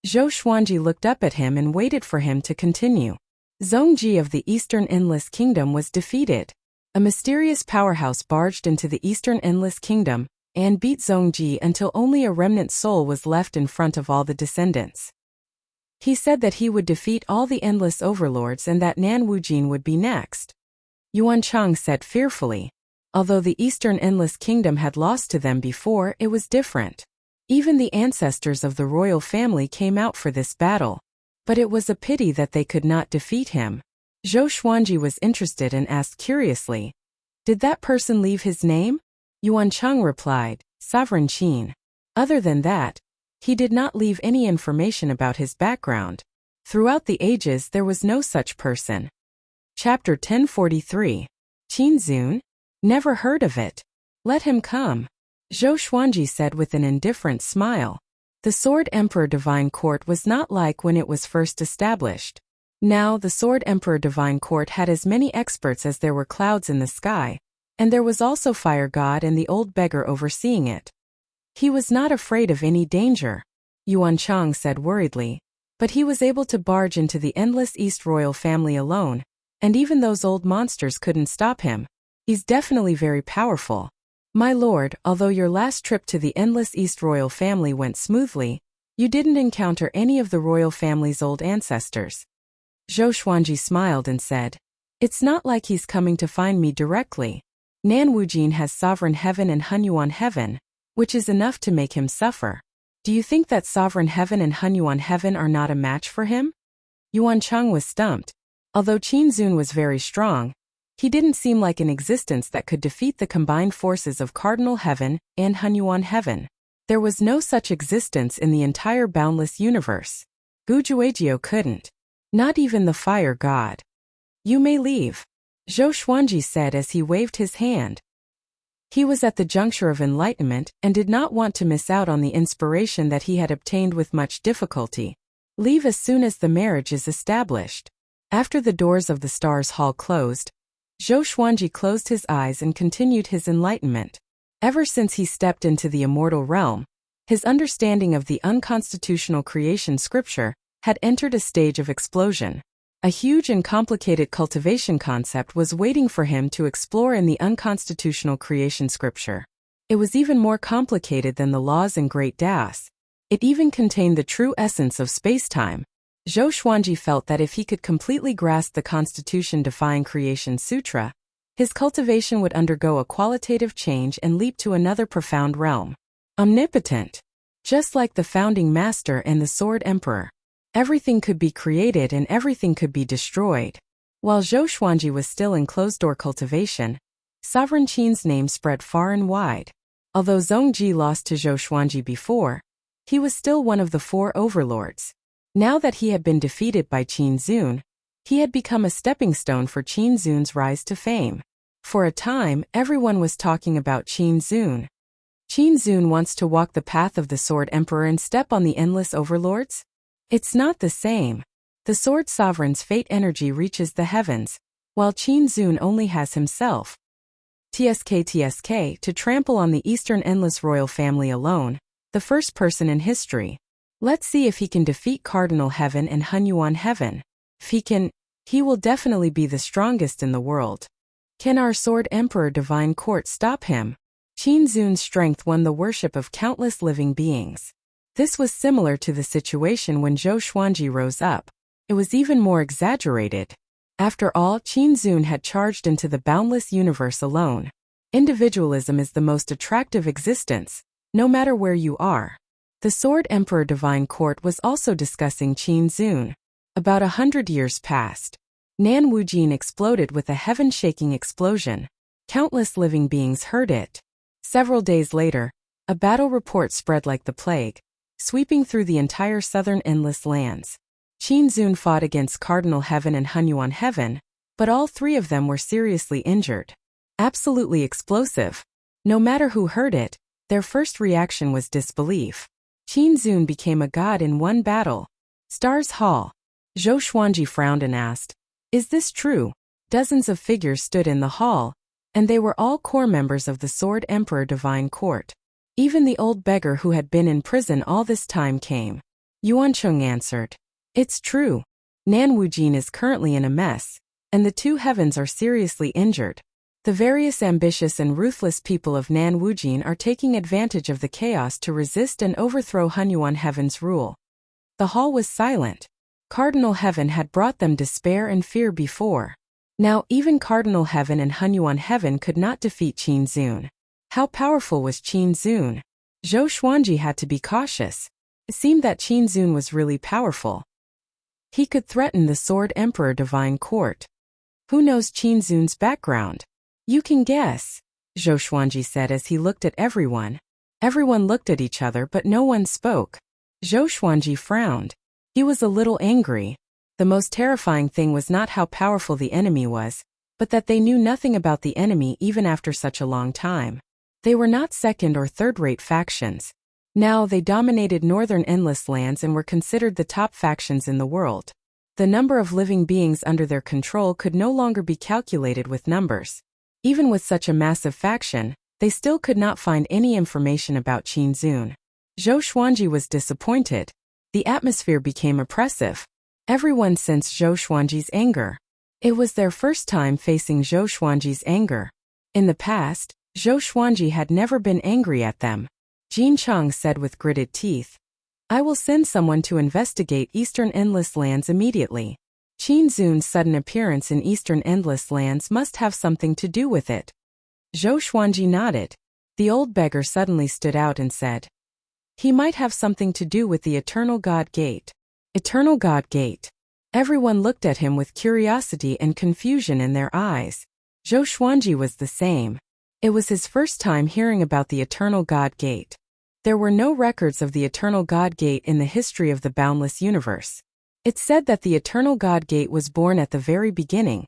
Zhou Xuanji looked up at him and waited for him to continue. Zhongji of the Eastern Endless Kingdom was defeated. A mysterious powerhouse barged into the Eastern Endless Kingdom and beat Zhongji until only a remnant soul was left in front of all the descendants. He said that he would defeat all the endless overlords and that Nan Wujin would be next. Yuan Chang said fearfully. Although the Eastern Endless Kingdom had lost to them before, it was different. Even the ancestors of the royal family came out for this battle. But it was a pity that they could not defeat him. Zhou Xuanji was interested and asked curiously, "Did that person leave his name?" Yuan Chang replied, "Sovereign Qin." Other than that, he did not leave any information about his background. Throughout the ages there was no such person. Chapter 1043. Qin Zun? Never heard of it. Let him come. Zhou Xuanji said with an indifferent smile. The Sword Emperor Divine Court was not like when it was first established. Now the Sword Emperor Divine Court had as many experts as there were clouds in the sky, and there was also Fire God and the old beggar overseeing it. He was not afraid of any danger, Yuan Chang said worriedly, but he was able to barge into the Endless East royal family alone, and even those old monsters couldn't stop him. He's definitely very powerful. My lord, although your last trip to the Endless East royal family went smoothly, you didn't encounter any of the royal family's old ancestors. Zhou Xuanji smiled and said, "It's not like he's coming to find me directly. Nan Wujin has Sovereign Heaven and Hunyuan Heaven, which is enough to make him suffer. Do you think that Sovereign Heaven and Hunyuan Heaven are not a match for him?" Yuan Chang was stumped. Although Qin Zun was very strong, he didn't seem like an existence that could defeat the combined forces of Cardinal Heaven and Hunyuan Heaven. There was no such existence in the entire boundless universe. Gujuejiu couldn't. Not even the Fire God. "You may leave," Zhou Xuanji said as he waved his hand. He was at the juncture of enlightenment and did not want to miss out on the inspiration that he had obtained with much difficulty. Leave as soon as the marriage is established. After the doors of the Stars Hall closed, Zhou Xuanji closed his eyes and continued his enlightenment. Ever since he stepped into the immortal realm, his understanding of the unconstitutional creation scripture had entered a stage of explosion. A huge and complicated cultivation concept was waiting for him to explore in the unconstitutional creation scripture. It was even more complicated than the laws in Great Daos. It even contained the true essence of space-time. Zhou Xuanji felt that if he could completely grasp the Constitution-defying Creation Sutra, his cultivation would undergo a qualitative change and leap to another profound realm. Omnipotent. Just like the Founding Master and the Sword Emperor. Everything could be created and everything could be destroyed. While Zhou Xuanji was still in closed-door cultivation, Sovereign Qin's name spread far and wide. Although Zhongji lost to Zhou Xuanji before, he was still one of the four overlords. Now that he had been defeated by Qin Zun, he had become a stepping stone for Qin Zun's rise to fame. For a time, everyone was talking about Qin Zun. Qin Zun wants to walk the path of the Sword Emperor and step on the endless overlords? It's not the same. The Sword Sovereign's fate energy reaches the heavens, while Qin Zun only has himself. TSK to trample on the Eastern Endless Royal Family alone, the first person in history. Let's see if he can defeat Cardinal Heaven and Hunyuan Heaven. If he can, he will definitely be the strongest in the world. Can our Sword Emperor Divine Court stop him? Qin Zun's strength won the worship of countless living beings. This was similar to the situation when Zhou Xuanji rose up. It was even more exaggerated. After all, Qin Zun had charged into the boundless universe alone. Individualism is the most attractive existence, no matter where you are. The Sword Emperor Divine Court was also discussing Qin Zun. About 100 years passed. Nan Wujin exploded with a heaven-shaking explosion. Countless living beings heard it. Several days later, a battle report spread like the plague, sweeping through the entire southern endless lands. Qin Zun fought against Cardinal Heaven and Hunyuan Heaven, but all three of them were seriously injured. Absolutely explosive. No matter who heard it, their first reaction was disbelief. Qin Zun became a god in one battle. Stars Hall. Zhou Xuanji frowned and asked, "Is this true?" Dozens of figures stood in the hall, and they were all core members of the Sword Emperor Divine Court. Even the old beggar who had been in prison all this time came. Yuancheng answered, "It's true. Nan Wujin is currently in a mess, and the two heavens are seriously injured. The various ambitious and ruthless people of Nan Wujin are taking advantage of the chaos to resist and overthrow Hunyuan Heaven's rule." The hall was silent. Cardinal Heaven had brought them despair and fear before. Now even Cardinal Heaven and Hunyuan Heaven could not defeat Qin Zun. How powerful was Qin Zun? Zhou Xuanji had to be cautious. It seemed that Qin Zun was really powerful. He could threaten the Sword Emperor Divine Court. Who knows Qin Zun's background? You can guess, Zhou Xuanji said as he looked at everyone. Everyone looked at each other but no one spoke. Zhou Xuanji frowned. He was a little angry. The most terrifying thing was not how powerful the enemy was, but that they knew nothing about the enemy even after such a long time. They were not second or third-rate factions. Now they dominated northern endless lands and were considered the top factions in the world. The number of living beings under their control could no longer be calculated with numbers. Even with such a massive faction, they still could not find any information about Qin Zun. Zhou Xuanji was disappointed. The atmosphere became oppressive. Everyone sensed Zhou Xuanji's anger. It was their first time facing Zhou Xuanji's anger. In the past, Zhou Xuanji had never been angry at them. Jin Chang said with gritted teeth, "I will send someone to investigate Eastern Endless Lands immediately." Qin Zun's sudden appearance in Eastern Endless Lands must have something to do with it. Zhou Xuanji nodded. The old beggar suddenly stood out and said, "He might have something to do with the Eternal God Gate." Eternal God Gate. Everyone looked at him with curiosity and confusion in their eyes. Zhou Xuanji was the same. It was his first time hearing about the Eternal God Gate. There were no records of the Eternal God Gate in the history of the boundless universe. It said that the Eternal God Gate was born at the very beginning,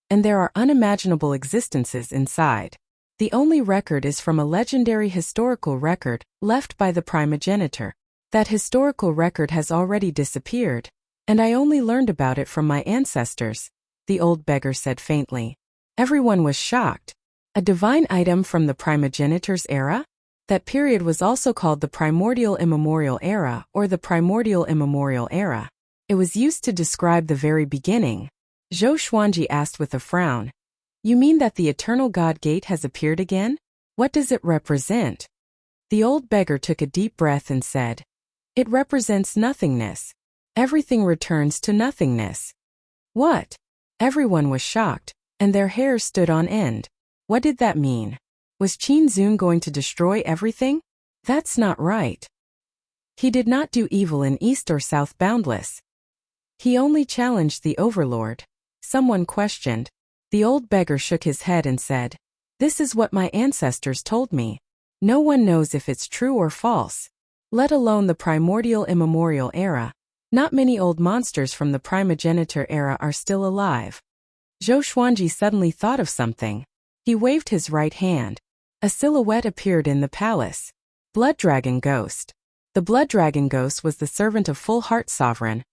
and there are unimaginable existences inside. The only record is from a legendary historical record left by the primogenitor. That historical record has already disappeared, and I only learned about it from my ancestors, the old beggar said faintly. Everyone was shocked. A divine item from the primogenitor's era? That period was also called the primordial immemorial era or the primordial immemorial era. It was used to describe the very beginning. Zhou Xuanji asked with a frown, "You mean that the Eternal God Gate has appeared again? What does it represent?" The old beggar took a deep breath and said, "It represents nothingness. Everything returns to nothingness." What? Everyone was shocked, and their hair stood on end. What did that mean? Was Qin Zun going to destroy everything? That's not right. He did not do evil in East or South Boundless. He only challenged the Overlord. Someone questioned. The old beggar shook his head and said, "This is what my ancestors told me. No one knows if it's true or false. Let alone the primordial immemorial era. Not many old monsters from the primogenitor era are still alive." Zhou Xuanji suddenly thought of something. He waved his right hand. A silhouette appeared in the palace. Blood Dragon Ghost. The Blood Dragon Ghost was the servant of Full Heart Sovereign,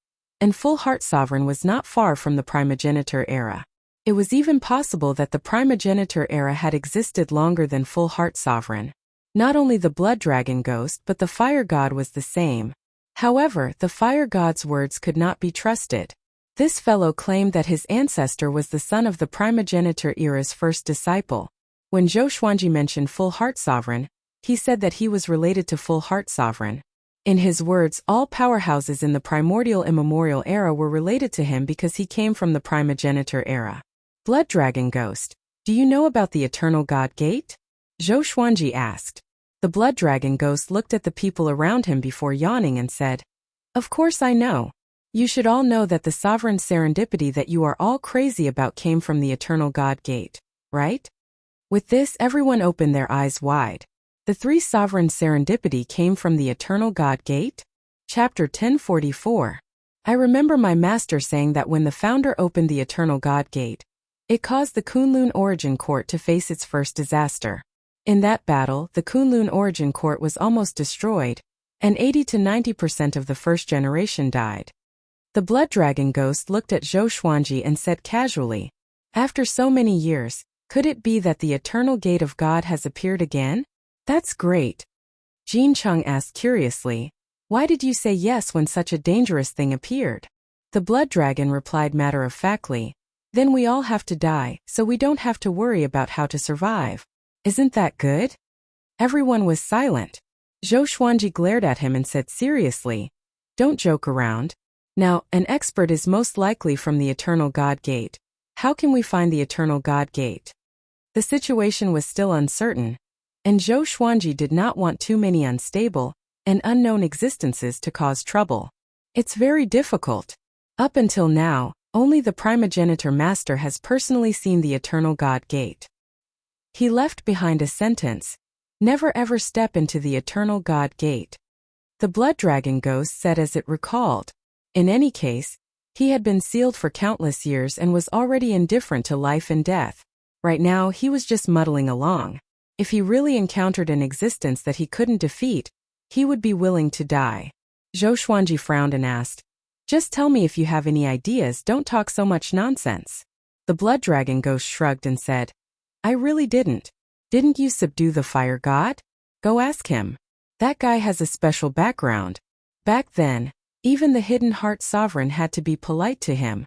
and Full Heart Sovereign was not far from the primogenitor era. It was even possible that the primogenitor era had existed longer than Full Heart Sovereign. Not only the Blood Dragon Ghost but the Fire God was the same. However, the Fire God's words could not be trusted. This fellow claimed that his ancestor was the son of the primogenitor era's first disciple. When Zhou Xuanji mentioned Full Heart Sovereign, he said that he was related to Full Heart Sovereign. In his words, all powerhouses in the primordial immemorial era were related to him because he came from the primogenitor era. Blood Dragon Ghost, do you know about the Eternal God Gate? Zhou Xuanji asked. The Blood Dragon Ghost looked at the people around him before yawning and said, "Of course I know. You should all know that the sovereign serendipity that you are all crazy about came from the Eternal God Gate, right?" With this, everyone opened their eyes wide. The three sovereign serendipity came from the Eternal God Gate? Chapter 1044. I remember my master saying that when the founder opened the Eternal God Gate, it caused the Kunlun Origin Court to face its first disaster. In that battle, the Kunlun Origin Court was almost destroyed, and 80 to 90% of the first generation died. The blood dragon ghost looked at Zhou Xuanji and said casually, "After so many years, could it be that the eternal gate of God has appeared again? That's great." Jin Cheng asked curiously, "Why did you say yes when such a dangerous thing appeared?" The blood dragon replied matter-of-factly, "Then we all have to die, so we don't have to worry about how to survive. Isn't that good?" Everyone was silent. Zhou Xuanji glared at him and said seriously, "Don't joke around. Now, an expert is most likely from the Eternal God Gate. How can we find the Eternal God Gate?" The situation was still uncertain, and Zhou Xuanji did not want too many unstable and unknown existences to cause trouble. It's very difficult. Up until now, only the primogenitor master has personally seen the Eternal God Gate. He left behind a sentence, "Never ever step into the Eternal God Gate." The blood dragon ghost said as it recalled. In any case, he had been sealed for countless years and was already indifferent to life and death. Right now he was just muddling along. If he really encountered an existence that he couldn't defeat, he would be willing to die. Zhou Xuanji frowned and asked, "Just tell me if you have any ideas, don't talk so much nonsense." The blood dragon ghost shrugged and said, "I really didn't. Didn't you subdue the fire god? Go ask him. That guy has a special background. Back then, even the hidden heart sovereign had to be polite to him."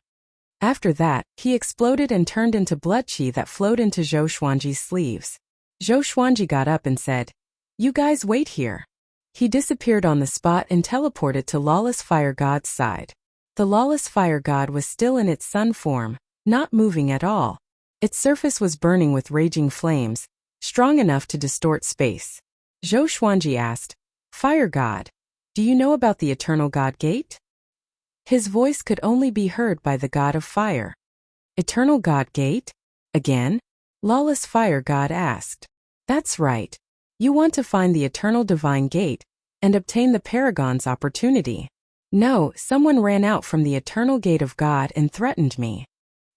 After that, he exploded and turned into blood chi that flowed into Zhou Xuanji's sleeves. Zhou Xuanji got up and said, "You guys wait here." He disappeared on the spot and teleported to Lawless Fire God's side. The Lawless Fire God was still in its sun form, not moving at all. Its surface was burning with raging flames, strong enough to distort space. Zhou Xuanji asked, "Fire God, do you know about the Eternal God Gate?" His voice could only be heard by the God of Fire. "Eternal God Gate? Again?" Lawless Fire God asked. "That's right. You want to find the Eternal Divine Gate and obtain the Paragon's opportunity." "No, someone ran out from the Eternal Gate of God and threatened me.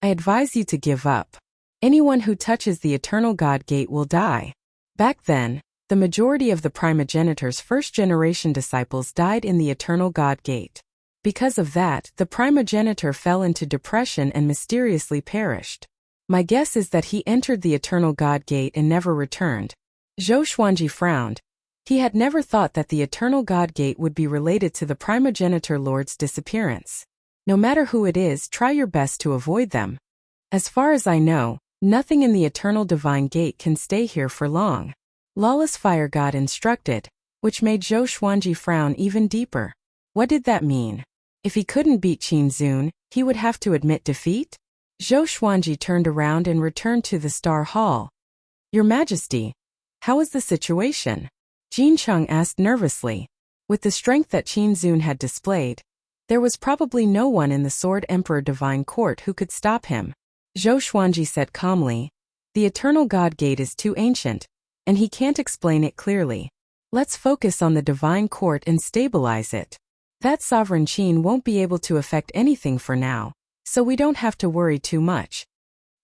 I advise you to give up. Anyone who touches the Eternal God Gate will die." Back then, the majority of the primogenitor's first-generation disciples died in the Eternal God Gate. Because of that, the primogenitor fell into depression and mysteriously perished. My guess is that he entered the Eternal God Gate and never returned. Zhou Xuanji frowned. He had never thought that the Eternal God Gate would be related to the primogenitor lord's disappearance. No matter who it is, try your best to avoid them. As far as I know, nothing in the Eternal Divine Gate can stay here for long. Lawless Fire God instructed, which made Zhou Xuanji frown even deeper. What did that mean? If he couldn't beat Qin Zun, he would have to admit defeat? Zhou Xuanji turned around and returned to the Star Hall. "Your Majesty, how is the situation?" Jin Cheng asked nervously. With the strength that Qin Zun had displayed, there was probably no one in the Sword Emperor Divine Court who could stop him. Zhou Xuanji said calmly, "The Eternal God Gate is too ancient, and he can't explain it clearly. Let's focus on the Divine Court and stabilize it. That sovereign Qin won't be able to affect anything for now, so we don't have to worry too much."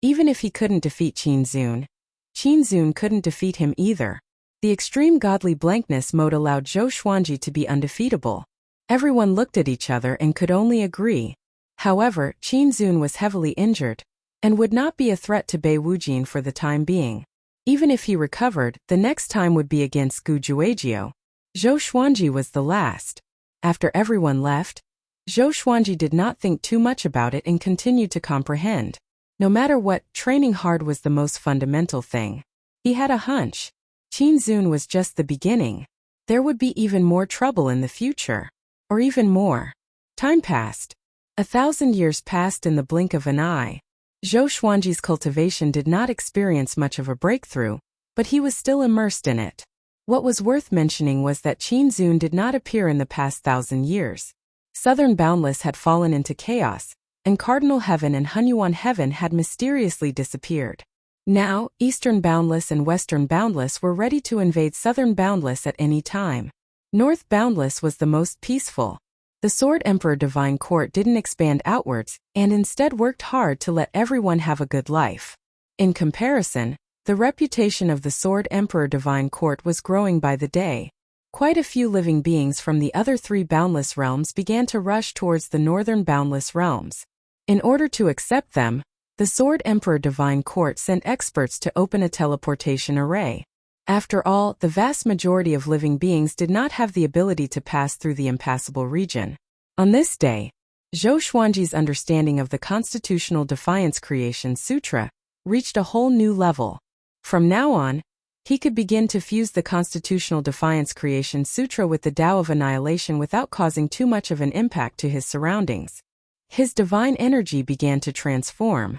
Even if he couldn't defeat Qin Zun couldn't defeat him either. The extreme godly blankness mode allowed Zhou Xuanji to be undefeatable. Everyone looked at each other and could only agree. However, Qin Zun was heavily injured and would not be a threat to Bei Wujin for the time being. Even if he recovered, the next time would be against Gu Juejiu. Zhou Xuanji was the last. After everyone left, Zhou Xuanji did not think too much about it and continued to comprehend. No matter what, training hard was the most fundamental thing. He had a hunch. Qin Zun was just the beginning. There would be even more trouble in the future. Or even more. Time passed. 1,000 years passed in the blink of an eye. Zhou Xuanji's cultivation did not experience much of a breakthrough, but he was still immersed in it. What was worth mentioning was that Qin Zun did not appear in the past 1,000 years. Southern Boundless had fallen into chaos, and Cardinal Heaven and Hunyuan Heaven had mysteriously disappeared. Now, Eastern Boundless and Western Boundless were ready to invade Southern Boundless at any time. North Boundless was the most peaceful. The Sword Emperor Divine Court didn't expand outwards, and instead worked hard to let everyone have a good life. In comparison, the reputation of the Sword Emperor Divine Court was growing by the day. Quite a few living beings from the other 3 boundless realms began to rush towards the northern boundless realms. In order to accept them, the Sword Emperor Divine Court sent experts to open a teleportation array. After all, the vast majority of living beings did not have the ability to pass through the impassable region. On this day, Zhou Xuanji's understanding of the Constitutional Defiance Creation Sutra reached a whole new level. From now on, he could begin to fuse the Constitutional Defiance Creation Sutra with the Tao of Annihilation without causing too much of an impact to his surroundings. His divine energy began to transform.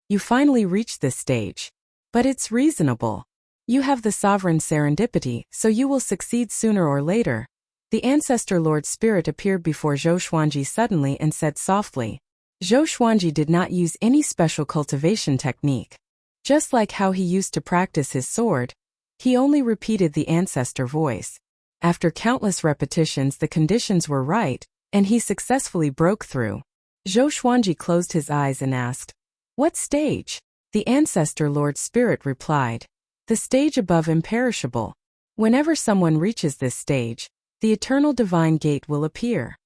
You finally reached this stage. But it's reasonable. You have the sovereign serendipity, so you will succeed sooner or later. The Ancestor Lord Spirit appeared before Zhou Xuanji suddenly and said softly. Zhou Xuanji did not use any special cultivation technique. Just like how he used to practice his sword, he only repeated the ancestor voice. After countless repetitions, the conditions were right, and he successfully broke through. Zhou Xuanji closed his eyes and asked, "What stage?" The Ancestor Lord Spirit replied, "The stage above imperishable. Whenever someone reaches this stage, the eternal divine gate will appear."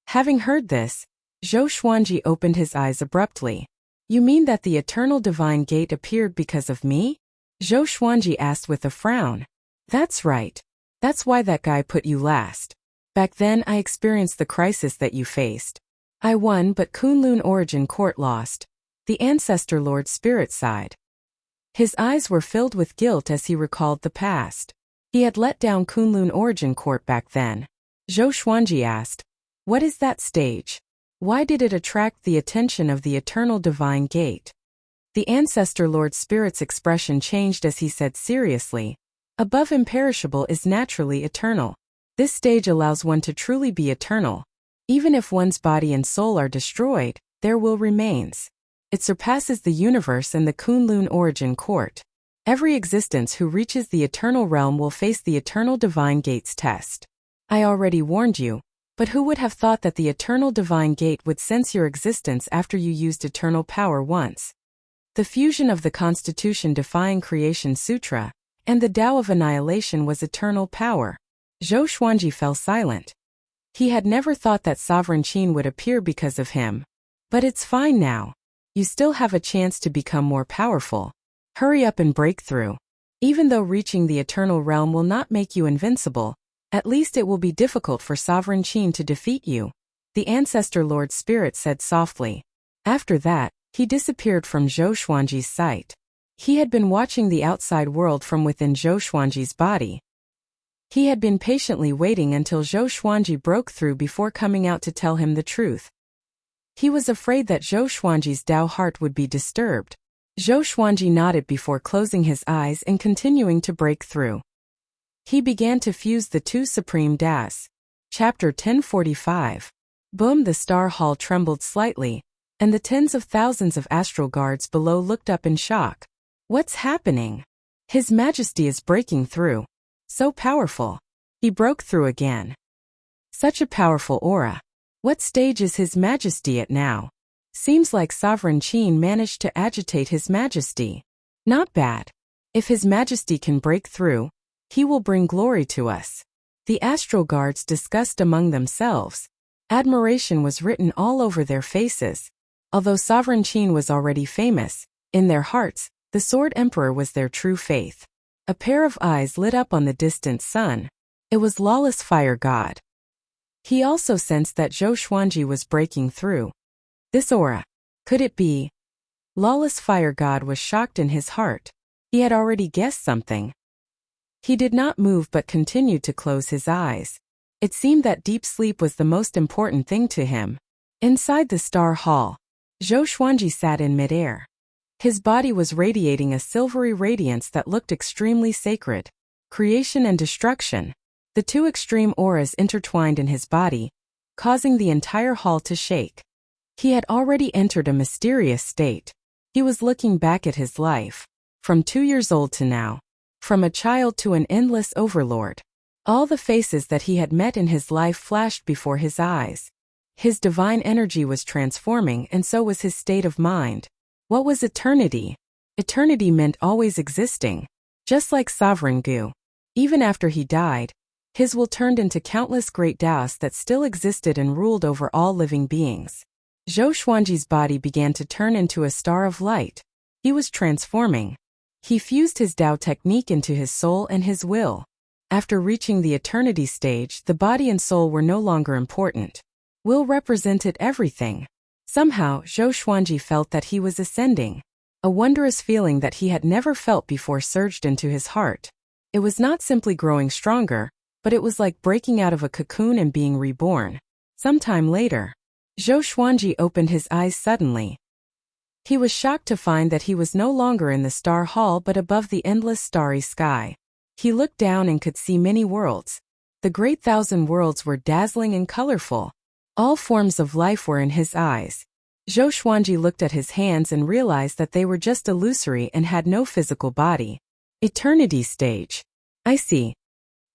Having heard this, Zhou Xuanji opened his eyes abruptly. "You mean that the eternal divine gate appeared because of me?" Zhou Xuanji asked with a frown. "That's right. That's why that guy put you last. Back then I experienced the crisis that you faced. I won, but Kunlun Origin Court lost." The Ancestor Lord Spirit sighed. His eyes were filled with guilt as he recalled the past. He had let down Kunlun Origin Court back then. Zhou Xuanji asked, "What is that stage? Why did it attract the attention of the Eternal Divine Gate?" The Ancestor Lord Spirit's expression changed as he said seriously, "Above imperishable is naturally eternal. This stage allows one to truly be eternal. Even if one's body and soul are destroyed, their will remains. It surpasses the universe and the Kunlun Origin Court. Every existence who reaches the eternal realm will face the Eternal Divine Gate's test. I already warned you, but who would have thought that the Eternal Divine Gate would sense your existence after you used eternal power once?" The fusion of the Constitution Defying Creation Sutra and the Tao of Annihilation was eternal power. Zhou Xuanji fell silent. He had never thought that Sovereign Qin would appear because of him. But it's fine now. You still have a chance to become more powerful. Hurry up and break through. Even though reaching the eternal realm will not make you invincible, at least it will be difficult for Sovereign Qin to defeat you. The Ancestor Lord Spirit said softly. After that, he disappeared from Zhou Xuanji's sight. He had been watching the outside world from within Zhou Xuanji's body. He had been patiently waiting until Zhou Xuanji broke through before coming out to tell him the truth. He was afraid that Zhou Xuanji's Tao heart would be disturbed. Zhou Xuanji nodded before closing his eyes and continuing to break through. He began to fuse the two supreme Das. Chapter 1045. Boom! The star hall trembled slightly, and the tens of thousands of astral guards below looked up in shock. What's happening? His Majesty is breaking through. So powerful. He broke through again. Such a powerful aura. What stage is His Majesty at now? Seems like Sovereign Qin managed to agitate His Majesty. Not bad. If His Majesty can break through, he will bring glory to us. The astral guards discussed among themselves. Admiration was written all over their faces. Although Sovereign Qin was already famous, in their hearts, the Sword Emperor was their true faith. A pair of eyes lit up on the distant sun. It was Lawless Fire God. He also sensed that Zhou Xuanji was breaking through. This aura. Could it be? Lawless Fire God was shocked in his heart. He had already guessed something. He did not move but continued to close his eyes. It seemed that deep sleep was the most important thing to him. Inside the Star Hall, Zhou Xuanji sat in midair. His body was radiating a silvery radiance that looked extremely sacred. Creation and destruction. The two extreme auras intertwined in his body, causing the entire hall to shake. He had already entered a mysterious state. He was looking back at his life. From 2 years old to now. From a child to an endless overlord. All the faces that he had met in his life flashed before his eyes. His divine energy was transforming, and so was his state of mind. What was eternity? Eternity meant always existing. Just like Sovereign Gu. Even after he died, His will turned into countless great Taoists that still existed and ruled over all living beings. Zhou Xuanji's body began to turn into a star of light. He was transforming. He fused his Tao technique into his soul and his will. After reaching the eternity stage, the body and soul were no longer important. Will represented everything. Somehow, Zhou Xuanji felt that he was ascending. A wondrous feeling that he had never felt before surged into his heart. It was not simply growing stronger, but it was like breaking out of a cocoon and being reborn. Sometime later, Zhou Xuanji opened his eyes suddenly. He was shocked to find that he was no longer in the star hall but above the endless starry sky. He looked down and could see many worlds. The great thousand worlds were dazzling and colorful. All forms of life were in his eyes. Zhou Xuanji looked at his hands and realized that they were just illusory and had no physical body. Eternity stage. I see.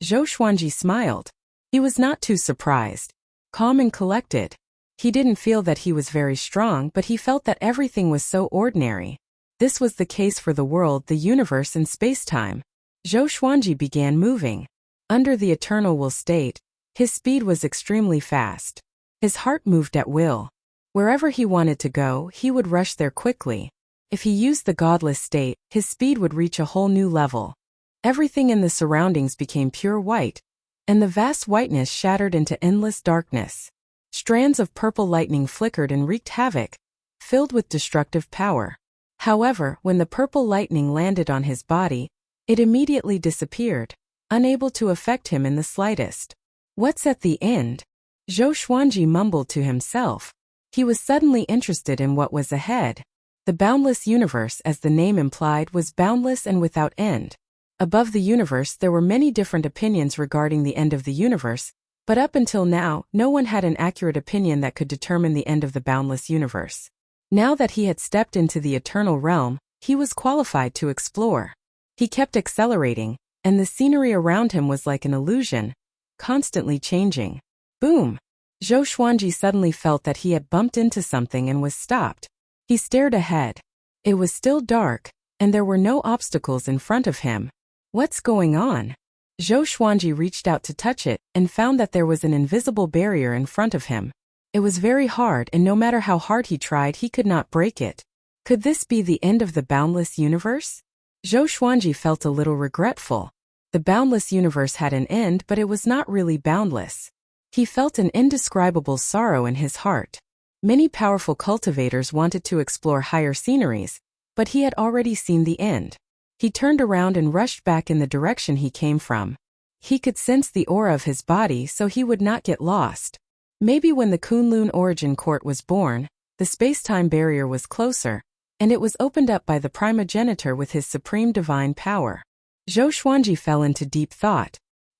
Zhou Xuanji smiled. He was not too surprised. Calm and collected. He didn't feel that he was very strong, but he felt that everything was so ordinary. This was the case for the world, the universe, and space-time. Zhou Xuanji began moving. Under the eternal will state, his speed was extremely fast. His heart moved at will. Wherever he wanted to go, he would rush there quickly. If he used the godless state, his speed would reach a whole new level. Everything in the surroundings became pure white, and the vast whiteness shattered into endless darkness. Strands of purple lightning flickered and wreaked havoc, filled with destructive power. However, when the purple lightning landed on his body, it immediately disappeared, unable to affect him in the slightest. What's at the end? Zhou Xuanji mumbled to himself. He was suddenly interested in what was ahead. The boundless universe, as the name implied, was boundless and without end. Above the universe there were many different opinions regarding the end of the universe, but up until now, no one had an accurate opinion that could determine the end of the boundless universe. Now that he had stepped into the eternal realm, he was qualified to explore. He kept accelerating, and the scenery around him was like an illusion, constantly changing. Boom! Zhou Xuanji suddenly felt that he had bumped into something and was stopped. He stared ahead. It was still dark, and there were no obstacles in front of him. What's going on? Zhou Xuanji reached out to touch it and found that there was an invisible barrier in front of him. It was very hard, and no matter how hard he tried, he could not break it. Could this be the end of the boundless universe? Zhou Xuanji felt a little regretful. The boundless universe had an end, but it was not really boundless. He felt an indescribable sorrow in his heart. Many powerful cultivators wanted to explore higher sceneries, but he had already seen the end. He turned around and rushed back in the direction he came from. He could sense the aura of his body, so he would not get lost. Maybe when the Kunlun Origin Court was born, the space-time barrier was closer, and it was opened up by the primogenitor with his supreme divine power. Zhou Xuanji fell into deep thought.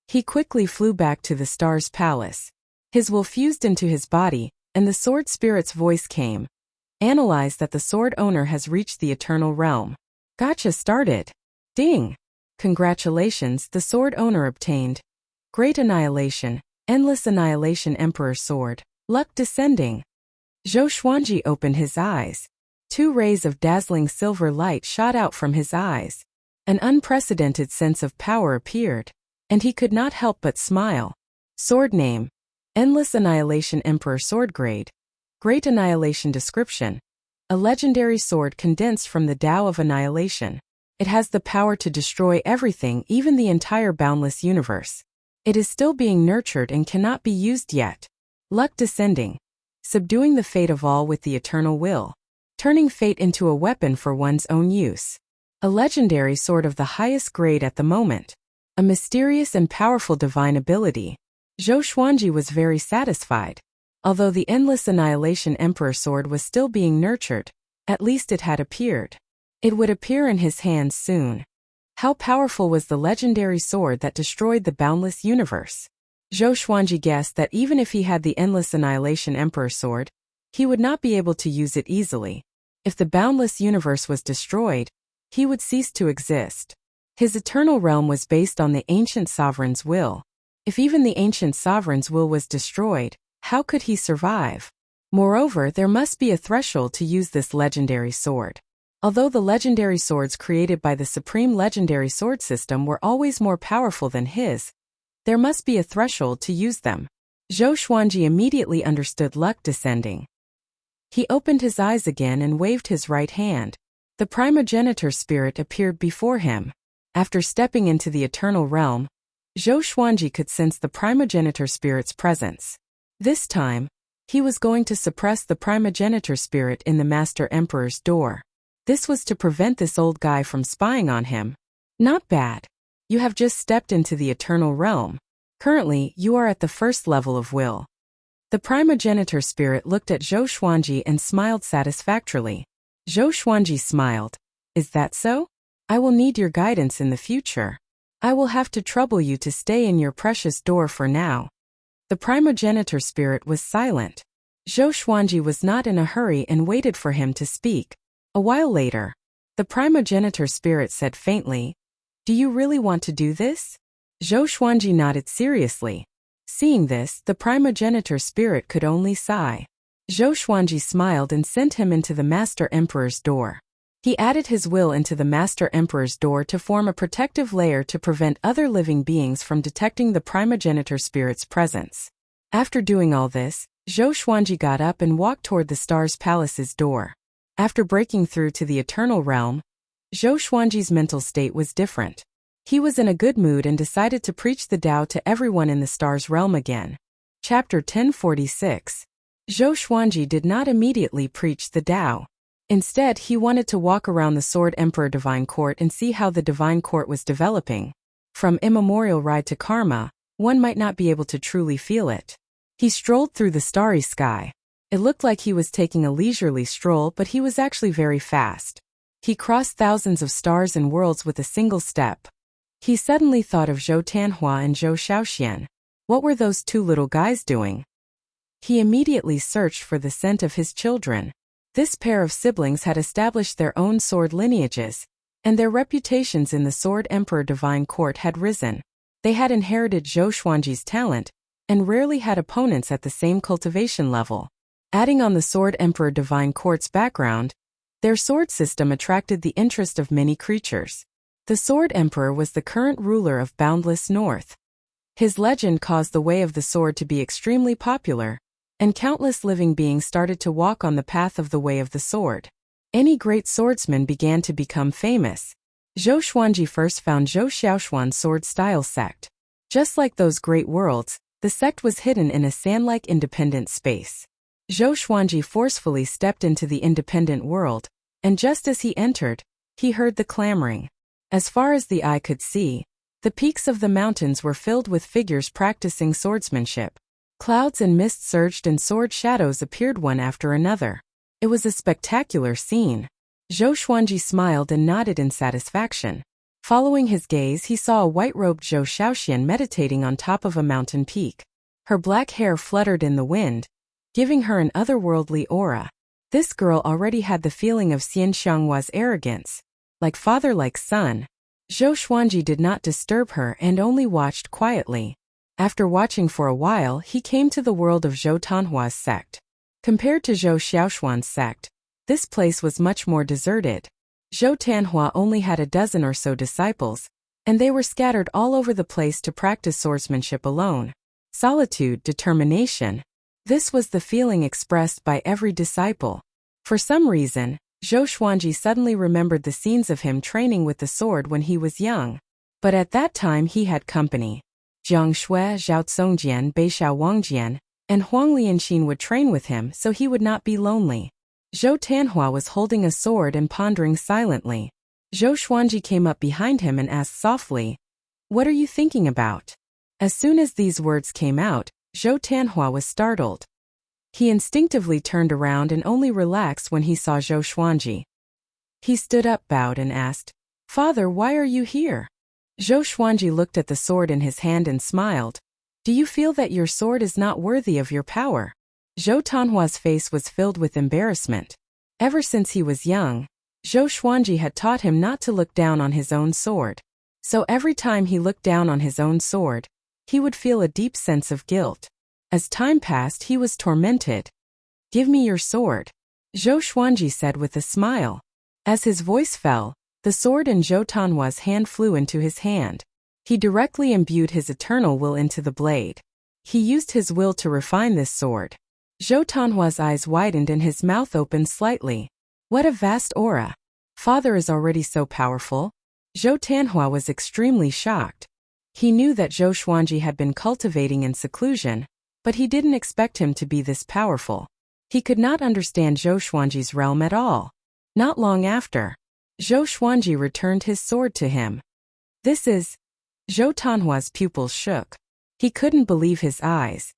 He quickly flew back to the star's palace. His will fused into his body, and the sword spirit's voice came. Analyze that the sword owner has reached the eternal realm. Gotcha started. Ding! Congratulations, the sword owner obtained. Great Annihilation, Endless Annihilation Emperor Sword. Luck descending. Zhou Xuanji opened his eyes. 2 rays of dazzling silver light shot out from his eyes. An unprecedented sense of power appeared, and he could not help but smile. Sword name: Endless Annihilation Emperor Sword Grade. Great Annihilation Description: a legendary sword condensed from the Tao of Annihilation. It has the power to destroy everything, even the entire boundless universe. It is still being nurtured and cannot be used yet. Luck descending: subduing the fate of all with the eternal will. Turning fate into a weapon for one's own use. A legendary sword of the highest grade at the moment. A mysterious and powerful divine ability. Zhou Xuanji was very satisfied. Although the Endless Annihilation Emperor Sword was still being nurtured, at least it had appeared. It would appear in his hands soon. How powerful was the legendary sword that destroyed the boundless universe? Zhou Xuanji guessed that even if he had the Endless Annihilation Emperor Sword, he would not be able to use it easily. If the boundless universe was destroyed, he would cease to exist. His eternal realm was based on the ancient sovereign's will. If even the ancient sovereign's will was destroyed, how could he survive? Moreover, there must be a threshold to use this legendary sword. Although the legendary swords created by the Supreme Legendary Sword System were always more powerful than his, There must be a threshold to use them. Zhou Xuanji immediately understood luck descending. He opened his eyes again and waved his right hand. The primogenitor spirit appeared before him. After stepping into the eternal realm, Zhou Xuanji could sense the primogenitor spirit's presence. This time, he was going to suppress the primogenitor spirit in the Master Emperor's door. This was to prevent this old guy from spying on him. Not bad. You have just stepped into the eternal realm. Currently, you are at the first level of will. The primogenitor spirit looked at Zhou Xuanji and smiled satisfactorily. Zhou Xuanji smiled. Is that so? I will need your guidance in the future. I will have to trouble you to stay in your precious door for now. The primogenitor spirit was silent. Zhou Xuanji was not in a hurry and waited for him to speak. A while later, the primogenitor spirit said faintly, "Do you really want to do this?" Zhou Xuanji nodded seriously. Seeing this, the primogenitor spirit could only sigh. Zhou Xuanji smiled and sent him into the Master Emperor's door. He added his will into the Master Emperor's door to form a protective layer to prevent other living beings from detecting the primogenitor spirit's presence. After doing all this, Zhou Xuanji got up and walked toward the Stars Palace's door. After breaking through to the Eternal Realm, Zhou Xuanji's mental state was different. He was in a good mood and decided to preach the Tao to everyone in the Stars Realm again. Chapter 1046. Zhou Xuanji did not immediately preach the Tao. Instead, he wanted to walk around the Sword Emperor Divine Court and see how the Divine Court was developing. From immemorial ride to karma, one might not be able to truly feel it. He strolled through the starry sky. It looked like he was taking a leisurely stroll, but he was actually very fast. He crossed thousands of stars and worlds with a single step. He suddenly thought of Zhou Tanhua and Zhou Xiaoxian. What were those two little guys doing? He immediately searched for the scent of his children. This pair of siblings had established their own sword lineages, and their reputations in the Sword Emperor Divine Court had risen. They had inherited Zhou Xuanji's talent, and rarely had opponents at the same cultivation level. Adding on the Sword Emperor Divine Court's background, their sword system attracted the interest of many creatures. The Sword Emperor was the current ruler of Boundless North. His legend caused the way of the sword to be extremely popular, and countless living beings started to walk on the path of the way of the sword. Any great swordsman began to become famous. Zhou Xuanji first found Zhou Xiaoshuan's sword-style sect. Just like those great worlds, the sect was hidden in a sand-like independent space. Zhou Xuanji forcefully stepped into the independent world, and just as he entered, he heard the clamoring. As far as the eye could see, the peaks of the mountains were filled with figures practicing swordsmanship. Clouds and mist surged and sword shadows appeared one after another. It was a spectacular scene. Zhou Xuanji smiled and nodded in satisfaction. Following his gaze, he saw a white-robed Zhou Xiaoxian meditating on top of a mountain peak. Her black hair fluttered in the wind, giving her an otherworldly aura. This girl already had the feeling of Xian Xianghua's arrogance. Like father like son, Zhou Xuanji did not disturb her and only watched quietly. After watching for a while, he came to the world of Zhou Tanhua's sect. Compared to Zhou Xiaoshuan's sect, this place was much more deserted. Zhou Tanhua only had a dozen or so disciples, and they were scattered all over the place to practice swordsmanship alone. Solitude, determination. This was the feeling expressed by every disciple. For some reason, Zhou Xuanji suddenly remembered the scenes of him training with the sword when he was young. But at that time he had company. Jiang Shui, Zhao Tsongjian, Beishao Wangjian, and Huang Lianxin would train with him so he would not be lonely. Zhou Tanhua was holding a sword and pondering silently. Zhou Xuanji came up behind him and asked softly, "What are you thinking about?" As soon as these words came out, Zhou Tanhua was startled. He instinctively turned around and only relaxed when he saw Zhou Xuanji. He stood up, bowed, and asked, "Father, why are you here?" Zhou Xuanji looked at the sword in his hand and smiled. "Do you feel that your sword is not worthy of your power?" Zhou Tanhua's face was filled with embarrassment. Ever since he was young, Zhou Xuanji had taught him not to look down on his own sword. So every time he looked down on his own sword, he would feel a deep sense of guilt. As time passed, he was tormented. "Give me your sword," Zhou Xuanji said with a smile. As his voice fell, the sword in Zhou Tanhua's hand flew into his hand. He directly imbued his eternal will into the blade. He used his will to refine this sword. Zhou Tanhua's eyes widened and his mouth opened slightly. What a vast aura! Father is already so powerful? Zhou Tanhua was extremely shocked. He knew that Zhou Xuanji had been cultivating in seclusion, but he didn't expect him to be this powerful. He could not understand Zhou Xuanji's realm at all. Not long after, Zhou Xuanji returned his sword to him. This is... Zhou Tanhua's pupils shook. He couldn't believe his eyes.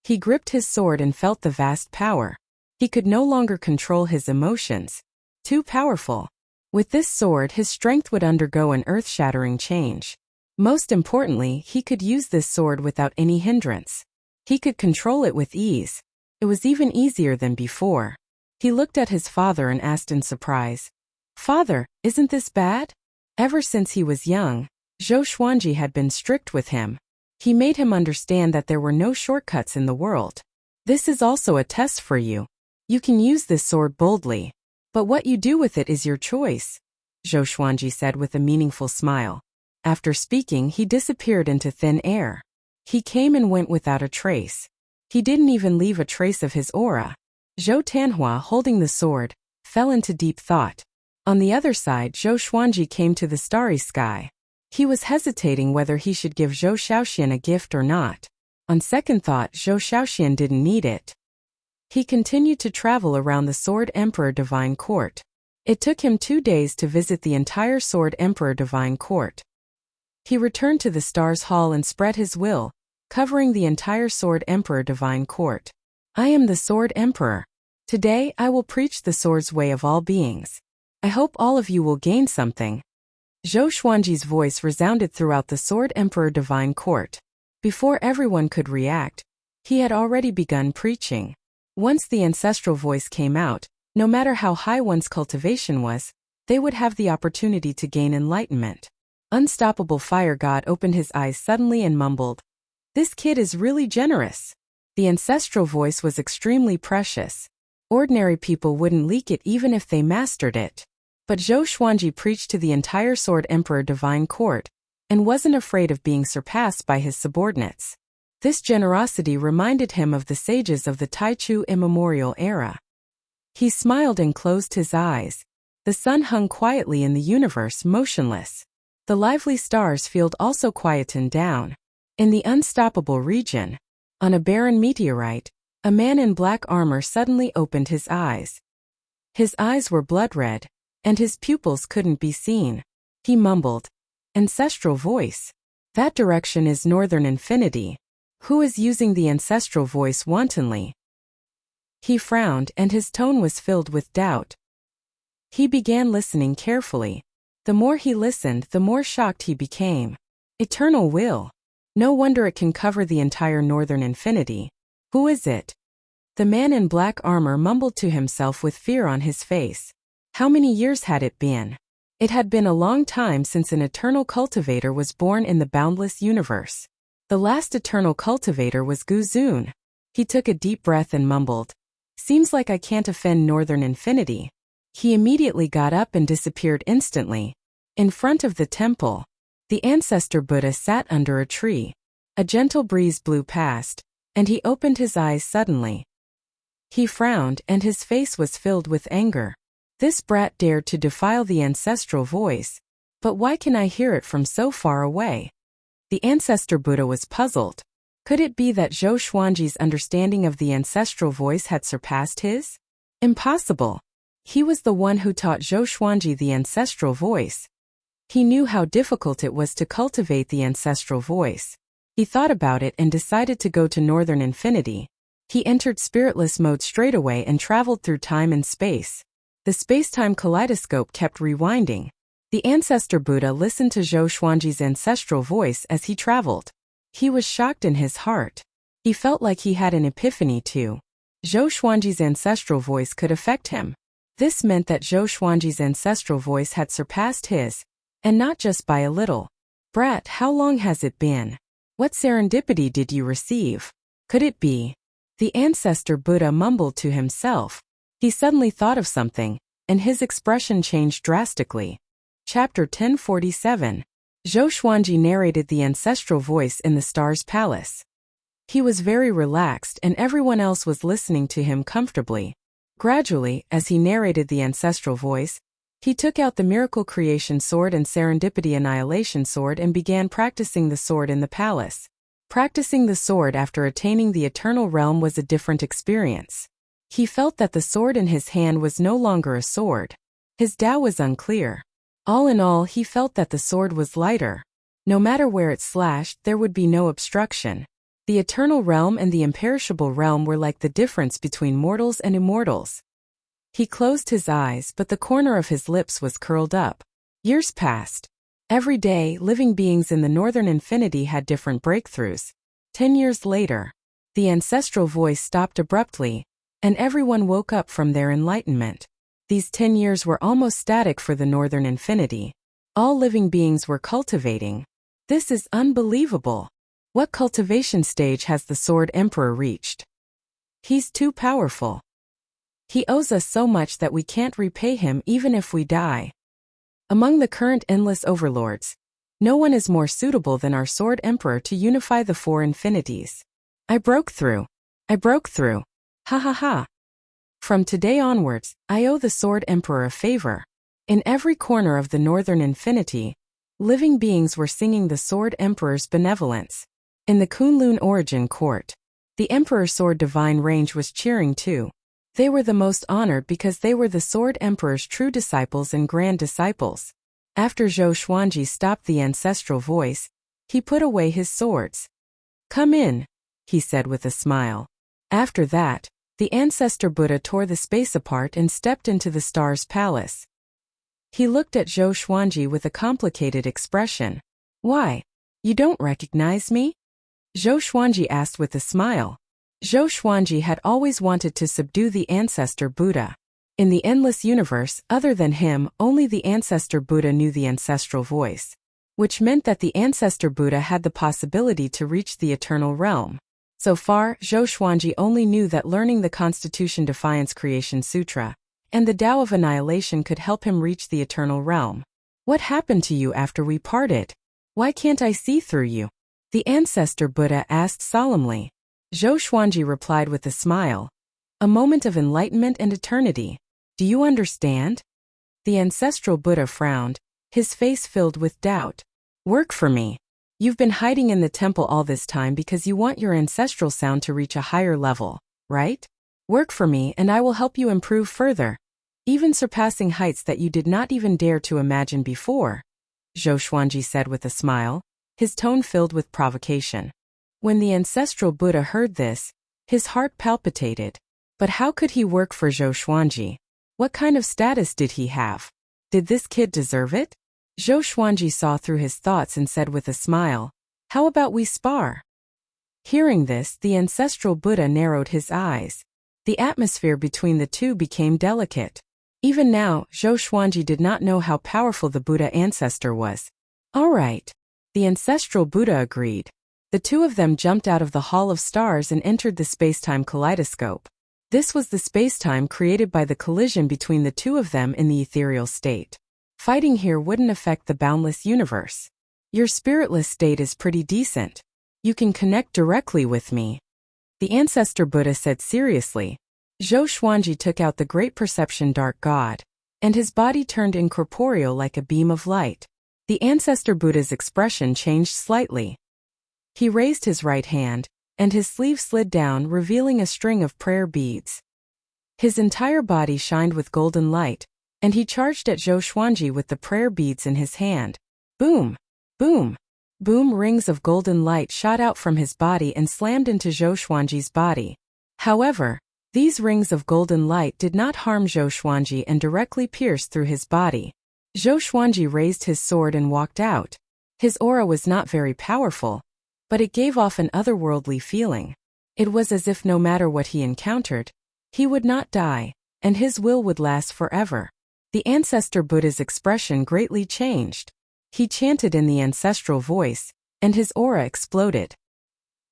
He gripped his sword and felt the vast power. He could no longer control his emotions. Too powerful. With this sword, his strength would undergo an earth-shattering change. Most importantly, he could use this sword without any hindrance. He could control it with ease. It was even easier than before. He looked at his father and asked in surprise, "Father, isn't this bad?" Ever since he was young, Zhou Xuanji had been strict with him. He made him understand that there were no shortcuts in the world. This is also a test for you. You can use this sword boldly, but what you do with it is your choice, Zhou Xuanji said with a meaningful smile. After speaking, he disappeared into thin air. He came and went without a trace. He didn't even leave a trace of his aura. Zhou Tanhua, holding the sword, fell into deep thought. On the other side, Zhou Xuanji came to the starry sky. He was hesitating whether he should give Zhou Shaoxian a gift or not. On second thought, Zhou Shaoxian didn't need it. He continued to travel around the Sword Emperor Divine Court. It took him 2 days to visit the entire Sword Emperor Divine Court. He returned to the Stars Hall and spread his will, covering the entire Sword Emperor Divine Court. I am the Sword Emperor. Today I will preach the sword's way of all beings. I hope all of you will gain something. Zhou Xuanji's voice resounded throughout the Sword Emperor Divine Court. Before everyone could react, he had already begun preaching. Once the ancestral voice came out, no matter how high one's cultivation was, they would have the opportunity to gain enlightenment. Unstoppable Fire God opened his eyes suddenly and mumbled, "This kid is really generous." The ancestral voice was extremely precious. Ordinary people wouldn't leak it even if they mastered it. But Zhou Xuanji preached to the entire Sword Emperor Divine Court, and wasn't afraid of being surpassed by his subordinates. This generosity reminded him of the sages of the Taichu immemorial era. He smiled and closed his eyes. The sun hung quietly in the universe, motionless. The lively stars field also quietened down. In the unstoppable region, on a barren meteorite, a man in black armor suddenly opened his eyes. His eyes were blood red, and his pupils couldn't be seen. He mumbled, "Ancestral voice. That direction is Northern Infinity. Who is using the ancestral voice wantonly?" He frowned and his tone was filled with doubt. He began listening carefully. The more he listened, the more shocked he became. Eternal will. No wonder it can cover the entire Northern Infinity. Who is it? The man in black armor mumbled to himself with fear on his face. How many years had it been? It had been a long time since an eternal cultivator was born in the boundless universe. The last eternal cultivator was Gu Zun. He took a deep breath and mumbled, "Seems like I can't offend Northern Infinity." He immediately got up and disappeared instantly. In front of the temple, the ancestor Buddha sat under a tree. A gentle breeze blew past, and he opened his eyes suddenly. He frowned and his face was filled with anger. This brat dared to defile the ancestral voice, but why can I hear it from so far away? The ancestor Buddha was puzzled. Could it be that Zhou Xuanji's understanding of the ancestral voice had surpassed his? Impossible. He was the one who taught Zhou Xuanji the ancestral voice. He knew how difficult it was to cultivate the ancestral voice. He thought about it and decided to go to Northern Infinity. He entered spiritless mode straightaway and traveled through time and space. The space-time kaleidoscope kept rewinding. The ancestor Buddha listened to Zhou Xuanji's ancestral voice as he traveled. He was shocked in his heart. He felt like he had an epiphany too. Zhou Xuanji's ancestral voice could affect him. This meant that Zhou Xuanji's ancestral voice had surpassed his, and not just by a little. "Brat, how long has it been? What serendipity did you receive? Could it be?" The ancestor Buddha mumbled to himself. He suddenly thought of something, and his expression changed drastically. Chapter 1047. Zhou Xuanji narrated the ancestral voice in the star's palace. He was very relaxed and everyone else was listening to him comfortably. Gradually, as he narrated the ancestral voice, he took out the Miracle Creation Sword and Serendipity Annihilation Sword and began practicing the sword in the palace. Practicing the sword after attaining the Eternal Realm was a different experience. He felt that the sword in his hand was no longer a sword. His Tao was unclear. All in all, he felt that the sword was lighter. No matter where it slashed, there would be no obstruction. The Eternal Realm and the Imperishable Realm were like the difference between mortals and immortals. He closed his eyes, but the corner of his lips was curled up. Years passed. Every day, living beings in the Northern Infinity had different breakthroughs. 10 years later, the ancestral voice stopped abruptly, and everyone woke up from their enlightenment. These 10 years were almost static for the Northern Infinity. All living beings were cultivating. This is unbelievable. What cultivation stage has the Sword Emperor reached? He's too powerful. He owes us so much that we can't repay him even if we die. Among the current endless overlords, no one is more suitable than our Sword Emperor to unify the four infinities. I broke through. I broke through. Ha ha ha. From today onwards, I owe the Sword Emperor a favor. In every corner of the Northern Infinity, living beings were singing the Sword Emperor's benevolence. In the Kunlun Origin Court, the Emperor's Sword Divine Range was cheering too. They were the most honored because they were the Sword Emperor's true disciples and grand disciples. After Zhou Xuanji stopped the ancestral voice, he put away his swords. Come in, he said with a smile. After that, the ancestor Buddha tore the space apart and stepped into the star's palace. He looked at Zhou Xuanji with a complicated expression. Why? You don't recognize me? Zhou Xuanji asked with a smile. Zhou Xuanji had always wanted to subdue the ancestor Buddha. In the endless universe, other than him, only the ancestor Buddha knew the ancestral voice, which meant that the ancestor Buddha had the possibility to reach the eternal realm. So far, Zhou Xuanji only knew that learning the Constitution Defiance Creation Sutra and the Tao of Annihilation could help him reach the eternal realm. What happened to you after we parted? Why can't I see through you? The ancestor Buddha asked solemnly. Zhou Xuanji replied with a smile. A moment of enlightenment and eternity. Do you understand? The ancestral Buddha frowned, his face filled with doubt. Work for me. You've been hiding in the temple all this time because you want your ancestral sound to reach a higher level, right? Work for me and I will help you improve further, even surpassing heights that you did not even dare to imagine before, Zhou Xuanji said with a smile, his tone filled with provocation. When the ancestral Buddha heard this, his heart palpitated. But how could he work for Zhou Xuanji? What kind of status did he have? Did this kid deserve it? Zhou Xuanji saw through his thoughts and said with a smile, how about we spar? Hearing this, the ancestral Buddha narrowed his eyes. The atmosphere between the two became delicate. Even now, Zhou Xuanji did not know how powerful the Buddha ancestor was. All right. The ancestral Buddha agreed. The two of them jumped out of the Hall of Stars and entered the space-time kaleidoscope. This was the space-time created by the collision between the two of them in the ethereal state. Fighting here wouldn't affect the boundless universe. Your spiritless state is pretty decent. You can connect directly with me. The ancestor Buddha said seriously. Zhou Xuanji took out the great perception dark god, and his body turned incorporeal like a beam of light. The ancestor Buddha's expression changed slightly. He raised his right hand, and his sleeve slid down, revealing a string of prayer beads. His entire body shined with golden light, and he charged at Zhou Xuanji with the prayer beads in his hand. Boom! Boom! Boom! Rings of golden light shot out from his body and slammed into Zhou Xuanji's body. However, these rings of golden light did not harm Zhou Xuanji and directly pierced through his body. Zhou Xuanji raised his sword and walked out. His aura was not very powerful, but it gave off an otherworldly feeling. It was as if no matter what he encountered, he would not die, and his will would last forever. The ancestor Buddha's expression greatly changed. He chanted in the ancestral voice, and his aura exploded.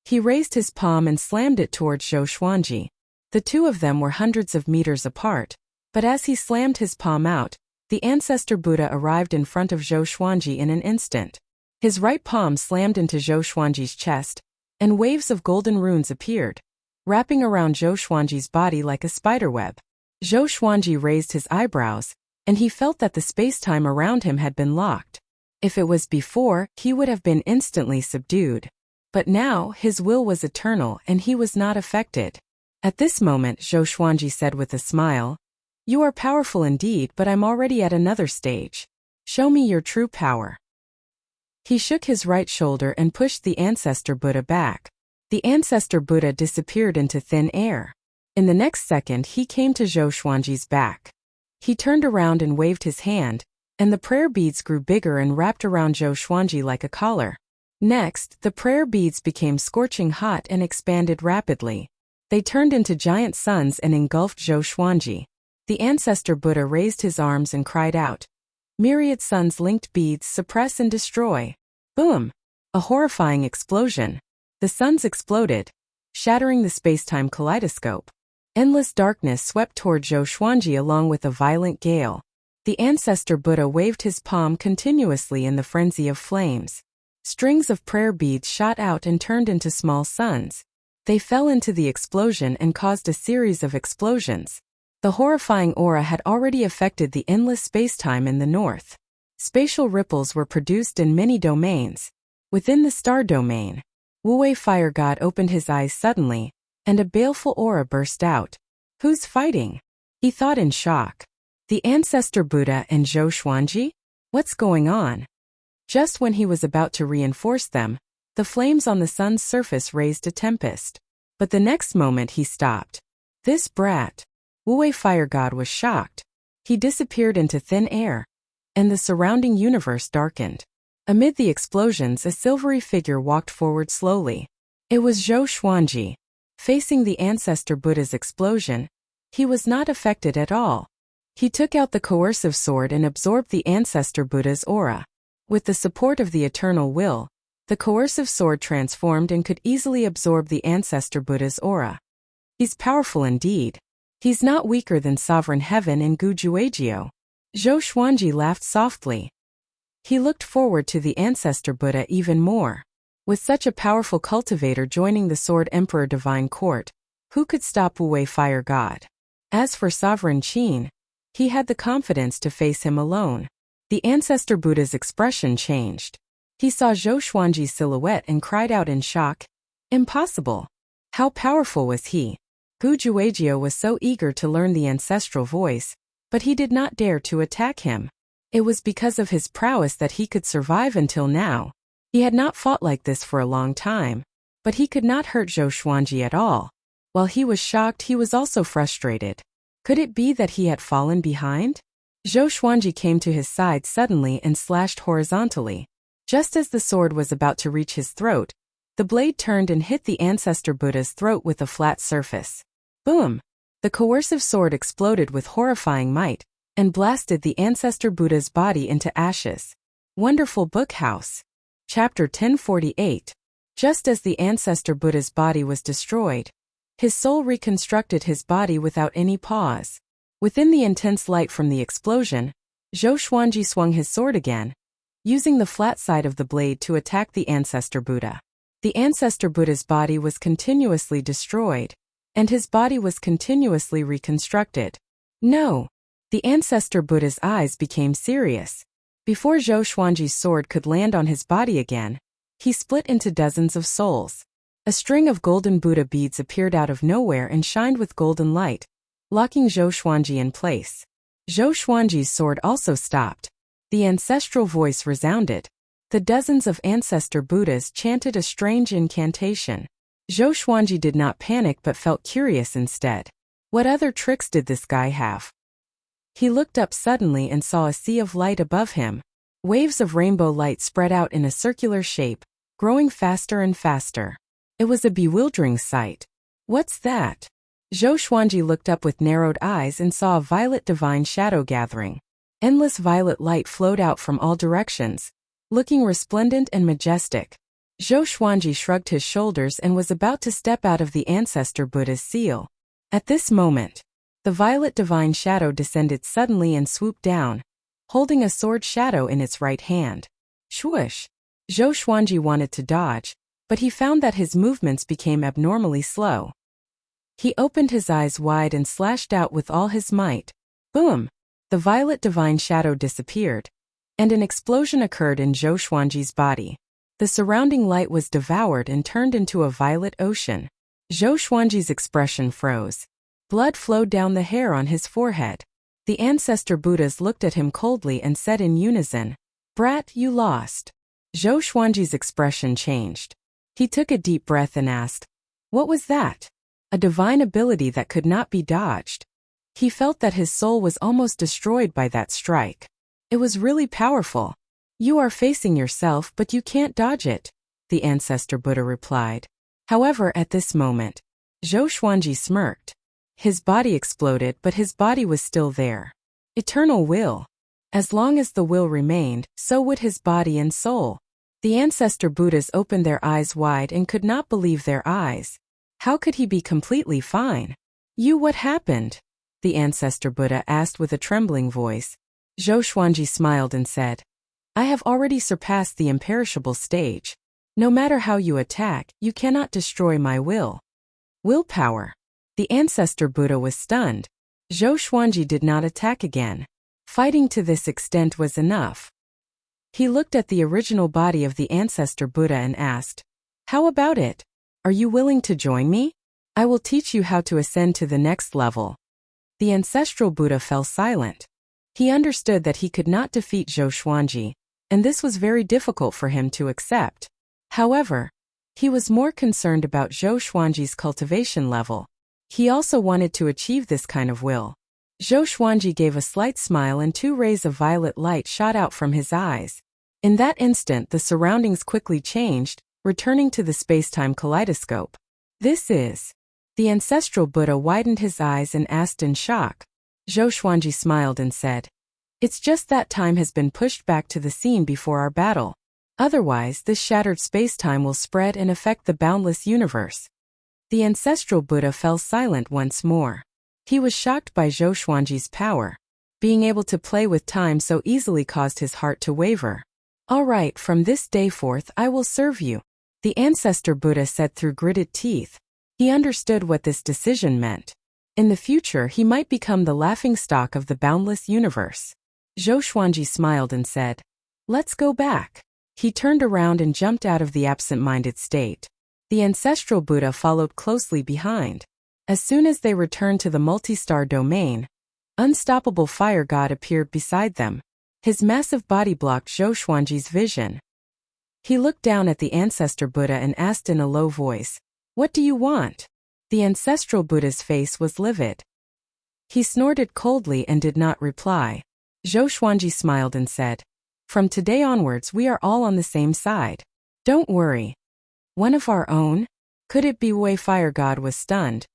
He raised his palm and slammed it towards Zhou Xuanji. The two of them were hundreds of meters apart, but as he slammed his palm out, the ancestor Buddha arrived in front of Zhou Xuanji in an instant. His right palm slammed into Zhou Xuanji's chest, and waves of golden runes appeared, wrapping around Zhou Xuanji's body like a spiderweb. Zhou Xuanji raised his eyebrows, and he felt that the space-time around him had been locked. If it was before, he would have been instantly subdued. But now, his will was eternal and he was not affected. At this moment, Zhou Xuanji said with a smile, "You are powerful indeed, but I'm already at another stage. Show me your true power." He shook his right shoulder and pushed the Ancestor Buddha back. The Ancestor Buddha disappeared into thin air. In the next second, he came to Zhou Xuanji's back. He turned around and waved his hand, and the prayer beads grew bigger and wrapped around Zhou Xuanji like a collar. Next, the prayer beads became scorching hot and expanded rapidly. They turned into giant suns and engulfed Zhou Xuanji. The Ancestor Buddha raised his arms and cried out, "Myriad suns-linked beads suppress and destroy." Boom! A horrifying explosion. The suns exploded, shattering the space-time kaleidoscope. Endless darkness swept toward Zhou Xuanji along with a violent gale. The Ancestor Buddha waved his palm continuously in the frenzy of flames. Strings of prayer beads shot out and turned into small suns. They fell into the explosion and caused a series of explosions. The horrifying aura had already affected the endless space-time in the north. Spatial ripples were produced in many domains. Within the star domain, Wu-Wei Fire God opened his eyes suddenly, and a baleful aura burst out. "Who's fighting?" he thought in shock. The Ancestor Buddha and Zhou Xuanji? What's going on? Just when he was about to reinforce them, the flames on the sun's surface raised a tempest. But the next moment he stopped. This brat! Wu-Wei Fire God was shocked. He disappeared into thin air, and the surrounding universe darkened. Amid the explosions, a silvery figure walked forward slowly. It was Zhou Xuanji. Facing the Ancestor Buddha's explosion, he was not affected at all. He took out the coercive sword and absorbed the Ancestor Buddha's aura. With the support of the eternal will, the coercive sword transformed and could easily absorb the Ancestor Buddha's aura. He's powerful indeed. He's not weaker than Sovereign Heaven and Gujuagio. Zhou Xuanji laughed softly. He looked forward to the Ancestor Buddha even more. With such a powerful cultivator joining the Sword Emperor Divine Court, who could stop Wu-Wei Fire God? As for Sovereign Qin, he had the confidence to face him alone. The Ancestor Buddha's expression changed. He saw Zhou Xuanji's silhouette and cried out in shock, "Impossible! How powerful was he?" Gujuagio was so eager to learn the ancestral voice, but he did not dare to attack him. It was because of his prowess that he could survive until now. He had not fought like this for a long time, but he could not hurt Zhou Xuanji at all. While he was shocked, he was also frustrated. Could it be that he had fallen behind? Zhou Xuanji came to his side suddenly and slashed horizontally. Just as the sword was about to reach his throat, the blade turned and hit the Ancestor Buddha's throat with a flat surface. Boom! The coercive sword exploded with horrifying might and blasted the Ancestor Buddha's body into ashes. Wonderful Book House. Chapter 1048. Just as the Ancestor Buddha's body was destroyed, his soul reconstructed his body without any pause. Within the intense light from the explosion, Zhou Xuanji swung his sword again, using the flat side of the blade to attack the Ancestor Buddha. The Ancestor Buddha's body was continuously destroyed, and his body was continuously reconstructed. No! The Ancestor Buddha's eyes became serious. Before Zhou Xuanji's sword could land on his body again, he split into dozens of souls. A string of golden Buddha beads appeared out of nowhere and shined with golden light, locking Zhou Xuanji in place. Zhou Xuanji's sword also stopped. The ancestral voice resounded. The dozens of Ancestor Buddhas chanted a strange incantation. Zhou Xuanji did not panic but felt curious instead. What other tricks did this guy have? He looked up suddenly and saw a sea of light above him. Waves of rainbow light spread out in a circular shape, growing faster and faster. It was a bewildering sight. What's that? Zhou Xuanji looked up with narrowed eyes and saw a violet divine shadow gathering. Endless violet light flowed out from all directions, looking resplendent and majestic. Zhou Xuanji shrugged his shoulders and was about to step out of the Ancestor Buddha's seal. At this moment, the violet divine shadow descended suddenly and swooped down, holding a sword shadow in its right hand. Swoosh! Zhou Xuanji wanted to dodge, but he found that his movements became abnormally slow. He opened his eyes wide and slashed out with all his might. Boom! The violet divine shadow disappeared, and an explosion occurred in Zhou Xuanji's body. The surrounding light was devoured and turned into a violet ocean. Zhou Xuanji's expression froze. Blood flowed down the hair on his forehead. The ancestor Buddhas looked at him coldly and said in unison, "Brat, you lost." Zhou Xuanji's expression changed. He took a deep breath and asked, "What was that?" A divine ability that could not be dodged. He felt that his soul was almost destroyed by that strike. It was really powerful. "You are facing yourself, but you can't dodge it," the ancestor Buddha replied. However, at this moment, Zhou Xuanji smirked. His body exploded, but his body was still there. Eternal will. As long as the will remained, so would his body and soul. The ancestor Buddhas opened their eyes wide and could not believe their eyes. How could he be completely fine? What happened?" the ancestor Buddha asked with a trembling voice. Zhou Xuanji smiled and said, "I have already surpassed the imperishable stage. No matter how you attack, you cannot destroy my will." Willpower. The ancestor Buddha was stunned. Zhou Xuanji did not attack again. Fighting to this extent was enough. He looked at the original body of the ancestor Buddha and asked, "How about it? Are you willing to join me? I will teach you how to ascend to the next level." The ancestral Buddha fell silent. He understood that he could not defeat Zhou Xuanji, and this was very difficult for him to accept. However, he was more concerned about Zhou Xuanji's cultivation level. He also wanted to achieve this kind of will. Zhou Xuanji gave a slight smile and 2 rays of violet light shot out from his eyes. In that instant, the surroundings quickly changed, returning to the space-time kaleidoscope. "This is..." The ancestral Buddha widened his eyes and asked in shock. Zhou Xuanji smiled and said, "It's just that time has been pushed back to the scene before our battle. Otherwise, this shattered space-time will spread and affect the boundless universe." The ancestral Buddha fell silent once more. He was shocked by Zhou Xuanji's power. Being able to play with time so easily caused his heart to waver. "All right, from this day forth I will serve you," the ancestor Buddha said through gritted teeth. He understood what this decision meant. In the future, he might become the laughingstock of the boundless universe. Zhou Xuanji smiled and said, "Let's go back." He turned around and jumped out of the absent-minded state. The ancestral Buddha followed closely behind. As soon as they returned to the multi-star domain, unstoppable fire god appeared beside them. His massive body blocked Zhou Xuanji's vision. He looked down at the ancestor Buddha and asked in a low voice, "What do you want?" The ancestral Buddha's face was livid. He snorted coldly and did not reply. Zhou Xuanji smiled and said, "From today onwards we are all on the same side. Don't worry." "One of our own? Could it be?" Wei Fire God was stunned.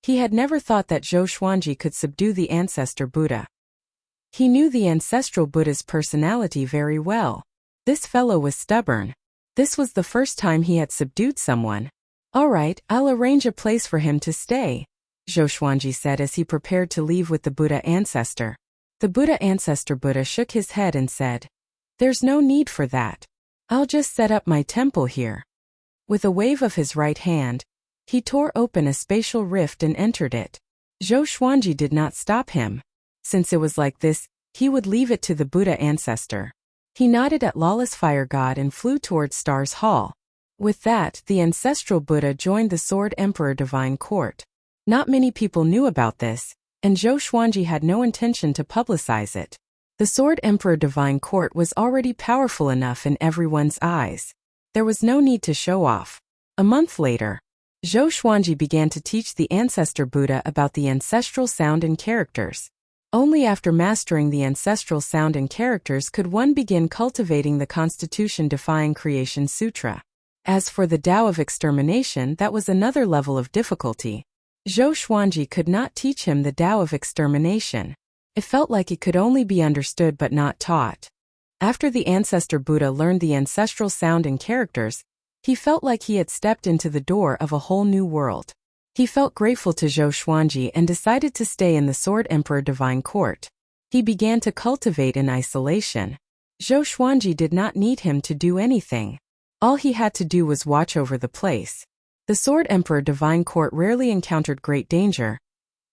He had never thought that Zhou Xuanji could subdue the ancestor Buddha. He knew the ancestral Buddha's personality very well. This fellow was stubborn. This was the first time he had subdued someone. "All right, I'll arrange a place for him to stay," Zhou Xuanji said as he prepared to leave with the Buddha ancestor. The Buddha ancestor Buddha shook his head and said, "There's no need for that. I'll just set up my temple here." With a wave of his right hand, he tore open a spatial rift and entered it. Zhou Xuanji did not stop him. Since it was like this, he would leave it to the Buddha ancestor. He nodded at Lawless Fire God and flew towards Stars Hall. With that, the ancestral Buddha joined the Sword Emperor Divine Court. Not many people knew about this, and Zhou Xuanji had no intention to publicize it. The Sword Emperor Divine Court was already powerful enough in everyone's eyes. There was no need to show off. A month later, Zhou Xuanji began to teach the ancestor Buddha about the ancestral sound and characters. Only after mastering the ancestral sound and characters could one begin cultivating the constitution-defying Creation Sutra. As for the Tao of Extermination, that was another level of difficulty. Zhou Xuanji could not teach him the Tao of Extermination. It felt like it could only be understood but not taught. After the ancestor Buddha learned the ancestral sound and characters, he felt like he had stepped into the door of a whole new world. He felt grateful to Zhou Xuanji and decided to stay in the Sword Emperor Divine Court. He began to cultivate in isolation. Zhou Xuanji did not need him to do anything. All he had to do was watch over the place. The Sword Emperor Divine Court rarely encountered great danger,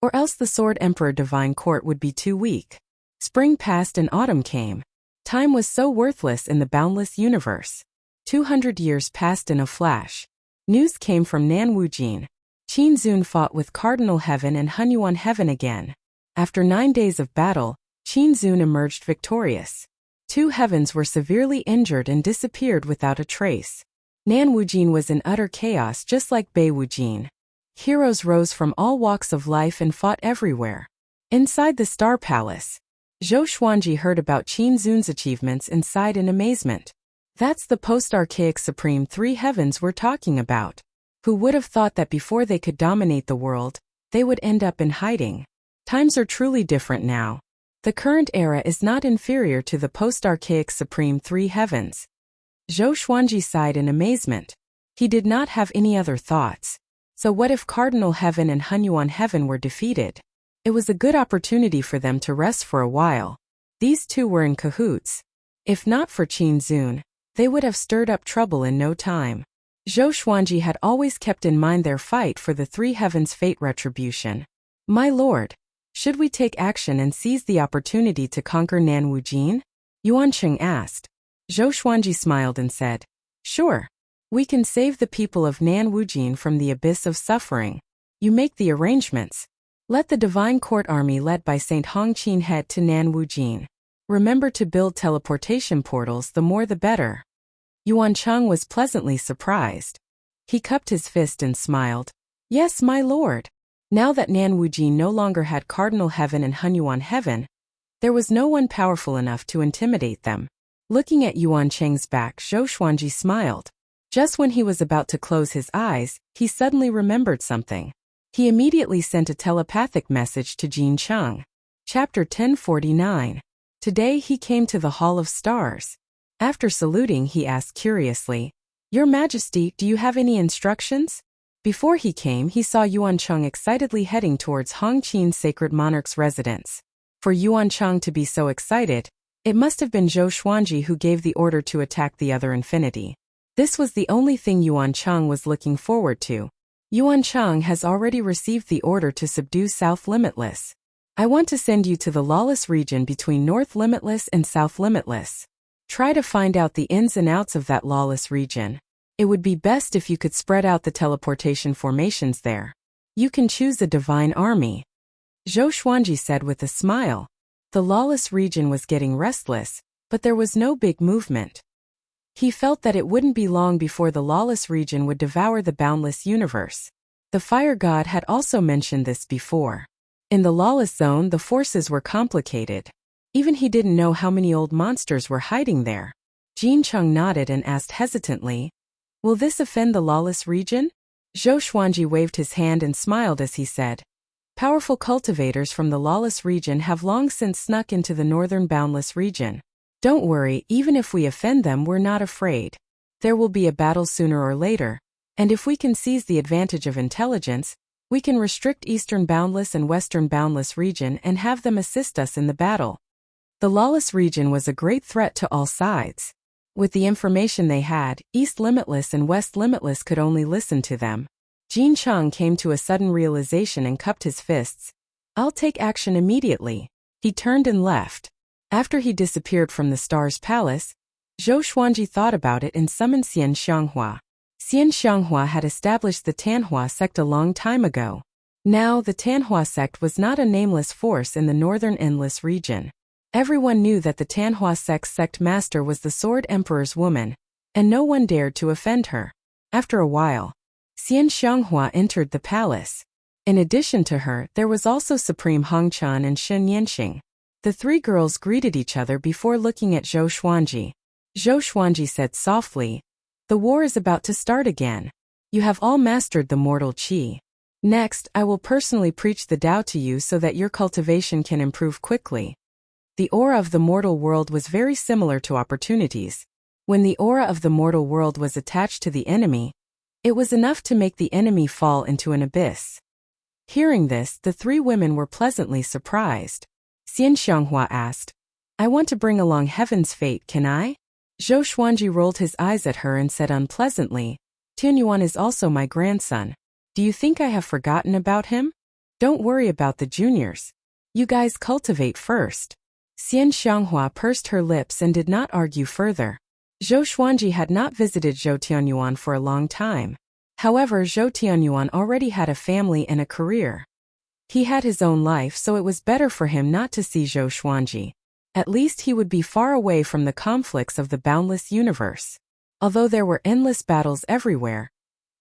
or else the Sword Emperor Divine Court would be too weak. Spring passed and autumn came. Time was so worthless in the boundless universe. 200 years passed in a flash. News came from Nan Wujin. Qin Zun fought with Cardinal Heaven and Hunyuan Heaven again. After 9 days of battle, Qin Zun emerged victorious. 2 heavens were severely injured and disappeared without a trace. Nan Wujin was in utter chaos just like Bei Wujin. Heroes rose from all walks of life and fought everywhere. Inside the Star Palace, Zhou Xuanji heard about Qin Zun's achievements and sighed in amazement. That's the post-archaic Supreme 3 Heavens we're talking about. Who would have thought that before they could dominate the world, they would end up in hiding? Times are truly different now. The current era is not inferior to the post-archaic Supreme 3 Heavens. Zhou Xuanji sighed in amazement. He did not have any other thoughts. So what if Cardinal Heaven and Hunyuan Heaven were defeated? It was a good opportunity for them to rest for a while. These two were in cahoots. If not for Qin Zun, they would have stirred up trouble in no time. Zhou Xuanji had always kept in mind their fight for the 3 Heavens' fate retribution. My lord, should we take action and seize the opportunity to conquer Nan Wujin? Yuancheng asked. Zhou Xuanji smiled and said, Sure. We can save the people of Nan Wujin from the abyss of suffering. You make the arrangements. Let the Divine Court army led by Saint Hongqin head to Nan Wujin. Remember to build teleportation portals, the more the better. Yuancheng was pleasantly surprised. He cupped his fist and smiled. Yes, my lord. Now that Nan Wujin no longer had Cardinal Heaven and Hunyuan Heaven, there was no one powerful enough to intimidate them. Looking at Yuancheng's back, Zhou Xuanji smiled. Just when he was about to close his eyes, he suddenly remembered something. He immediately sent a telepathic message to Jin Cheng. Chapter 1049. Today he came to the Hall of Stars. After saluting, he asked curiously, Your Majesty, do you have any instructions? Before he came, he saw Yuancheng excitedly heading towards Hongqin's sacred monarch's residence. For Yuancheng to be so excited, it must have been Zhou Xuanji who gave the order to attack the other infinity. This was the only thing Yuancheng was looking forward to. Yuancheng has already received the order to subdue South Limitless. I want to send you to the lawless region between North Limitless and South Limitless. Try to find out the ins and outs of that lawless region. It would be best if you could spread out the teleportation formations there. You can choose a divine army. Zhou Xuanji said with a smile. The lawless region was getting restless, but there was no big movement. He felt that it wouldn't be long before the lawless region would devour the boundless universe. The fire god had also mentioned this before. In the lawless zone, the forces were complicated. Even he didn't know how many old monsters were hiding there. Jin Cheng nodded and asked hesitantly, Will this offend the lawless region? Zhou Xuanji waved his hand and smiled as he said, Powerful cultivators from the lawless region have long since snuck into the northern boundless region. Don't worry, even if we offend them, we're not afraid. There will be a battle sooner or later, and if we can seize the advantage of intelligence, we can restrict Eastern Boundless and Western Boundless region and have them assist us in the battle. The lawless region was a great threat to all sides. With the information they had, East Limitless and West Limitless could only listen to them. Jin Cheng came to a sudden realization and cupped his fists. I'll take action immediately. He turned and left. After he disappeared from the Star's Palace, Zhou Xuanji thought about it and summoned Xian Xianghua. Xian Xianghua had established the Tanhua sect a long time ago. Now, the Tanhua sect was not a nameless force in the northern endless region. Everyone knew that the Tanhua sect's sect master was the Sword Emperor's woman, and no one dared to offend her. After a while, Xian Xianghua entered the palace. In addition to her, there was also Supreme Hongchan and Shen Yanxing. The 3 girls greeted each other before looking at Zhou Xuanji. Zhou Xuanji said softly, The war is about to start again. You have all mastered the mortal qi. Next, I will personally preach the Tao to you so that your cultivation can improve quickly. The aura of the mortal world was very similar to opportunities. When the aura of the mortal world was attached to the enemy, it was enough to make the enemy fall into an abyss. Hearing this, the 3 women were pleasantly surprised. Xian Xianghua asked, I want to bring along heaven's fate, can I? Zhou Xuanji rolled his eyes at her and said unpleasantly, Tianyuan is also my grandson. Do you think I have forgotten about him? Don't worry about the juniors. You guys cultivate first. Xian Xianghua pursed her lips and did not argue further. Zhou Xuanji had not visited Zhou Tianyuan for a long time. However, Zhou Tianyuan already had a family and a career. He had his own life, so it was better for him not to see Zhou Xuanji. At least he would be far away from the conflicts of the boundless universe. Although there were endless battles everywhere,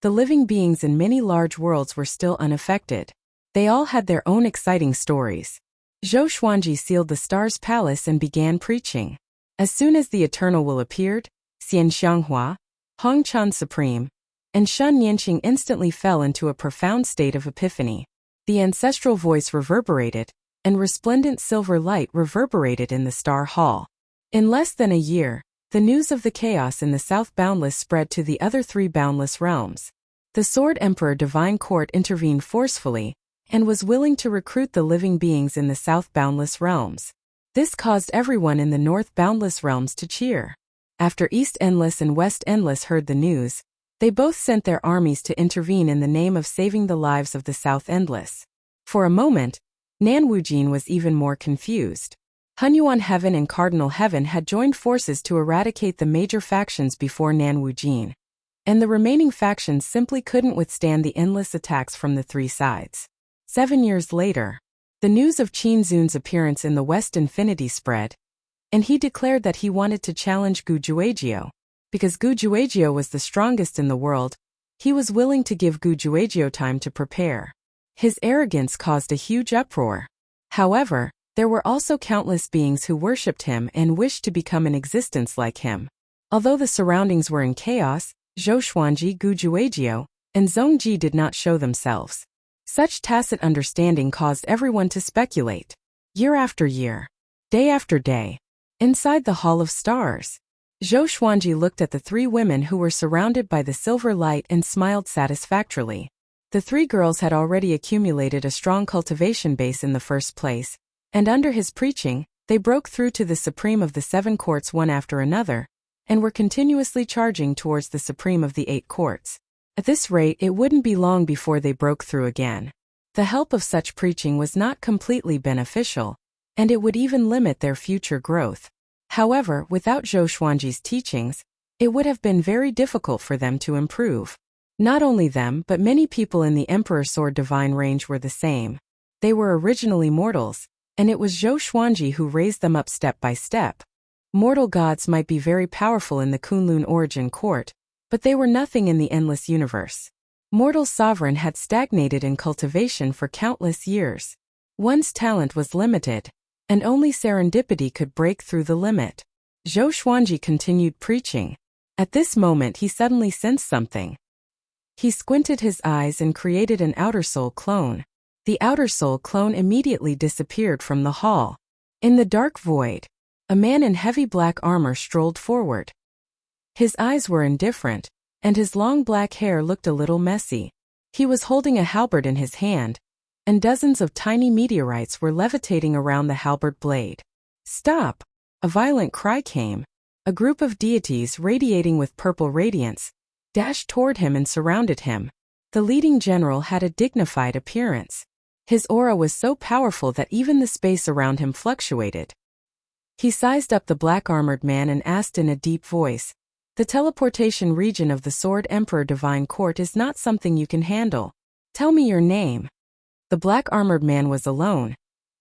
the living beings in many large worlds were still unaffected. They all had their own exciting stories. Zhou Xuanji sealed the star's palace and began preaching. As soon as the Eternal Will appeared, Xian Xianghua, Hong Chan Supreme, and Shen Yanqing instantly fell into a profound state of epiphany. The ancestral voice reverberated, and resplendent silver light reverberated in the Star Hall. In less than a year, the news of the chaos in the South Boundless spread to the other three boundless realms. The Sword Emperor Divine Court intervened forcefully, and was willing to recruit the living beings in the South Boundless realms. This caused everyone in the North Boundless realms to cheer. After East Endless and West Endless heard the news, they both sent their armies to intervene in the name of saving the lives of the South Endless. For a moment, Nan Wujin was even more confused. Hunyuan Heaven and Cardinal Heaven had joined forces to eradicate the major factions before Nan Wujin, and the remaining factions simply couldn't withstand the endless attacks from the three sides. 7 years later, the news of Qin Zun's appearance in the West Infinity spread, and he declared that he wanted to challenge Gu Juejiao. Because Gu Juejiao was the strongest in the world, he was willing to give Gu Juejiao time to prepare. His arrogance caused a huge uproar. However, there were also countless beings who worshipped him and wished to become in existence like him. Although the surroundings were in chaos, Zhou Xuanji, Gu Juejiao, and Zhongji did not show themselves. Such tacit understanding caused everyone to speculate. Year after year, day after day, inside the Hall of Stars, Zhou Xuanji looked at the three women who were surrounded by the silver light and smiled satisfactorily. The three girls had already accumulated a strong cultivation base in the first place, and under his preaching, they broke through to the Supreme of the 7 courts one after another, and were continuously charging towards the Supreme of the 8 courts. At this rate, it wouldn't be long before they broke through again. The help of such preaching was not completely beneficial, and it would even limit their future growth. However, without Zhou Xuanji's teachings, it would have been very difficult for them to improve. Not only them, but many people in the Emperor Sword Divine range were the same. They were originally mortals, and it was Zhou Xuanji who raised them up step by step. Mortal gods might be very powerful in the Kunlun Origin Court, but they were nothing in the endless universe. Mortal sovereign had stagnated in cultivation for countless years. One's talent was limited, and only serendipity could break through the limit. Zhou Xuanji continued preaching. At this moment he suddenly sensed something. He squinted his eyes and created an outer soul clone. The outer soul clone immediately disappeared from the hall. In the dark void, a man in heavy black armor strolled forward. His eyes were indifferent, and his long black hair looked a little messy. He was holding a halberd in his hand, and dozens of tiny meteorites were levitating around the halberd blade. "Stop!" A violent cry came. A group of deities radiating with purple radiance dashed toward him and surrounded him. The leading general had a dignified appearance. His aura was so powerful that even the space around him fluctuated. He sized up the black-armored man and asked in a deep voice, "The teleportation region of the Sword Emperor Divine Court is not something you can handle. Tell me your name." The black-armored man was alone,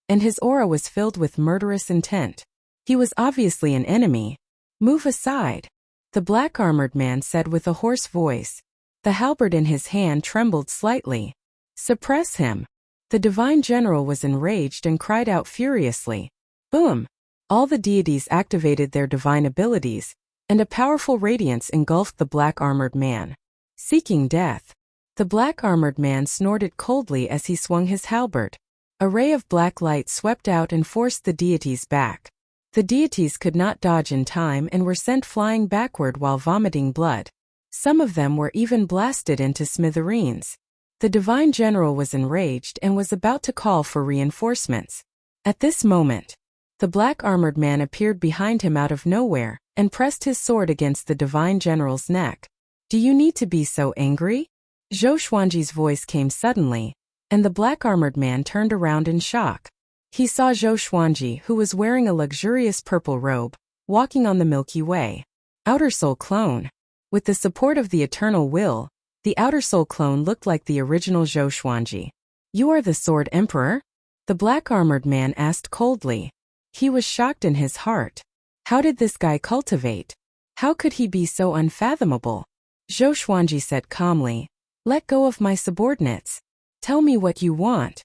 and his aura was filled with murderous intent. He was obviously an enemy. "Move aside," the black-armored man said with a hoarse voice. The halberd in his hand trembled slightly. "Suppress him." The divine general was enraged and cried out furiously. Boom! All the deities activated their divine abilities, and a powerful radiance engulfed the black-armored man. Seeking death. The black-armored man snorted coldly as he swung his halberd. A ray of black light swept out and forced the deities back. The deities could not dodge in time and were sent flying backward while vomiting blood. Some of them were even blasted into smithereens. The divine general was enraged and was about to call for reinforcements. At this moment, the black-armored man appeared behind him out of nowhere, and pressed his sword against the divine general's neck. Do you need to be so angry? Zhou Xuanji's voice came suddenly, and the black-armored man turned around in shock. He saw Zhou Xuanji, who was wearing a luxurious purple robe, walking on the Milky Way. Outer Soul Clone. With the support of the Eternal Will, the Outer Soul Clone looked like the original Zhou Xuanji. You are the Sword Emperor? The black-armored man asked coldly. He was shocked in his heart. How did this guy cultivate? How could he be so unfathomable? Zhou Xuanji said calmly, let go of my subordinates. Tell me what you want.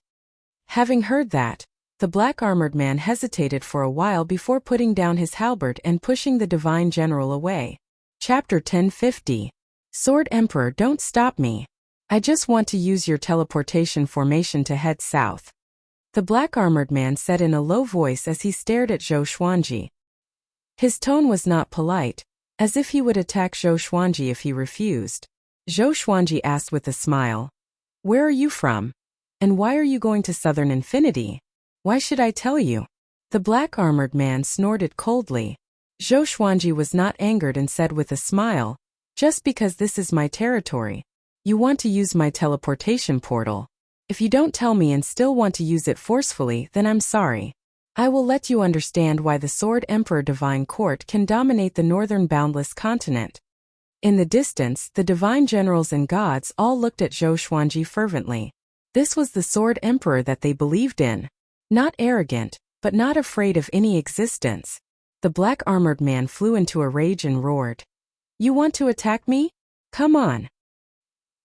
Having heard that, the black-armored man hesitated for a while before putting down his halberd and pushing the divine general away. Chapter 1050. Sword Emperor, don't stop me. I just want to use your teleportation formation to head south. The black-armored man said in a low voice as he stared at Zhou Xuanji. His tone was not polite, as if he would attack Zhou Xuanji if he refused. Zhou Xuanji asked with a smile, where are you from? And why are you going to Southern Infinity? Why should I tell you? The black-armored man snorted coldly. Zhou Xuanji was not angered and said with a smile, just because this is my territory. You want to use my teleportation portal. If you don't tell me and still want to use it forcefully, then I'm sorry. I will let you understand why the Sword Emperor Divine Court can dominate the northern boundless continent. In the distance, the divine generals and gods all looked at Zhou Xuanji fervently. This was the Sword Emperor that they believed in. Not arrogant, but not afraid of any existence. The black-armored man flew into a rage and roared. You want to attack me? Come on.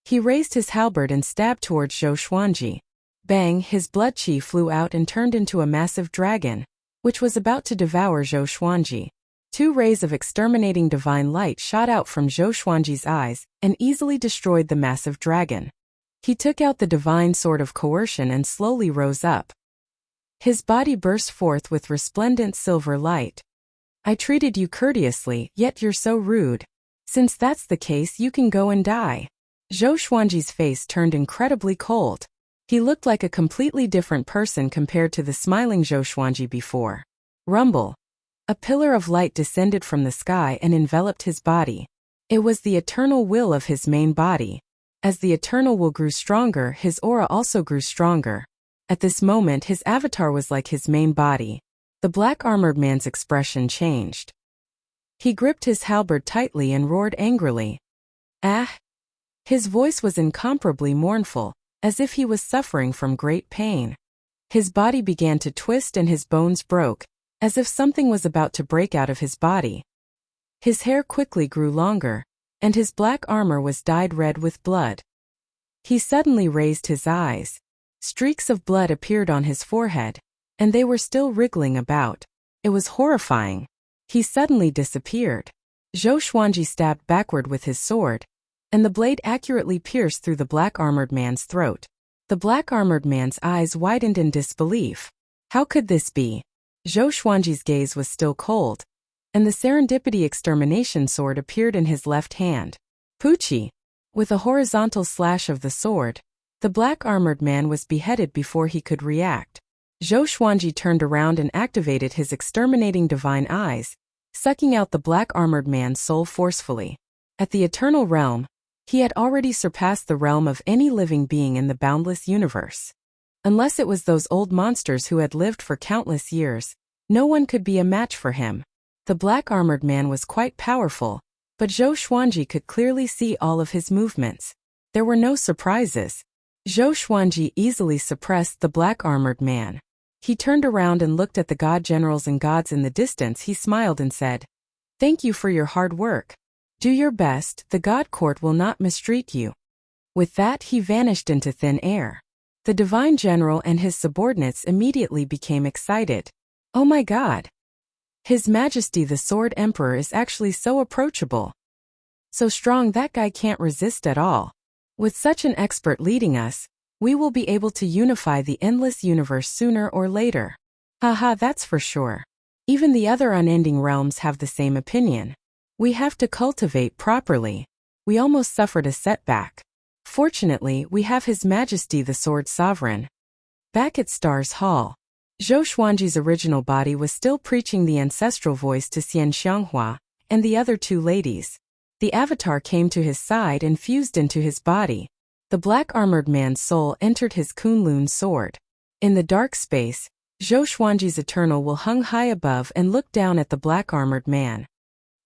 He raised his halberd and stabbed towards Zhou Xuanji. Bang, his blood chi flew out and turned into a massive dragon, which was about to devour Zhou Xuanji. 2 rays of exterminating divine light shot out from Zhou Xuanji's eyes and easily destroyed the massive dragon. He took out the divine sword of coercion and slowly rose up. His body burst forth with resplendent silver light. I treated you courteously, yet you're so rude. Since that's the case, you can go and die. Zhou Xuanji's face turned incredibly cold. He looked like a completely different person compared to the smiling Zhou Xuanji before. Rumble. A pillar of light descended from the sky and enveloped his body. It was the eternal will of his main body. As the eternal will grew stronger, his aura also grew stronger. At this moment, his avatar was like his main body. The black-armored man's expression changed. He gripped his halberd tightly and roared angrily. Ah! His voice was incomparably mournful, as if he was suffering from great pain. His body began to twist and his bones broke, as if something was about to break out of his body. His hair quickly grew longer, and his black armor was dyed red with blood. He suddenly raised his eyes. Streaks of blood appeared on his forehead, and they were still wriggling about. It was horrifying. He suddenly disappeared. Zhou Xuanji stabbed backward with his sword, and the blade accurately pierced through the black-armored man's throat. The black-armored man's eyes widened in disbelief. How could this be? Zhou Xuanji's gaze was still cold, and the serendipity extermination sword appeared in his left hand. Poochie! With a horizontal slash of the sword, the black-armored man was beheaded before he could react. Zhou Xuanji turned around and activated his exterminating divine eyes, sucking out the black-armored man's soul forcefully. At the eternal realm, he had already surpassed the realm of any living being in the boundless universe. Unless it was those old monsters who had lived for countless years, no one could be a match for him. The black-armored man was quite powerful, but Zhou Xuanji could clearly see all of his movements. There were no surprises. Zhou Xuanji easily suppressed the black-armored man. He turned around and looked at the god generals and gods in the distance. He smiled and said, "Thank you for your hard work. Do your best, the god court will not mistreat you." With that, he vanished into thin air. The divine general and his subordinates immediately became excited. Oh my god! His Majesty the Sword Emperor is actually so approachable. So strong that guy can't resist at all. With such an expert leading us, we will be able to unify the endless universe sooner or later. Haha, that's for sure. Even the other unending realms have the same opinion. We have to cultivate properly. We almost suffered a setback. Fortunately, we have His Majesty the Sword Sovereign. Back at Stars Hall, Zhou Xuanji's original body was still preaching the ancestral voice to Xian Xianghua, and the other two ladies. The avatar came to his side and fused into his body. The black-armored man's soul entered his Kunlun sword. In the dark space, Zhou Xuanji's eternal will hung high above and looked down at the black-armored man.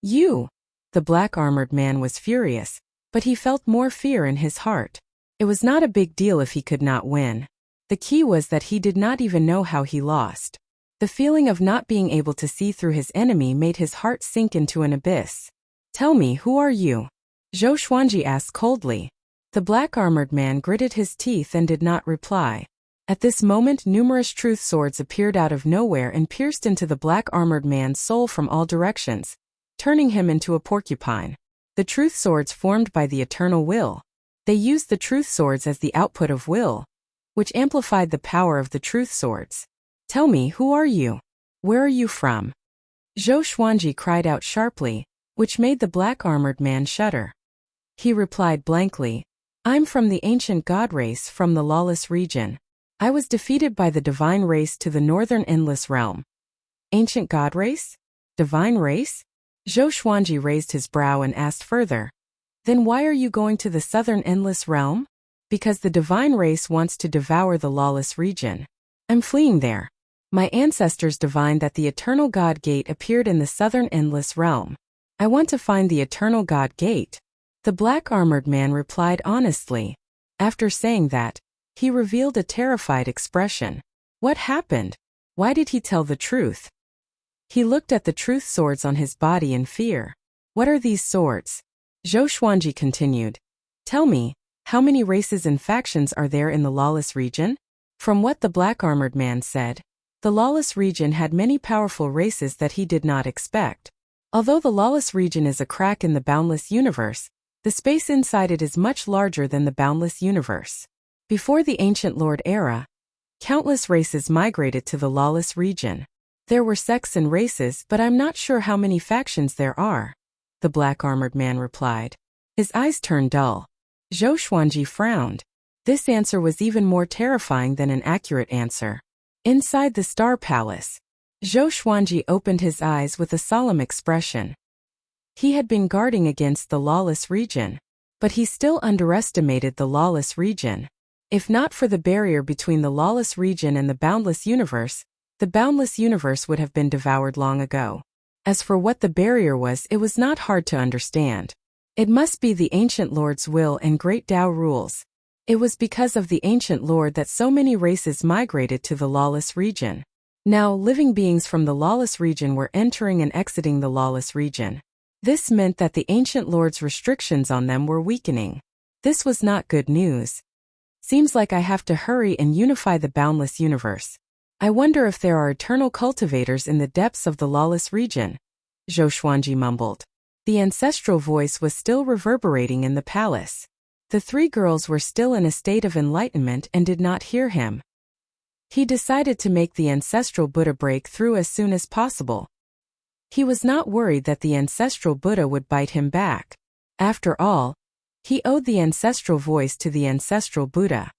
"You!" The black-armored man was furious, but he felt more fear in his heart. It was not a big deal if he could not win. The key was that he did not even know how he lost. The feeling of not being able to see through his enemy made his heart sink into an abyss. "Tell me, who are you?" Zhou Xuanji asked coldly. The black-armored man gritted his teeth and did not reply. At this moment, numerous truth swords appeared out of nowhere and pierced into the black-armored man's soul from all directions, turning him into a porcupine. The truth swords formed by the eternal will. They used the truth swords as the output of will, which amplified the power of the truth swords. "Tell me, who are you? Where are you from?" Zhou Xuanji cried out sharply, which made the black-armored man shudder. He replied blankly, "I'm from the ancient god race from the lawless region. I was defeated by the divine race to the northern endless realm." "Ancient god race? Divine race?" Zhou Xuanji raised his brow and asked further. "Then why are you going to the southern endless realm?" "Because the divine race wants to devour the lawless region. I'm fleeing there. My ancestors divined that the eternal god gate appeared in the southern endless realm. I want to find the eternal god gate." The black-armored man replied honestly. After saying that, he revealed a terrified expression. What happened? Why did he tell the truth? He looked at the truth swords on his body in fear. "What are these swords?" Zhou Xuanji continued. "Tell me, how many races and factions are there in the lawless region?" From what the black-armored man said, the lawless region had many powerful races that he did not expect. Although the lawless region is a crack in the boundless universe, the space inside it is much larger than the boundless universe. Before the Ancient Lord era, countless races migrated to the lawless region. There were sects and races, but I'm not sure how many factions there are, the black-armored man replied. His eyes turned dull. Zhou Xuanji frowned. This answer was even more terrifying than an accurate answer. Inside the Star Palace, Zhou Xuanji opened his eyes with a solemn expression. He had been guarding against the lawless region, but he still underestimated the lawless region. If not for the barrier between the lawless region and the boundless universe would have been devoured long ago. As for what the barrier was, it was not hard to understand. It must be the Ancient Lord's will and great Tao rules. It was because of the Ancient Lord that so many races migrated to the lawless region. Now, living beings from the lawless region were entering and exiting the lawless region. This meant that the Ancient Lord's restrictions on them were weakening. This was not good news. Seems like I have to hurry and unify the boundless universe. I wonder if there are eternal cultivators in the depths of the lawless region, Zhou Xuanji mumbled. The ancestral voice was still reverberating in the palace. The three girls were still in a state of enlightenment and did not hear him. He decided to make the ancestral Buddha break through as soon as possible. He was not worried that the ancestral Buddha would bite him back. After all, he owed the ancestral voice to the ancestral Buddha.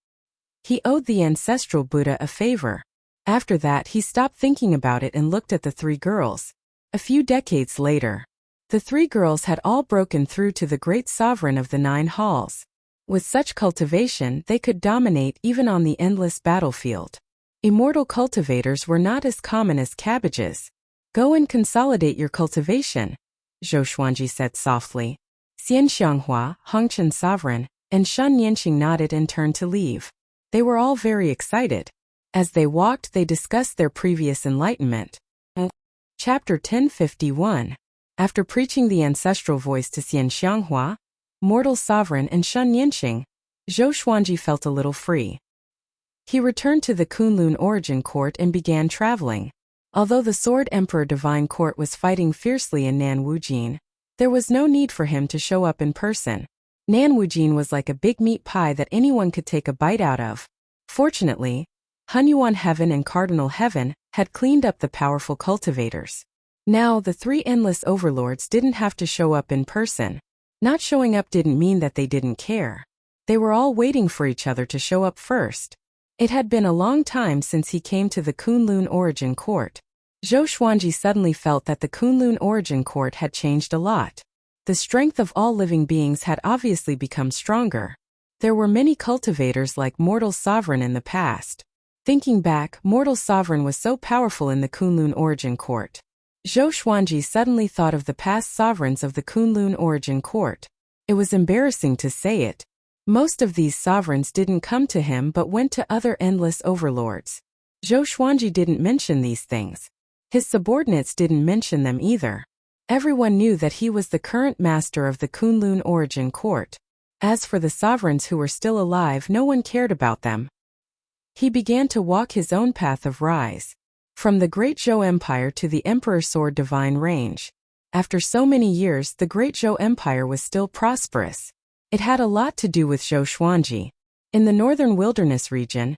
He owed the ancestral Buddha a favor. After that, he stopped thinking about it and looked at the three girls. A few decades later, the three girls had all broken through to the great sovereign of the 9 halls. With such cultivation, they could dominate even on the endless battlefield. Immortal cultivators were not as common as cabbages. Go and consolidate your cultivation, Zhou Xuanji said softly. Xian Xianghua, Hongchen sovereign, and Shen Yanqing nodded and turned to leave. They were all very excited. As they walked, they discussed their previous enlightenment. Chapter 1051. After preaching the ancestral voice to Xian Xianghua, mortal sovereign, and Shen Yanqing, Zhou Xuanji felt a little free. He returned to the Kunlun Origin Court and began traveling. Although the Sword Emperor Divine Court was fighting fiercely in Nanwujin, there was no need for him to show up in person. Nanwujin was like a big meat pie that anyone could take a bite out of. Fortunately, Hunyuan Heaven and Cardinal Heaven had cleaned up the powerful cultivators. Now, the 3 endless overlords didn't have to show up in person. Not showing up didn't mean that they didn't care. They were all waiting for each other to show up first. It had been a long time since he came to the Kunlun Origin Court. Zhou Xuanji suddenly felt that the Kunlun origin court had changed a lot. The strength of all living beings had obviously become stronger. There were many cultivators like Mortal Sovereign in the past. Thinking back, Mortal Sovereign was so powerful in the Kunlun origin court. Zhou Xuanji suddenly thought of the past sovereigns of the Kunlun origin court. It was embarrassing to say it. Most of these sovereigns didn't come to him but went to other endless overlords. Zhou Xuanji didn't mention these things. His subordinates didn't mention them either. Everyone knew that he was the current master of the Kunlun origin court. As for the sovereigns who were still alive, no one cared about them. He began to walk his own path of rise. From the Great Zhou Empire to the Emperor Sword Divine Range. After so many years, the Great Zhou Empire was still prosperous. It had a lot to do with Zhou Xuanji. In the northern wilderness region,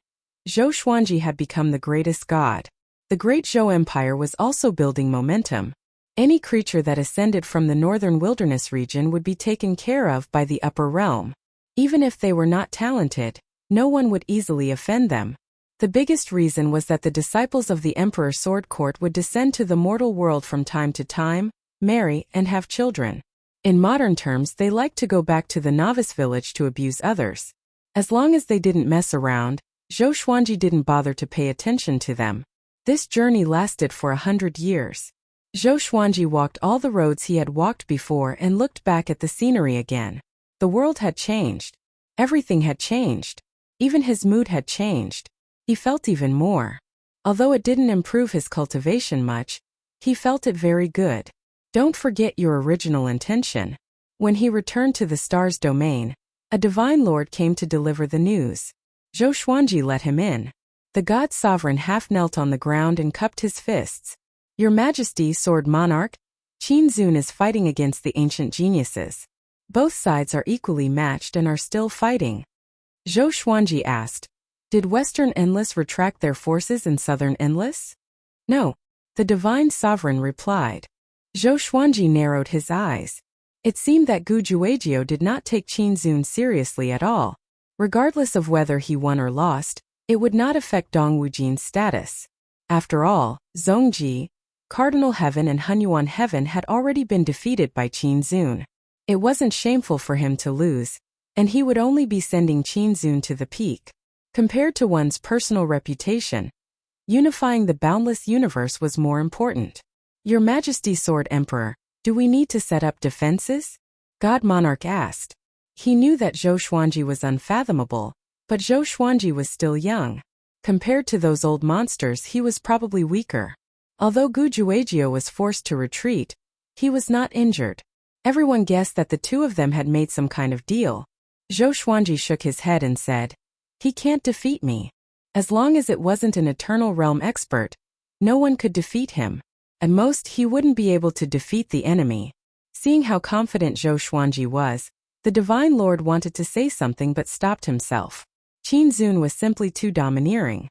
Zhou Xuanji had become the greatest god. The Great Zhou Empire was also building momentum. Any creature that ascended from the northern wilderness region would be taken care of by the upper realm. Even if they were not talented, no one would easily offend them. The biggest reason was that the disciples of the Emperor Sword Court would descend to the mortal world from time to time, marry, and have children. In modern terms, they liked to go back to the novice village to abuse others. As long as they didn't mess around, Zhou Xuanji didn't bother to pay attention to them. This journey lasted for 100 years. Zhou Xuanji walked all the roads he had walked before and looked back at the scenery again. The world had changed. Everything had changed. Even his mood had changed. He felt even more. Although it didn't improve his cultivation much, he felt it very good. Don't forget your original intention. When he returned to the star's domain, a divine lord came to deliver the news. Zhou Xuanji let him in. The god sovereign half knelt on the ground and cupped his fists. Your Majesty, Sword Monarch, Qin Zun is fighting against the ancient geniuses. Both sides are equally matched and are still fighting. Zhou Xuanji asked, did Western Endless retract their forces in Southern Endless? No, the divine sovereign replied. Zhou Xuanji narrowed his eyes. It seemed that Gu Juejiu did not take Qin Zun seriously at all. Regardless of whether he won or lost, it would not affect Dong Wujin's status. After all, Zhongji, Cardinal Heaven and Hunyuan Heaven had already been defeated by Qin Zun. It wasn't shameful for him to lose, and he would only be sending Qin Zun to the peak. Compared to one's personal reputation, unifying the boundless universe was more important. Your Majesty, Sword Emperor, do we need to set up defenses? God Monarch asked. He knew that Zhou Xuanji was unfathomable, but Zhou Xuanji was still young. Compared to those old monsters, he was probably weaker. Although Gu Juejiu was forced to retreat, he was not injured. Everyone guessed that the two of them had made some kind of deal. Zhou Xuanji shook his head and said, he can't defeat me. As long as it wasn't an Eternal Realm expert, no one could defeat him. At most, he wouldn't be able to defeat the enemy. Seeing how confident Zhou Xuanji was, the Divine Lord wanted to say something but stopped himself. Qin Zun was simply too domineering.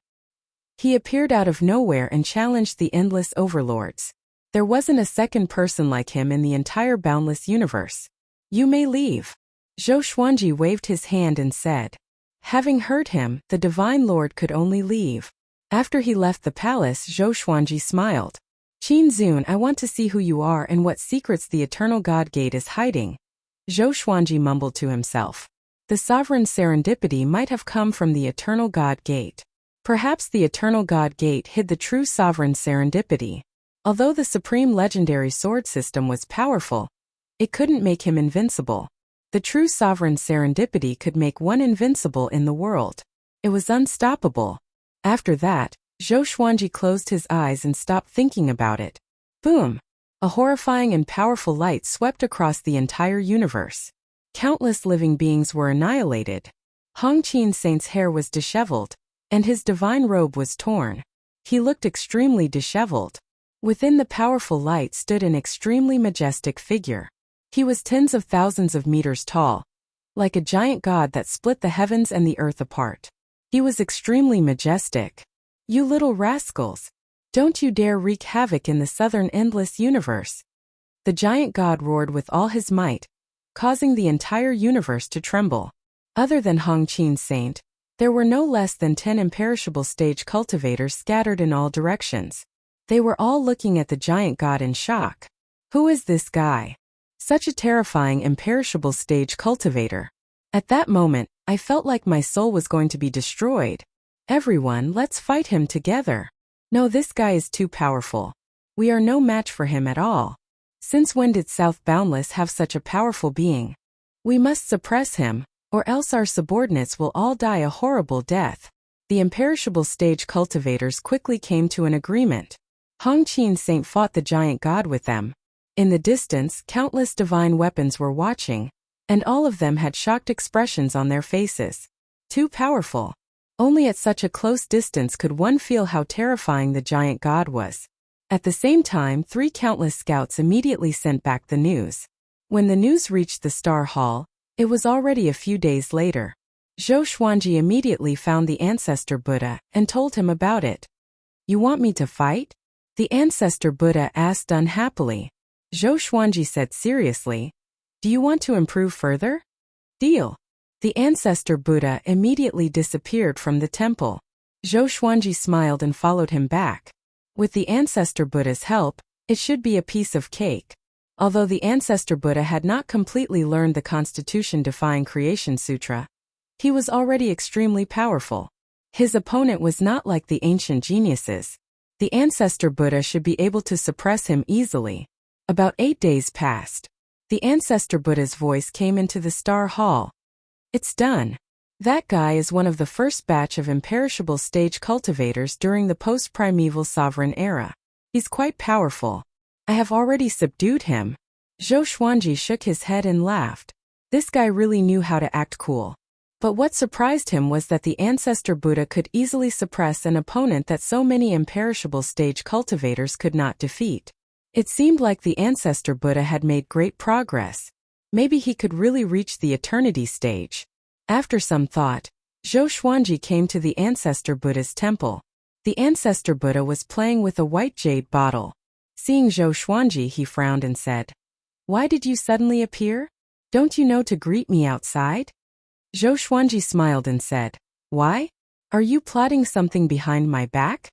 He appeared out of nowhere and challenged the endless overlords. There wasn't a second person like him in the entire boundless universe. You may leave. Zhou Xuanji waved his hand and said. Having heard him, the Divine Lord could only leave. After he left the palace, Zhou Xuanji smiled. Qin Zun, I want to see who you are and what secrets the Eternal God Gate is hiding. Zhou Xuanji mumbled to himself. The sovereign serendipity might have come from the Eternal God Gate. Perhaps the Eternal God Gate hid the true sovereign serendipity. Although the supreme legendary sword system was powerful, it couldn't make him invincible. The true sovereign serendipity could make one invincible in the world. It was unstoppable. After that, Zhou Xuanji closed his eyes and stopped thinking about it. Boom! A horrifying and powerful light swept across the entire universe. Countless living beings were annihilated. Hong Qin Saint's hair was disheveled, and his divine robe was torn. He looked extremely disheveled. Within the powerful light stood an extremely majestic figure. He was tens of thousands of meters tall, like a giant god that split the heavens and the earth apart. He was extremely majestic. You little rascals! Don't you dare wreak havoc in the southern endless universe! The giant god roared with all his might, causing the entire universe to tremble. Other than Hong Qin Saint, there were no less than 10 imperishable stage cultivators scattered in all directions. They were all looking at the giant god in shock. Who is this guy? Such a terrifying, imperishable stage cultivator. At that moment, I felt like my soul was going to be destroyed. Everyone, let's fight him together. No, this guy is too powerful. We are no match for him at all. Since when did South Boundless have such a powerful being? We must suppress him, or else our subordinates will all die a horrible death. The imperishable stage cultivators quickly came to an agreement. Hong Qin Saint fought the giant god with them. In the distance, countless divine weapons were watching, and all of them had shocked expressions on their faces. Too powerful. Only at such a close distance could one feel how terrifying the giant god was. At the same time, 3 countless scouts immediately sent back the news. When the news reached the Star Hall, it was already a few days later. Zhou Xuanji immediately found the Ancestor Buddha and told him about it. You want me to fight? The Ancestor Buddha asked unhappily. Zhou Xuanji said seriously, do you want to improve further? Deal. The Ancestor Buddha immediately disappeared from the temple. Zhou Xuanji smiled and followed him back. With the Ancestor Buddha's help, it should be a piece of cake. Although the Ancestor Buddha had not completely learned the Constitution-defying Creation Sutra, he was already extremely powerful. His opponent was not like the ancient geniuses. The Ancestor Buddha should be able to suppress him easily. About 8 days passed. The Ancestor Buddha's voice came into the Star Hall. It's done. That guy is one of the first batch of imperishable stage cultivators during the post-primeval sovereign era. He's quite powerful. I have already subdued him. Zhou Xuanji shook his head and laughed. This guy really knew how to act cool. But what surprised him was that the Ancestor Buddha could easily suppress an opponent that so many imperishable stage cultivators could not defeat. It seemed like the Ancestor Buddha had made great progress. Maybe he could really reach the eternity stage. After some thought, Zhou Xuanji came to the Ancestor Buddha's temple. The Ancestor Buddha was playing with a white jade bottle. Seeing Zhou Xuanji, he frowned and said, Why did you suddenly appear? Don't you know to greet me outside? Zhou Xuanji smiled and said, Why? Are you plotting something behind my back?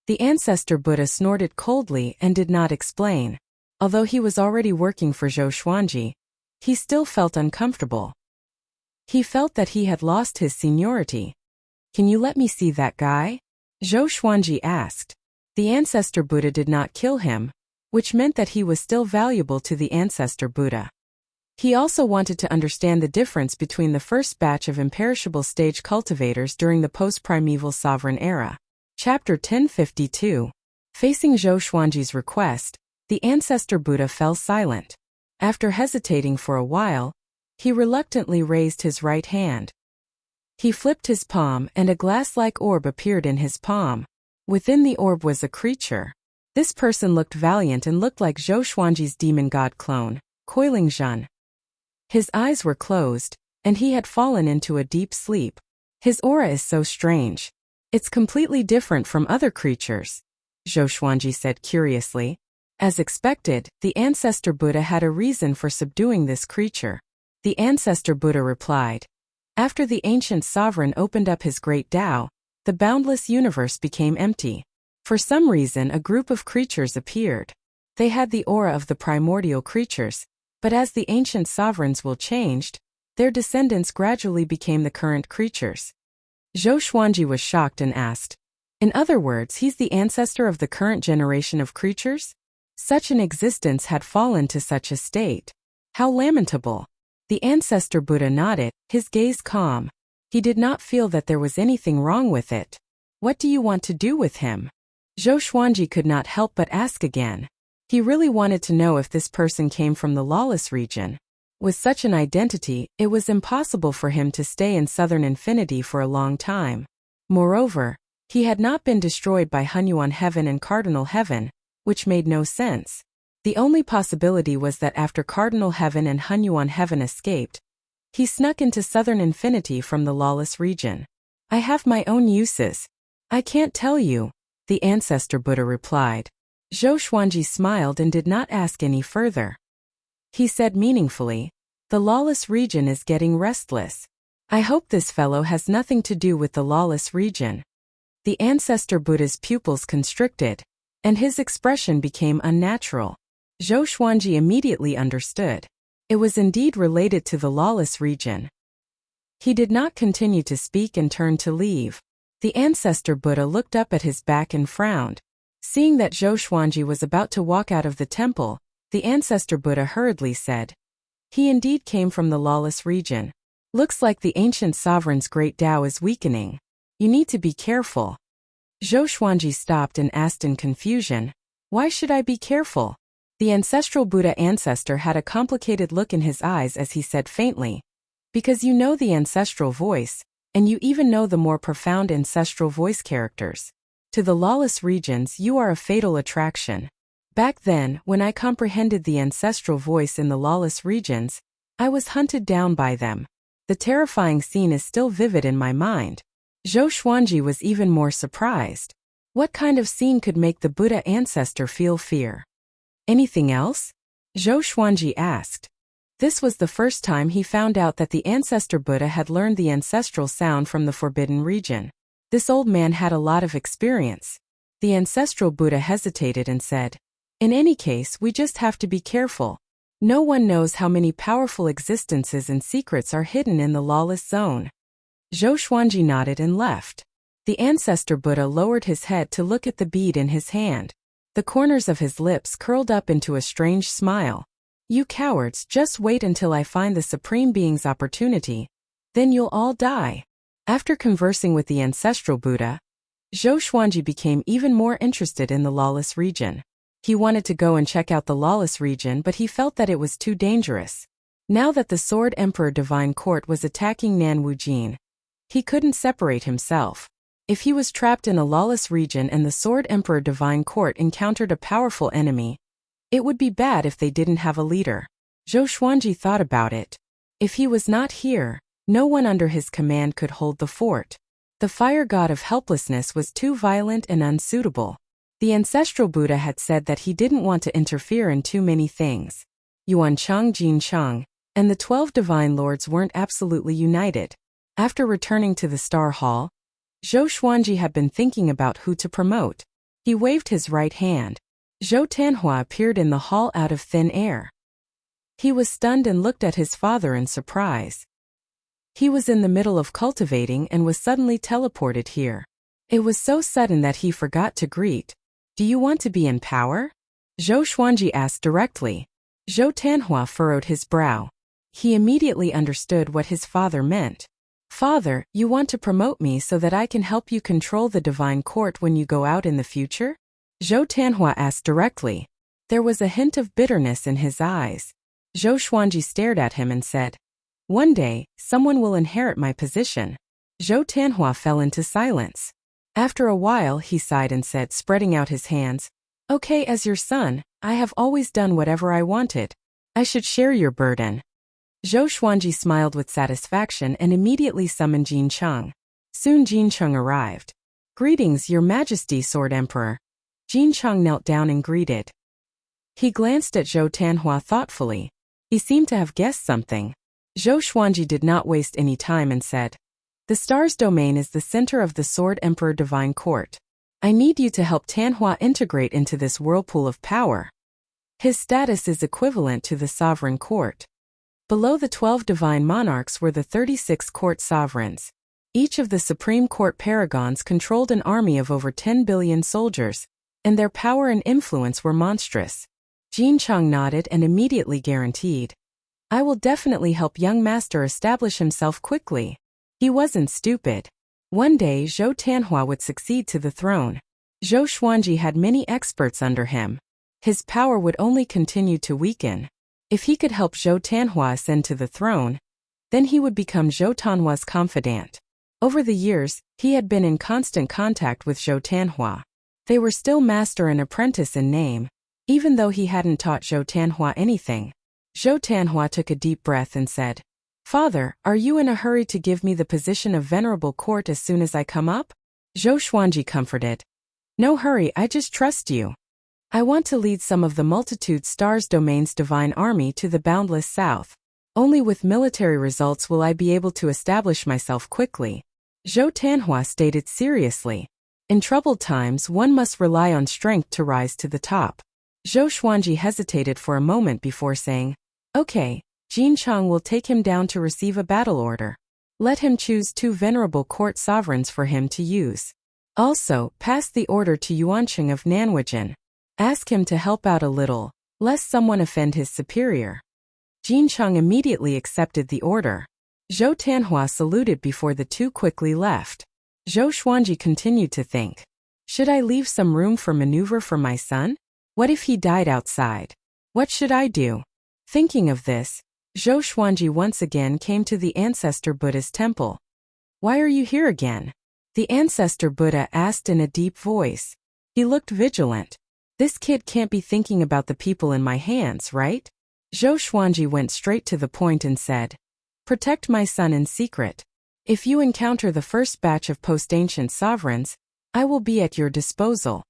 The Ancestor Buddha snorted coldly and did not explain. Although he was already working for Zhou Xuanji, he still felt uncomfortable. He felt that he had lost his seniority. Can you let me see that guy? Zhou Xuanji asked. The Ancestor Buddha did not kill him, which meant that he was still valuable to the Ancestor Buddha. He also wanted to understand the difference between the first batch of imperishable stage cultivators during the post-primeval sovereign era. Chapter 1052. Facing Zhou Xuanji's request, the Ancestor Buddha fell silent. After hesitating for a while, he reluctantly raised his right hand. He flipped his palm and a glass-like orb appeared in his palm. Within the orb was a creature. This person looked valiant and looked like Zhou Xuanji's demon god clone, Coiling Zhen. His eyes were closed, and he had fallen into a deep sleep. His aura is so strange. It's completely different from other creatures, Zhou Xuanji said curiously. As expected, the Ancestor Buddha had a reason for subduing this creature. The Ancestor Buddha replied, After the ancient sovereign opened up his great Tao, the boundless universe became empty. For some reason, a group of creatures appeared. They had the aura of the primordial creatures, but as the ancient sovereign's will changed, their descendants gradually became the current creatures. Zhou Xuanji was shocked and asked, In other words, he's the ancestor of the current generation of creatures? Such an existence had fallen to such a state. How lamentable. The Ancestor Buddha nodded, his gaze calm. He did not feel that there was anything wrong with it. What do you want to do with him? Zhou Xuanji could not help but ask again. He really wanted to know if this person came from the lawless region. With such an identity, it was impossible for him to stay in Southern Infinity for a long time. Moreover, he had not been destroyed by Hunyuan Heaven and Cardinal Heaven, which made no sense. The only possibility was that after Cardinal Heaven and Hunyuan Heaven escaped, he snuck into Southern Infinity from the lawless region. I have my own uses. I can't tell you, the Ancestor Buddha replied. Zhou Xuanji smiled and did not ask any further. He said meaningfully, The lawless region is getting restless. I hope this fellow has nothing to do with the lawless region. The Ancestor Buddha's pupils constricted. and his expression became unnatural. Zhou Xuanji immediately understood. It was indeed related to the lawless region. He did not continue to speak and turned to leave. The ancestor Buddha looked up at his back and frowned. Seeing that Zhou Xuanji was about to walk out of the temple, the ancestor Buddha hurriedly said, "He indeed came from the lawless region. Looks like the ancient sovereign's great Tao is weakening. You need to be careful." Zhou Xuanji stopped and asked in confusion, "Why should I be careful?" The ancestral Buddha ancestor had a complicated look in his eyes as he said faintly, "Because you know the ancestral voice, and you even know the more profound ancestral voice characters. To the lawless regions you are a fatal attraction. Back then, when I comprehended the ancestral voice in the lawless regions, I was hunted down by them. The terrifying scene is still vivid in my mind." Zhou Xuanji was even more surprised. What kind of scene could make the Buddha ancestor feel fear? "Anything else?" Zhou Xuanji asked. This was the first time he found out that the ancestor Buddha had learned the ancestral sound from the forbidden region. This old man had a lot of experience. The ancestral Buddha hesitated and said, "In any case, we just have to be careful. No one knows how many powerful existences and secrets are hidden in the lawless zone." Zhou Xuanji nodded and left. The ancestor Buddha lowered his head to look at the bead in his hand. The corners of his lips curled up into a strange smile. "You cowards, just wait until I find the Supreme Being's opportunity. Then you'll all die." After conversing with the ancestral Buddha, Zhou Xuanji became even more interested in the lawless region. He wanted to go and check out the lawless region, but he felt that it was too dangerous. Now that the Sword Emperor Divine Court was attacking Nan Wujin, he couldn't separate himself. If he was trapped in a lawless region and the Sword Emperor Divine Court encountered a powerful enemy, it would be bad if they didn't have a leader. Zhou Xuanji thought about it. If he was not here, no one under his command could hold the fort. The fire god of helplessness was too violent and unsuitable. The ancestral Buddha had said that he didn't want to interfere in too many things. Yuan Cheng, Jin Cheng, and the 12 divine lords weren't absolutely united. After returning to the Star Hall, Zhou Xuanji had been thinking about who to promote. He waved his right hand. Zhou Tanhua appeared in the hall out of thin air. He was stunned and looked at his father in surprise. He was in the middle of cultivating and was suddenly teleported here. It was so sudden that he forgot to greet. "Do you want to be in power?" Zhou Xuanji asked directly. Zhou Tanhua furrowed his brow. He immediately understood what his father meant. "Father, you want to promote me so that I can help you control the divine court when you go out in the future?" Zhou Tanhua asked directly. There was a hint of bitterness in his eyes. Zhou Xuanji stared at him and said, "One day, someone will inherit my position." Zhou Tanhua fell into silence. After a while he sighed and said, spreading out his hands, "Okay, as your son, I have always done whatever I wanted. I should share your burden." Zhou Xuanji smiled with satisfaction and immediately summoned Jin Cheng. Soon Jin Cheng arrived. "Greetings, Your Majesty, Sword Emperor." Jin Cheng knelt down and greeted. He glanced at Zhou Tanhua thoughtfully. He seemed to have guessed something. Zhou Xuanji did not waste any time and said, "The star's domain is the center of the Sword Emperor Divine Court. I need you to help Tanhua integrate into this whirlpool of power. His status is equivalent to the sovereign court." Below the 12 divine monarchs were the 36 court sovereigns. Each of the Supreme Court paragons controlled an army of over 10 billion soldiers, and their power and influence were monstrous. Jin Cheng nodded and immediately guaranteed, "I will definitely help young master establish himself quickly." He wasn't stupid. One day Zhou Tanhua would succeed to the throne. Zhou Xuanji had many experts under him. His power would only continue to weaken. If he could help Zhou Tanhua ascend to the throne, then he would become Zhou Tanhua's confidant. Over the years, he had been in constant contact with Zhou Tanhua. They were still master and apprentice in name, even though he hadn't taught Zhou Tanhua anything. Zhou Tanhua took a deep breath and said, "Father, are you in a hurry to give me the position of venerable court as soon as I come up?" Zhou Xuanji comforted, "No hurry, I just trust you. I want to lead some of the multitude stars domain's divine army to the boundless south. Only with military results will I be able to establish myself quickly." Zhou Tanhua stated seriously. In troubled times, one must rely on strength to rise to the top. Zhou Xuanji hesitated for a moment before saying, "Okay, Jin Chang will take him down to receive a battle order. Let him choose 2 venerable court sovereigns for him to use. Also, pass the order to Yuanqing of Nanwujin. Ask him to help out a little, lest someone offend his superior." Jin Chang immediately accepted the order. Zhou Tanhua saluted before the 2 quickly left. Zhou Xuanji continued to think, "Should I leave some room for maneuver for my son? What if he died outside? What should I do?" Thinking of this, Zhou Xuanji once again came to the ancestor Buddha's temple. "Why are you here again?" the ancestor Buddha asked in a deep voice. He looked vigilant. "This kid can't be thinking about the people in my hands, right?" Zhou Xuanji went straight to the point and said, "Protect my son in secret. If you encounter the first batch of post-ancient sovereigns, I will be at your disposal."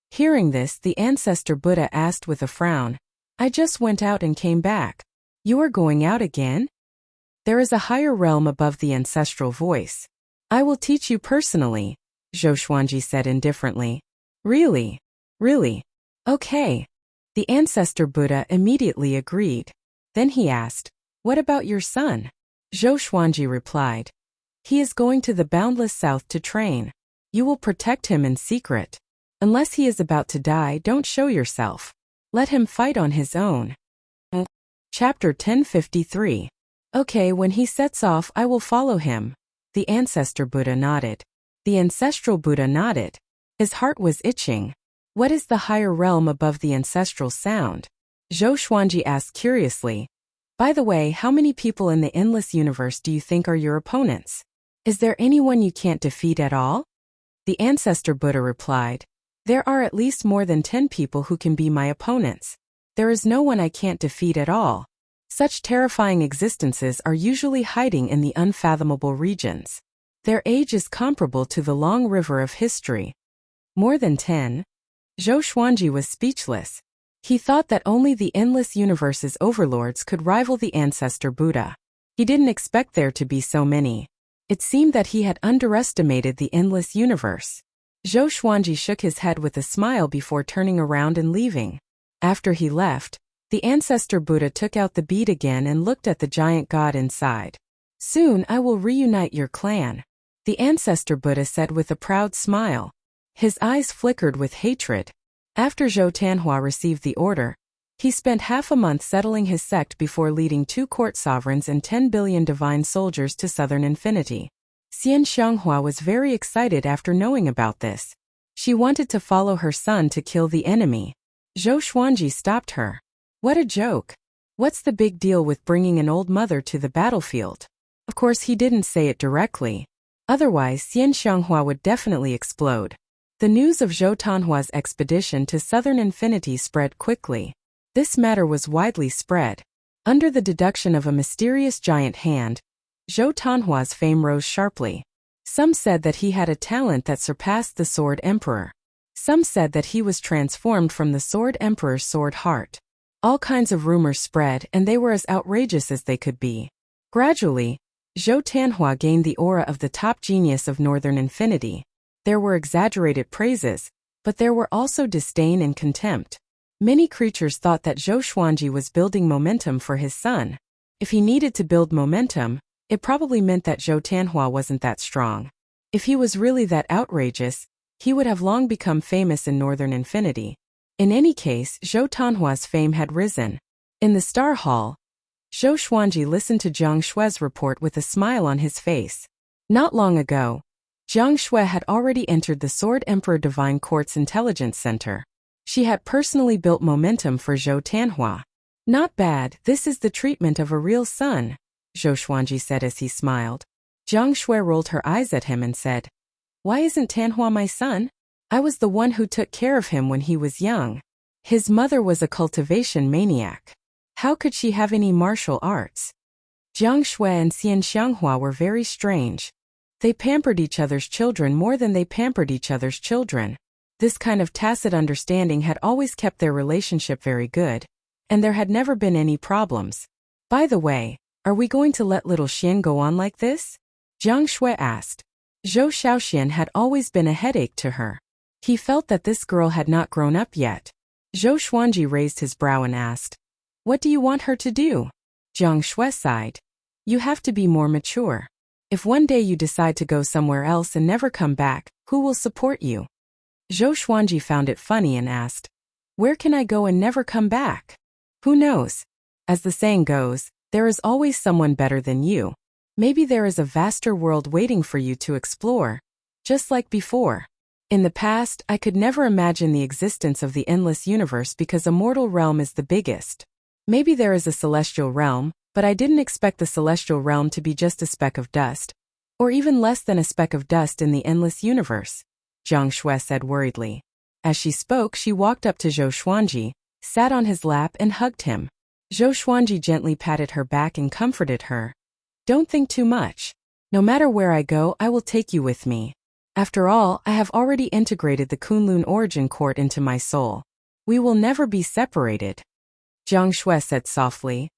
Hearing this, the ancestor Buddha asked with a frown, "I just went out and came back. You are going out again?" "There is a higher realm above the ancestral voice. I will teach you personally," Zhou Xuanji said indifferently. "Really? Really? Okay." The ancestor Buddha immediately agreed. Then he asked, "What about your son?" Zhou Xuanji replied, "He is going to the boundless south to train. You will protect him in secret. Unless he is about to die, don't show yourself. Let him fight on his own." Chapter 1053. "Okay, when he sets off, I will follow him." The ancestor Buddha nodded. The ancestral Buddha nodded. His heart was itching. What is the higher realm above the ancestral sound? Zhou Xuanji asked curiously. "By the way, how many people in the endless universe do you think are your opponents? Is there anyone you can't defeat at all?" The ancestor Buddha replied, "There are at least more than 10 people who can be my opponents. There is no one I can't defeat at all. Such terrifying existences are usually hiding in the unfathomable regions. Their age is comparable to the long river of history." More than 10? Zhou Xuanji was speechless. He thought that only the endless universe's overlords could rival the ancestor Buddha. He didn't expect there to be so many. It seemed that he had underestimated the endless universe. Zhou Xuanji shook his head with a smile before turning around and leaving. After he left, the ancestor Buddha took out the bead again and looked at the giant god inside. "Soon I will reunite your clan," the ancestor Buddha said with a proud smile. His eyes flickered with hatred. After Zhou Tanhua received the order, he spent half a month settling his sect before leading 2 court sovereigns and 10 billion divine soldiers to southern infinity. Xian Xianghua was very excited after knowing about this. She wanted to follow her son to kill the enemy. Zhou Xuanji stopped her. "What a joke. What's the big deal with bringing an old mother to the battlefield?" Of course he didn't say it directly. Otherwise Xian Xianghua would definitely explode. The news of Zhou Tanhua's expedition to southern infinity spread quickly. This matter was widely spread. Under the deduction of a mysterious giant hand, Zhou Tanhua's fame rose sharply. Some said that he had a talent that surpassed the Sword Emperor. Some said that he was transformed from the Sword Emperor's sword heart. All kinds of rumors spread, and they were as outrageous as they could be. Gradually, Zhou Tanhua gained the aura of the top genius of northern infinity. There were exaggerated praises, but there were also disdain and contempt. Many creatures thought that Zhou Xuanji was building momentum for his son. If he needed to build momentum, it probably meant that Zhou Tanhua wasn't that strong. If he was really that outrageous, he would have long become famous in northern infinity. In any case, Zhou Tanhua's fame had risen. In the Star Hall, Zhou Xuanji listened to Jiang Shue's report with a smile on his face. Not long ago, Jiang Shui had already entered the Sword Emperor Divine Court's Intelligence Center. She had personally built momentum for Zhou Tanhua. "Not bad, this is the treatment of a real son," Zhou Xuanji said as he smiled. Jiang Shui rolled her eyes at him and said, "Why isn't Tanhua my son? I was the one who took care of him when he was young. His mother was a cultivation maniac. How could she have any martial arts?" Jiang Shui and Xian Xianghua were very strange. They pampered each other's children more than they pampered each other's children. This kind of tacit understanding had always kept their relationship very good, and there had never been any problems. "By the way, are we going to let little Xian go on like this?" Jiang Shui asked. Zhou Shaoxian had always been a headache to her. He felt that this girl had not grown up yet. Zhou Xuanji raised his brow and asked, "What do you want her to do?" Jiang Shui sighed. "You have to be more mature. If one day you decide to go somewhere else and never come back, who will support you?" Zhou Xuanji found it funny and asked, "Where can I go and never come back?" "Who knows? As the saying goes, there is always someone better than you. Maybe there is a vaster world waiting for you to explore, just like before. In the past, I could never imagine the existence of the endless universe because a mortal realm is the biggest. Maybe there is a celestial realm, but I didn't expect the celestial realm to be just a speck of dust, or even less than a speck of dust in the endless universe," Jiang Shui said worriedly. As she spoke, she walked up to Zhou Xuanji, sat on his lap and hugged him. Zhou Xuanji gently patted her back and comforted her. "Don't think too much. No matter where I go, I will take you with me. After all, I have already integrated the Kunlun origin court into my soul. We will never be separated." Jiang Shui said softly,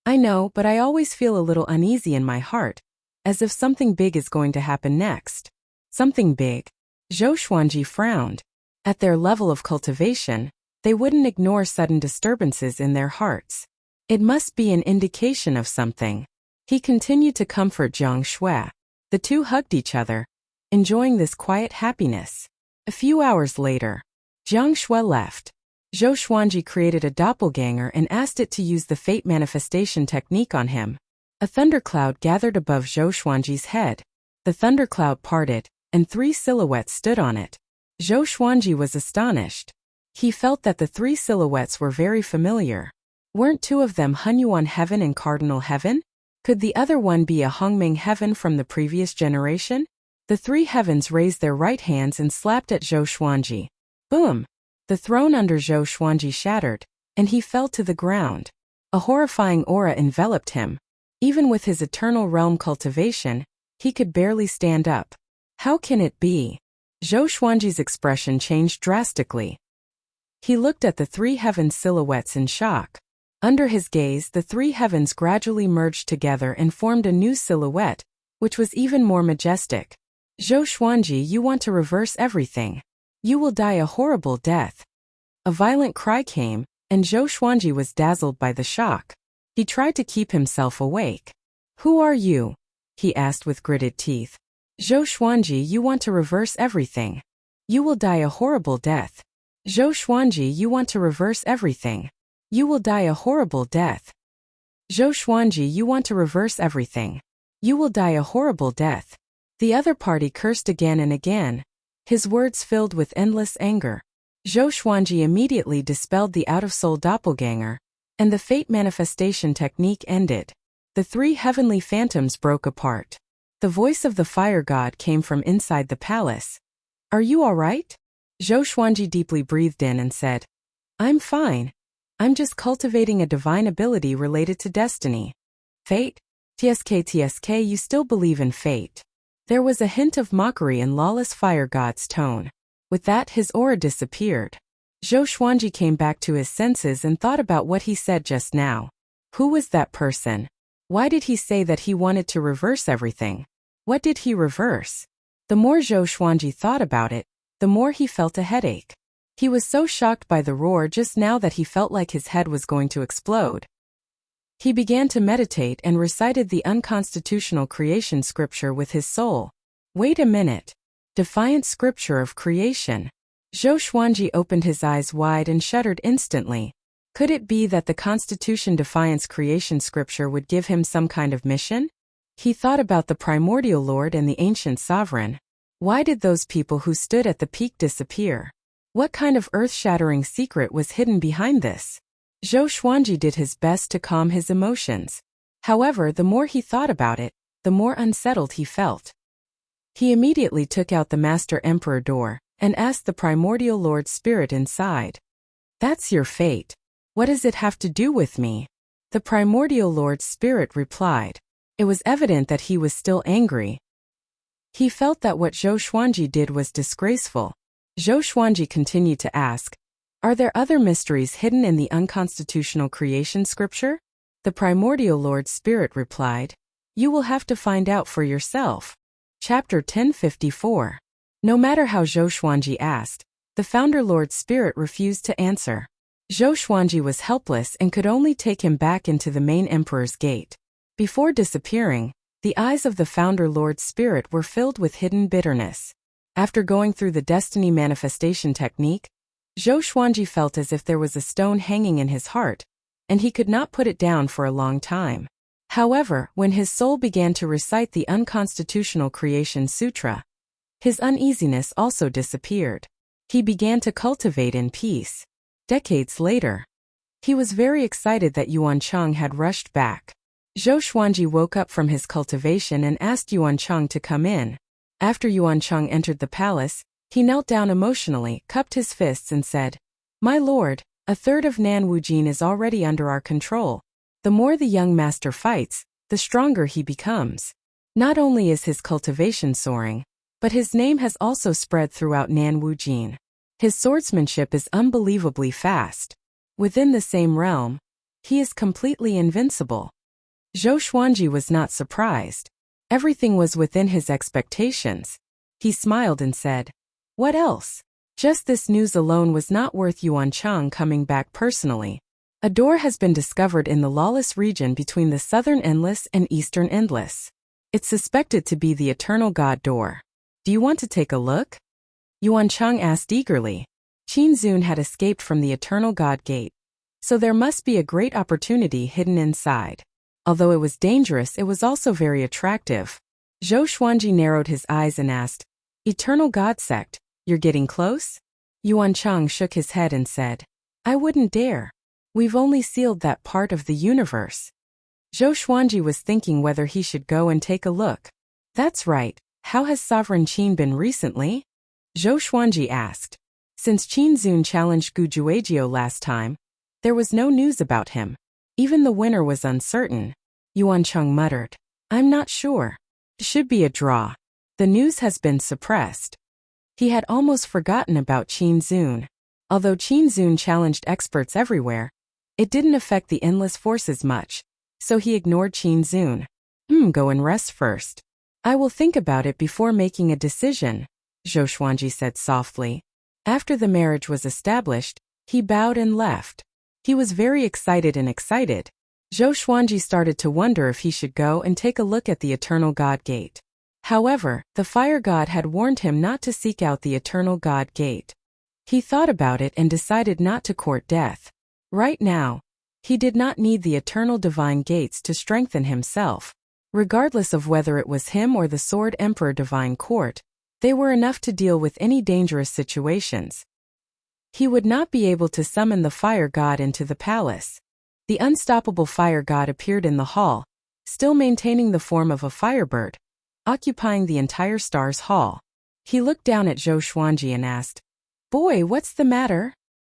"I know, but I always feel a little uneasy in my heart, as if something big is going to happen next." "Something big?" Zhou Xuanji frowned. At their level of cultivation, they wouldn't ignore sudden disturbances in their hearts. It must be an indication of something. He continued to comfort Jiang Shui. The two hugged each other, enjoying this quiet happiness. A few hours later, Jiang Shui left. Zhou Xuanji created a doppelganger and asked it to use the fate manifestation technique on him. A thundercloud gathered above Zhou Xuanji's head. The thundercloud parted, and 3 silhouettes stood on it. Zhou Xuanji was astonished. He felt that the 3 silhouettes were very familiar. Weren't 2 of them Hunyuan Heaven and Cardinal Heaven? Could the other one be a Hongming Heaven from the previous generation? The 3 heavens raised their right hands and slapped at Zhou Xuanji. Boom! The throne under Zhou Xuanji shattered, and he fell to the ground. A horrifying aura enveloped him. Even with his eternal realm cultivation, he could barely stand up. How can it be? Zhou Xuanji's expression changed drastically. He looked at the 3 heavens silhouettes in shock. Under his gaze, the 3 heavens gradually merged together and formed a new silhouette, which was even more majestic. "Zhou Xuanji, you want to reverse everything. You will die a horrible death." A violent cry came, and Zhou Xuanji was dazzled by the shock. He tried to keep himself awake. "Who are you?" he asked with gritted teeth. "Zhou Xuanji, you want to reverse everything. You will die a horrible death. Zhou Xuanji, you want to reverse everything. You will die a horrible death. Zhou Xuanji, you want to reverse everything. You will die a horrible death." The other party cursed again and again. His words filled with endless anger. Zhou Xuanji immediately dispelled the out-of-soul doppelganger, and the fate manifestation technique ended. The 3 heavenly phantoms broke apart. The voice of the fire god came from inside the palace. "Are you all right?" Zhou Xuanji deeply breathed in and said, "I'm fine. I'm just cultivating a divine ability related to destiny." "Fate? TSK, you still believe in fate?" There was a hint of mockery in lawless fire god's tone. With that, his aura disappeared. Zhou Xuanji came back to his senses and thought about what he said just now. Who was that person? Why did he say that he wanted to reverse everything? What did he reverse? The more Zhou Xuanji thought about it, the more he felt a headache. He was so shocked by the roar just now that he felt like his head was going to explode. He began to meditate and recited the unconstitutional creation scripture with his soul. Wait a minute. Defiant scripture of creation. Zhou Xuanji opened his eyes wide and shuddered instantly. Could it be that the Constitution Defiance creation scripture would give him some kind of mission? He thought about the primordial lord and the ancient sovereign. Why did those people who stood at the peak disappear? What kind of earth-shattering secret was hidden behind this? Zhou Xuanji did his best to calm his emotions. However, the more he thought about it, the more unsettled he felt. He immediately took out the Master Emperor door and asked the primordial Lord Spirit inside. "That's your fate. What does it have to do with me?" The primordial Lord Spirit replied. It was evident that he was still angry. He felt that what Zhou Xuanji did was disgraceful. Zhou Xuanji continued to ask, "Are there other mysteries hidden in the unconstitutional creation scripture?" The primordial Lord Spirit replied, "You will have to find out for yourself." Chapter 1054. No matter how Zhou Xuanji asked, the Founder Lord's spirit refused to answer. Zhou Xuanji was helpless and could only take him back into the main Emperor's gate. Before disappearing, the eyes of the Founder Lord's spirit were filled with hidden bitterness. After going through the destiny manifestation technique, Zhou Xuanji felt as if there was a stone hanging in his heart, and he could not put it down for a long time. However, when his soul began to recite the Unconstitutional Creation Sutra, his uneasiness also disappeared. He began to cultivate in peace. Decades later, he was very excited that Yuancheng had rushed back. Zhou Xuanji woke up from his cultivation and asked Yuancheng to come in. After Yuancheng entered the palace, he knelt down emotionally, cupped his fists and said, "My lord, a third of Nan Wujin is already under our control. The more the young master fights, the stronger he becomes. Not only is his cultivation soaring, but his name has also spread throughout Nan Wujin. His swordsmanship is unbelievably fast. Within the same realm, he is completely invincible." Zhou Xuanji was not surprised. Everything was within his expectations. He smiled and said, "What else? Just this news alone was not worth Yuancheng coming back personally. A door has been discovered in the lawless region between the southern endless and eastern endless. It's suspected to be the Eternal God door. Do you want to take a look?" Yuancheng asked eagerly. Qin Zun had escaped from the Eternal God gate, so there must be a great opportunity hidden inside. Although it was dangerous, it was also very attractive. Zhou Xuanji narrowed his eyes and asked, "Eternal God sect, you're getting close?" Yuancheng shook his head and said, "I wouldn't dare. We've only sealed that part of the universe." Zhou Xuanji was thinking whether he should go and take a look. "That's right. How has Sovereign Qin been recently?" Zhou Xuanji asked. Since Qin Zun challenged Gu Juejiu last time, there was no news about him. Even the winner was uncertain. Yuancheng muttered, "I'm not sure. It should be a draw. The news has been suppressed." He had almost forgotten about Qin Zun. Although Qin Zun challenged experts everywhere, it didn't affect the endless forces much, so he ignored Qin Zun. Go and rest first. I will think about it before making a decision," Zhou Xuanji said softly. After the marriage was established, he bowed and left. He was very excited. Zhou Xuanji started to wonder if he should go and take a look at the Eternal God Gate. However, the Fire God had warned him not to seek out the Eternal God Gate. He thought about it and decided not to court death. Right now, he did not need the Eternal Divine Gates to strengthen himself. Regardless of whether it was him or the Sword Emperor Divine Court, they were enough to deal with any dangerous situations. He would not be able to summon the Fire God into the palace. The unstoppable Fire God appeared in the hall, still maintaining the form of a firebird, occupying the entire Stars Hall. He looked down at Zhou Xuanji and asked, "Boy, what's the matter?"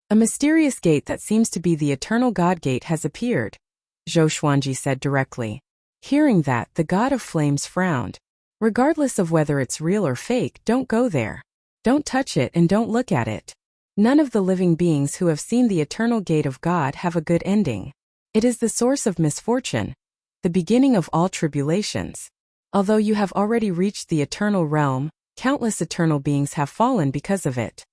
"A mysterious gate that seems to be the Eternal God Gate has appeared," Zhou Xuanji said directly. Hearing that, the God of Flames frowned. "Regardless of whether it's real or fake, don't go there. Don't touch it and don't look at it. None of the living beings who have seen the Eternal Gate of God have a good ending. It is the source of misfortune, the beginning of all tribulations. Although you have already reached the eternal realm, countless eternal beings have fallen because of it."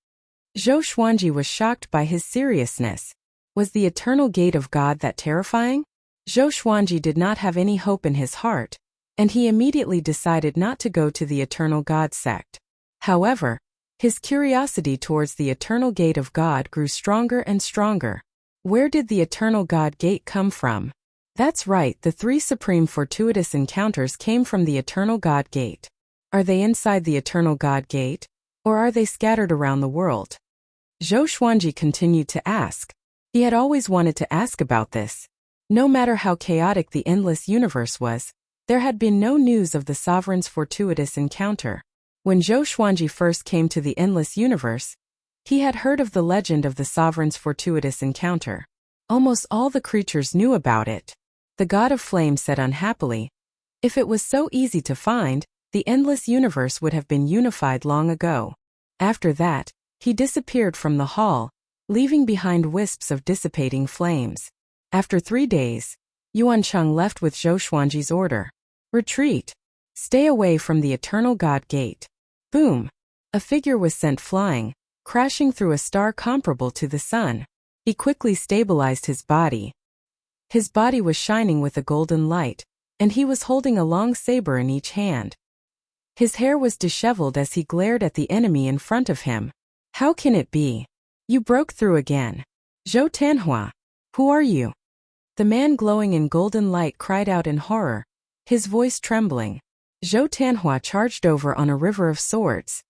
Zhou Xuanji was shocked by his seriousness. Was the Eternal Gate of God that terrifying? Zhou Xuanji did not have any hope in his heart, and he immediately decided not to go to the Eternal God sect. However, his curiosity towards the Eternal Gate of God grew stronger and stronger. Where did the Eternal God Gate come from? That's right, the three supreme fortuitous encounters came from the Eternal God Gate. Are they inside the Eternal God Gate, or are they scattered around the world? Zhou Xuanji continued to ask. He had always wanted to ask about this. No matter how chaotic the endless universe was, there had been no news of the Sovereign's fortuitous encounter. When Zhou Xuanji first came to the endless universe, he had heard of the legend of the Sovereign's fortuitous encounter. Almost all the creatures knew about it. The God of Flame said unhappily, "If it was so easy to find, the endless universe would have been unified long ago." After that, he disappeared from the hall, leaving behind wisps of dissipating flames. After 3 days, Yuancheng left with Zhou Xuanji's order. "Retreat. Stay away from the eternal God gate. Boom! A figure was sent flying, crashing through a star comparable to the sun. He quickly stabilized his body. His body was shining with a golden light, and he was holding a long saber in each hand. His hair was disheveled as he glared at the enemy in front of him. How can it be? You broke through again. Zhou Tanhua, who are you? The man glowing in golden light cried out in horror, his voice trembling. Zhou Tanhua charged over on a river of swords.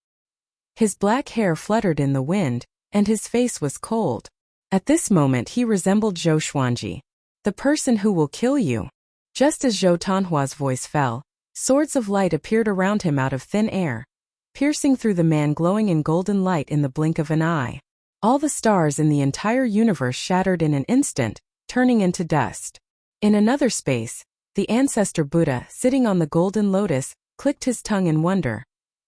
His black hair fluttered in the wind, and his face was cold. At this moment he resembled Zhou Xuanji, the person who will kill you. Just as Zhou Tanhua's voice fell, swords of light appeared around him out of thin air, piercing through the man glowing in golden light in the blink of an eye. All the stars in the entire universe shattered in an instant, turning into dust. In another space, the ancestor Buddha, sitting on the golden lotus, clicked his tongue in wonder.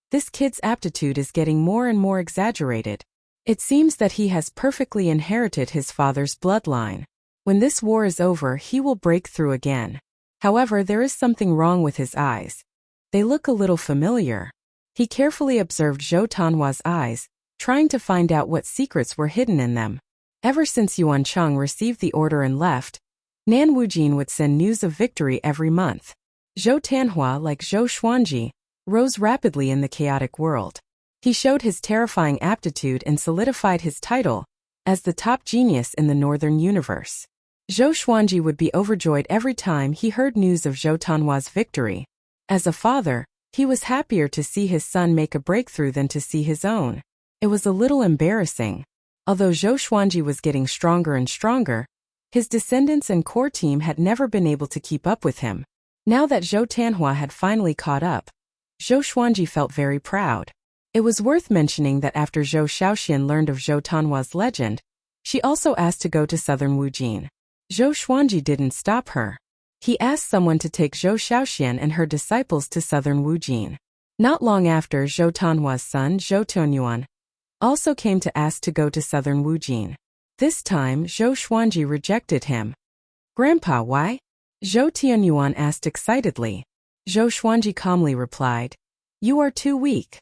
This kid's aptitude is getting more and more exaggerated. It seems that he has perfectly inherited his father's bloodline. When this war is over, he will break through again. However, there is something wrong with his eyes. They look a little familiar. He carefully observed Zhou Tanhua's eyes, trying to find out what secrets were hidden in them. Ever since Yuan Cheng received the order and left, Nan Wujin would send news of victory every month. Zhou Tanhua, like Zhou Xuanji, rose rapidly in the chaotic world. He showed his terrifying aptitude and solidified his title as the top genius in the northern universe. Zhou Xuanji would be overjoyed every time he heard news of Zhou Tanhua's victory. As a father, he was happier to see his son make a breakthrough than to see his own. It was a little embarrassing. Although Zhou Xuanji was getting stronger and stronger, his descendants and core team had never been able to keep up with him. Now that Zhou Tanhua had finally caught up, Zhou Xuanji felt very proud. It was worth mentioning that after Zhou Shaoxian learned of Zhou Tanhua's legend, she also asked to go to southern Wujin. Zhou Xuanji didn't stop her. He asked someone to take Zhou Shaoxian and her disciples to southern Wujin. Not long after, Zhou Tanhua's son, Zhou Tianyuan, also came to ask to go to southern Wujin. This time, Zhou Xuanji rejected him. Grandpa, why? Zhou Tianyuan asked excitedly. Zhou Xuanji calmly replied, You are too weak.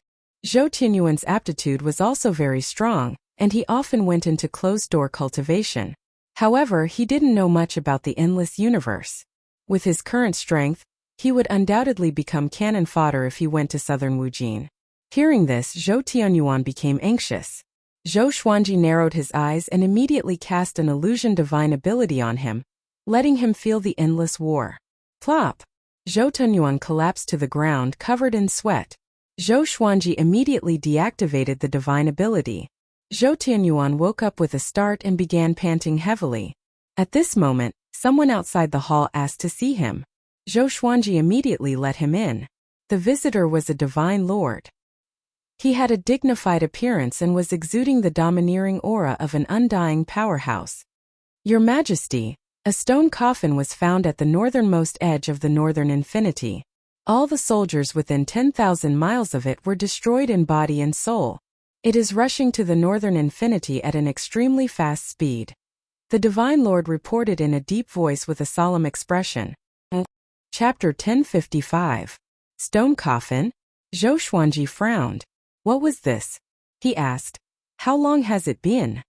Zhou Tianyuan's aptitude was also very strong, and he often went into closed-door cultivation. However, he didn't know much about the endless universe. With his current strength, he would undoubtedly become cannon fodder if he went to southern Wujin. Hearing this, Zhou Tianyuan became anxious. Zhou Xuanji narrowed his eyes and immediately cast an illusion divine ability on him, letting him feel the endless war. Plop! Zhou Tianyuan collapsed to the ground covered in sweat. Zhou Xuanji immediately deactivated the divine ability. Zhou Tianyuan woke up with a start and began panting heavily. At this moment, someone outside the hall asked to see him. Zhou Xuanji immediately let him in. The visitor was a divine lord. He had a dignified appearance and was exuding the domineering aura of an undying powerhouse. Your Majesty, a stone coffin was found at the northernmost edge of the northern infinity. All the soldiers within 10,000 miles of it were destroyed in body and soul. It is rushing to the northern infinity at an extremely fast speed. The Divine Lord reported in a deep voice with a solemn expression. Chapter 1055. Stone Coffin? Zhou Xuanji frowned. What was this? He asked. How long has it been?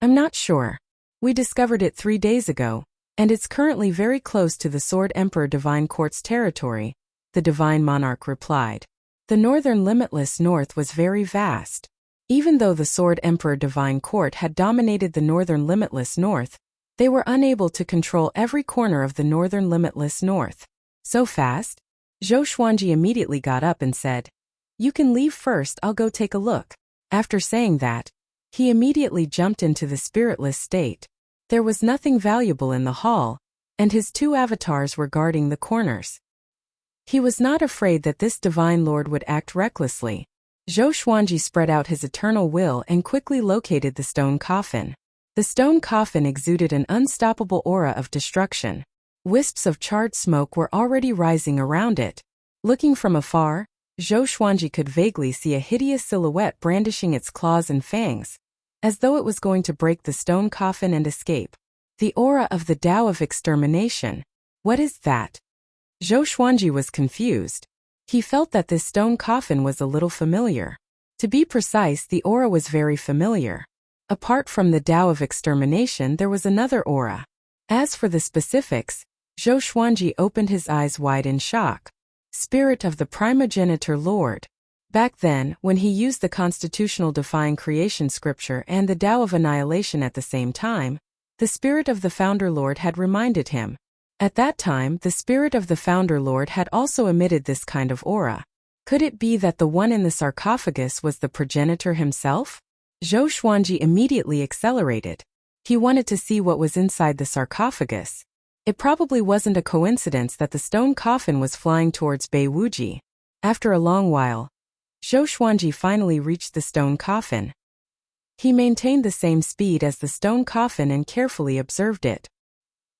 I'm not sure. We discovered it 3 days ago, and it's currently very close to the Sword Emperor Divine Court's territory, the Divine Monarch replied. The northern limitless north was very vast. Even though the Sword Emperor Divine Court had dominated the northern limitless north, they were unable to control every corner of the northern limitless north. So fast? Zhou Xuanji immediately got up and said, You can leave first, I'll go take a look. After saying that, he immediately jumped into the spiritless state. There was nothing valuable in the hall, and his 2 avatars were guarding the corners. He was not afraid that this Divine Lord would act recklessly. Zhou Xuanji spread out his eternal will and quickly located the stone coffin. The stone coffin exuded an unstoppable aura of destruction. Wisps of charred smoke were already rising around it. Looking from afar, Zhou Xuanji could vaguely see a hideous silhouette brandishing its claws and fangs, as though it was going to break the stone coffin and escape. The aura of the Tao of extermination. What is that? Zhou Xuanji was confused. He felt that this stone coffin was a little familiar. To be precise, the aura was very familiar. Apart from the Tao of extermination, there was another aura. As for the specifics, Zhou Xuanji opened his eyes wide in shock. Spirit of the Primogenitor Lord. Back then, when he used the constitutional defying creation scripture and the Tao of annihilation at the same time, the spirit of the Founder Lord had reminded him. At that time, the spirit of the Founder Lord had also emitted this kind of aura. Could it be that the one in the sarcophagus was the progenitor himself? Zhou Xuanji immediately accelerated. He wanted to see what was inside the sarcophagus. It probably wasn't a coincidence that the stone coffin was flying towards Bei Wuji. After a long while, Zhou Xuanji finally reached the stone coffin. He maintained the same speed as the stone coffin and carefully observed it.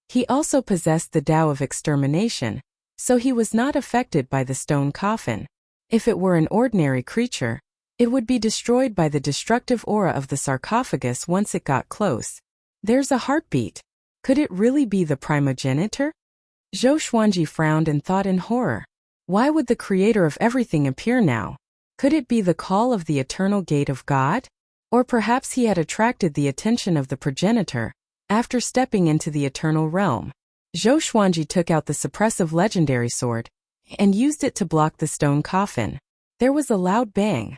He also possessed the Tao of extermination, so he was not affected by the stone coffin. If it were an ordinary creature, it would be destroyed by the destructive aura of the sarcophagus once it got close. There's a heartbeat. Could it really be the primogenitor? Zhou Xuanji frowned and thought in horror. Why would the creator of everything appear now? Could it be the call of the eternal gate of God? Or perhaps he had attracted the attention of the progenitor after stepping into the eternal realm. Zhou Xuanji took out the suppressive legendary sword and used it to block the stone coffin. There was a loud bang.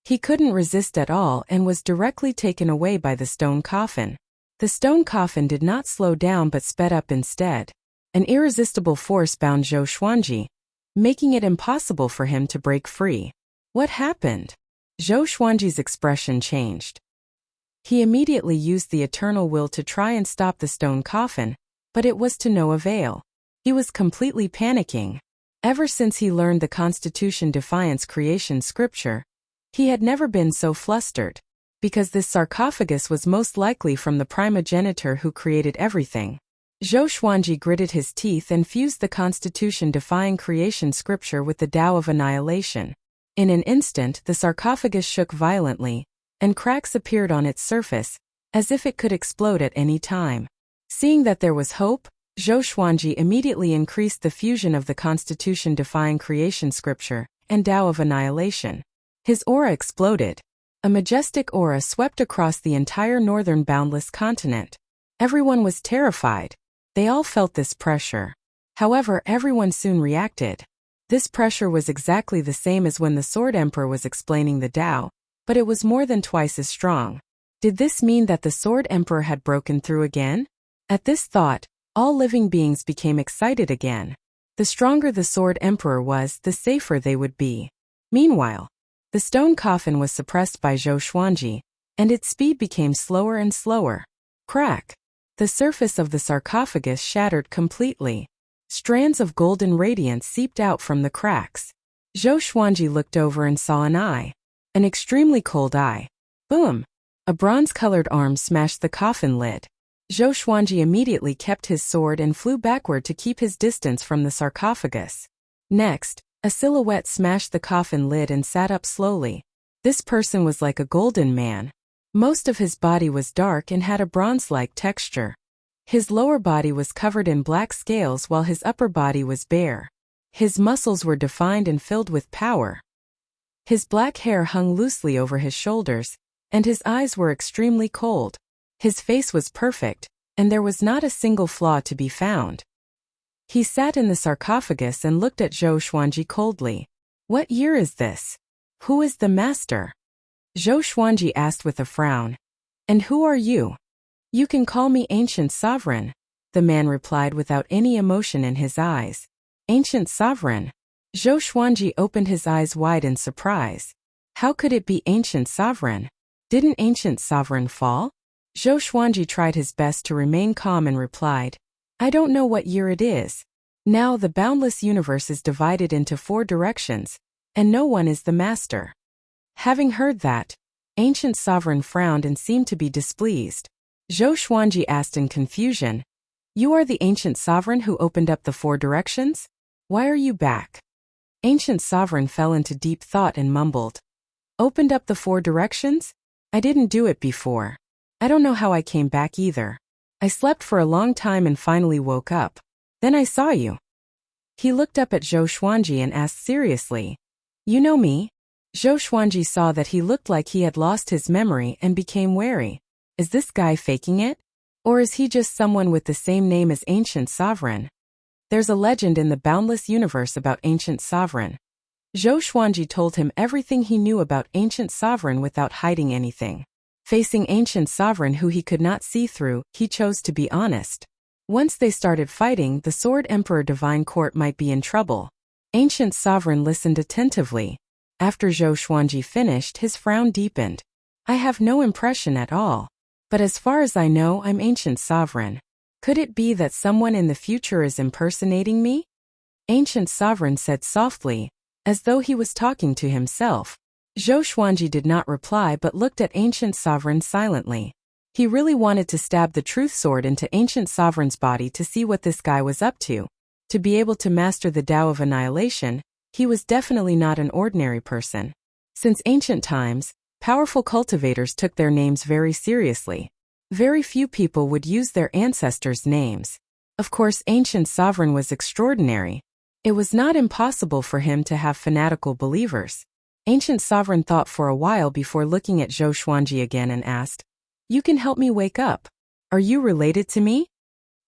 He couldn't resist at all and was directly taken away by the stone coffin. The stone coffin did not slow down but sped up instead. An irresistible force bound Zhou Xuanji, making it impossible for him to break free. What happened? Zhou Xuanji's expression changed. He immediately used the eternal will to try and stop the stone coffin, but it was to no avail. He was completely panicking. Ever since he learned the Constitution Defiance creation scripture, he had never been so flustered, because this sarcophagus was most likely from the primogenitor who created everything. Zhou Xuanji gritted his teeth and fused the Constitution Defying creation scripture with the Tao of annihilation. In an instant, the sarcophagus shook violently, and cracks appeared on its surface, as if it could explode at any time. Seeing that there was hope, Zhou Xuanji immediately increased the fusion of the Constitution Defying creation scripture and Tao of annihilation. His aura exploded. A majestic aura swept across the entire northern boundless continent. Everyone was terrified. They all felt this pressure. However, everyone soon reacted. This pressure was exactly the same as when the Sword Emperor was explaining the Tao, but it was more than twice as strong. Did this mean that the Sword Emperor had broken through again? At this thought, all living beings became excited again. The stronger the Sword Emperor was, the safer they would be. Meanwhile, the stone coffin was suppressed by Zhou Xuanji, and its speed became slower and slower. Crack! The surface of the sarcophagus shattered completely. Strands of golden radiance seeped out from the cracks. Zhou Xuanji looked over and saw an eye. An extremely cold eye. Boom! A bronze-colored arm smashed the coffin lid. Zhou Xuanji immediately kept his sword and flew backward to keep his distance from the sarcophagus. Next, a silhouette smashed the coffin lid and sat up slowly. This person was like a golden man. Most of his body was dark and had a bronze-like texture. His lower body was covered in black scales while his upper body was bare. His muscles were defined and filled with power. His black hair hung loosely over his shoulders, and his eyes were extremely cold. His face was perfect, and there was not a single flaw to be found. He sat in the sarcophagus and looked at Zhou Xuanji coldly. What year is this? Who is the master? Zhou Xuanji asked with a frown. And who are you? You can call me Ancient Sovereign, the man replied without any emotion in his eyes. Ancient Sovereign? Zhou Xuanji opened his eyes wide in surprise. How could it be Ancient Sovereign? Didn't Ancient Sovereign fall? Zhou Xuanji tried his best to remain calm and replied, I don't know what year it is. Now the boundless universe is divided into 4 directions, and no one is the master. Having heard that, Ancient Sovereign frowned and seemed to be displeased. Zhou Xuanji asked in confusion, You are the Ancient Sovereign who opened up the 4 directions? Why are you back? Ancient Sovereign fell into deep thought and mumbled, Opened up the 4 directions? I didn't do it before. I don't know how I came back either. I slept for a long time and finally woke up. Then I saw you. He looked up at Zhou Xuanji and asked seriously, "You know me?" Zhou Xuanji saw that he looked like he had lost his memory and became wary. Is this guy faking it? Or is he just someone with the same name as Ancient Sovereign? There's a legend in the boundless universe about Ancient Sovereign. Zhou Xuanji told him everything he knew about Ancient Sovereign without hiding anything. Facing Ancient Sovereign who he could not see through, he chose to be honest. Once they started fighting, the Sword Emperor Divine Court might be in trouble. Ancient Sovereign listened attentively. After Zhou Xuanji finished, his frown deepened. I have no impression at all. But as far as I know, I'm Ancient Sovereign. Could it be that someone in the future is impersonating me? Ancient Sovereign said softly, as though he was talking to himself. Zhou Xuanji did not reply but looked at Ancient Sovereign silently. He really wanted to stab the truth sword into Ancient Sovereign's body to see what this guy was up to. To be able to master the Tao of Annihilation, he was definitely not an ordinary person. Since ancient times, powerful cultivators took their names very seriously. Very few people would use their ancestors' names. Of course, Ancient Sovereign was extraordinary. It was not impossible for him to have fanatical believers. Ancient Sovereign thought for a while before looking at Zhou Xuanji again and asked, "You can help me wake up. Are you related to me?"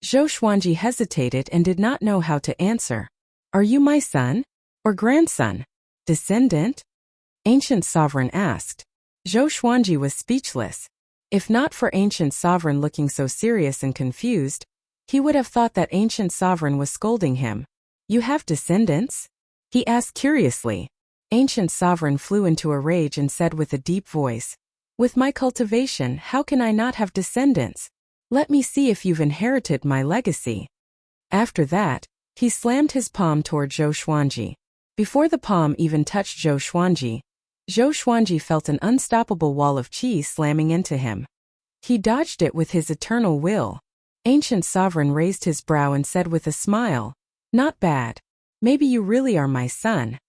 Zhou Xuanji hesitated and did not know how to answer. "Are you my son? Or grandson? Descendant?" Ancient Sovereign asked. Zhou Xuanji was speechless. If not for Ancient Sovereign looking so serious and confused, he would have thought that Ancient Sovereign was scolding him. "You have descendants?" he asked curiously. Ancient Sovereign flew into a rage and said with a deep voice, "With my cultivation, how can I not have descendants? Let me see if you've inherited my legacy." After that, he slammed his palm toward Zhou Xuanji. Before the palm even touched Zhou Xuanji felt an unstoppable wall of qi slamming into him. He dodged it with his eternal will. Ancient Sovereign raised his brow and said with a smile, "Not bad. Maybe you really are my son."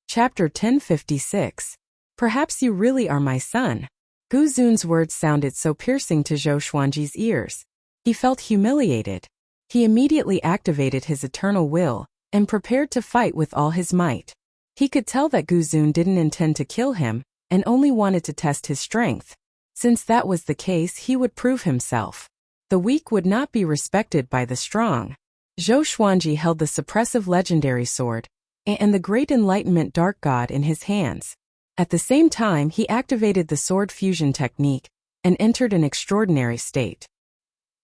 Chapter 1056. Perhaps you really are my son. Gu Zun's words sounded so piercing to Zhou Xuanji's ears. He felt humiliated. He immediately activated his eternal will and prepared to fight with all his might. He could tell that Gu Zun didn't intend to kill him and only wanted to test his strength. Since that was the case, he would prove himself. The weak would not be respected by the strong. Zhou Xuanji held the suppressive legendary sword and the Great Enlightenment Dark God in his hands. At the same time, he activated the sword fusion technique and entered an extraordinary state.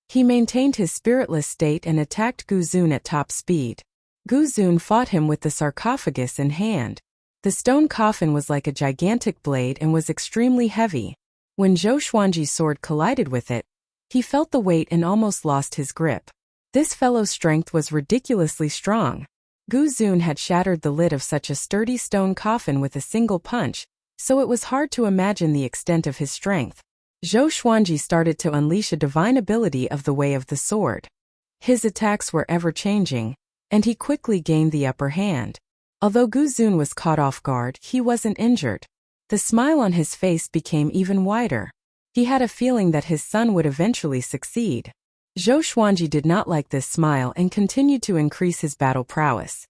He maintained his spiritless state and attacked Gu Zun at top speed. Gu Zun fought him with the sarcophagus in hand. The stone coffin was like a gigantic blade and was extremely heavy. When Zhou Xuanji's sword collided with it, he felt the weight and almost lost his grip. This fellow's strength was ridiculously strong. Gu Zun had shattered the lid of such a sturdy stone coffin with a single punch, so it was hard to imagine the extent of his strength. Zhou Xuanji started to unleash a divine ability of the way of the sword. His attacks were ever-changing, and he quickly gained the upper hand. Although Gu Zun was caught off guard, he wasn't injured. The smile on his face became even wider. He had a feeling that his son would eventually succeed. Zhou Xuanji did not like this smile and continued to increase his battle prowess.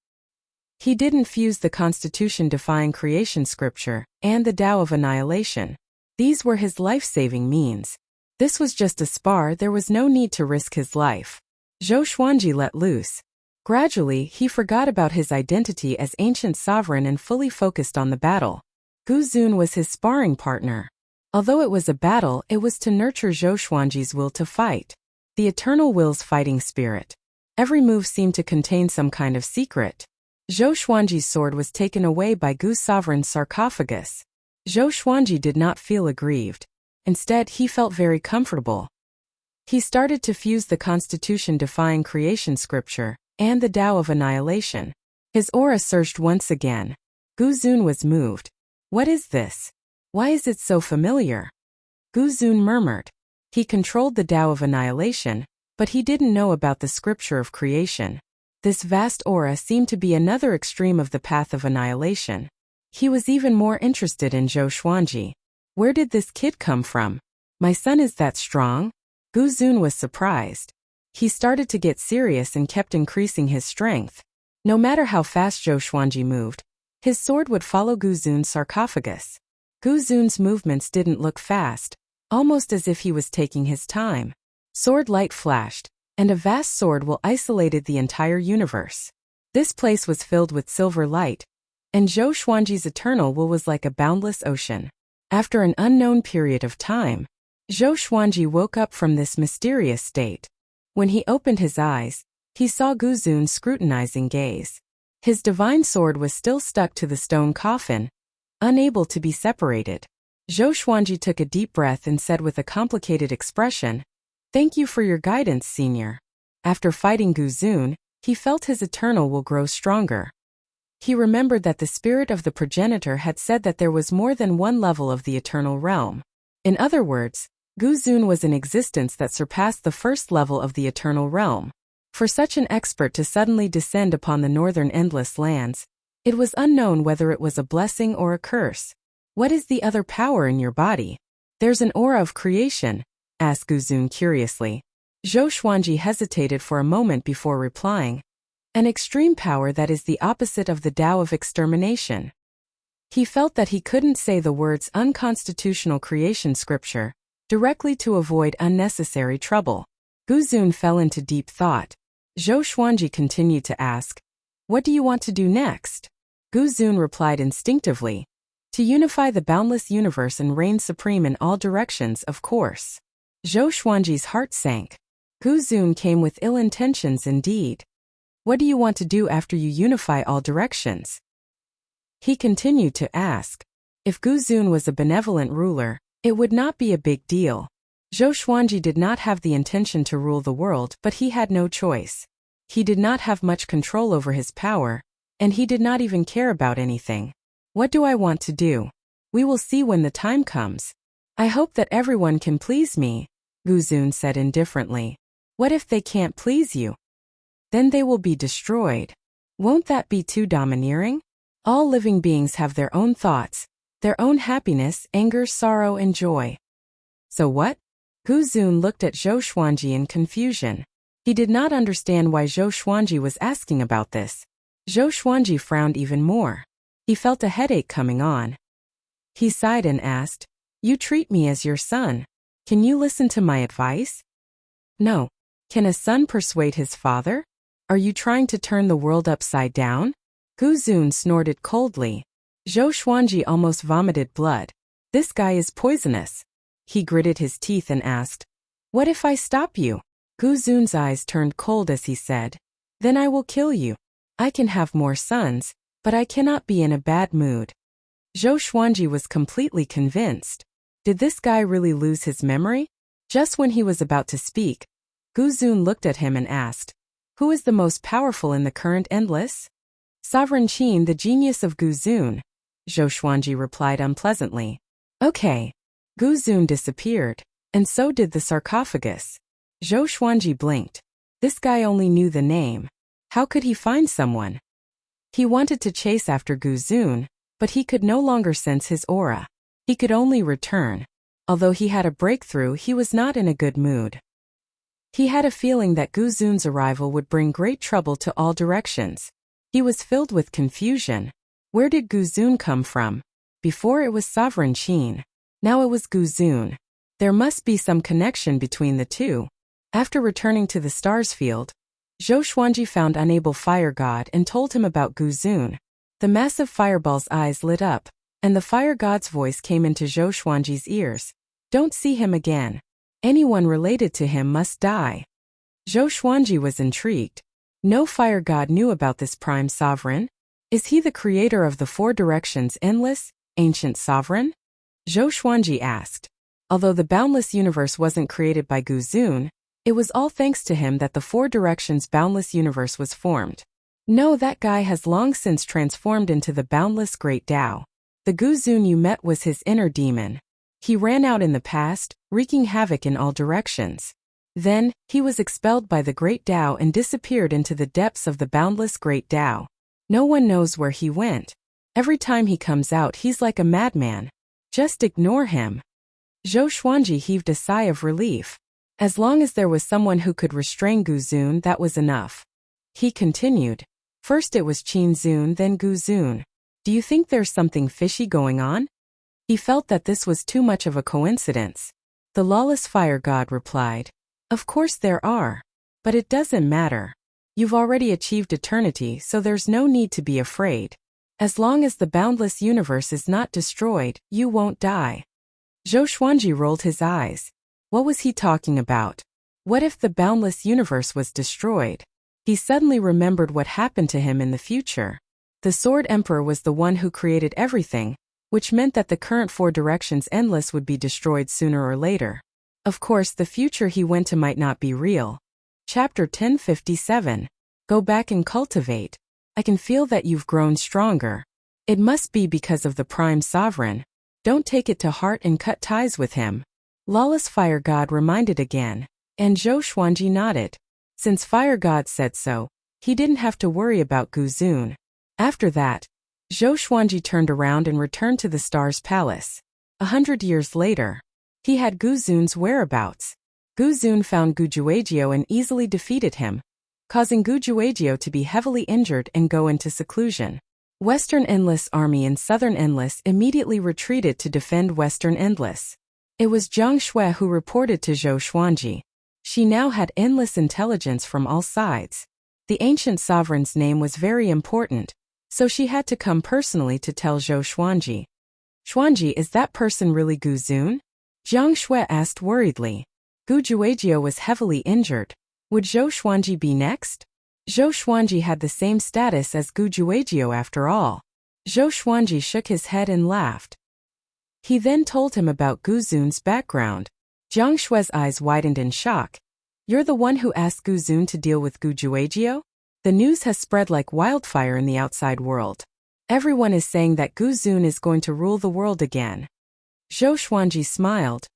He didn't fuse the Constitution-defying creation scripture and the Tao of Annihilation. These were his life-saving means. This was just a spar, there was no need to risk his life. Zhou Xuanji let loose. Gradually, he forgot about his identity as Ancient Sovereign and fully focused on the battle. Gu Zun was his sparring partner. Although it was a battle, it was to nurture Zhou Xuanji's will to fight. The Eternal Will's fighting spirit. Every move seemed to contain some kind of secret. Zhou Xuanji's sword was taken away by Gu Sovereign's sarcophagus. Zhou Xuanji did not feel aggrieved. Instead, he felt very comfortable. He started to fuse the Constitution-defying creation scripture and the Tao of Annihilation. His aura surged once again. Gu Zun was moved. "What is this? Why is it so familiar?" Gu Zun murmured. He controlled the Tao of Annihilation, but he didn't know about the scripture of creation. This vast aura seemed to be another extreme of the path of annihilation. He was even more interested in Zhou Xuanji. Where did this kid come from? My son is that strong? Gu Zun was surprised. He started to get serious and kept increasing his strength. No matter how fast Zhou Xuanji moved, his sword would follow Gu Zun's sarcophagus. Gu Zun's movements didn't look fast, almost as if he was taking his time. Sword light flashed, and a vast sword will isolated the entire universe. This place was filled with silver light, and Zhou Xuanji's eternal will was like a boundless ocean. After an unknown period of time, Zhou Xuanji woke up from this mysterious state. When he opened his eyes, he saw Gu Zun's scrutinizing gaze. His divine sword was still stuck to the stone coffin, unable to be separated. Zhou Xuanji took a deep breath and said with a complicated expression, "Thank you for your guidance, Senior." After fighting Gu Zun, he felt his eternal will grow stronger. He remembered that the spirit of the progenitor had said that there was more than one level of the eternal realm. In other words, Gu Zun was an existence that surpassed the first level of the eternal realm. For such an expert to suddenly descend upon the northern endless lands, it was unknown whether it was a blessing or a curse. What is the other power in your body? There's an aura of creation, asked Gu Zun curiously. Zhou Xuanji hesitated for a moment before replying. An extreme power that is the opposite of the Tao of extermination. He felt that he couldn't say the words unconstitutional creation scripture directly to avoid unnecessary trouble. Gu Zun fell into deep thought. Zhou Xuanji continued to ask, "What do you want to do next?" Gu Zun replied instinctively, "To unify the boundless universe and reign supreme in all directions, of course." Zhou Xuanji's heart sank. Gu Zun came with ill intentions indeed. "What do you want to do after you unify all directions?" He continued to ask. If Gu Zun was a benevolent ruler, it would not be a big deal. Zhou Xuanji did not have the intention to rule the world, but he had no choice. He did not have much control over his power, and he did not even care about anything. "What do I want to do? We will see when the time comes. I hope that everyone can please me," Gu Zun said indifferently. "What if they can't please you? Then they will be destroyed. Won't that be too domineering? All living beings have their own thoughts, their own happiness, anger, sorrow, and joy." "So what?" Gu Zun looked at Zhou Xuanji in confusion. He did not understand why Zhou Xuanji was asking about this. Zhou Xuanji frowned even more. He felt a headache coming on. He sighed and asked, "You treat me as your son. Can you listen to my advice?" "No. Can a son persuade his father? Are you trying to turn the world upside down?" Gu Zun snorted coldly. Zhou Xuanji almost vomited blood. "This guy is poisonous." He gritted his teeth and asked, "What if I stop you?" Gu Zun's eyes turned cold as he said, "Then I will kill you. I can have more sons, but I cannot be in a bad mood." Zhou Xuanji was completely convinced. Did this guy really lose his memory? Just when he was about to speak, Gu Zun looked at him and asked, "Who is the most powerful in the current endless?" "Sovereign Qin, the genius of Gu Zun," Zhou Xuanji replied unpleasantly. "Okay." Gu Zun disappeared, and so did the sarcophagus. Zhou Xuanji blinked. This guy only knew the name. How could he find someone? He wanted to chase after Gu Zun, but he could no longer sense his aura. He could only return. Although he had a breakthrough, he was not in a good mood. He had a feeling that Gu Zun's arrival would bring great trouble to all directions. He was filled with confusion. Where did Gu Zun come from? Before it was Sovereign Qin. Now it was Gu Zun. There must be some connection between the two. After returning to the stars field, Zhou Xuanji found Unable Fire God and told him about Gu Zun. The massive fireball's eyes lit up, and the fire god's voice came into Zhou Xuanji's ears. "Don't see him again. Anyone related to him must die." Zhou Xuanji was intrigued. No fire god knew about this prime sovereign. Is he the creator of the four directions endless, ancient sovereign? Zhou Xuanji asked. Although the boundless universe wasn't created by Gu Zun, it was all thanks to him that the four directions boundless universe was formed. No, that guy has long since transformed into the boundless great Tao. The Gu Zun you met was his inner demon. He ran out in the past, wreaking havoc in all directions. Then, he was expelled by the great Tao and disappeared into the depths of the boundless great Tao. No one knows where he went. Every time he comes out, he's like a madman. Just ignore him. Zhou Xuanji heaved a sigh of relief. As long as there was someone who could restrain Gu Zun, that was enough. He continued, First it was Qin Zun, then Gu Zun. Do you think there's something fishy going on? He felt that this was too much of a coincidence. The lawless fire god replied, Of course there are. But it doesn't matter. You've already achieved eternity, so there's no need to be afraid. As long as the boundless universe is not destroyed, you won't die. Zhou Xuanji rolled his eyes. What was he talking about? What if the boundless universe was destroyed? He suddenly remembered what happened to him in the future. The Sword Emperor was the one who created everything, which meant that the current four directions endless would be destroyed sooner or later. Of course, the future he went to might not be real. Chapter 1057. Go back and cultivate. I can feel that you've grown stronger. It must be because of the Prime Sovereign. Don't take it to heart and cut ties with him. Lawless Fire God reminded again, and Zhou Xuanji nodded. Since Fire God said so, he didn't have to worry about Gu Zun. After that, Zhou Xuanji turned around and returned to the Star's Palace. 100 years later, he had Gu Zun's whereabouts. Gu Zun found Gu Juejiao and easily defeated him, causing Gu Juejiao to be heavily injured and go into seclusion. Western Endless Army and Southern Endless immediately retreated to defend Western Endless. It was Jiang Shui who reported to Zhou Xuanji. She now had endless intelligence from all sides. The ancient sovereign's name was very important, so she had to come personally to tell Zhou Xuanji. Xuanji, is that person really Gu Zun? Jiang Shui asked worriedly. Gu Juejiao was heavily injured. Would Zhou Xuanji be next? Zhou Xuanji had the same status as Gu Juejiao after all. Zhou Xuanji shook his head and laughed. He then told him about Gu Zun's background. Jiang Shui's eyes widened in shock. You're the one who asked Gu Zun to deal with Gu Juejiao? The news has spread like wildfire in the outside world. Everyone is saying that Gu Zun is going to rule the world again. Zhou Xuanji smiled.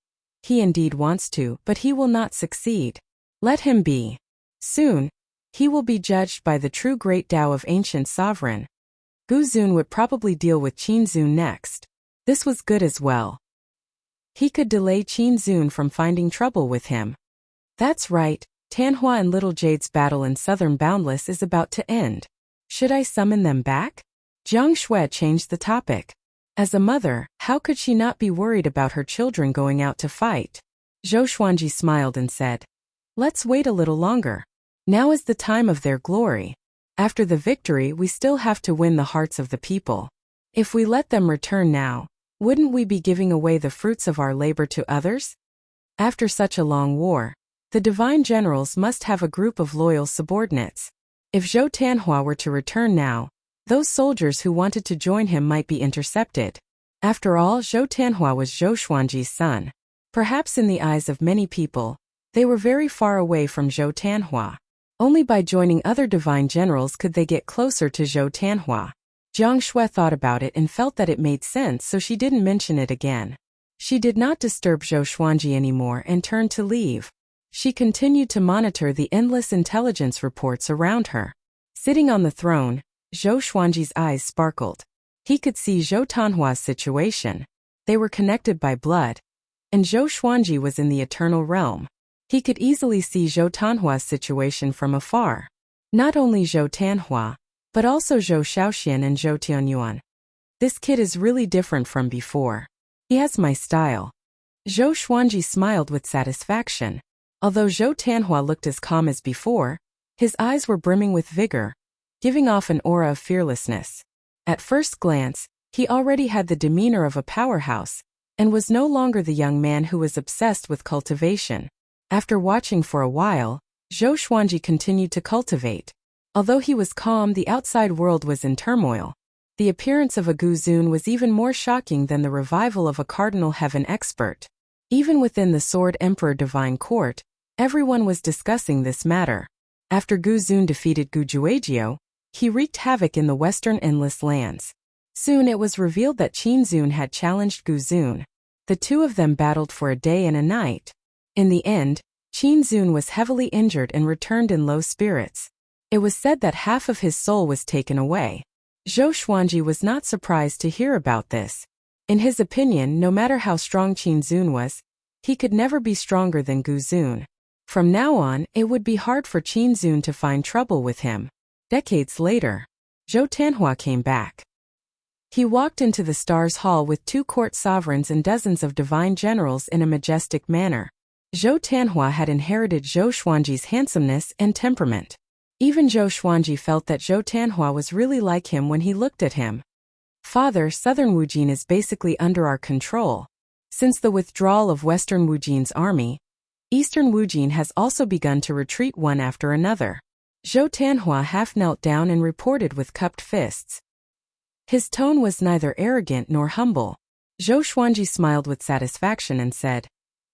He indeed wants to, but he will not succeed. Let him be. Soon, he will be judged by the true great Tao of ancient sovereign. Gu Zun would probably deal with Qin Zun next. This was good as well. He could delay Qin Zun from finding trouble with him. That's right, Tanhua and Little Jade's battle in Southern Boundless is about to end. Should I summon them back? Jiang Shui changed the topic. As a mother, how could she not be worried about her children going out to fight? Zhou Xuanji smiled and said, Let's wait a little longer. Now is the time of their glory. After the victory, we still have to win the hearts of the people. If we let them return now, wouldn't we be giving away the fruits of our labor to others? After such a long war, the divine generals must have a group of loyal subordinates. If Zhou Tanhua were to return now, those soldiers who wanted to join him might be intercepted. After all, Zhou Tanhua was Zhou Xuanji's son. Perhaps in the eyes of many people, they were very far away from Zhou Tanhua. Only by joining other divine generals could they get closer to Zhou Tanhua. Jiang Shui thought about it and felt that it made sense, so she didn't mention it again. She did not disturb Zhou Xuanji anymore and turned to leave. She continued to monitor the endless intelligence reports around her. Sitting on the throne, Zhou Xuanji's eyes sparkled. He could see Zhou Tanhua's situation. They were connected by blood. And Zhou Xuanji was in the eternal realm. He could easily see Zhou Tanhua's situation from afar. Not only Zhou Tanhua, but also Zhou Shaoxian and Zhou Tianyuan. This kid is really different from before. He has my style. Zhou Xuanji smiled with satisfaction. Although Zhou Tanhua looked as calm as before, his eyes were brimming with vigor, giving off an aura of fearlessness. At first glance, he already had the demeanor of a powerhouse, and was no longer the young man who was obsessed with cultivation. After watching for a while, Zhou Xuanji continued to cultivate. Although he was calm, the outside world was in turmoil. The appearance of a Gu Zun was even more shocking than the revival of a Cardinal Heaven expert. Even within the Sword Emperor Divine Court, everyone was discussing this matter. After Gu Zun defeated Gu Juejiao, he wreaked havoc in the Western Endless Lands. Soon it was revealed that Qin Zun had challenged Gu Zun. The two of them battled for a day and a night. In the end, Qin Zun was heavily injured and returned in low spirits. It was said that half of his soul was taken away. Zhou Xuanji was not surprised to hear about this. In his opinion, no matter how strong Qin Zun was, he could never be stronger than Gu Zun. From now on, it would be hard for Qin Zun to find trouble with him. Decades later, Zhou Tianhua came back. He walked into the Stars Hall with 2 court sovereigns and dozens of divine generals in a majestic manner. Zhou Tianhua had inherited Zhou Xuanji's handsomeness and temperament. Even Zhou Xuanji felt that Zhou Tianhua was really like him when he looked at him. Father, Southern Wujin is basically under our control. Since the withdrawal of Western Wujin's army, Eastern Wujin has also begun to retreat one after another. Zhou Tianhua half knelt down and reported with cupped fists. His tone was neither arrogant nor humble. Zhou Xuanji smiled with satisfaction and said,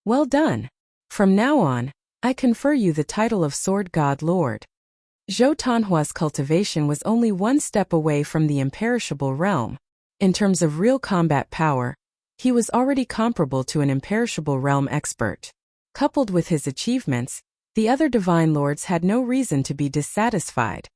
"Well done. From now on, I confer you the title of Sword God Lord." Zhou Tianhua's cultivation was only one step away from the imperishable realm. In terms of real combat power, he was already comparable to an imperishable realm expert. Coupled with his achievements, the other divine lords had no reason to be dissatisfied.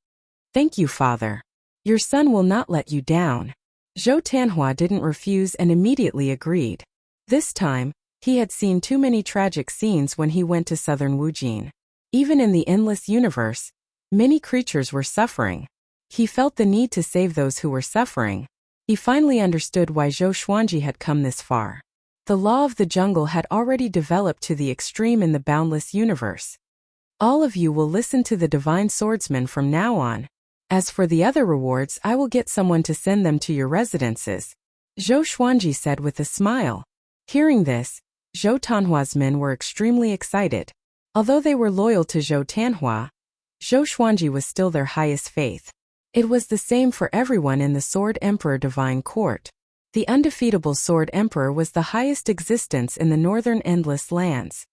"Thank you, Father. Your son will not let you down." Zhou Tianhua didn't refuse and immediately agreed. This time, he had seen too many tragic scenes when he went to Southern Wujin. Even in the endless universe, many creatures were suffering. He felt the need to save those who were suffering. He finally understood why Zhou Xuanji had come this far. The law of the jungle had already developed to the extreme in the boundless universe. All of you will listen to the divine swordsman from now on. As for the other rewards, I will get someone to send them to your residences, Zhou Xuanji said with a smile. Hearing this, Zhou Tianhua's men were extremely excited. Although they were loyal to Zhou Tianhua, Zhou Xuanji was still their highest faith. It was the same for everyone in the Sword Emperor Divine Court. The undefeatable Sword Emperor was the highest existence in the northern endless lands.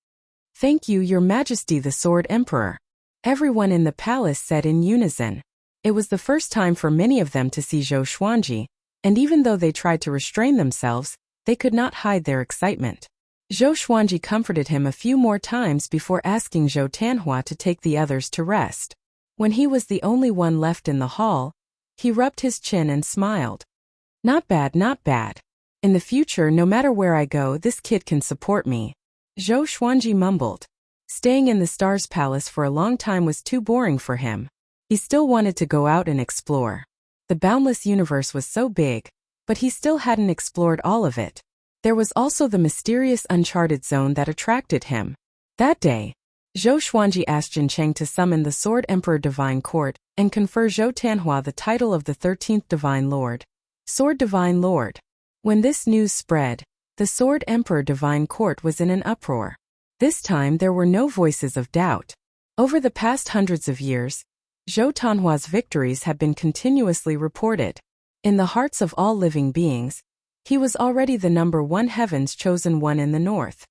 "Thank you, Your Majesty the Sword Emperor," everyone in the palace said in unison. It was the first time for many of them to see Zhou Xuanji, and even though they tried to restrain themselves, they could not hide their excitement. Zhou Xuanji comforted him a few more times before asking Zhou Tianhua to take the others to rest. When he was the only one left in the hall, he rubbed his chin and smiled. "Not bad, not bad. In the future, no matter where I go, this kid can support me," Zhou Xuanji mumbled. Staying in the Stars Palace for a long time was too boring for him. He still wanted to go out and explore. The boundless universe was so big, but he still hadn't explored all of it. There was also the mysterious uncharted zone that attracted him. That day, Zhou Xuanji asked Jin Cheng to summon the Sword Emperor Divine Court and confer Zhou Tianhua the title of the 13th Divine Lord, Sword Divine Lord. When this news spread, the Sword Emperor Divine Court was in an uproar. This time there were no voices of doubt. Over the past hundreds of years, Zhou Tianhua's victories had been continuously reported. In the hearts of all living beings, he was already the #1 heaven's chosen one in the north.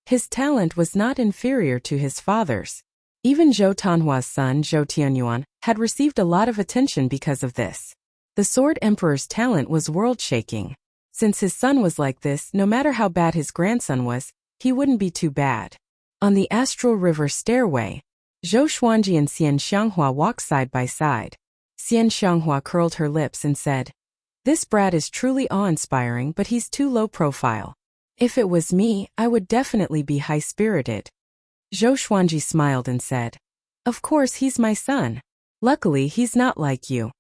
His talent was not inferior to his father's. Even Zhou Tianhua's son Zhou Tianyuan had received a lot of attention because of this. The Sword Emperor's talent was world-shaking. Since his son was like this, no matter how bad his grandson was, he wouldn't be too bad. On the Astral River stairway, Zhou Xuanji and Xian Xianghua walked side by side. Xian Xianghua curled her lips and said, "This brat is truly awe-inspiring, but he's too low profile. If it was me, I would definitely be high-spirited." Zhou Xuanji smiled and said, "Of course he's my son. Luckily he's not like you."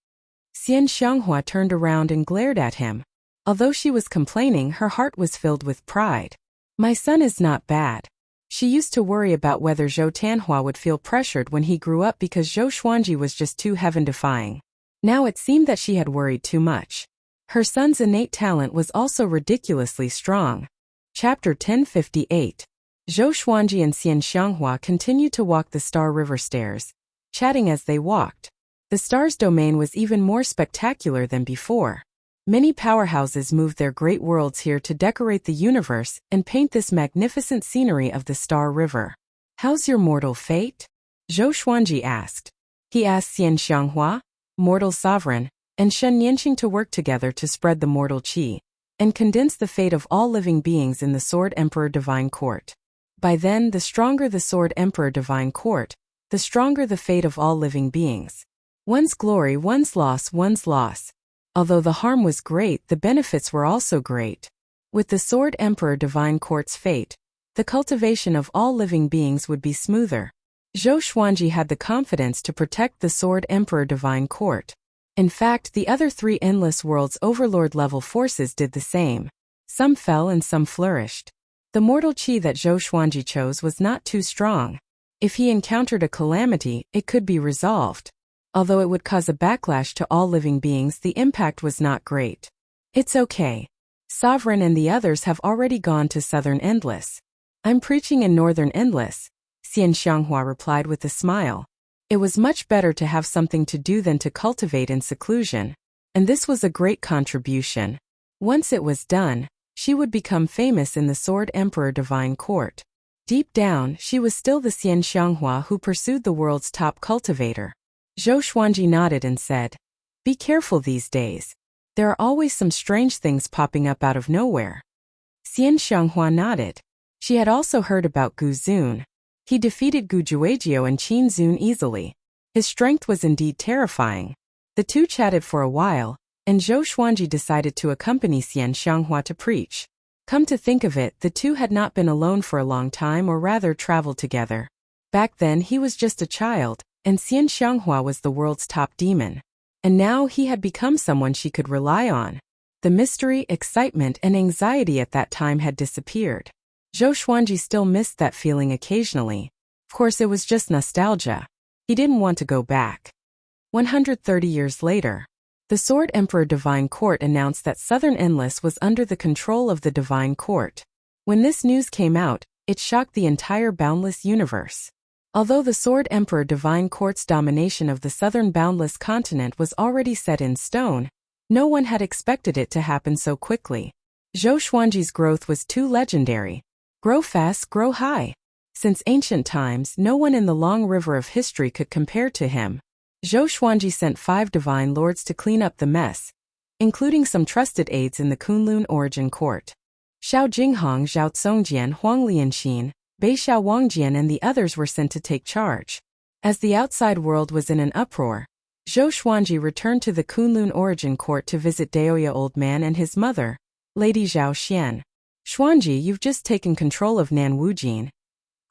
Xian Xianghua turned around and glared at him. Although she was complaining, her heart was filled with pride. "My son is not bad." She used to worry about whether Zhou Tianhua would feel pressured when he grew up because Zhou Xuanji was just too heaven-defying. Now it seemed that she had worried too much. Her son's innate talent was also ridiculously strong. Chapter 1058. Zhou Xuanji and Xian Xianghua continued to walk the Star River stairs, chatting as they walked. The Star's domain was even more spectacular than before. Many powerhouses moved their great worlds here to decorate the universe and paint this magnificent scenery of the Star River. "How's your mortal fate?" Zhou Xuanji asked. He asked Xian Xianghua, mortal sovereign, and Shen Yanqing to work together to spread the mortal qi and condense the fate of all living beings in the Sword Emperor Divine Court. By then, the stronger the Sword Emperor Divine Court, the stronger the fate of all living beings. One's glory, one's loss, one's loss. Although the harm was great, the benefits were also great. With the Sword Emperor Divine Court's fate, the cultivation of all living beings would be smoother. Zhou Xuanji had the confidence to protect the Sword Emperor Divine Court. In fact, the other 3 Endless Worlds Overlord-level forces did the same. Some fell and some flourished. The mortal chi that Zhou Xuanji chose was not too strong. If he encountered a calamity, it could be resolved. Although it would cause a backlash to all living beings, the impact was not great. It's okay. Sovereign and the others have already gone to Southern Endless. I'm preaching in Northern Endless, Xian Xianghua replied with a smile. It was much better to have something to do than to cultivate in seclusion. And this was a great contribution. Once it was done, she would become famous in the Sword Emperor Divine Court. Deep down, she was still the Xian Xianghua who pursued the world's top cultivator. Zhou Xuanji nodded and said, "Be careful these days. There are always some strange things popping up out of nowhere." Xian Xianghua nodded. She had also heard about Gu Zun. He defeated Gu Juejiu and Qin Zun easily. His strength was indeed terrifying. The two chatted for a while, and Zhou Xuanji decided to accompany Xian Xianghua to preach. Come to think of it, the two had not been alone for a long time, or rather traveled together. Back then he was just a child, and Xian Xianghua was the world's top demon. And now he had become someone she could rely on. The mystery, excitement, and anxiety at that time had disappeared. Zhou Xuanji still missed that feeling occasionally. Of course it was just nostalgia. He didn't want to go back. 130 years later, the Sword Emperor Divine Court announced that Southern Endless was under the control of the Divine Court. When this news came out, it shocked the entire Boundless universe. Although the Sword Emperor Divine Court's domination of the southern Boundless continent was already set in stone, no one had expected it to happen so quickly. Zhou Xuanji's growth was too legendary. Grow fast, grow high. Since ancient times, no one in the long river of history could compare to him. Zhou Xuanji sent 5 divine lords to clean up the mess, including some trusted aides in the Kunlun origin court. Xiao Jinghong, Zhao Tsongjian, Huang Lianxin, Bei Xiao Wangjian and the others were sent to take charge. As the outside world was in an uproar, Zhou Xuanji returned to the Kunlun origin court to visit Daoya Old Man and his mother, Lady Zhao Xian. "Xuanji, you've just taken control of Nan Wujin.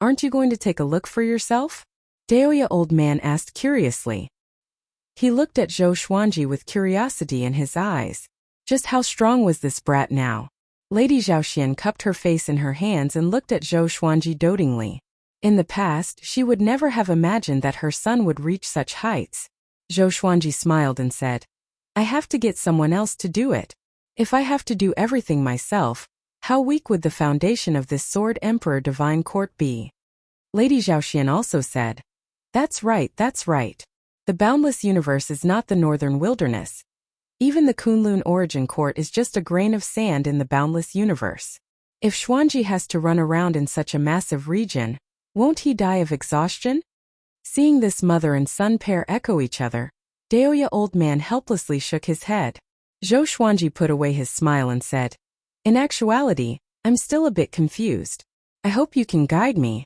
Aren't you going to take a look for yourself?" Daoya Old Man asked curiously. He looked at Zhou Xuanji with curiosity in his eyes. Just how strong was this brat now? Lady Zhao Xian cupped her face in her hands and looked at Zhou Xuanji dotingly. In the past, she would never have imagined that her son would reach such heights. Zhou Xuanji smiled and said, "I have to get someone else to do it. If I have to do everything myself, how weak would the foundation of this Sword Emperor Divine Court be?" Lady Zhao Xian also said, That's right. The Boundless Universe is not the Northern Wilderness. Even the Kunlun Origin Court is just a grain of sand in the Boundless Universe. If Xuanji has to run around in such a massive region, won't he die of exhaustion?" Seeing this mother and son pair echo each other, Daoya Old Man helplessly shook his head. Zhou Xuanji put away his smile and said, "In actuality, I'm still a bit confused. I hope you can guide me."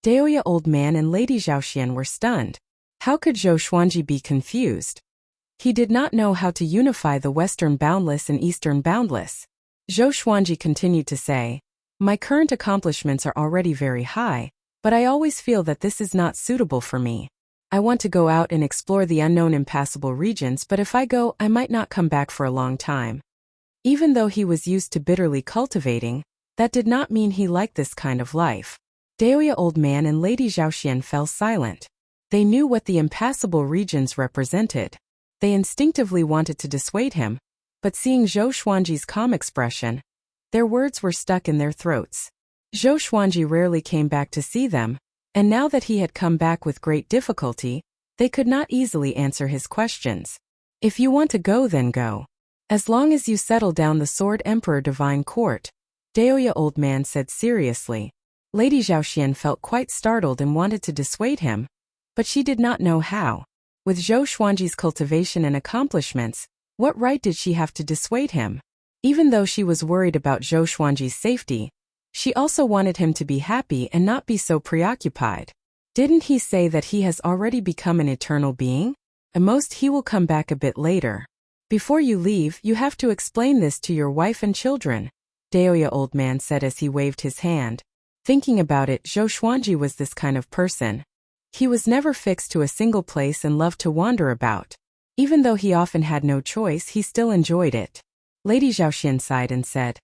Daoya Old Man and Lady Zhao Xian were stunned. How could Zhou Xuanji be confused? He did not know how to unify the Western Boundless and Eastern Boundless. Zhou Xuanji continued to say, "My current accomplishments are already very high, but I always feel that this is not suitable for me. I want to go out and explore the unknown impassable regions, but if I go, I might not come back for a long time." Even though he was used to bitterly cultivating, that did not mean he liked this kind of life. Daoya Old Man and Lady Zhao Xian fell silent. They knew what the impassable regions represented. They instinctively wanted to dissuade him, but seeing Zhou Xuanji's calm expression, their words were stuck in their throats. Zhou Xuanji rarely came back to see them, and now that he had come back with great difficulty, they could not easily answer his questions. "If you want to go, then go. As long as you settle down the Sword Emperor Divine Court," Daoya Old Man said seriously. Lady Zhao Xian felt quite startled and wanted to dissuade him, but she did not know how. With Zhou Xuanji's cultivation and accomplishments, what right did she have to dissuade him? Even though she was worried about Zhou Xuanji's safety, she also wanted him to be happy and not be so preoccupied. Didn't he say that he has already become an eternal being? At most he will come back a bit later. "Before you leave, you have to explain this to your wife and children," Daoya Old Man said as he waved his hand. Thinking about it, Zhou Xuanji was this kind of person. He was never fixed to a single place and loved to wander about. Even though he often had no choice, he still enjoyed it. Lady Zhaoxian sighed and said,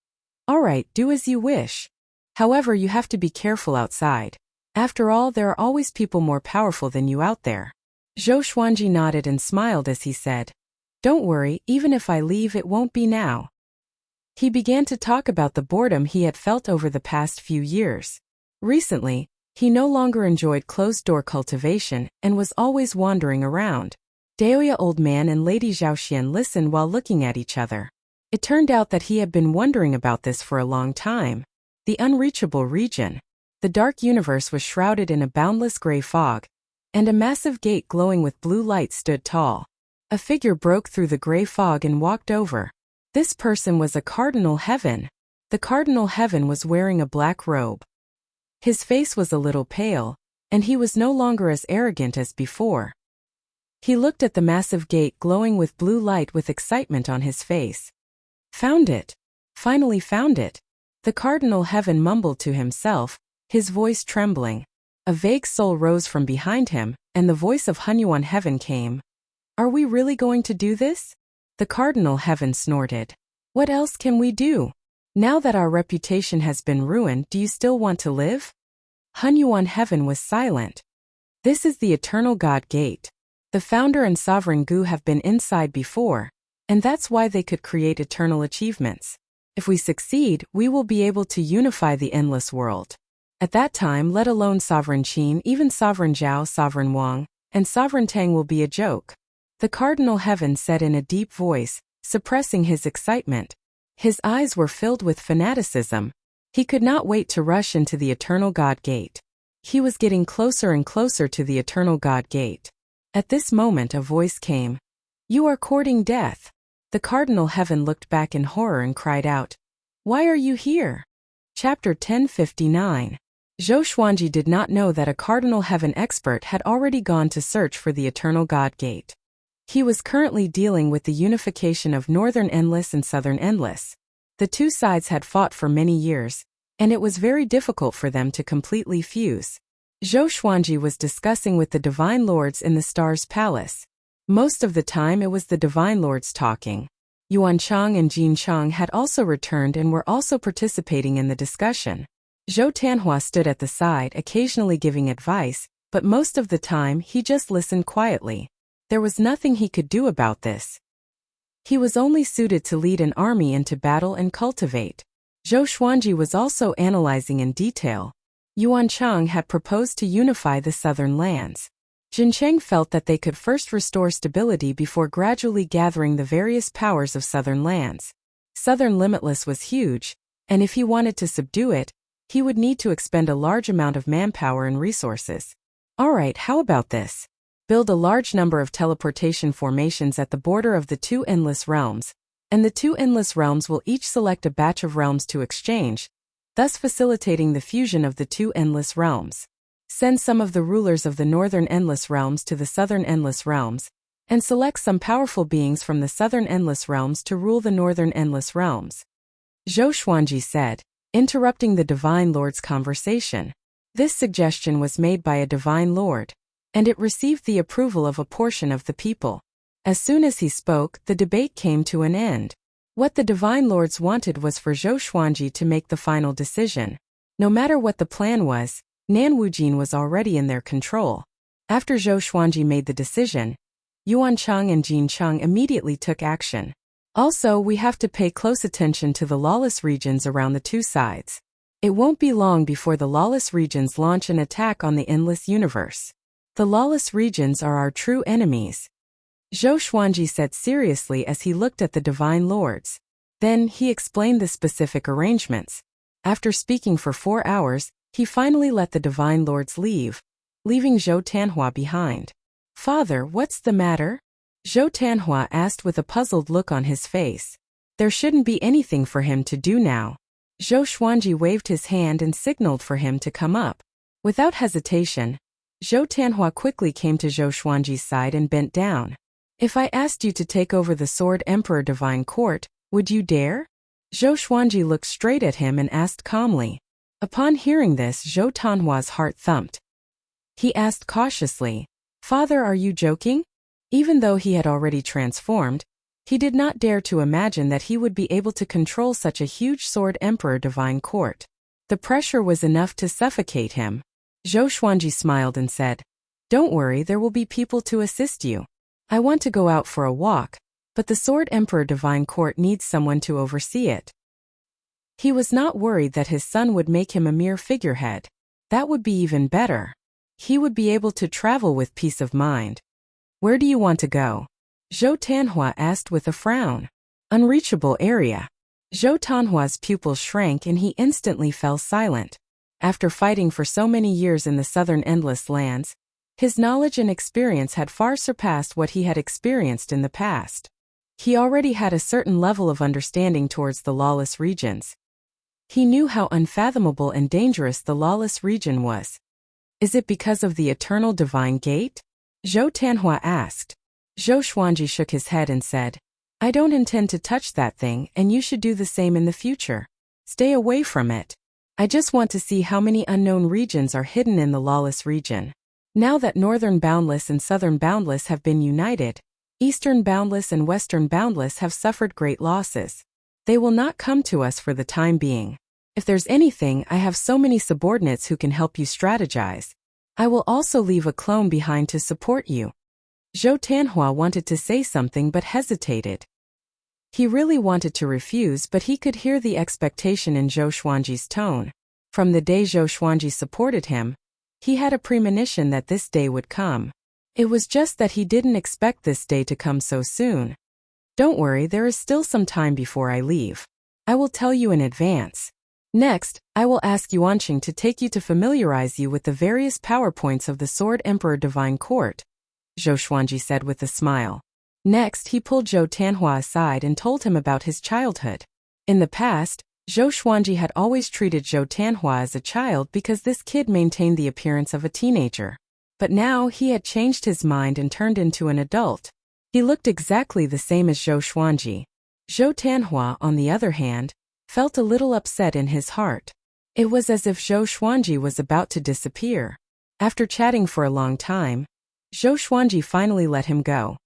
"All right, do as you wish. However, you have to be careful outside. After all, there are always people more powerful than you out there." Zhou Xuanji nodded and smiled as he said, "Don't worry, even if I leave, it won't be now." He began to talk about the boredom he had felt over the past few years. Recently, he no longer enjoyed closed-door cultivation and was always wandering around. Daoya old man and Lady Zhaoxian listened while looking at each other. It turned out that he had been wondering about this for a long time. The unreachable region. The dark universe was shrouded in a boundless gray fog, and a massive gate glowing with blue light stood tall. A figure broke through the gray fog and walked over. This person was a Cardinal Heaven. The Cardinal Heaven was wearing a black robe. His face was a little pale, and he was no longer as arrogant as before. He looked at the massive gate glowing with blue light with excitement on his face. "Found it. Finally found it." The Cardinal Heaven mumbled to himself, his voice trembling. A vague soul rose from behind him, and the voice of Hunyuan Heaven came. "Are we really going to do this?" The Cardinal Heaven snorted. "What else can we do? Now that our reputation has been ruined, do you still want to live?" Hunyuan Heaven was silent. "This is the Eternal God Gate. The founder and sovereign Gu have been inside before, and that's why they could create eternal achievements. If we succeed, we will be able to unify the endless world. At that time, let alone Sovereign Qin, even Sovereign Zhao, Sovereign Wang, and Sovereign Tang will be a joke." The Cardinal Heaven said in a deep voice, suppressing his excitement. His eyes were filled with fanaticism. He could not wait to rush into the Eternal God Gate. He was getting closer and closer to the Eternal God Gate. At this moment a voice came. "You are courting death." The Cardinal Heaven looked back in horror and cried out, "Why are you here?" Chapter 1059. Zhou Xuanji did not know that a Cardinal Heaven expert had already gone to search for the Eternal God Gate. He was currently dealing with the unification of Northern Endless and Southern Endless. The two sides had fought for many years, and it was very difficult for them to completely fuse. Zhou Xuanji was discussing with the Divine Lords in the Stars Palace. Most of the time it was the Divine Lords talking. Yuan Chang and Jin Chang had also returned and were also participating in the discussion. Zhou Tanhua stood at the side, occasionally giving advice, but most of the time he just listened quietly. There was nothing he could do about this. He was only suited to lead an army into battle and cultivate. Zhou Xuanji was also analyzing in detail. Yuan Chang had proposed to unify the southern lands. Jin Cheng felt that they could first restore stability before gradually gathering the various powers of southern lands. Southern Limitless was huge, and if he wanted to subdue it, he would need to expend a large amount of manpower and resources. All right, how about this? Build a large number of teleportation formations at the border of the two endless realms, and the two endless realms will each select a batch of realms to exchange, thus facilitating the fusion of the two endless realms. Send some of the rulers of the northern endless realms to the southern endless realms, and select some powerful beings from the southern endless realms to rule the northern endless realms. Zhou Xuanji said, interrupting the Divine Lord's conversation. This suggestion was made by a Divine Lord, and it received the approval of a portion of the people. As soon as he spoke, the debate came to an end. What the Divine Lords wanted was for Zhou Xuanji to make the final decision. No matter what the plan was, Nan Wujin was already in their control. After Zhou Xuanji made the decision, Yuan Chang and Jin Chang immediately took action. Also, we have to pay close attention to the lawless regions around the two sides. It won't be long before the lawless regions launch an attack on the endless universe. The lawless regions are our true enemies. Zhou Xuanji said seriously as he looked at the Divine Lords. Then, he explained the specific arrangements. After speaking for 4 hours, he finally let the Divine Lords leave, leaving Zhou Tanhua behind. "Father, what's the matter?" Zhou Tanhua asked with a puzzled look on his face. There shouldn't be anything for him to do now. Zhou Xuanji waved his hand and signaled for him to come up. Without hesitation, Zhou Tanhua quickly came to Zhou Xuanji's side and bent down. "If I asked you to take over the Sword Emperor Divine Court, would you dare?" Zhou Xuanji looked straight at him and asked calmly. Upon hearing this, Zhou Tanhua's heart thumped. He asked cautiously, "Father, are you joking?" Even though he had already transformed, he did not dare to imagine that he would be able to control such a huge sword emperor divine court. The pressure was enough to suffocate him. Zhou Xuanji smiled and said, "Don't worry, there will be people to assist you. I want to go out for a walk, but the sword emperor divine court needs someone to oversee it." He was not worried that his son would make him a mere figurehead. That would be even better. He would be able to travel with peace of mind. "Where do you want to go?" Zhou Tanhua asked with a frown. "Unreachable area." Zhou Tanhua's pupils shrank and he instantly fell silent. After fighting for so many years in the southern endless lands, his knowledge and experience had far surpassed what he had experienced in the past. He already had a certain level of understanding towards the lawless regions. He knew how unfathomable and dangerous the lawless region was. "Is it because of the eternal divine gate?" Zhou Tanhua asked. Zhou Xuanji shook his head and said, "I don't intend to touch that thing, and you should do the same in the future. Stay away from it. I just want to see how many unknown regions are hidden in the lawless region. Now that Northern Boundless and Southern Boundless have been united, Eastern Boundless and Western Boundless have suffered great losses. They will not come to us for the time being. If there's anything, I have so many subordinates who can help you strategize. I will also leave a clone behind to support you." Zhou Tanhua wanted to say something but hesitated. He really wanted to refuse, but he could hear the expectation in Zhou Xuanji's tone. From the day Zhou Xuanji supported him, he had a premonition that this day would come. It was just that he didn't expect this day to come so soon. "Don't worry, there is still some time before I leave. I will tell you in advance. Next, I will ask Yuanqing to take you to familiarize you with the various power points of the Sword Emperor Divine Court," Zhou Xuanji said with a smile. Next, he pulled Zhou Tanhua aside and told him about his childhood. In the past, Zhou Xuanji had always treated Zhou Tanhua as a child because this kid maintained the appearance of a teenager. But now he had changed his mind and turned into an adult. He looked exactly the same as Zhou Xuanji. Zhou Tanhua, on the other hand, felt a little upset in his heart. It was as if Zhou Xuanji was about to disappear. After chatting for a long time, Zhou Xuanji finally let him go.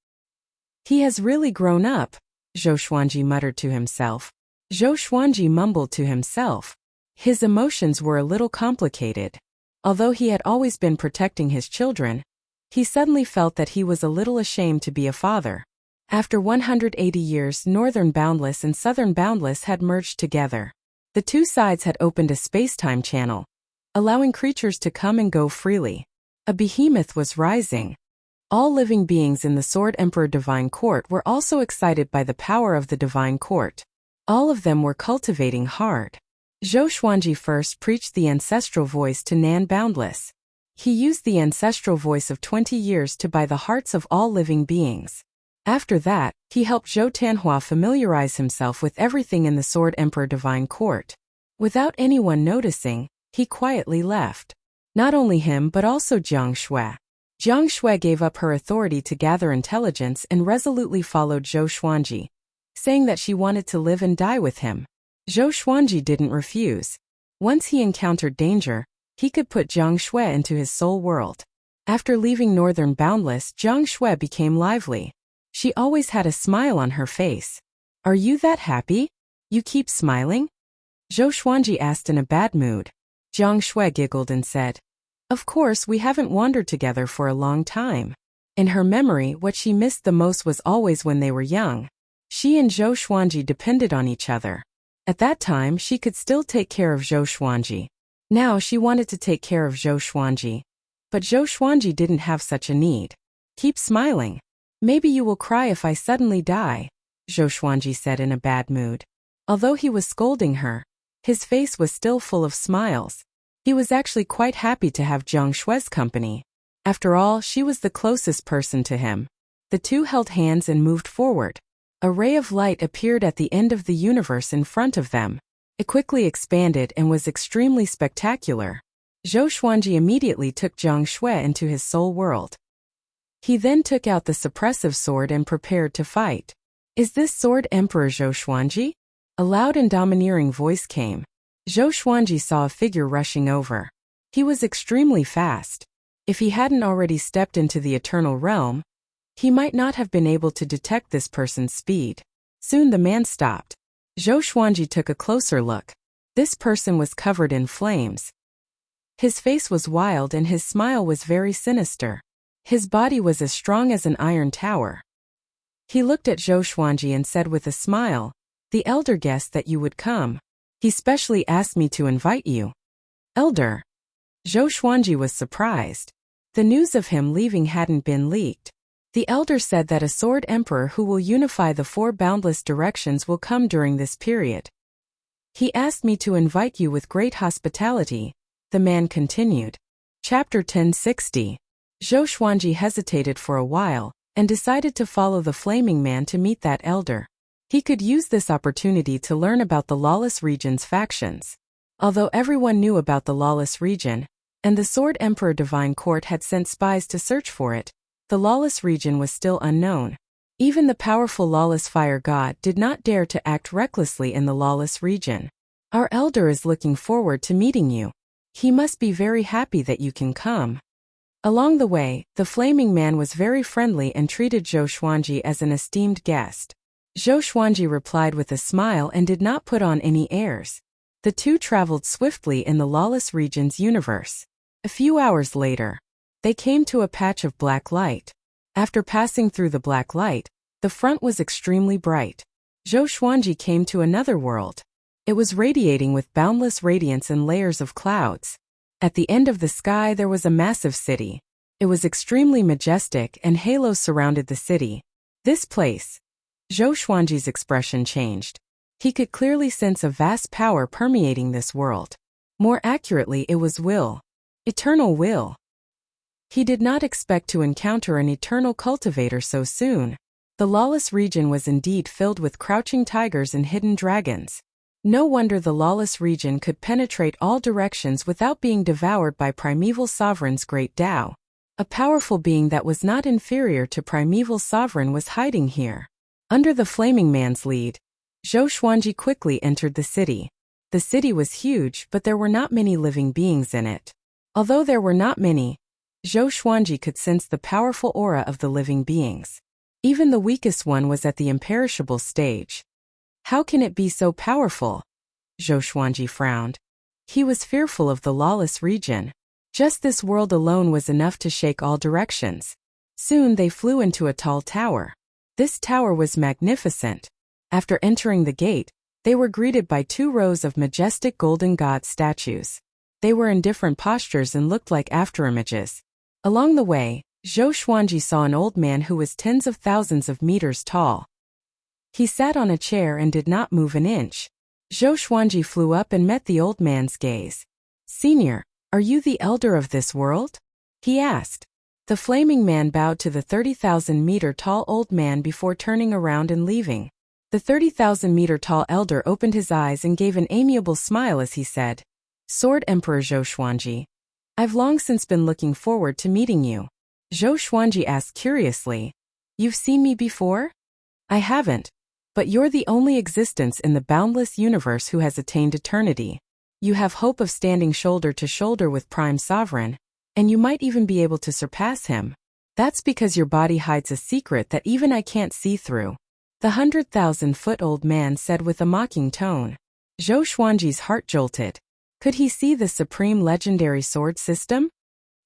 "He has really grown up," Zhou Xuanji muttered to himself. Zhou Xuanji mumbled to himself. His emotions were a little complicated. Although he had always been protecting his children, he suddenly felt that he was a little ashamed to be a father. After 180 years, Northern Boundless and Southern Boundless had merged together. The two sides had opened a space-time channel, allowing creatures to come and go freely. A behemoth was rising. All living beings in the Sword Emperor Divine Court were also excited by the power of the Divine Court. All of them were cultivating hard. Zhou Xuanji first preached the ancestral voice to Nan Boundless. He used the ancestral voice of 20 years to buy the hearts of all living beings. After that, he helped Zhou Tanhua familiarize himself with everything in the Sword Emperor Divine Court. Without anyone noticing, he quietly left. Not only him but also Jiang Shui. Jiang Shui gave up her authority to gather intelligence and resolutely followed Zhou Xuanji, saying that she wanted to live and die with him. Zhou Xuanji didn't refuse. Once he encountered danger, he could put Jiang Shui into his soul world. After leaving Northern Boundless, Jiang Shui became lively. She always had a smile on her face. "Are you that happy? You keep smiling?" Zhou Xuanji asked in a bad mood. Jiang Shui giggled and said, "Of course, we haven't wandered together for a long time." In her memory, what she missed the most was always when they were young. She and Zhou Xuanji depended on each other. At that time, she could still take care of Zhou Xuanji. Now she wanted to take care of Zhou Xuanji. But Zhou Xuanji didn't have such a need. "Keep smiling. Maybe you will cry if I suddenly die," Zhou Xuanji said in a bad mood. Although he was scolding her, his face was still full of smiles. He was actually quite happy to have Jiang Shui's company. After all, she was the closest person to him. The two held hands and moved forward. A ray of light appeared at the end of the universe in front of them. It quickly expanded and was extremely spectacular. Zhou Xuanji immediately took Jiang Shui into his soul world. He then took out the suppressive sword and prepared to fight. "Is this sword Emperor Zhou Xuanji?" A loud and domineering voice came. Zhou Xuanji saw a figure rushing over. He was extremely fast. If he hadn't already stepped into the eternal realm, he might not have been able to detect this person's speed. Soon the man stopped. Zhou Xuanji took a closer look. This person was covered in flames. His face was wild and his smile was very sinister. His body was as strong as an iron tower. He looked at Zhou Xuanji and said with a smile, "The elder guessed that you would come. He specially asked me to invite you." Elder? Zhou Xuanji was surprised. The news of him leaving hadn't been leaked. The elder said that a sword emperor who will unify the four boundless directions will come during this period. He asked me to invite you with great hospitality, the man continued. Chapter 1060. Zhou Xuanji hesitated for a while, and decided to follow the flaming man to meet that elder. He could use this opportunity to learn about the lawless region's factions. Although everyone knew about the lawless region, and the Sword Emperor Divine Court had sent spies to search for it, the lawless region was still unknown. Even the powerful lawless fire god did not dare to act recklessly in the lawless region. Our elder is looking forward to meeting you. He must be very happy that you can come. Along the way, the flaming man was very friendly and treated Zhou Xuanji as an esteemed guest. Zhou Xuanji replied with a smile and did not put on any airs. The two traveled swiftly in the lawless region's universe. A few hours later, they came to a patch of black light. After passing through the black light, the front was extremely bright. Zhou Xuanji came to another world. It was radiating with boundless radiance and layers of clouds. At the end of the sky there was a massive city. It was extremely majestic and halos surrounded the city. This place. Zhou Xuanji's expression changed. He could clearly sense a vast power permeating this world. More accurately, it was will. Eternal will. He did not expect to encounter an eternal cultivator so soon. The lawless region was indeed filled with crouching tigers and hidden dragons. No wonder the lawless region could penetrate all directions without being devoured by Primeval Sovereign's great Tao. A powerful being that was not inferior to Primeval Sovereign was hiding here. Under the flaming man's lead, Zhou Xuanji quickly entered the city. The city was huge, but there were not many living beings in it. Although there were not many, Zhou Xuanji could sense the powerful aura of the living beings. Even the weakest one was at the imperishable stage. How can it be so powerful? Zhou Xuanji frowned. He was fearful of the lawless region. Just this world alone was enough to shake all directions. Soon they flew into a tall tower. This tower was magnificent. After entering the gate, they were greeted by 2 rows of majestic golden god statues. They were in different postures and looked like afterimages. Along the way, Zhou Xuanji saw an old man who was tens of thousands of meters tall. He sat on a chair and did not move an inch. Zhou Xuanji flew up and met the old man's gaze. "Senior, are you the elder of this world?" he asked. The flaming man bowed to the 30,000-meter-tall old man before turning around and leaving. The 30,000-meter-tall elder opened his eyes and gave an amiable smile as he said, "Sword Emperor Zhou Xuanji, I've long since been looking forward to meeting you." Zhou Xuanji asked curiously, "You've seen me before?" "I haven't. But you're the only existence in the boundless universe who has attained eternity. You have hope of standing shoulder to shoulder with Prime Sovereign, and you might even be able to surpass him. That's because your body hides a secret that even I can't see through," the 100,000-foot-old man said with a mocking tone. Zhou Xuanji's heart jolted. Could he see the supreme legendary sword system?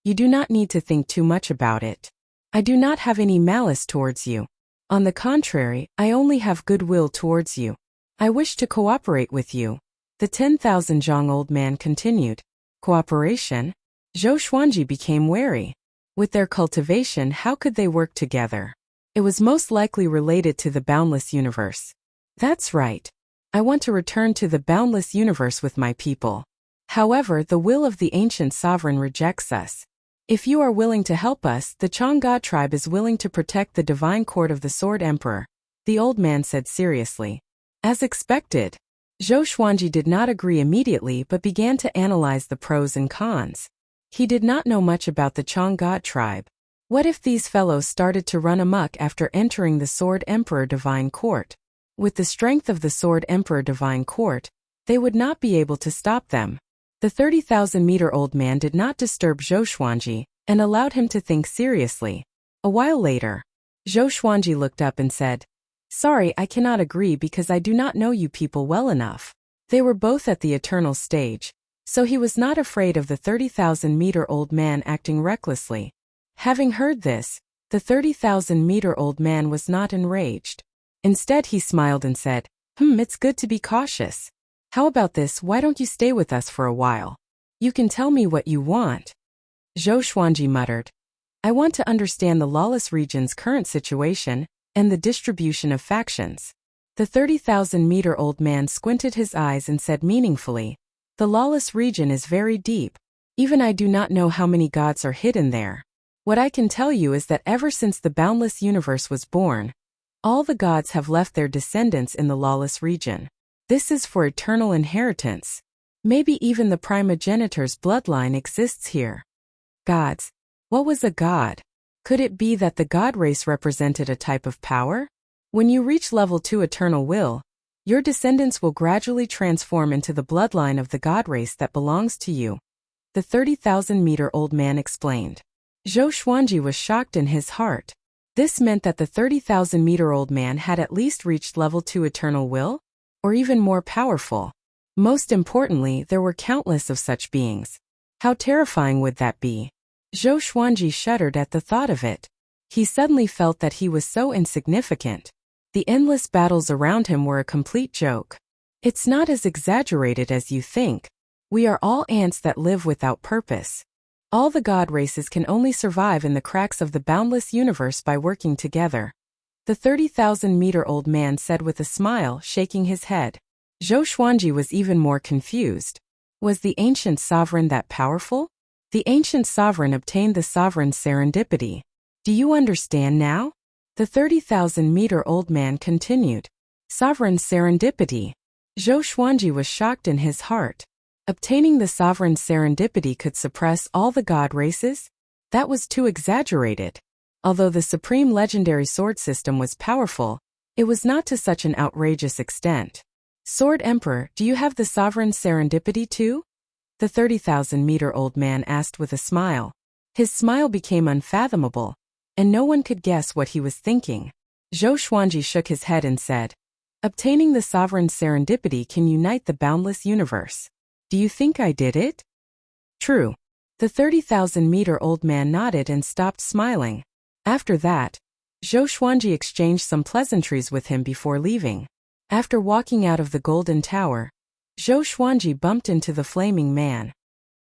"You do not need to think too much about it. I do not have any malice towards you. On the contrary, I only have goodwill towards you. I wish to cooperate with you," the 10,000 zhang old man continued. Cooperation? Zhou Xuanji became wary. With their cultivation, how could they work together? It was most likely related to the boundless universe. "That's right. I want to return to the boundless universe with my people. However, the will of the ancient sovereign rejects us. If you are willing to help us, the Chang'e tribe is willing to protect the divine court of the Sword Emperor," the old man said seriously. As expected, Zhou Xuanji did not agree immediately but began to analyze the pros and cons. He did not know much about the Chang'e tribe. What if these fellows started to run amok after entering the Sword Emperor Divine Court? With the strength of the Sword Emperor Divine Court, they would not be able to stop them. The 30,000-meter-old man did not disturb Zhou Xuanji, and allowed him to think seriously. A while later, Zhou Xuanji looked up and said, "Sorry, I cannot agree because I do not know you people well enough." They were both at the eternal stage, so he was not afraid of the 30,000-meter-old man acting recklessly. Having heard this, the 30,000-meter-old man was not enraged. Instead, he smiled and said, It's good to be cautious. How about this, why don't you stay with us for a while? You can tell me what you want." Zhou Xuanji muttered, "I want to understand the lawless region's current situation and the distribution of factions." The 30,000-meter-old man squinted his eyes and said meaningfully, "The lawless region is very deep. Even I do not know how many gods are hidden there. What I can tell you is that ever since the boundless universe was born, all the gods have left their descendants in the lawless region. This is for eternal inheritance. Maybe even the primogenitor's bloodline exists here." Gods. What was a god? Could it be that the god race represented a type of power? When you reach level 2 eternal will, your descendants will gradually transform into the bloodline of the god race that belongs to you. The 30,000-meter-old man explained. Zhou Xuanji was shocked in his heart. This meant that the 30,000-meter-old man had at least reached level 2 eternal will, or even more powerful. Most importantly, there were countless of such beings. How terrifying would that be? Zhou Xuanji shuddered at the thought of it. He suddenly felt that he was so insignificant. The endless battles around him were a complete joke. It's not as exaggerated as you think. We are all ants that live without purpose. All the god races can only survive in the cracks of the boundless universe by working together. The 30,000-meter-old man said with a smile, shaking his head. Zhou Xuanji was even more confused. Was the ancient sovereign that powerful? The ancient sovereign obtained the sovereign's serendipity. Do you understand now? The 30,000-meter-old man continued. Sovereign's serendipity. Zhou Xuanji was shocked in his heart. Obtaining the sovereign's serendipity could suppress all the god races? That was too exaggerated. Although the supreme legendary sword system was powerful, it was not to such an outrageous extent. Sword Emperor, do you have the sovereign's serendipity too? The 30,000-meter-old man asked with a smile. His smile became unfathomable, and no one could guess what he was thinking. Zhou Xuanji shook his head and said, "Obtaining the sovereign's serendipity can unite the boundless universe. Do you think I did it?" "True." The 30,000-meter-old man nodded and stopped smiling. After that, Zhou Xuanji exchanged some pleasantries with him before leaving. After walking out of the Golden Tower, Zhou Xuanji bumped into the Flaming Man.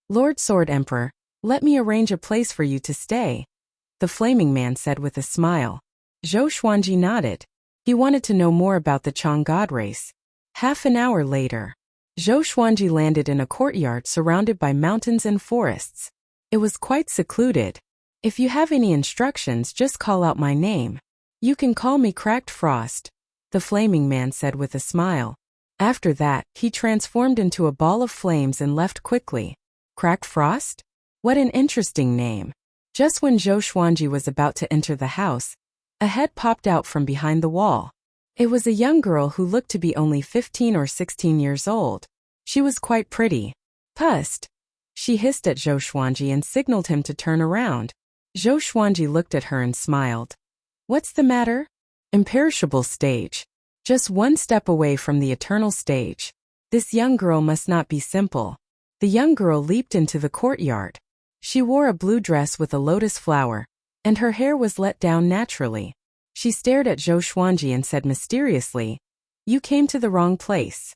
"Lord Sword Emperor, let me arrange a place for you to stay," the Flaming Man said with a smile. Zhou Xuanji nodded. He wanted to know more about the Chang God race. Half an hour later, Zhou Xuanji landed in a courtyard surrounded by mountains and forests. It was quite secluded. "If you have any instructions, just call out my name. You can call me Cracked Frost," the Flaming Man said with a smile. After that, he transformed into a ball of flames and left quickly. Cracked Frost? What an interesting name. Just when Zhou Xuanji was about to enter the house, a head popped out from behind the wall. It was a young girl who looked to be only 15 or 16 years old. She was quite pretty. "Pust!" She hissed at Zhou Xuanji and signaled him to turn around. Zhou Xuanji looked at her and smiled. "What's the matter?" "Imperishable stage. Just one step away from the eternal stage. This young girl must not be simple." The young girl leaped into the courtyard. She wore a blue dress with a lotus flower, and her hair was let down naturally. She stared at Zhou Xuanji and said mysteriously, "You came to the wrong place."